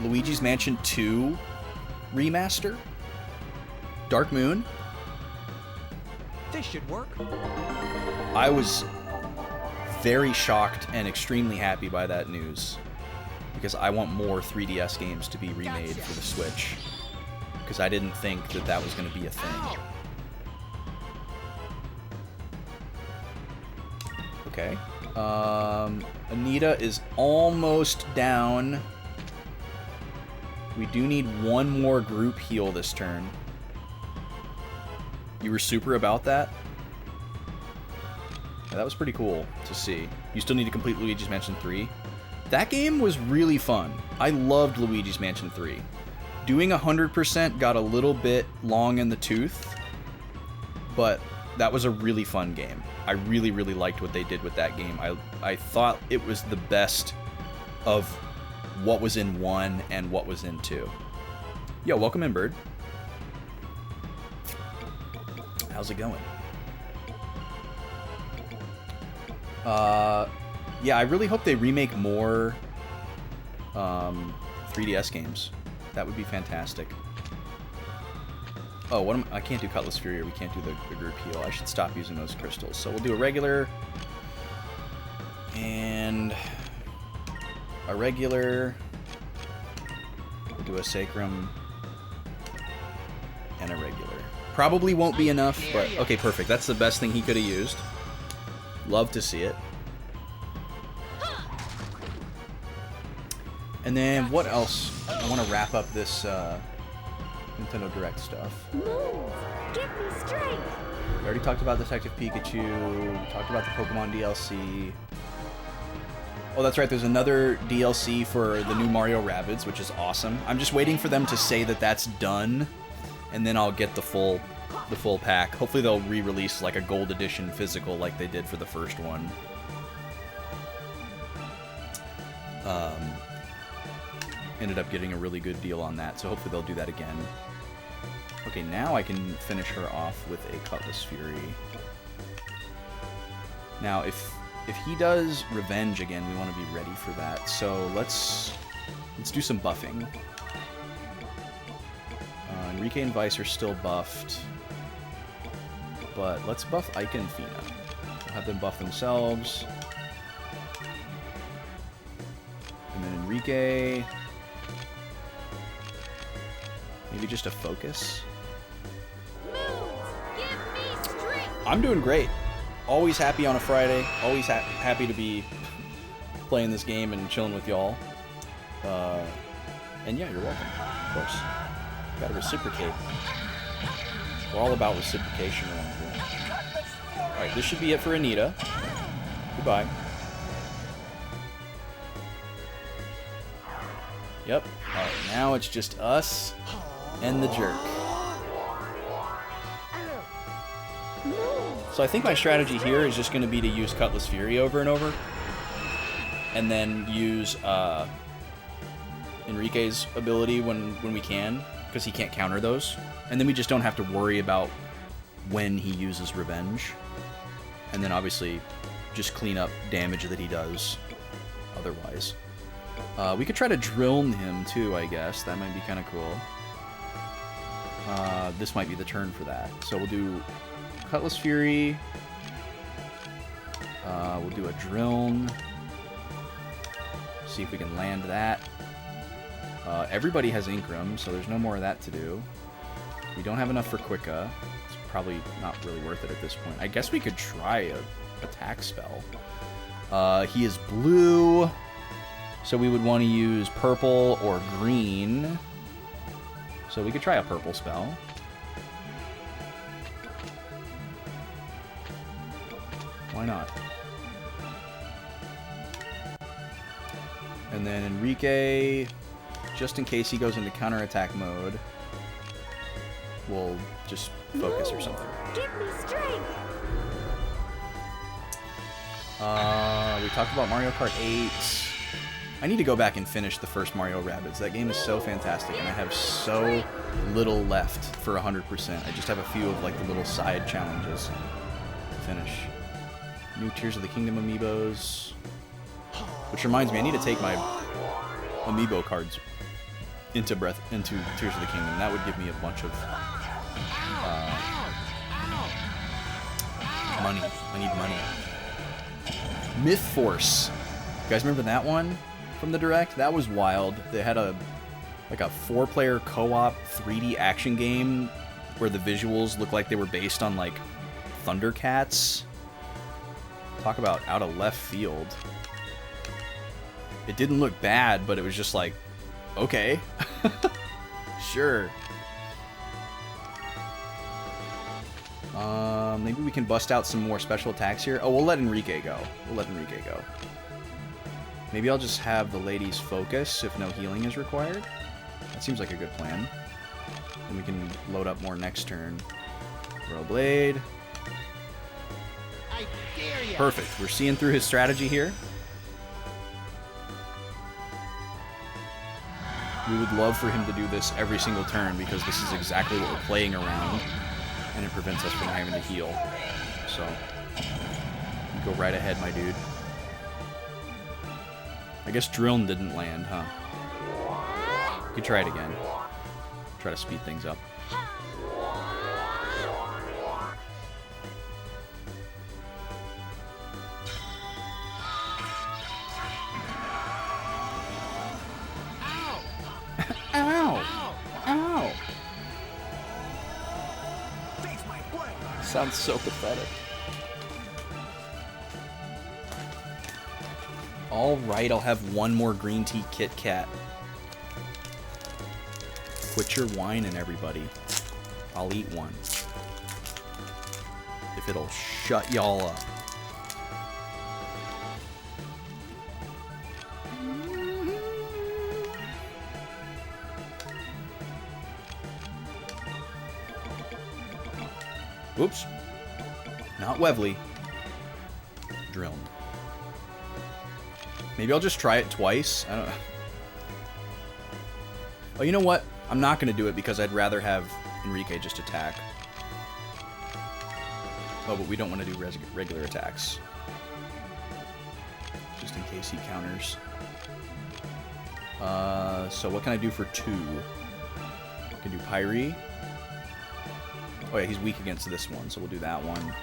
Luigi's Mansion 2 remaster? Dark Moon? This should work. I was very shocked and extremely happy by that news, because I want more 3DS games to be remade for the Switch, because I didn't think that that was going to be a thing. Okay. Anita is almost down. We do need one more group heal this turn. You were super about that? Yeah, that was pretty cool to see. You still need to complete Luigi's Mansion 3. That game was really fun. I loved Luigi's Mansion 3. Doing 100% got a little bit long in the tooth, but that was a really fun game. I really, really liked what they did with that game. I thought it was the best of what was in 1 and what was in 2. Yo, welcome in, Bird. How's it going? Yeah, I really hope they remake more 3DS games. That would be fantastic. Oh, I can't do Cutlass Fury, or we can't do the group heal. I should stop using those crystals. So we'll do a regular, and a regular. We'll do a Sacrum, and a regular. Probably won't be enough, but okay, perfect. That's the best thing he could have used. Love to see it. And then what else? I want to wrap up this Nintendo Direct stuff. Moves, give me strength. We already talked about Detective Pikachu. We talked about the Pokemon DLC. Oh, that's right. There's another DLC for the new Mario Rabbids, which is awesome. I'm just waiting for them to say that that's done, and then I'll get the full pack. Hopefully they'll re-release like a gold edition physical like they did for the first one. Ended up getting a really good deal on that, so hopefully they'll do that again. Okay, now I can finish her off with a Cutlass Fury. Now, if he does Revenge again, we want to be ready for that. So let's do some buffing. Enrique and Vice are still buffed, but let's buff Ike and Fina. We'll have them buff themselves. And then Enrique, maybe just a focus. Moves, give me strength. I'm doing great. Always happy on a Friday. Always happy to be playing this game and chilling with y'all. And yeah, you're welcome. Of course. Gotta reciprocate. We're all about reciprocation around here. Alright, this should be it for Anita. Goodbye. Yep. Alright, now it's just us and the jerk. So I think my strategy here is just going to be to use Cutlass Fury over and over. And then use Enrique's ability when we can, because he can't counter those. And then we just don't have to worry about when he uses Revenge. And then obviously just clean up damage that he does otherwise. We could try to drill him too, I guess. That might be kind of cool. This might be the turn for that. So we'll do Cutlass Fury. We'll do a drone. See if we can land that. Everybody has Incrum, so there's no more of that to do. We don't have enough for Quicka. It's probably not really worth it at this point. I guess we could try a attack spell. He is blue, so we would want to use purple or green. So we could try a purple spell. Why not? And then Enrique, just in case he goes into counterattack mode, we'll just focus or something. Give me strength. We talked about Mario Kart 8. I need to go back and finish the first Mario Rabbids. That game is so fantastic, and I have so little left for 100%. I just have a few of like the little side challenges to finish. New Tears of the Kingdom amiibos. Which reminds me, I need to take my amiibo cards into Tears of the Kingdom. That would give me a bunch of money. I need money. Myth Force. You guys remember that one from the Direct? That was wild. They had a 4-player co-op 3D action game where the visuals looked like they were based on like Thundercats. Talk about out of left field. It didn't look bad, but it was just like, okay, sure. Maybe we can bust out some more special attacks here. Oh, we'll let Enrique go. Maybe I'll just have the ladies focus if no healing is required. That seems like a good plan. And we can load up more next turn. Throw blade. I dare ya. Perfect. We're seeing through his strategy here. We would love for him to do this every single turn because this is exactly what we're playing around, and it prevents us from having to heal. So, you go right ahead, my dude. I guess Drilln didn't land, huh? We could try it again. Try to speed things up. Sounds so pathetic. Alright, I'll have one more green tea Kit Kat. Quit your whining, everybody. I'll eat one. If it'll shut y'all up. Oops. Not Webley. Drilled. Maybe I'll just try it twice. I don't know. Oh, you know what? I'm not going to do it because I'd rather have Enrique just attack. Oh, but we don't want to do regular attacks. Just in case he counters. So what can I do for 2? I can do Pyre. Oh yeah, he's weak against this one, so we'll do that one.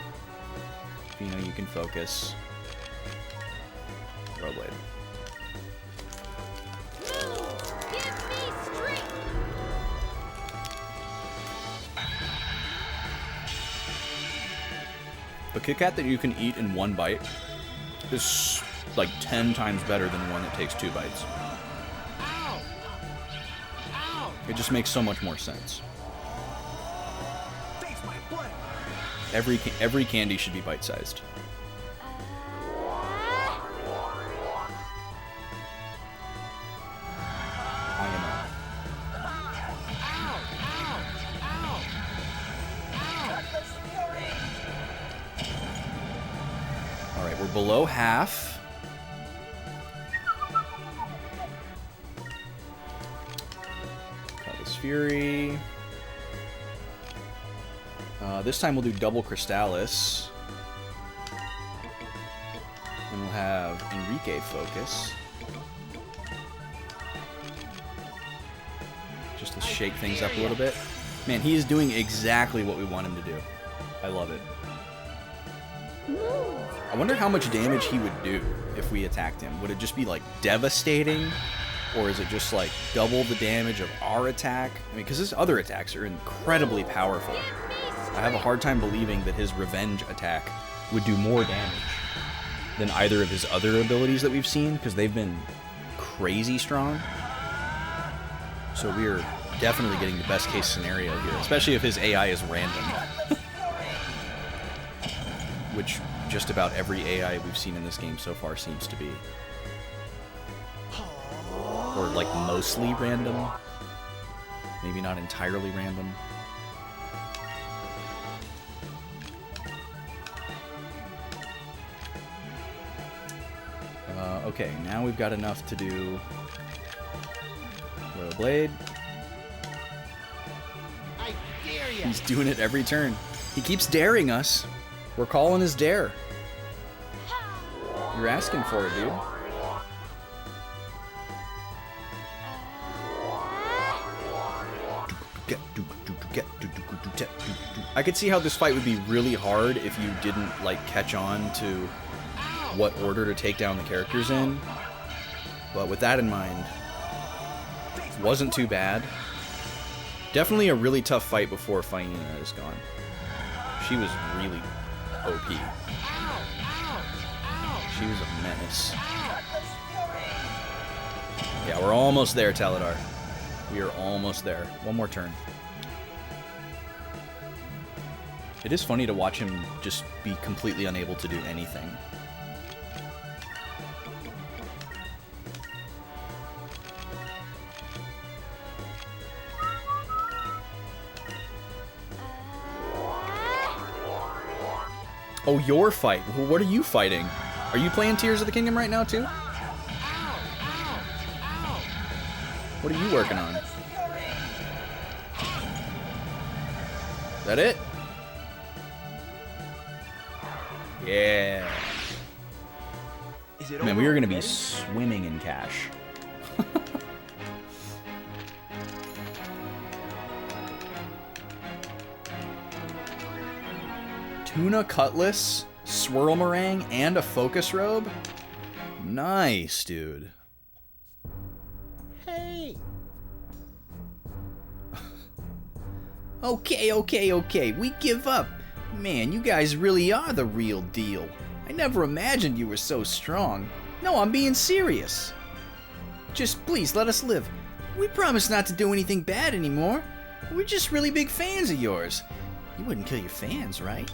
Fino, you can focus. Blade. Give me strength. A Kit Kat that you can eat in one bite is like 10 times better than one that takes 2 bites. Ow! Ow! It just makes so much more sense. Every candy should be bite-sized. I am out. All right, we're below half. Cutlass Fury. This time we'll do double Crystallis. And we'll have Enrique focus. Just to shake things up a little bit. Man, he is doing exactly what we want him to do. I love it. I wonder how much damage he would do if we attacked him. Would it just be, like, devastating? Or is it just, like, double the damage of our attack? I mean, because his other attacks are incredibly powerful. I have a hard time believing that his revenge attack would do more damage than either of his other abilities that we've seen, because they've been crazy strong. So we're definitely getting the best case scenario here, especially if his AI is random. Which just about every AI we've seen in this game so far seems to be. Or like mostly random. Maybe not entirely random. Okay, now we've got enough to do Royal Blade. I dare you. He's doing it every turn. He keeps daring us. We're calling his dare. You're asking for it, dude. I could see how this fight would be really hard if you didn't, like, catch on to what order to take down the characters in. But with that in mind, wasn't too bad. Definitely a really tough fight before Faina is gone. She was really OP. She was a menace. Yeah, we're almost there, Taladar. We are almost there. One more turn. It is funny to watch him just be completely unable to do anything. Oh, your fight. Well, what are you fighting? Are you playing Tears of the Kingdom right now, too? What are you working on? Is that it? Yeah. Man, we are going to be swimming in cash. Tuna cutlass, swirl meringue, and a focus robe? Nice, dude. Hey. Okay. We give up. Man, you guys really are the real deal. I never imagined you were so strong. No, I'm being serious. Just please let us live. We promise not to do anything bad anymore. We're just really big fans of yours. You wouldn't kill your fans, right?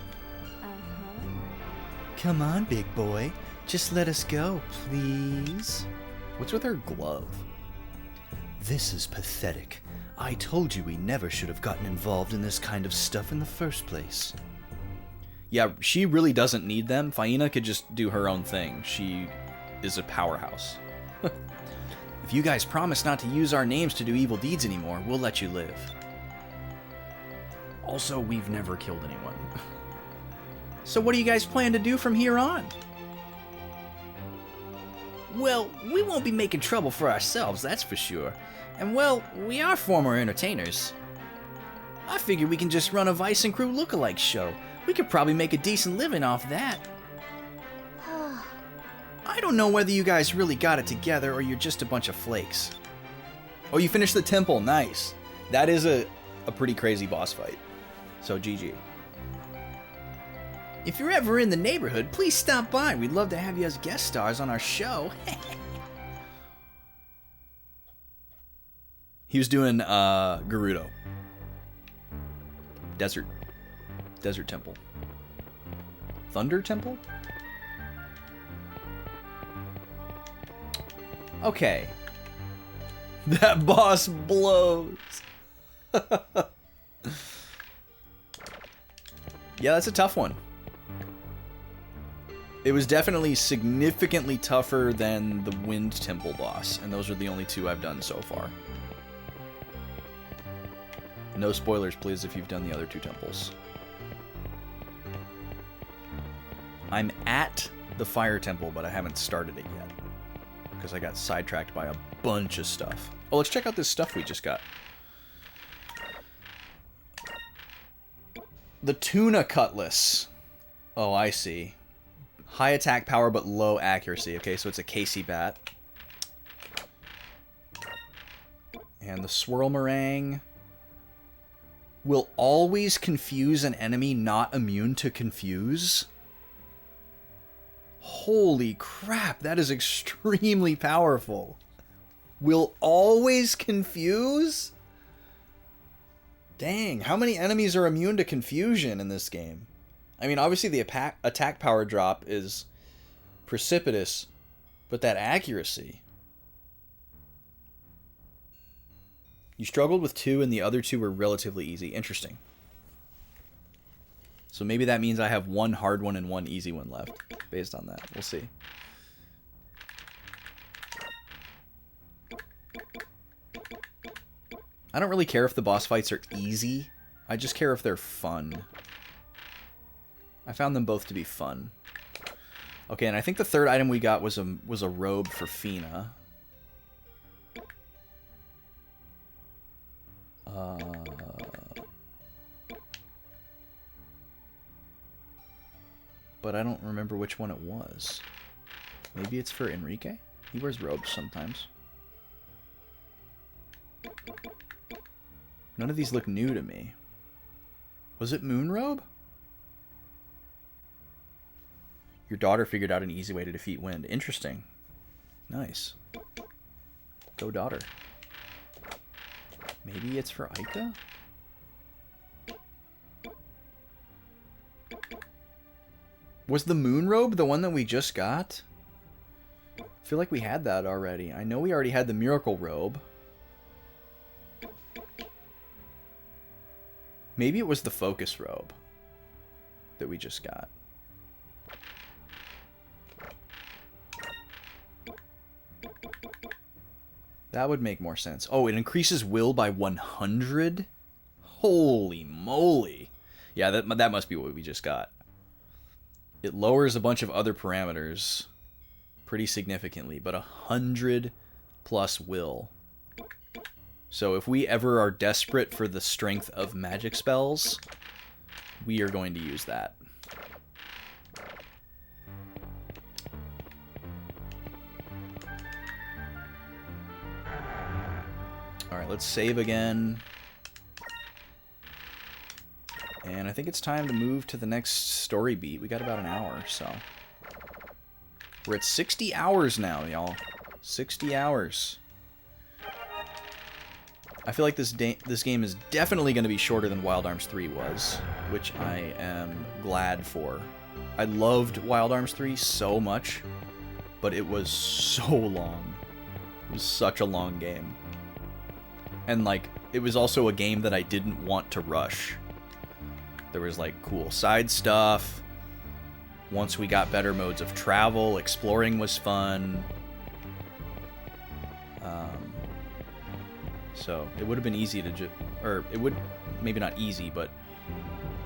Come on, big boy. Just let us go, please. What's with her glove? This is pathetic. I told you we never should have gotten involved in this kind of stuff in the first place. Yeah, she really doesn't need them. Faina could just do her own thing. She is a powerhouse. If you guys promise not to use our names to do evil deeds anymore, we'll let you live. Also, we've never killed anyone. So what do you guys plan to do from here on? Well, we won't be making trouble for ourselves, that's for sure. And well, we are former entertainers. I figure we can just run a Vice and Crew lookalike show. We could probably make a decent living off that. I don't know whether you guys really got it together or you're just a bunch of flakes. Oh, you finished the temple. Nice. That is a pretty crazy boss fight. So, GG. If you're ever in the neighborhood, please stop by. We'd love to have you as guest stars on our show. He was doing Gerudo. Desert Temple. Thunder Temple? Okay. That boss blows. Yeah, that's a tough one. It was definitely significantly tougher than the Wind Temple boss, and those are the only two I've done so far. No spoilers, please, if you've done the other two temples. I'm at the Fire Temple, but I haven't started it yet, because I got sidetracked by a bunch of stuff. Oh, let's check out this stuff we just got. The Tuna Cutlass. Oh, I see. High attack power, but low accuracy. Okay, so it's a Casey bat. And the Swirl Meringue will always confuse an enemy not immune to confuse. Holy crap, that is extremely powerful. Will always confuse? Dang, how many enemies are immune to confusion in this game? I mean, obviously the attack power drop is precipitous, but that accuracy. You struggled with 2 and the other 2 were relatively easy. Interesting. So maybe that means I have 1 hard one and 1 easy one left, based on that. We'll see. I don't really care if the boss fights are easy. I just care if they're fun. I found them both to be fun. Okay, and I think the third item we got was a robe for Fina. But I don't remember which one it was. Maybe it's for Enrique? He wears robes sometimes. None of these look new to me. Was it Moon Robe? Your daughter figured out an easy way to defeat wind. Interesting. Nice. Go daughter. Maybe it's for Aika? Was the Moon Robe the one that we just got? I feel like we had that already. I know we already had the Miracle Robe. Maybe it was the Focus Robe that we just got. That would make more sense. Oh, it increases will by 100? Holy moly. Yeah, that must be what we just got. It lowers a bunch of other parameters pretty significantly, but 100 plus will. So if we ever are desperate for the strength of magic spells, we are going to use that. Alright, let's save again. And I think it's time to move to the next story beat. We got about an hour, so. We're at 60 hours now, y'all. 60 hours. I feel like this game is definitely going to be shorter than Wild Arms 3 was, which I am glad for. I loved Wild Arms 3 so much, but it was so long. It was such a long game. And, like, it was also a game that I didn't want to rush. There was, like, cool side stuff. Once we got better modes of travel, exploring was fun. So it would have been easy to or it would, maybe not easy, but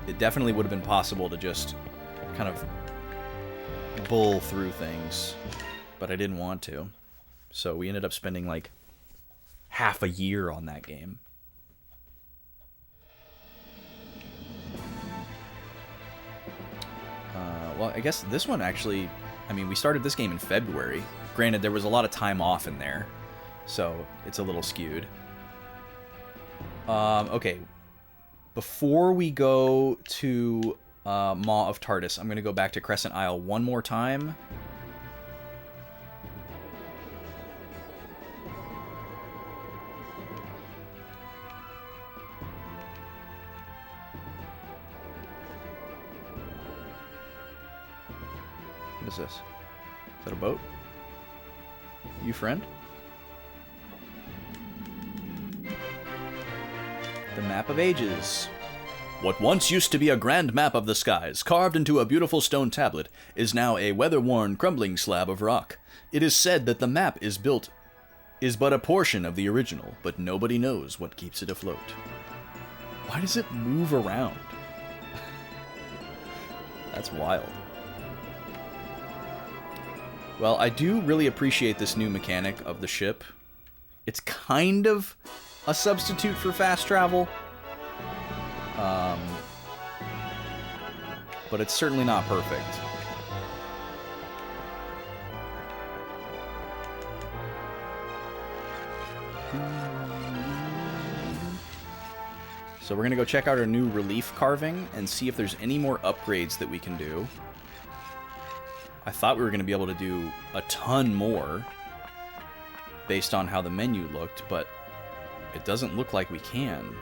it definitely would have been possible to just kind of bull through things, but I didn't want to. So we ended up spending like half a year on that game. Well, I guess this one actually, I mean, we started this game in February. Granted, there was a lot of time off in there, so it's a little skewed. Okay. Before we go to Maw of Tardis, I'm going to go back to Crescent Isle one more time. What is this? Is that a boat? You friend? The Map of Ages. What once used to be a grand map of the skies, carved into a beautiful stone tablet, is now a weather-worn, crumbling slab of rock. It is said that the map is but a portion of the original, but nobody knows what keeps it afloat. Why does it move around? That's wild. Well, I do really appreciate this new mechanic of the ship. It's kind of a substitute for fast travel. But it's certainly not perfect. So we're going to go check out our new relief carving and see if there's any more upgrades that we can do. I thought we were going to be able to do a ton more based on how the menu looked, but it doesn't look like we can.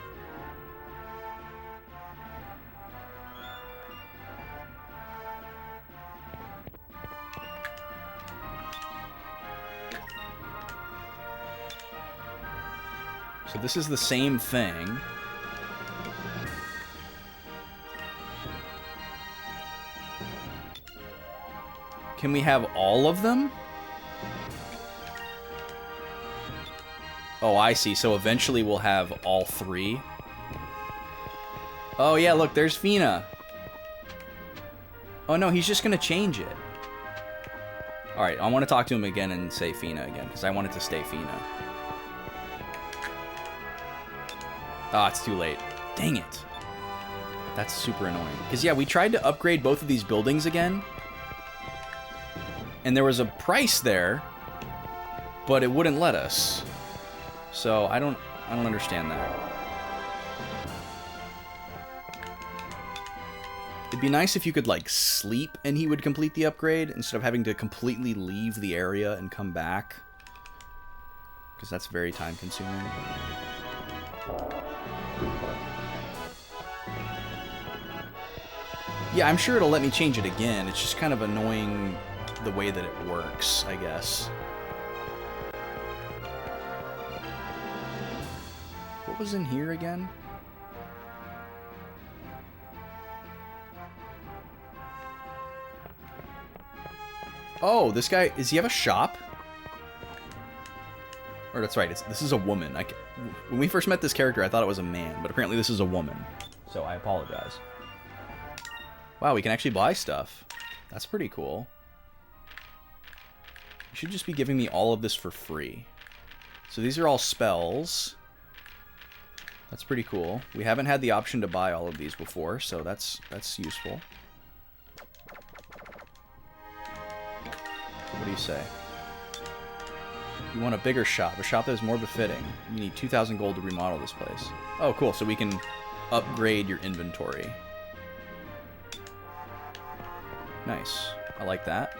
So this is the same thing. Can we have all of them? Oh, I see. So eventually we'll have all 3. Oh, yeah, look, there's Fina. Oh, no, he's just going to change it. All right, I want to talk to him again and say Fina again, because I want it to stay Fina. Ah, it's too late. Dang it. That's super annoying. Because, yeah, we tried to upgrade both of these buildings again. And there was a price there, but it wouldn't let us. So I don't understand that. It'd be nice if you could like sleep and he would complete the upgrade instead of having to completely leave the area and come back. Because that's very time consuming. Yeah, I'm sure it'll let me change it again. It's just kind of annoying the way that it works, I guess. What was in here again? Oh, this guy, does he have a shop? Or that's right, this is a woman. When we first met this character, I thought it was a man, but apparently this is a woman. So I apologize. Wow, we can actually buy stuff. That's pretty cool. You should just be giving me all of this for free. So these are all spells. That's pretty cool. We haven't had the option to buy all of these before, so that's useful. What do you say? You want a bigger shop, a shop that is more befitting. You need 2,000 gold to remodel this place. Oh, cool. So we can upgrade your inventory. Nice. I like that.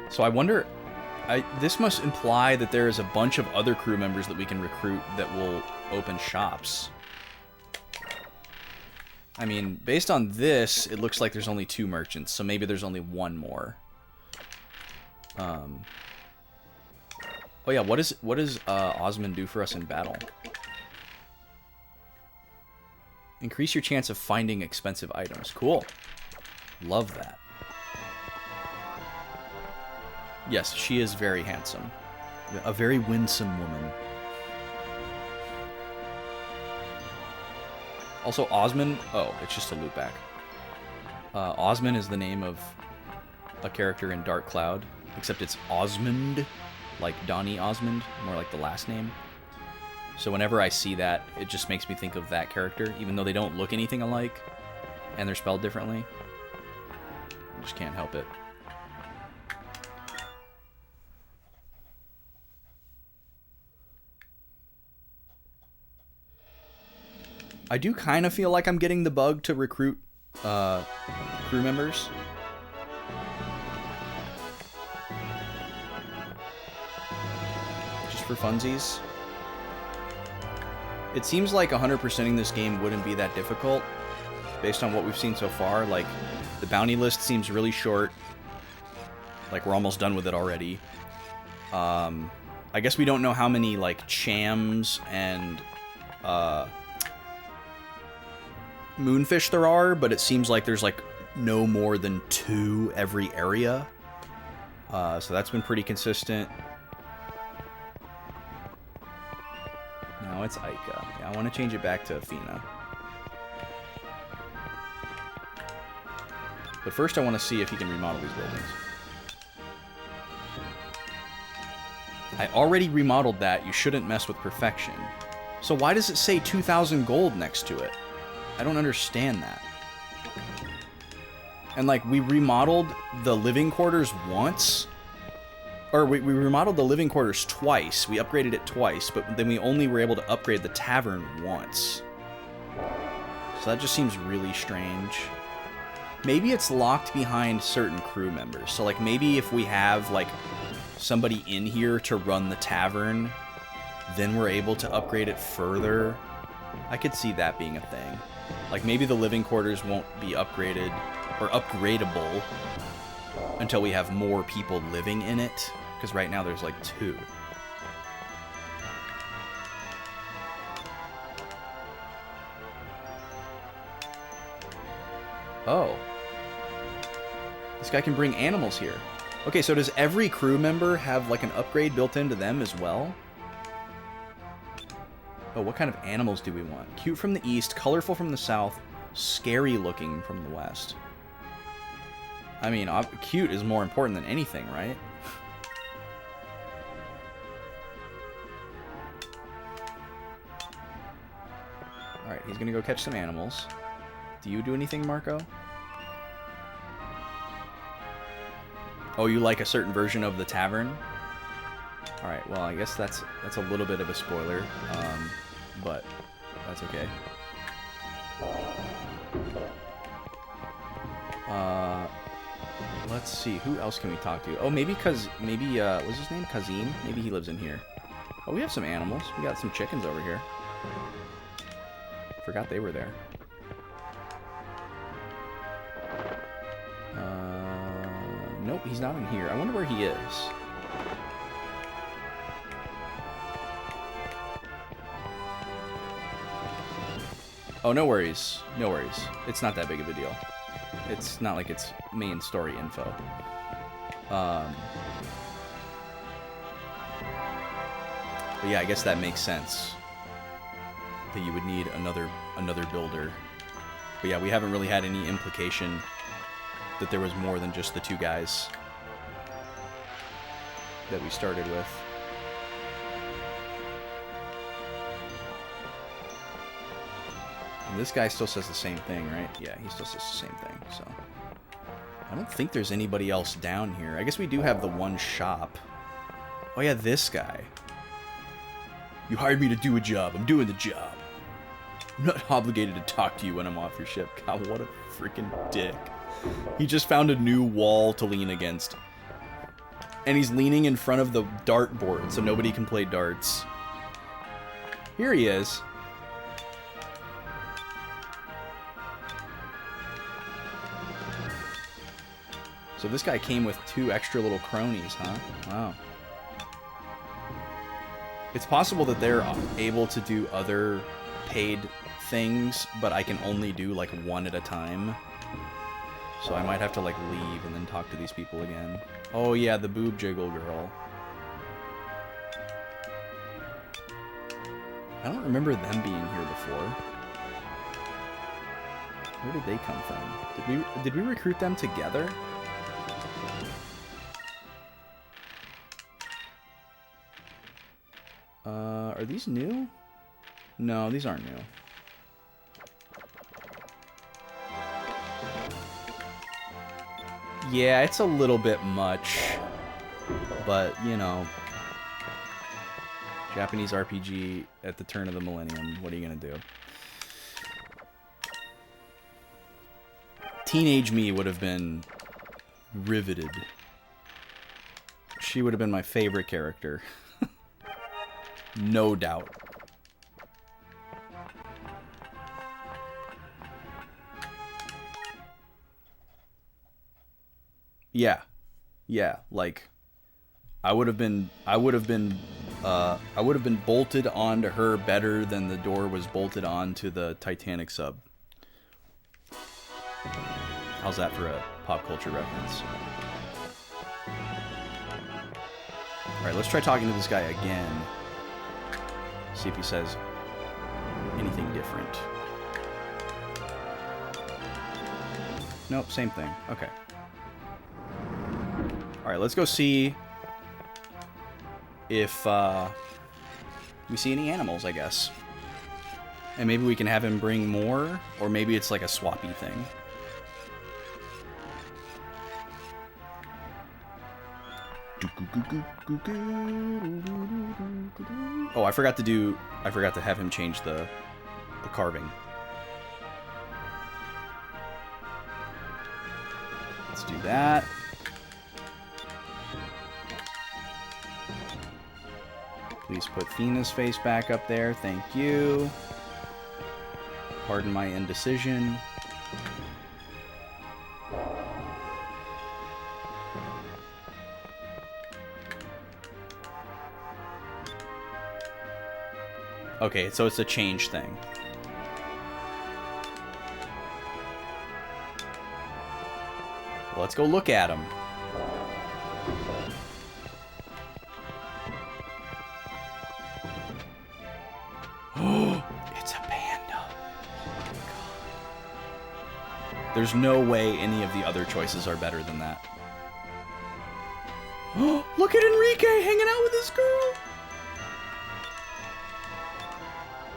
So I wonder... this must imply that there is a bunch of other crew members that we can recruit that will open shops. I mean, based on this, it looks like there's only 2 merchants, so maybe there's only 1 more. Oh yeah, what does Osmond do for us in battle? Increase your chance of finding expensive items. Cool. Love that. Yes, she is very handsome. A very winsome woman. Also, Osmond... Oh, it's just a loop back. Osmond is the name of a character in Dark Cloud, except it's Osmond, like Donny Osmond, more like the last name. So whenever I see that, it just makes me think of that character, even though they don't look anything alike, and they're spelled differently. I just can't help it. I do kind of feel like I'm getting the bug to recruit crew members. Just for funsies. It seems like 100%ing this game wouldn't be that difficult, based on what we've seen so far. Like, the bounty list seems really short. Like, we're almost done with it already. I guess we don't know how many, like, chams and moonfish there are, but it seems like there's like no more than 2 every area. So that's been pretty consistent. No, it's Ica. Yeah, I want to change it back to Athena. But first I want to see if he can remodel these buildings. I already remodeled that. You shouldn't mess with perfection. So why does it say 2,000 gold next to it? I don't understand that. And like, we remodeled the living quarters once, Or we remodeled the living quarters twice. We upgraded it twice, but then we only were able to upgrade the tavern once. So that just seems really strange. Maybe it's locked behind certain crew members. So, like, maybe if we have, like, somebody in here to run the tavern, then we're able to upgrade it further. I could see that being a thing. Like, maybe the living quarters won't be upgraded or upgradable until we have more people living in it. Because right now there's, like, 2. Oh. This guy can bring animals here. Okay, so does every crew member have, like, an upgrade built into them as well? Oh, what kind of animals do we want? Cute from the east, colorful from the south, scary looking from the west. I mean, cute is more important than anything, right? Alright, he's gonna go catch some animals. Do you do anything, Marco? Oh, you like a certain version of the tavern? Alright, well, I guess that's a little bit of a spoiler, but that's okay. Let's see, who else can we talk to? Oh, maybe, what's his name? Kazim? Maybe he lives in here. Oh, we have some animals. We got some chickens over here. Forgot they were there. Nope, he's not in here. I wonder where he is. Oh, no worries. No worries. It's not that big of a deal. It's not like it's main story info. But yeah, I guess that makes sense. That you would need another builder. But yeah, we haven't really had any implication that there was more than just the 2 guys that we started with. And this guy still says the same thing, right? Yeah, he still says the same thing, so... I don't think there's anybody else down here. I guess we do have the one shop. Oh yeah, this guy. You hired me to do a job. I'm doing the job. I'm not obligated to talk to you when I'm off your ship. God, what a freaking dick. He just found a new wall to lean against. And he's leaning in front of the dartboard so nobody can play darts. Here he is. So this guy came with 2 extra little cronies, huh? Wow. It's possible that they're able to do other paid things, but I can only do, like, 1 at a time. So I might have to, like, leave and then talk to these people again. Oh yeah, the boob jiggle girl. I don't remember them being here before. Where did they come from? Did we recruit them together? Are these new? No, these aren't new. Yeah, it's a little bit much, but, you know, Japanese RPG at the turn of the millennium, what are you gonna do? Teenage me would have been riveted. She would have been my favorite character. No doubt. Yeah, like I would have been bolted onto her better than the door was bolted onto the Titanic sub. How's that for a pop culture reference? Alright, let's try talking to this guy again. See if he says anything different. Nope, same thing. Okay. Alright, let's go see if we see any animals, I guess. And maybe we can have him bring more, or maybe it's like a swappy thing. Oh, I forgot to have him change the carving. Let's do that. Please put Fina's face back up there. Thank you. Pardon my indecision. Okay, so it's a change thing. Well, let's go look at him. It's a panda. Oh my god. There's no way any of the other choices are better than that. Look at Enrique hanging out with this girl.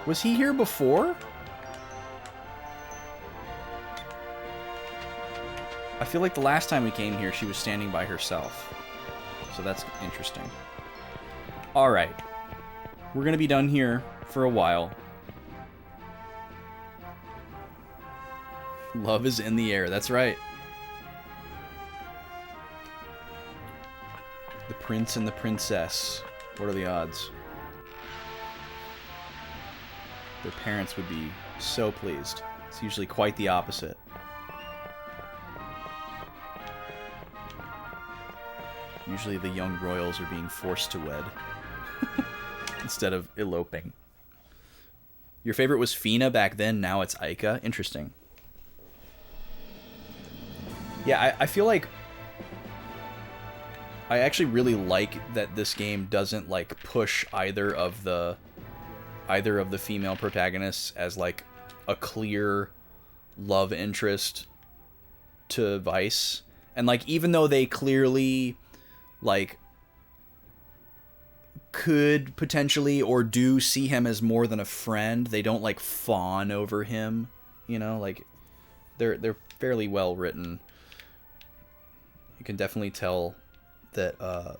Was he here before? I feel like the last time we came here, she was standing by herself. So that's interesting. Alright. We're going to be done here for a while. Love is in the air. That's right. The prince and the princess. What are the odds? Their parents would be so pleased. It's usually quite the opposite. Usually the young royals are being forced to wed instead of eloping. Your favorite was Fina back then, now it's Aika. Interesting. Yeah, I feel like I actually really like that this game doesn't like push either of the female protagonists as like a clear love interest to Vice. And like even though they clearly like could potentially or do see him as more than a friend, they don't like fawn over him, you know, like they're fairly well written. You can definitely tell that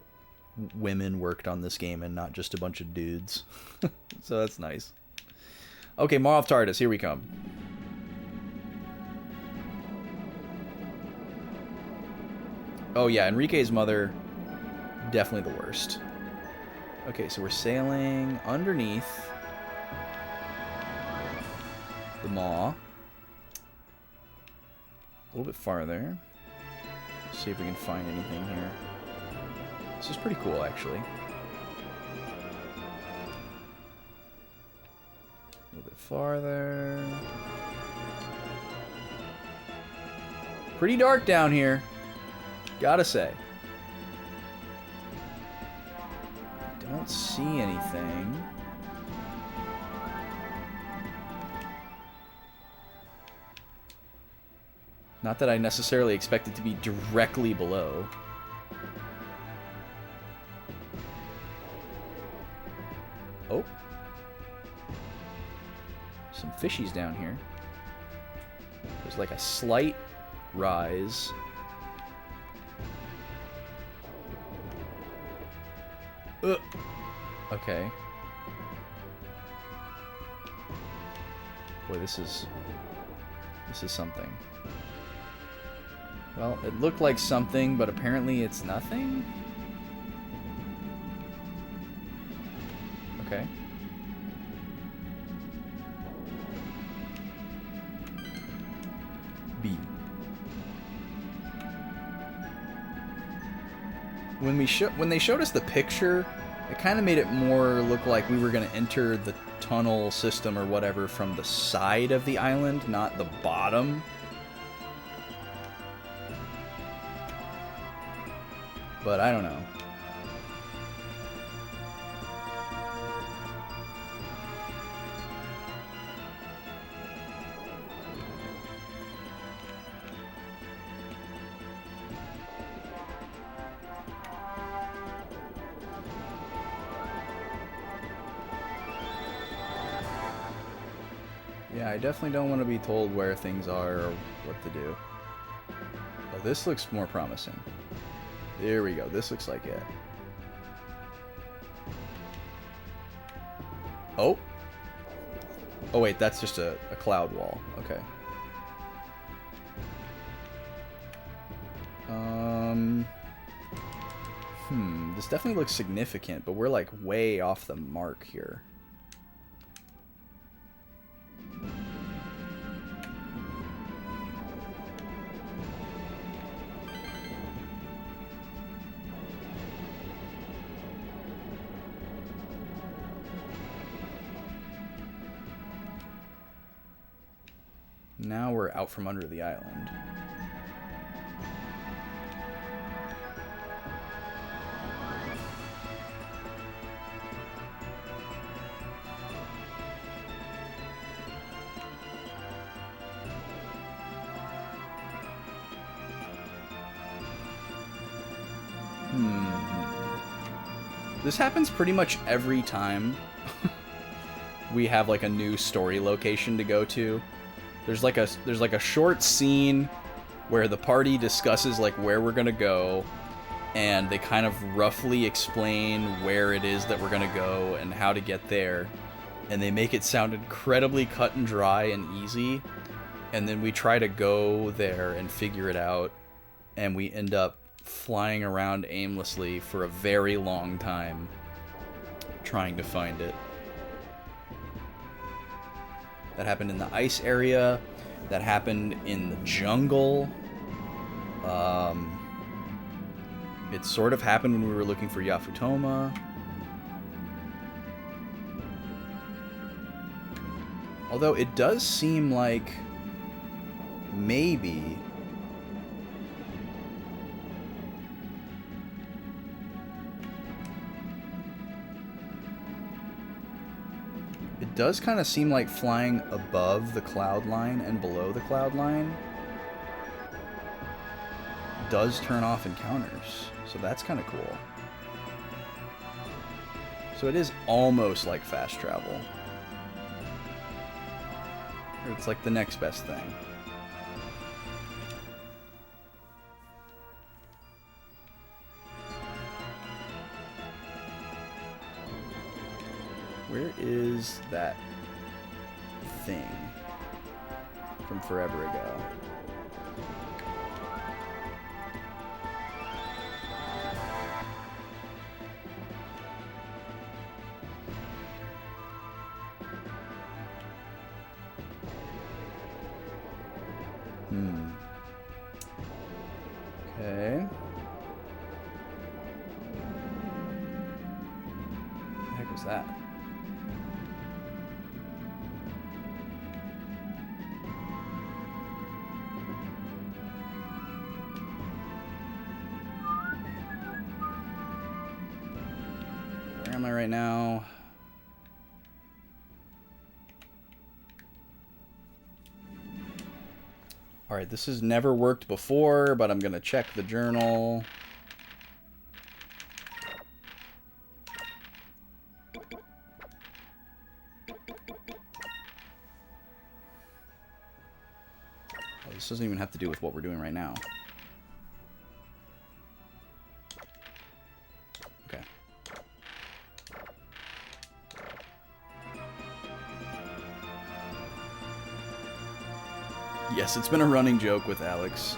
women worked on this game and not just a bunch of dudes. So that's nice. Okay, Marv TARDIS, here we come. Oh yeah, Enrique's mother, definitely the worst. Okay, so we're sailing underneath the maw. A little bit farther. See if we can find anything here. This is pretty cool, actually. A little bit farther. Pretty dark down here, gotta say. Don't see anything. Not that I necessarily expect it to be directly below. Oh. Some fishies down here. There's like a slight rise. Okay. Boy, this is something. Well, it looked like something, but apparently it's nothing? Okay. B. When they showed us the picture, it kind of made it more look like we were going to enter the tunnel system or whatever from the side of the island, not the bottom. But I don't know. Yeah, I definitely don't want to be told where things are or what to do. Oh, this looks more promising. There we go. This looks like it. Oh. Oh, wait, that's just a cloud wall. Okay. This definitely looks significant, but we're like way off the mark here. Now we're out from under the island. This happens pretty much every time we have like a new story location to go to. There's like a short scene where the party discusses like where we're gonna go, and they kind of roughly explain where it is that we're gonna go and how to get there, and they make it sound incredibly cut and dry and easy, and then we try to go there and figure it out, and we end up flying around aimlessly for a very long time trying to find it. That happened in the ice area. That happened in the jungle. It sort of happened when we were looking for Yafutoma. Although it does seem like maybe it does kind of seem like flying above the cloud line and below the cloud line does turn off encounters. So that's kind of cool. So it is almost like fast travel. Or it's like the next best thing. Where is that thing from forever ago? Okay. What the heck was that? Where am I right now? Alright, this has never worked before, but I'm gonna check the journal. Oh, this doesn't even have to do with what we're doing right now. Okay. Yes, it's been a running joke with Alex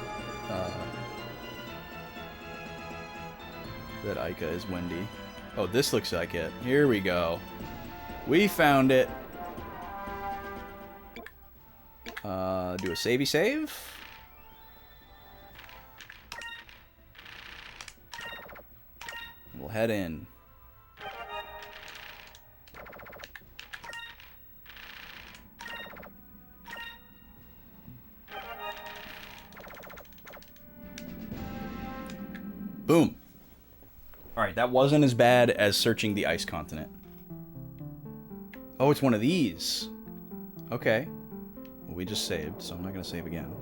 that Ica is Wendy. Oh, this looks like it. Here we go. We found it. Do a savey save. We'll head in. Boom. Alright, that wasn't as bad as searching the ice continent. Oh, it's one of these. Okay. Well, we just saved, so I'm not going to save again.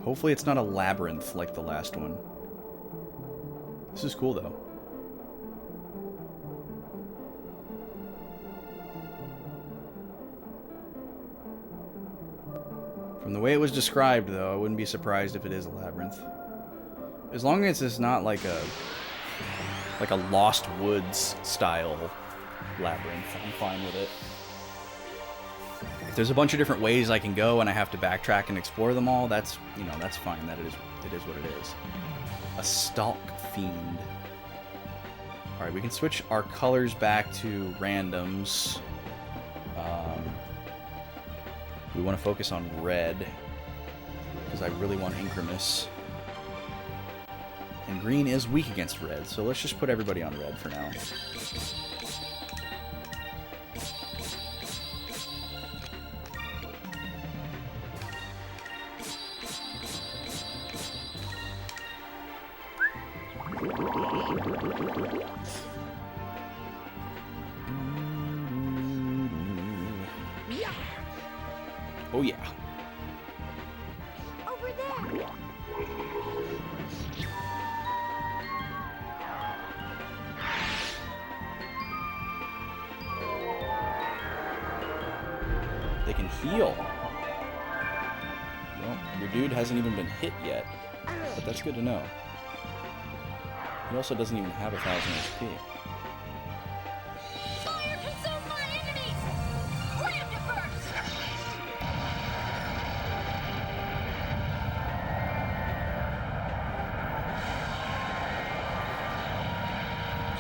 Hopefully it's not a labyrinth like the last one. This is cool, though. From the way it was described, though, I wouldn't be surprised if it is a labyrinth. As long as it's not like a Lost Woods style labyrinth. I'm fine with it. If there's a bunch of different ways I can go and I have to backtrack and explore them all, that's, you know, that's fine. That it is what it is. A stalk fiend. All right, we can switch our colors back to randoms. We want to focus on red because I really want Incremus. And green is weak against red, so let's just put everybody on red for now. Oh yeah. Over there. They can heal. Well, your dude hasn't even been hit yet, but that's good to know. He also doesn't even have 1,000 HP. Fire consume my enemies! Slammed it first!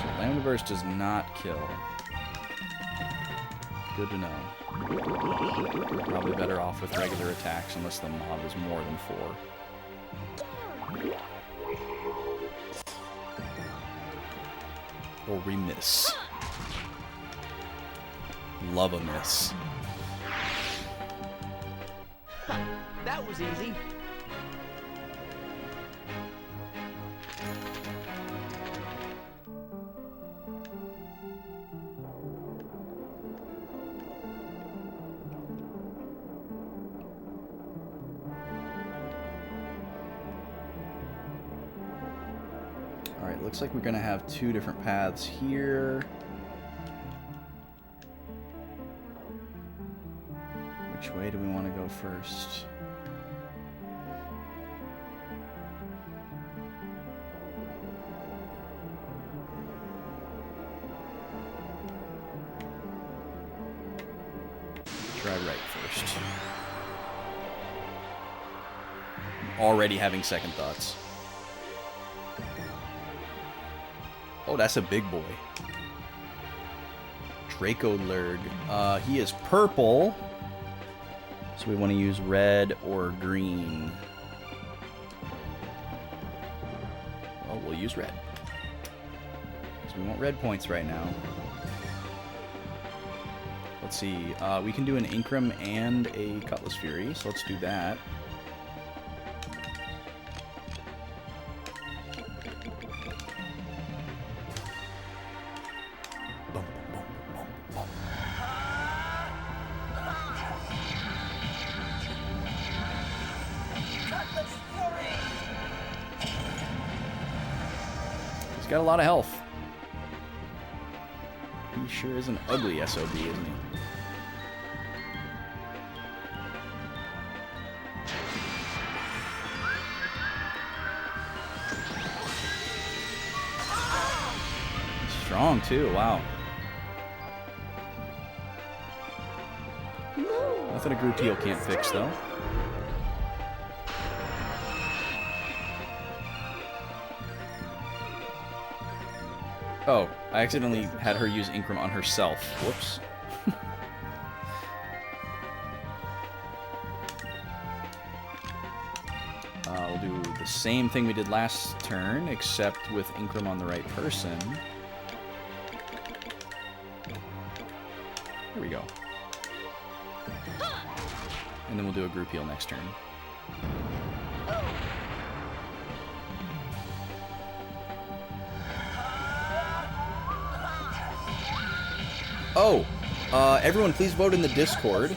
So Lambda Burst does not kill. Good to know. Probably better off with regular attacks unless the mob is more than 4. Or we miss. Love a miss. That was easy. Alright, looks like we're going to have 2 different paths here. Which way do we want to go first? Try right first. I'm already having second thoughts. Oh, that's a big boy. Draco Lurg. He is purple. So we want to use red or green. Well, we'll use red. So we want red points right now. Let's see. We can do an Incrum and a Cutlass Fury. So let's do that. He's got a lot of health. He sure is an ugly SOB, isn't he? Strong too, wow. Nothing a group heal can't fix though. Oh, I accidentally had her use Incrum on herself. Whoops. We'll do the same thing we did last turn, except with Incrum on the right person. Here we go. And then we'll do a group heal next turn. Oh, everyone please vote in the Discord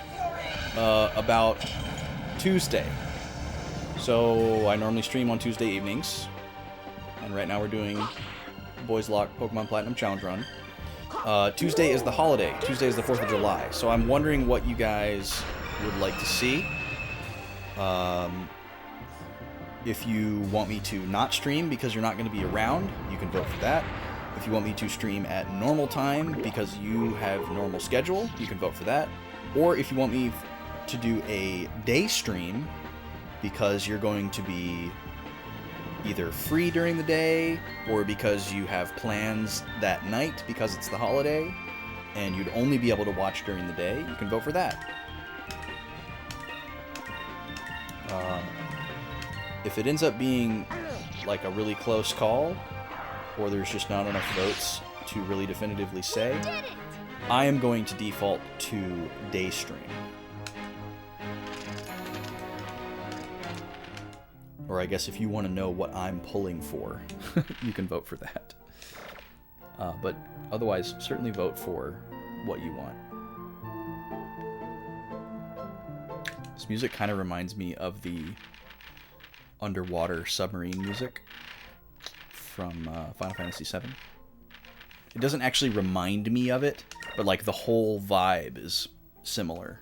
about Tuesday. So I normally stream on Tuesday evenings. And right now we're doing Boys Lock Pokemon Platinum Challenge Run. Tuesday is the holiday. Tuesday is the 4th of July. So I'm wondering what you guys would like to see. If you want me to not stream because you're not going to be around, you can vote for that. If you want me to stream at normal time because you have normal schedule, you can vote for that. Or if you want me to do a day stream because you're going to be either free during the day or because you have plans that night because it's the holiday and you'd only be able to watch during the day, you can vote for that. If it ends up being like a really close call, or there's just not enough votes to really definitively say, I am going to default to day stream. Or I guess if you want to know what I'm pulling for, you can vote for that. But otherwise, certainly vote for what you want. This music kind of reminds me of the underwater submarine music from Final Fantasy VII. It doesn't actually remind me of it, but like the whole vibe is similar.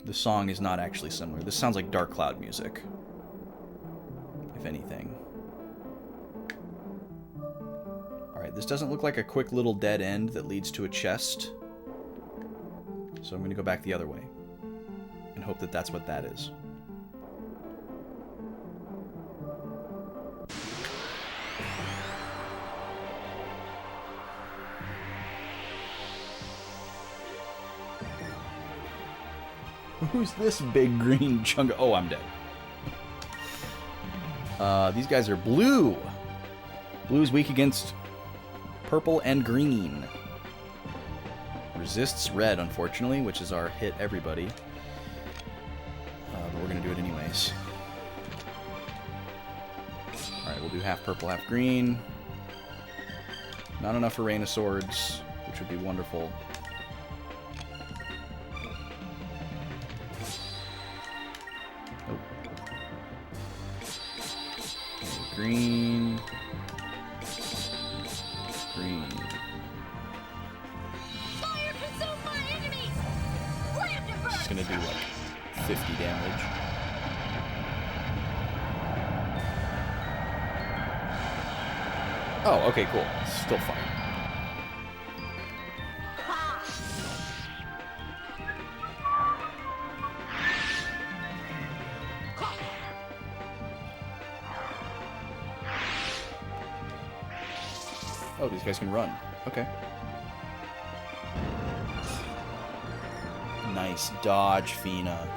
The song is not actually similar. This sounds like Dark Cloud music, if anything. Alright, this doesn't look like a quick little dead end that leads to a chest. So I'm going to go back the other way and hope that that's what that is. Who's this big green chunk? Oh, I'm dead. These guys are blue. Blue's weak against purple and green. Resists red, unfortunately, which is our hit everybody. But we're going to do it anyways. Alright, we'll do half purple, half green. Not enough for Rain of Swords, which would be wonderful. Oh. Green. Green. Fire consume my enemies! Slam to This is burn! going to do like 50 damage. Oh, okay, cool. Still fine. Oh, these guys can run. Okay. Nice dodge, Fina.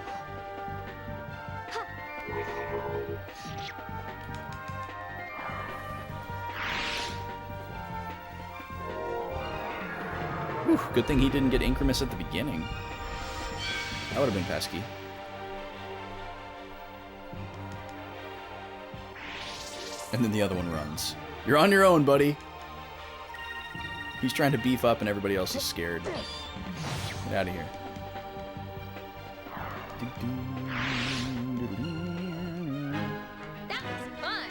Whew, good thing he didn't get Incremus at the beginning. That would have been pesky. And then the other one runs. You're on your own, buddy. He's trying to beef up and everybody else is scared. Get out of here. That was fun!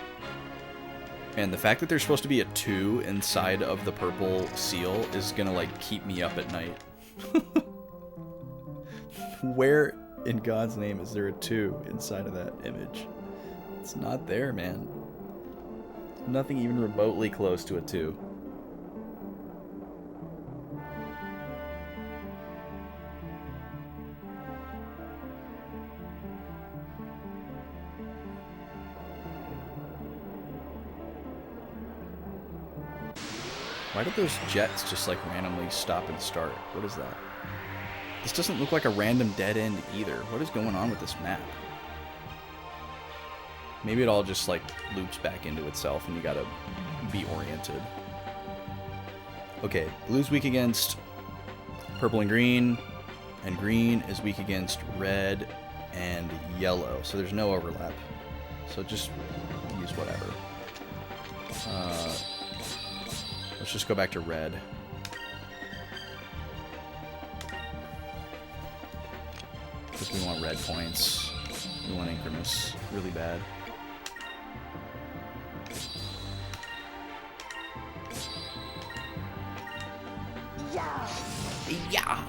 And the fact that there's supposed to be a 2 inside of the purple seal is gonna, like, keep me up at night. Where in God's name is there a 2 inside of that image? It's not there, man. Nothing even remotely close to a 2. Why did those jets just like randomly stop and start? What is that? This doesn't look like a random dead end either. What is going on with this map? Maybe it all just like loops back into itself and you gotta be oriented. Okay, blue's weak against purple and green is weak against red and yellow. So there's no overlap. So just use whatever. Let's just go back to red. Because we want red points. We want Incremus really bad. Yeah.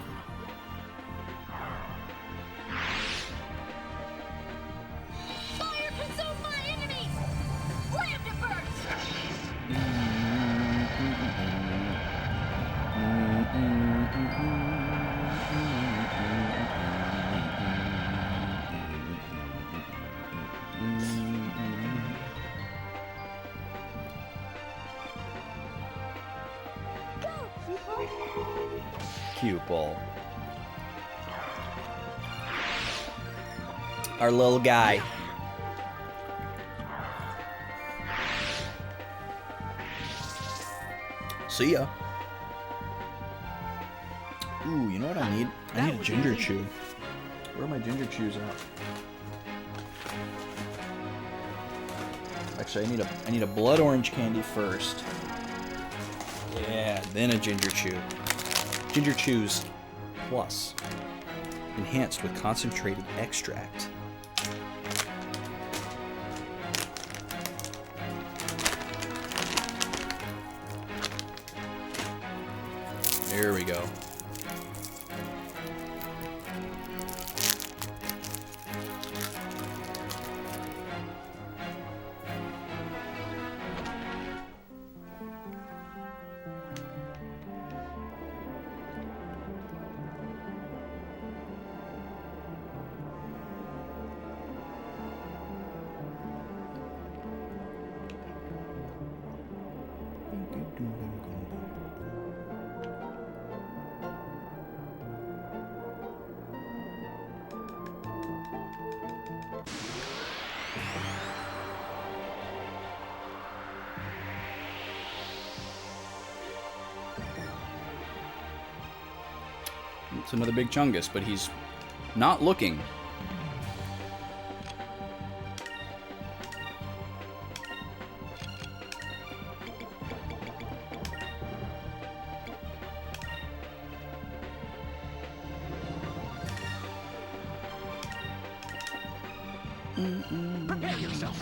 Fire Cute ball. Our little guy. See ya. Ooh, you know what I need? I need a ginger chew. Where are my ginger chews at? Actually, I need a blood orange candy first. Yeah, then a ginger chew. Ginger chews plus. Enhanced with concentrated extract. There we go. It's another big chungus, but he's not looking. Prepare yourself.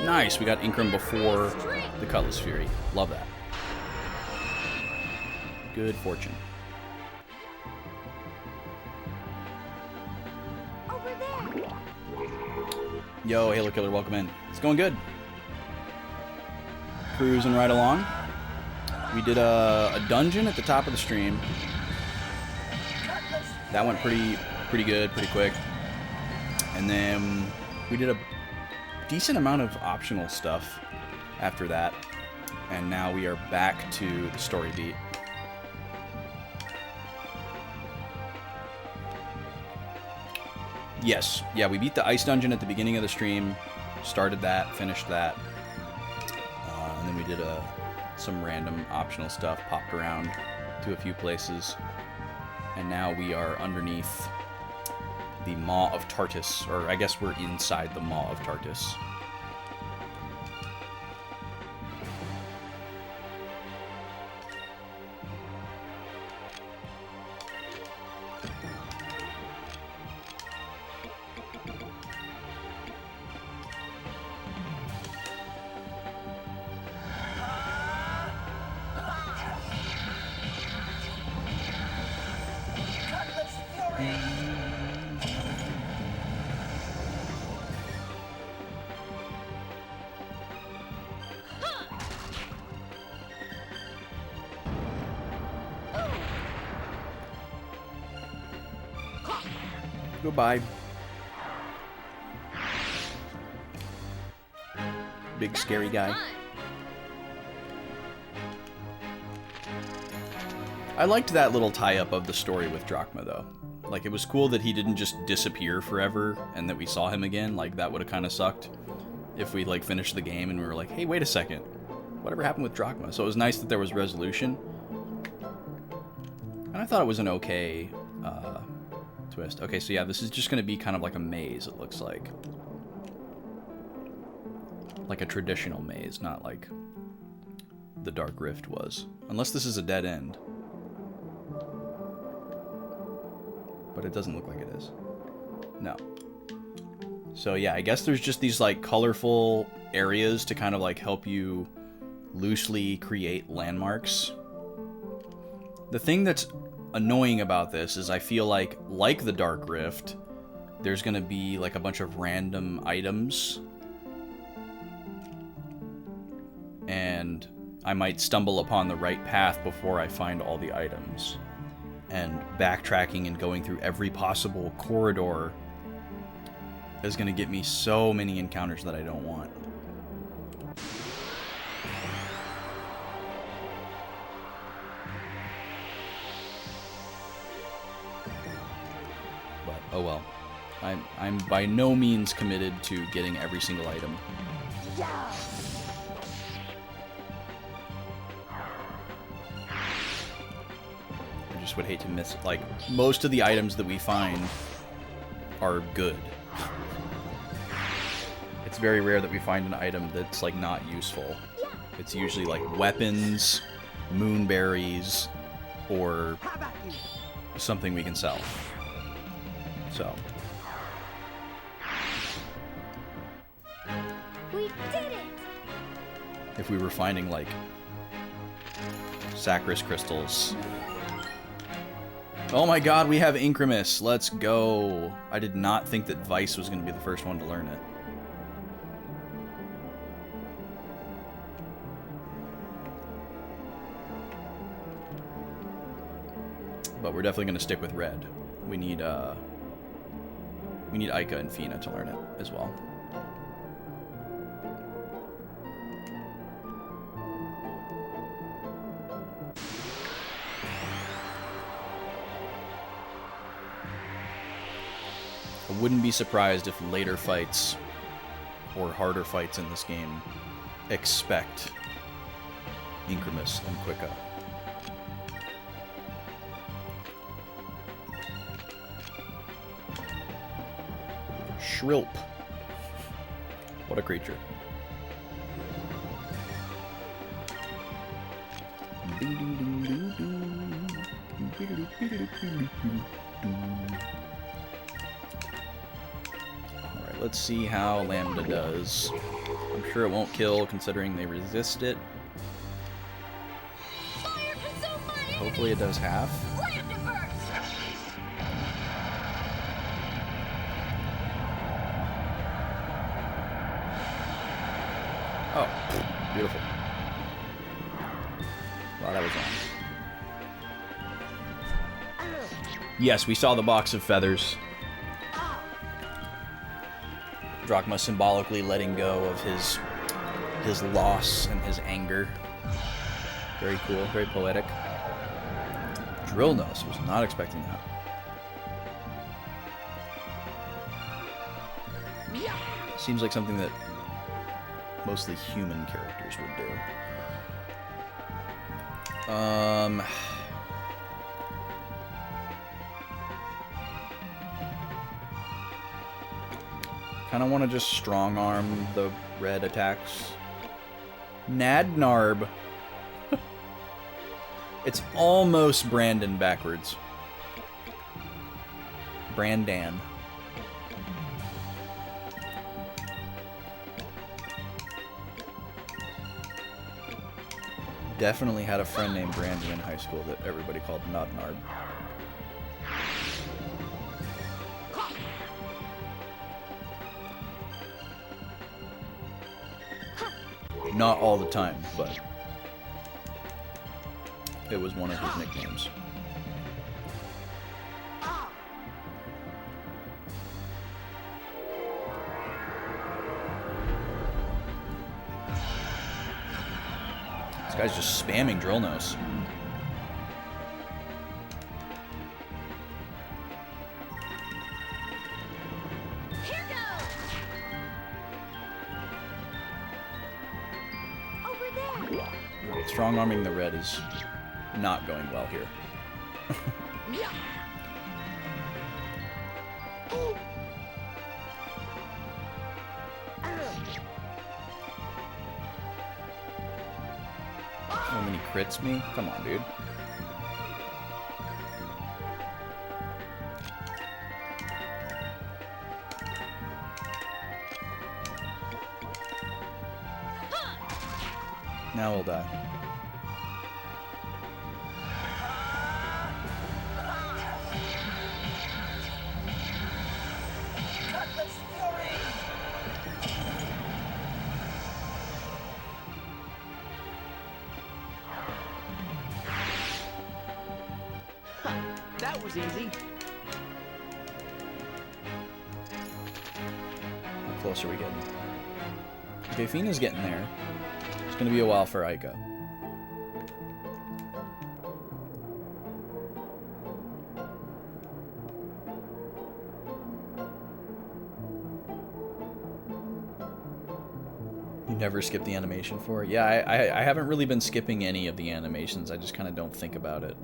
Nice, we got Incrum before the Cutlass Fury. Love that. Good fortune. Over there. Yo, Halo Killer, welcome in. It's going good. Cruising right along. We did a dungeon at the top of the stream. That went pretty good, pretty quick. And then we did a decent amount of optional stuff after that. And now we are back to the story beat. Yes, yeah, we beat the ice dungeon at the beginning of the stream, started that, finished that, and then we did some random optional stuff, popped around to a few places, and now we are underneath the Maw of Tartus, or I guess we're inside the Maw of Tartus. Goodbye. Big scary guy. I liked that little tie-up of the story with Drachma, though. Like, it was cool that he didn't just disappear forever and that we saw him again. Like, that would have kind of sucked if we, like, finished the game and we were like, hey, wait a second. Whatever happened with Drachma? So it was nice that there was resolution. And I thought it was an okay twist. Okay, so yeah, this is just going to be kind of like a maze, it looks like. Like a traditional maze, not like the Dark Rift was. Unless this is a dead end. But it doesn't look like it is. No. So yeah, I guess there's just these like colorful areas to kind of like help you loosely create landmarks. The thing that's annoying about this is I feel like the Dark Rift, there's gonna be like a bunch of random items. And I might stumble upon the right path before I find all the items. And backtracking and going through every possible corridor is going to get me so many encounters that I don't want. Oh well. I'm by no means committed to getting every single item. I just would hate to miss it. Like, most of the items that we find are good. It's very rare that we find an item that's, like, not useful. It's usually, like, weapons, moonberries, or something we can sell. So. We did it! If we were finding, like, Sacris crystals. Oh my god, we have Incremus. Let's go. I did not think that Vice was going to be the first one to learn it. But we're definitely going to stick with red. We need Ica and Fina to learn it as well. I wouldn't be surprised if later fights or harder fights in this game expect Incremus and Quicka. Shrilp. What a creature. Alright, let's see how Lambda does. I'm sure it won't kill considering they resist it. Fire consume my enemy! Hopefully it does half. Lambda burst! Oh, beautiful. Wow, that was wrong. Yes, we saw the box of feathers. Drachma symbolically letting go of his loss and his anger. Very cool, very poetic. Drillnose, was not expecting that. Seems like something that mostly human characters would do. Kind of want to just strong arm the red attacks. Nadnarb. It's almost Brandon backwards. Brandan. Definitely had a friend named Brandon in high school that everybody called Nadnarb. Not all the time, but it was one of his nicknames. This guy's just spamming Drillnose. Here goes! Over there! Strong arming the red is not going well here. How many crits me? Come on, dude. Now we'll die. That was easy. How close are we getting? Okay, Fina's getting there. It's gonna be a while for Ica. never skip the animation for? Yeah, I haven't really been skipping any of the animations. I just kind of don't think about it.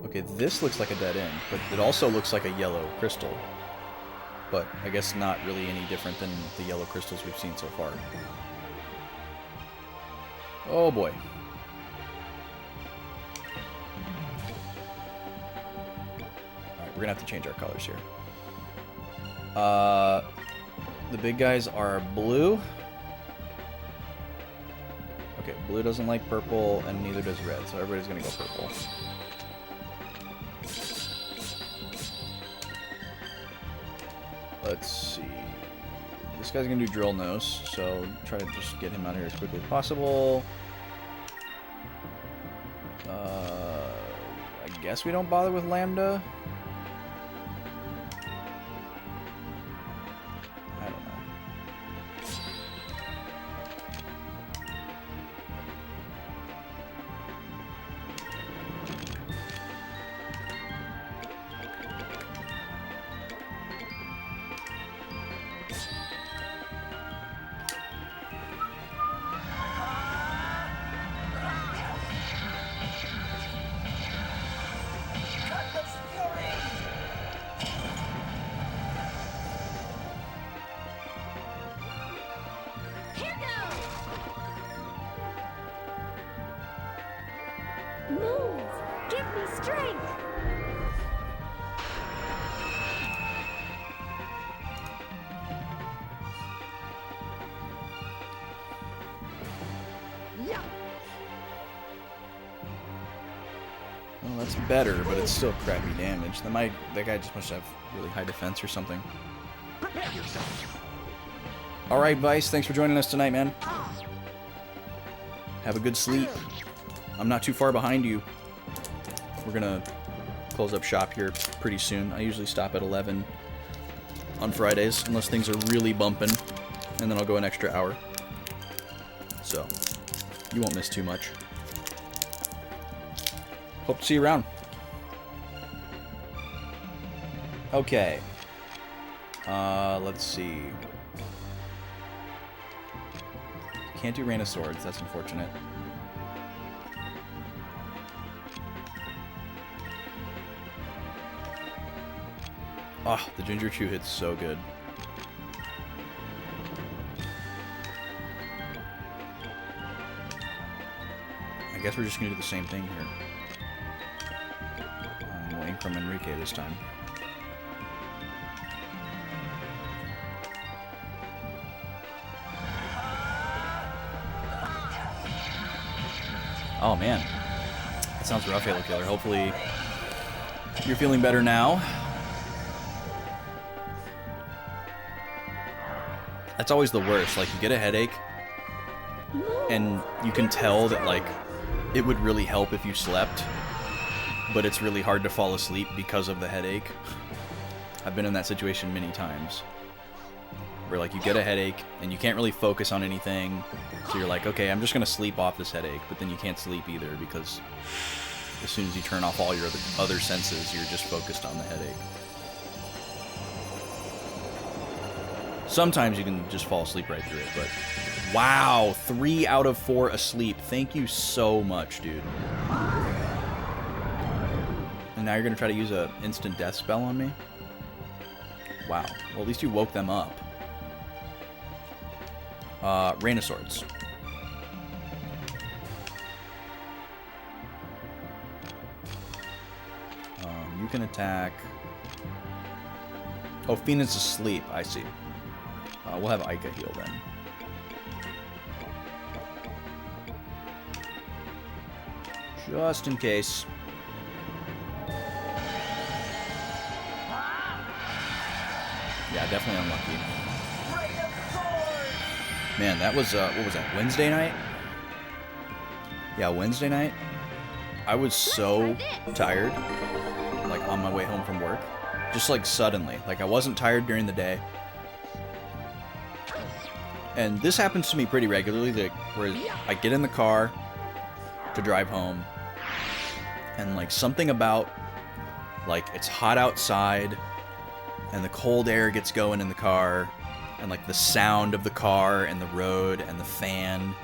Okay, this looks like a dead end, but it also looks like a yellow crystal. But I guess not really any different than the yellow crystals we've seen so far. Oh boy. Alright, we're gonna have to change our colors here. The big guys are blue. Okay, blue doesn't like purple, and neither does red, so everybody's gonna go purple. Let's see. This guy's gonna do drill nose, so try to just get him out of here as quickly as possible. I guess we don't bother with Lambda. I don't know. Here goes! Move! Give me strength! Yeah. Well, that's better, but it's still crappy damage. That guy just must have really high defense or something. Prepare yourself. Alright, Vice, thanks for joining us tonight, man. Have a good sleep. I'm not too far behind you. We're gonna close up shop here pretty soon. I usually stop at 11 on Fridays, unless things are really bumping, and then I'll go an extra hour. So, you won't miss too much. Hope to see you around. Okay. Let's see. Can't do Rain of Swords, that's unfortunate. Oh, the Ginger Chew hits so good. I guess we're just gonna do the same thing here. We'll aim from Enrique this time. Oh man, that sounds rough, Halo Killer. Hopefully you're feeling better now. That's always the worst. Like, you get a headache, and you can tell that, like, it would really help if you slept, but it's really hard to fall asleep because of the headache. I've been in that situation many times, where, like, you get a headache, and you can't really focus on anything, so you're like, okay, I'm just gonna sleep off this headache, but then you can't sleep either, because as soon as you turn off all your other senses, you're just focused on the headache. Sometimes you can just fall asleep right through it, but wow, 3 out of 4 asleep. Thank you so much, dude. And now you're gonna try to use a instant death spell on me? Wow. Well, at least you woke them up. Rain of Swords. You can attack. Oh, Phoenix is asleep. I see. We'll have Ica heal then. Just in case. Yeah, definitely unlucky. Man, that was, what was that, Wednesday night? Yeah, Wednesday night. I was so tired, like, on my way home from work. Just, like, suddenly. Like, I wasn't tired during the day. And this happens to me pretty regularly, like, where I get in the car to drive home, And like something about like it's hot outside and the cold air gets going in the car and like the sound of the car and the road and the fan,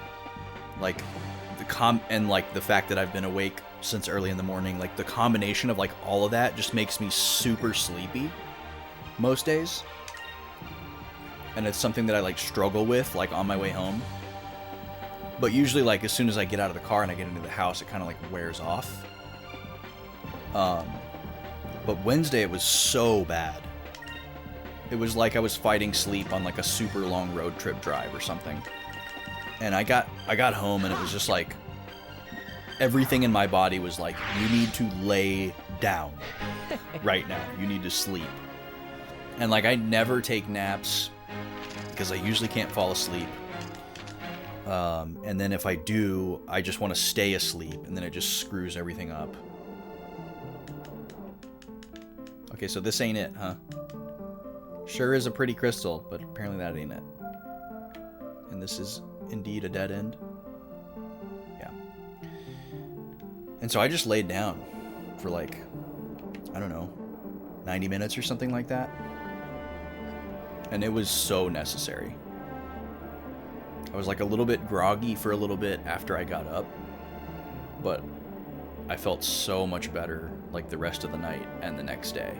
like and like the fact that I've been awake since early in the morning, like the combination of like all of that just makes me super sleepy most days. And it's something that I like struggle with like on my way home. But usually like as soon as I get out of the car and I get into the house, it kind of like wears off. But Wednesday it was so bad. It was like I was fighting sleep on like a super long road trip drive or something. And I got home and it was just like everything in my body was like, you need to lay down right now. You need to sleep. And like I never take naps because I usually can't fall asleep. And then if I do, I just want to stay asleep and then it just screws everything up. Okay, so this ain't it, huh? Sure is a pretty crystal, but apparently that ain't it. And this is indeed a dead end. Yeah. And so I just laid down for like, I don't know, 90 minutes or something like that. And it was so necessary. I was like a little bit groggy for a little bit after I got up, but I felt so much better like the rest of the night and the next day.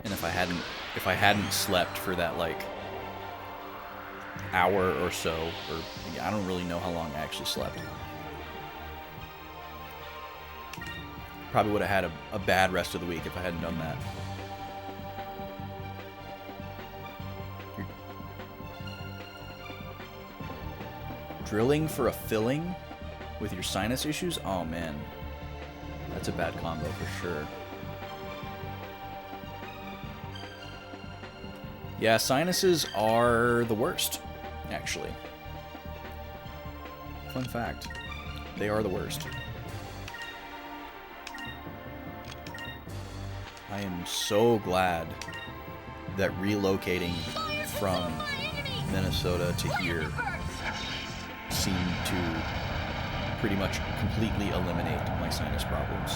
And if I hadn't slept for that like hour or so, or I don't really know how long I actually slept, probably would have had a bad rest of the week if I hadn't done that. Drilling for a filling with your sinus issues? Oh man, that's a bad combo for sure. Yeah, sinuses are the worst, actually. Fun fact, they are the worst. I am so glad that relocating from Minnesota to here seemed to pretty much completely eliminate my sinus problems.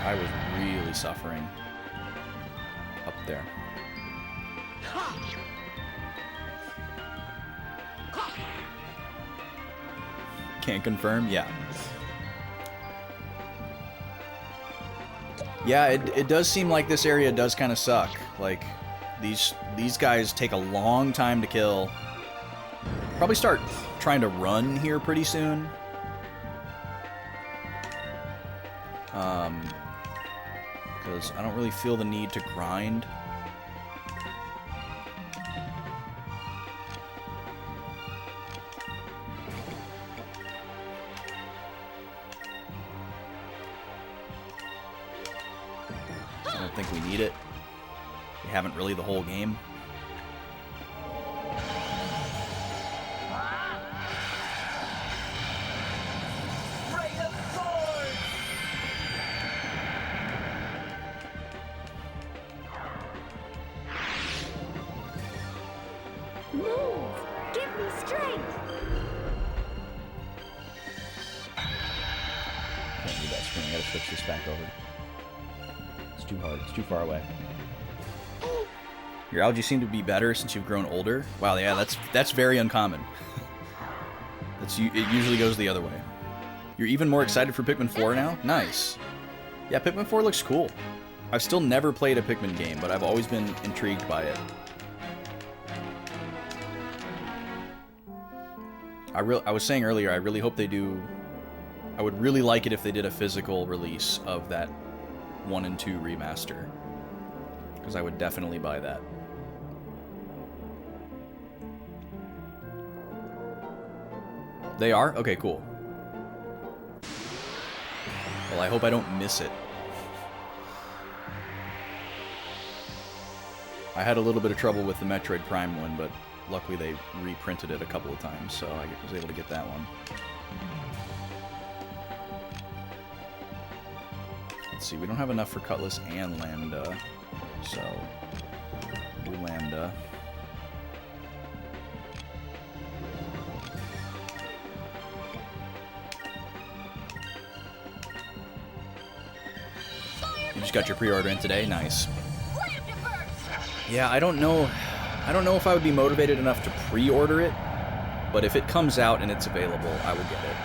I was really suffering up there. Can't confirm? Yeah. Yeah, it does seem like this area does kind of suck. Like, these guys take a long time to kill. Probably start trying to run here pretty soon. Because I don't really feel the need to grind. I don't think we need it. We haven't really the whole game. Too far away. Your algae seem to be better since you've grown older. Wow, yeah, that's very uncommon. It usually goes the other way. You're even more excited for Pikmin 4 now? Nice. Yeah, Pikmin 4 looks cool. I've still never played a Pikmin game, but I've always been intrigued by it. I was saying earlier, I really hope they do. I would really like it if they did a physical release of that 1 and 2 remaster, because I would definitely buy that. They are? Okay, cool. Well, I hope I don't miss it. I had a little bit of trouble with the Metroid Prime one, but luckily they reprinted it a couple of times, so I was able to get that one. Let's see, we don't have enough for Cutlass and Lambda, so do Lambda. just got your pre-order in today. Nice. Slammed it burst. Yeah, I don't know if I would be motivated enough to pre-order it, but if it comes out and it's available, I will get it.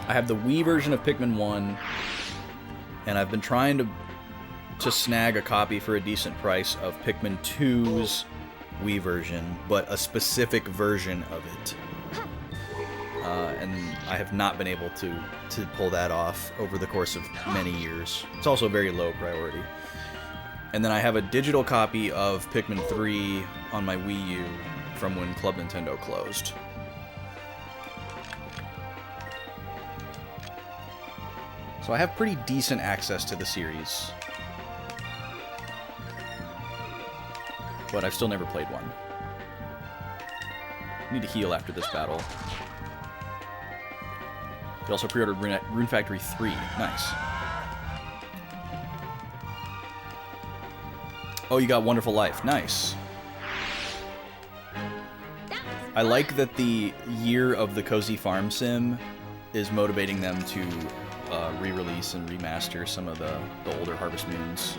I have the Wii version of Pikmin 1, and I've been trying to snag a copy for a decent price of Pikmin 2's Wii version, but a specific version of it. And I have not been able to pull that off over the course of many years. It's also very low priority. And then I have a digital copy of Pikmin 3 on my Wii U from when Club Nintendo closed. So I have pretty decent access to the series. But I've still never played one. I need to heal after this battle. You also pre-ordered Rune Factory 3. Nice. Oh, you got Wonderful Life. Nice. I like that the year of the Cozy Farm Sim is motivating them to re-release and remaster some of the older Harvest Moons.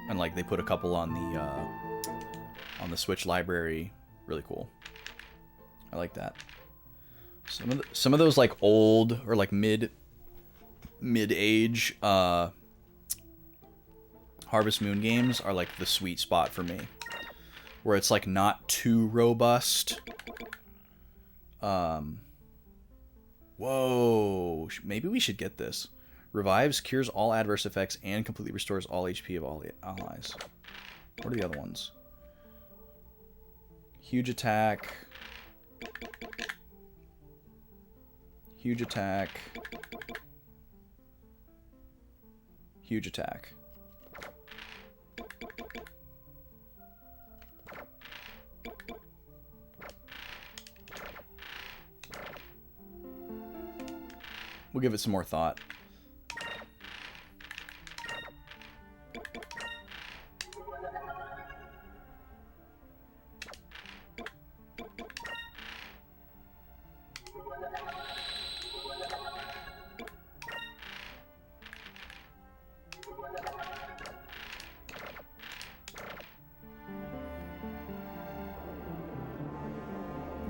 And like they put a couple on the Switch library. Really cool. I like that. Some of those like old or like mid-age Harvest Moon games are like the sweet spot for me, where it's like not too robust. Whoa, maybe we should get this. Revives, cures all adverse effects, and completely restores all HP of all allies. What are the other ones? Huge attack. Huge attack. Huge attack. We'll give it some more thought.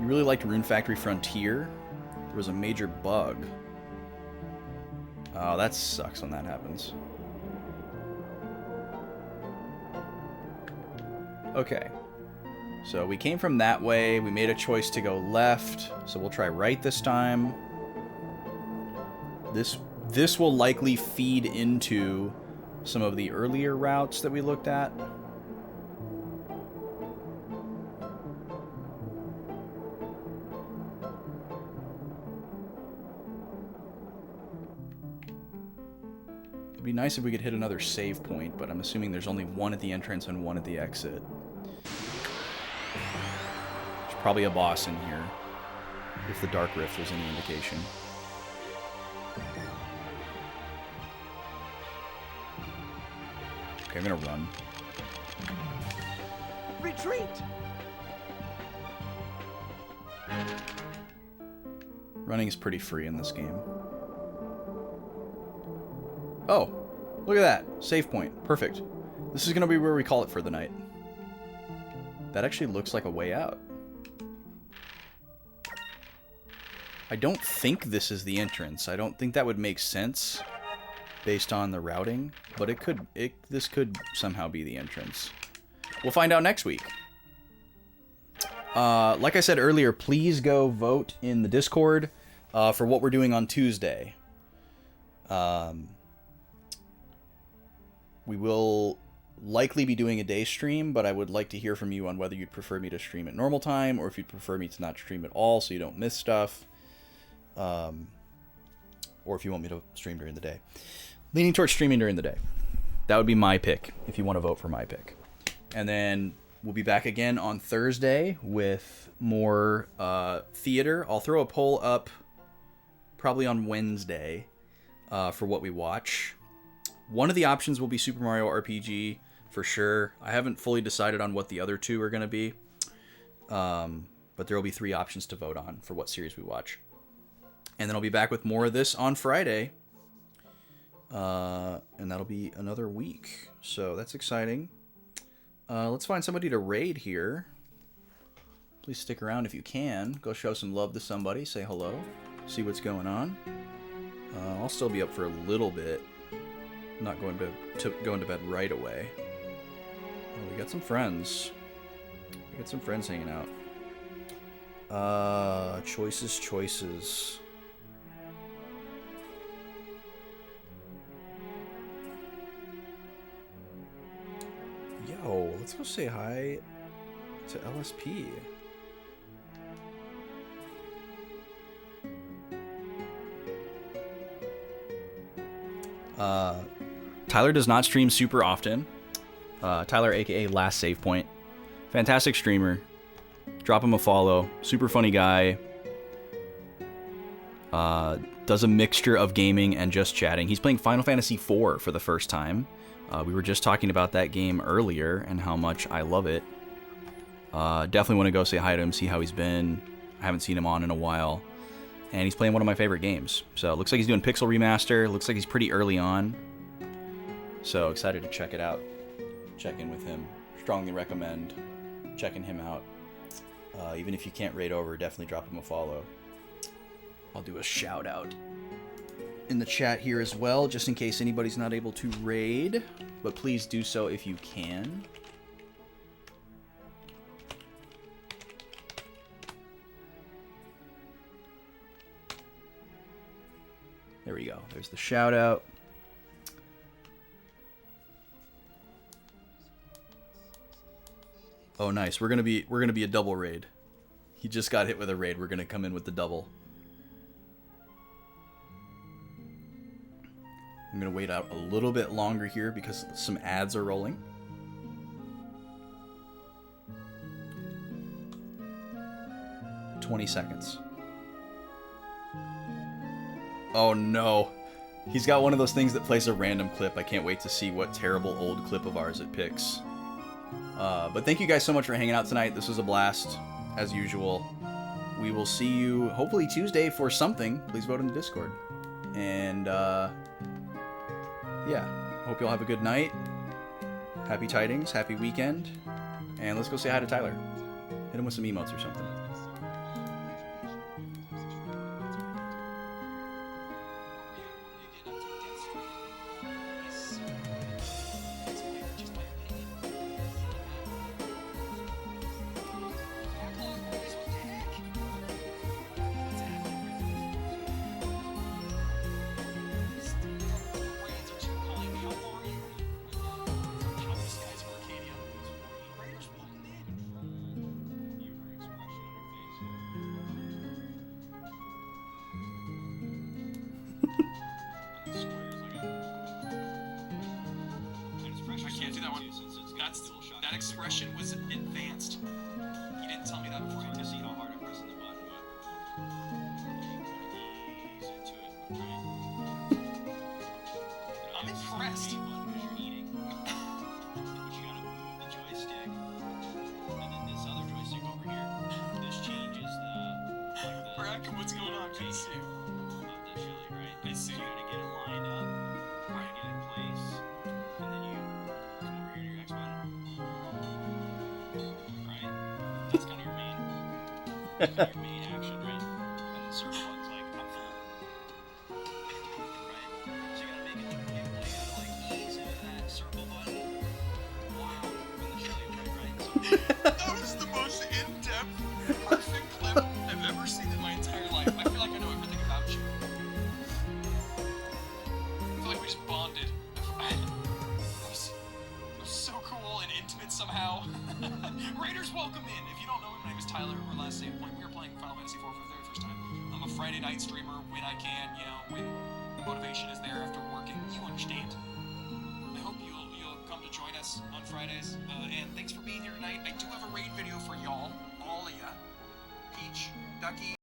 You really liked Rune Factory Frontier? There was a major bug. Oh, that sucks when that happens. Okay. So we came from that way. We made a choice to go left. So we'll try right this time. This will likely feed into some of the earlier routes that we looked at. It'd be nice if we could hit another save point, but I'm assuming there's only one at the entrance and one at the exit. There's probably a boss in here, if the Dark Rift was any indication. Okay, I'm gonna run. Retreat! Running is pretty free in this game. Oh, look at that. Save point. Perfect. This is going to be where we call it for the night. That actually looks like a way out. I don't think this is the entrance. I don't think that would make sense based on the routing, but this could somehow be the entrance. We'll find out next week. Like I said earlier, please go vote in the Discord for what we're doing on Tuesday. We will likely be doing a day stream, but I would like to hear from you on whether you'd prefer me to stream at normal time or if you'd prefer me to not stream at all so you don't miss stuff. Or if you want me to stream during the day. Leaning towards streaming during the day. That would be my pick, if you want to vote for my pick. And then we'll be back again on Thursday with more theater. I'll throw a poll up probably on Wednesday for what we watch. One of the options will be Super Mario RPG, for sure. I haven't fully decided on what the other two are going to be. But there will be 3 options to vote on for what series we watch. And then I'll be back with more of this on Friday. And that'll be another week. So that's exciting. Let's find somebody to raid here. Please stick around if you can. Go show some love to somebody. Say hello. See what's going on. I'll still be up for a little bit. I'm not going to bed right away. Oh, we got some friends. We got some friends hanging out. Choices. Yo, let's go say hi to LSP. Tyler does not stream super often. Tyler, aka Last Save Point. Fantastic streamer. Drop him a follow. Super funny guy. Does a mixture of gaming and just chatting. He's playing Final Fantasy IV for the first time. We were just talking about that game earlier and how much I love it. Definitely want to go say hi to him, see how he's been. I haven't seen him on in a while. And he's playing one of my favorite games. So it looks like he's doing Pixel Remaster. Looks like he's pretty early on. So excited to check it out. Check in with him. Strongly recommend checking him out. Even if you can't raid over, definitely drop him a follow. I'll do a shout out in the chat here as well, just in case anybody's not able to raid. But please do so if you can. There we go. There's the shout out. Oh, nice. We're gonna be a double raid. He just got hit with a raid. We're gonna come in with the double. I'm gonna wait out a little bit longer here because some ads are rolling. $20 seconds. Oh no. He's got one of those things that plays a random clip. I can't wait to see what terrible old clip of ours it picks. But thank you guys so much for hanging out tonight. This was a blast, as usual. We will see you hopefully Tuesday for something. Please vote in the Discord. And yeah, hope you all have a good night. Happy tidings, happy weekend. And let's go say hi to Tyler. Hit him with some emotes or something. That expression was advanced. You didn't tell me that before. You see how hard I press on the button, but I'm impressed. You're eating. But you gotta move the joystick, and then this other joystick over here. This changes the. Bracken, what's going on? Good to see you. Of the chili, right? I see. You gotta get it lined up. Right. Get it in place, and then you come over here to your X button. That's kind of your main action, right? And the circle one's like, I'm full. Right? So you gotta make it, you gotta like ease into that circle button while moving the chili away, right? So that was the most in-depth, perfect clip I've ever seen in my entire life. I feel like I know everything about you. I feel like we just bonded. It was so cool and intimate somehow. Raiders, welcome in. If you don't know me, my name is Tyler, or Last Save Point. We are playing Final Fantasy IV for the very first time. I'm a Friday night streamer when I can, you know, when the motivation is there after working. You understand. I hope you'll come to join us on Fridays. And thanks for being here tonight. I do have a raid video for y'all, all of ya. Peach, Ducky.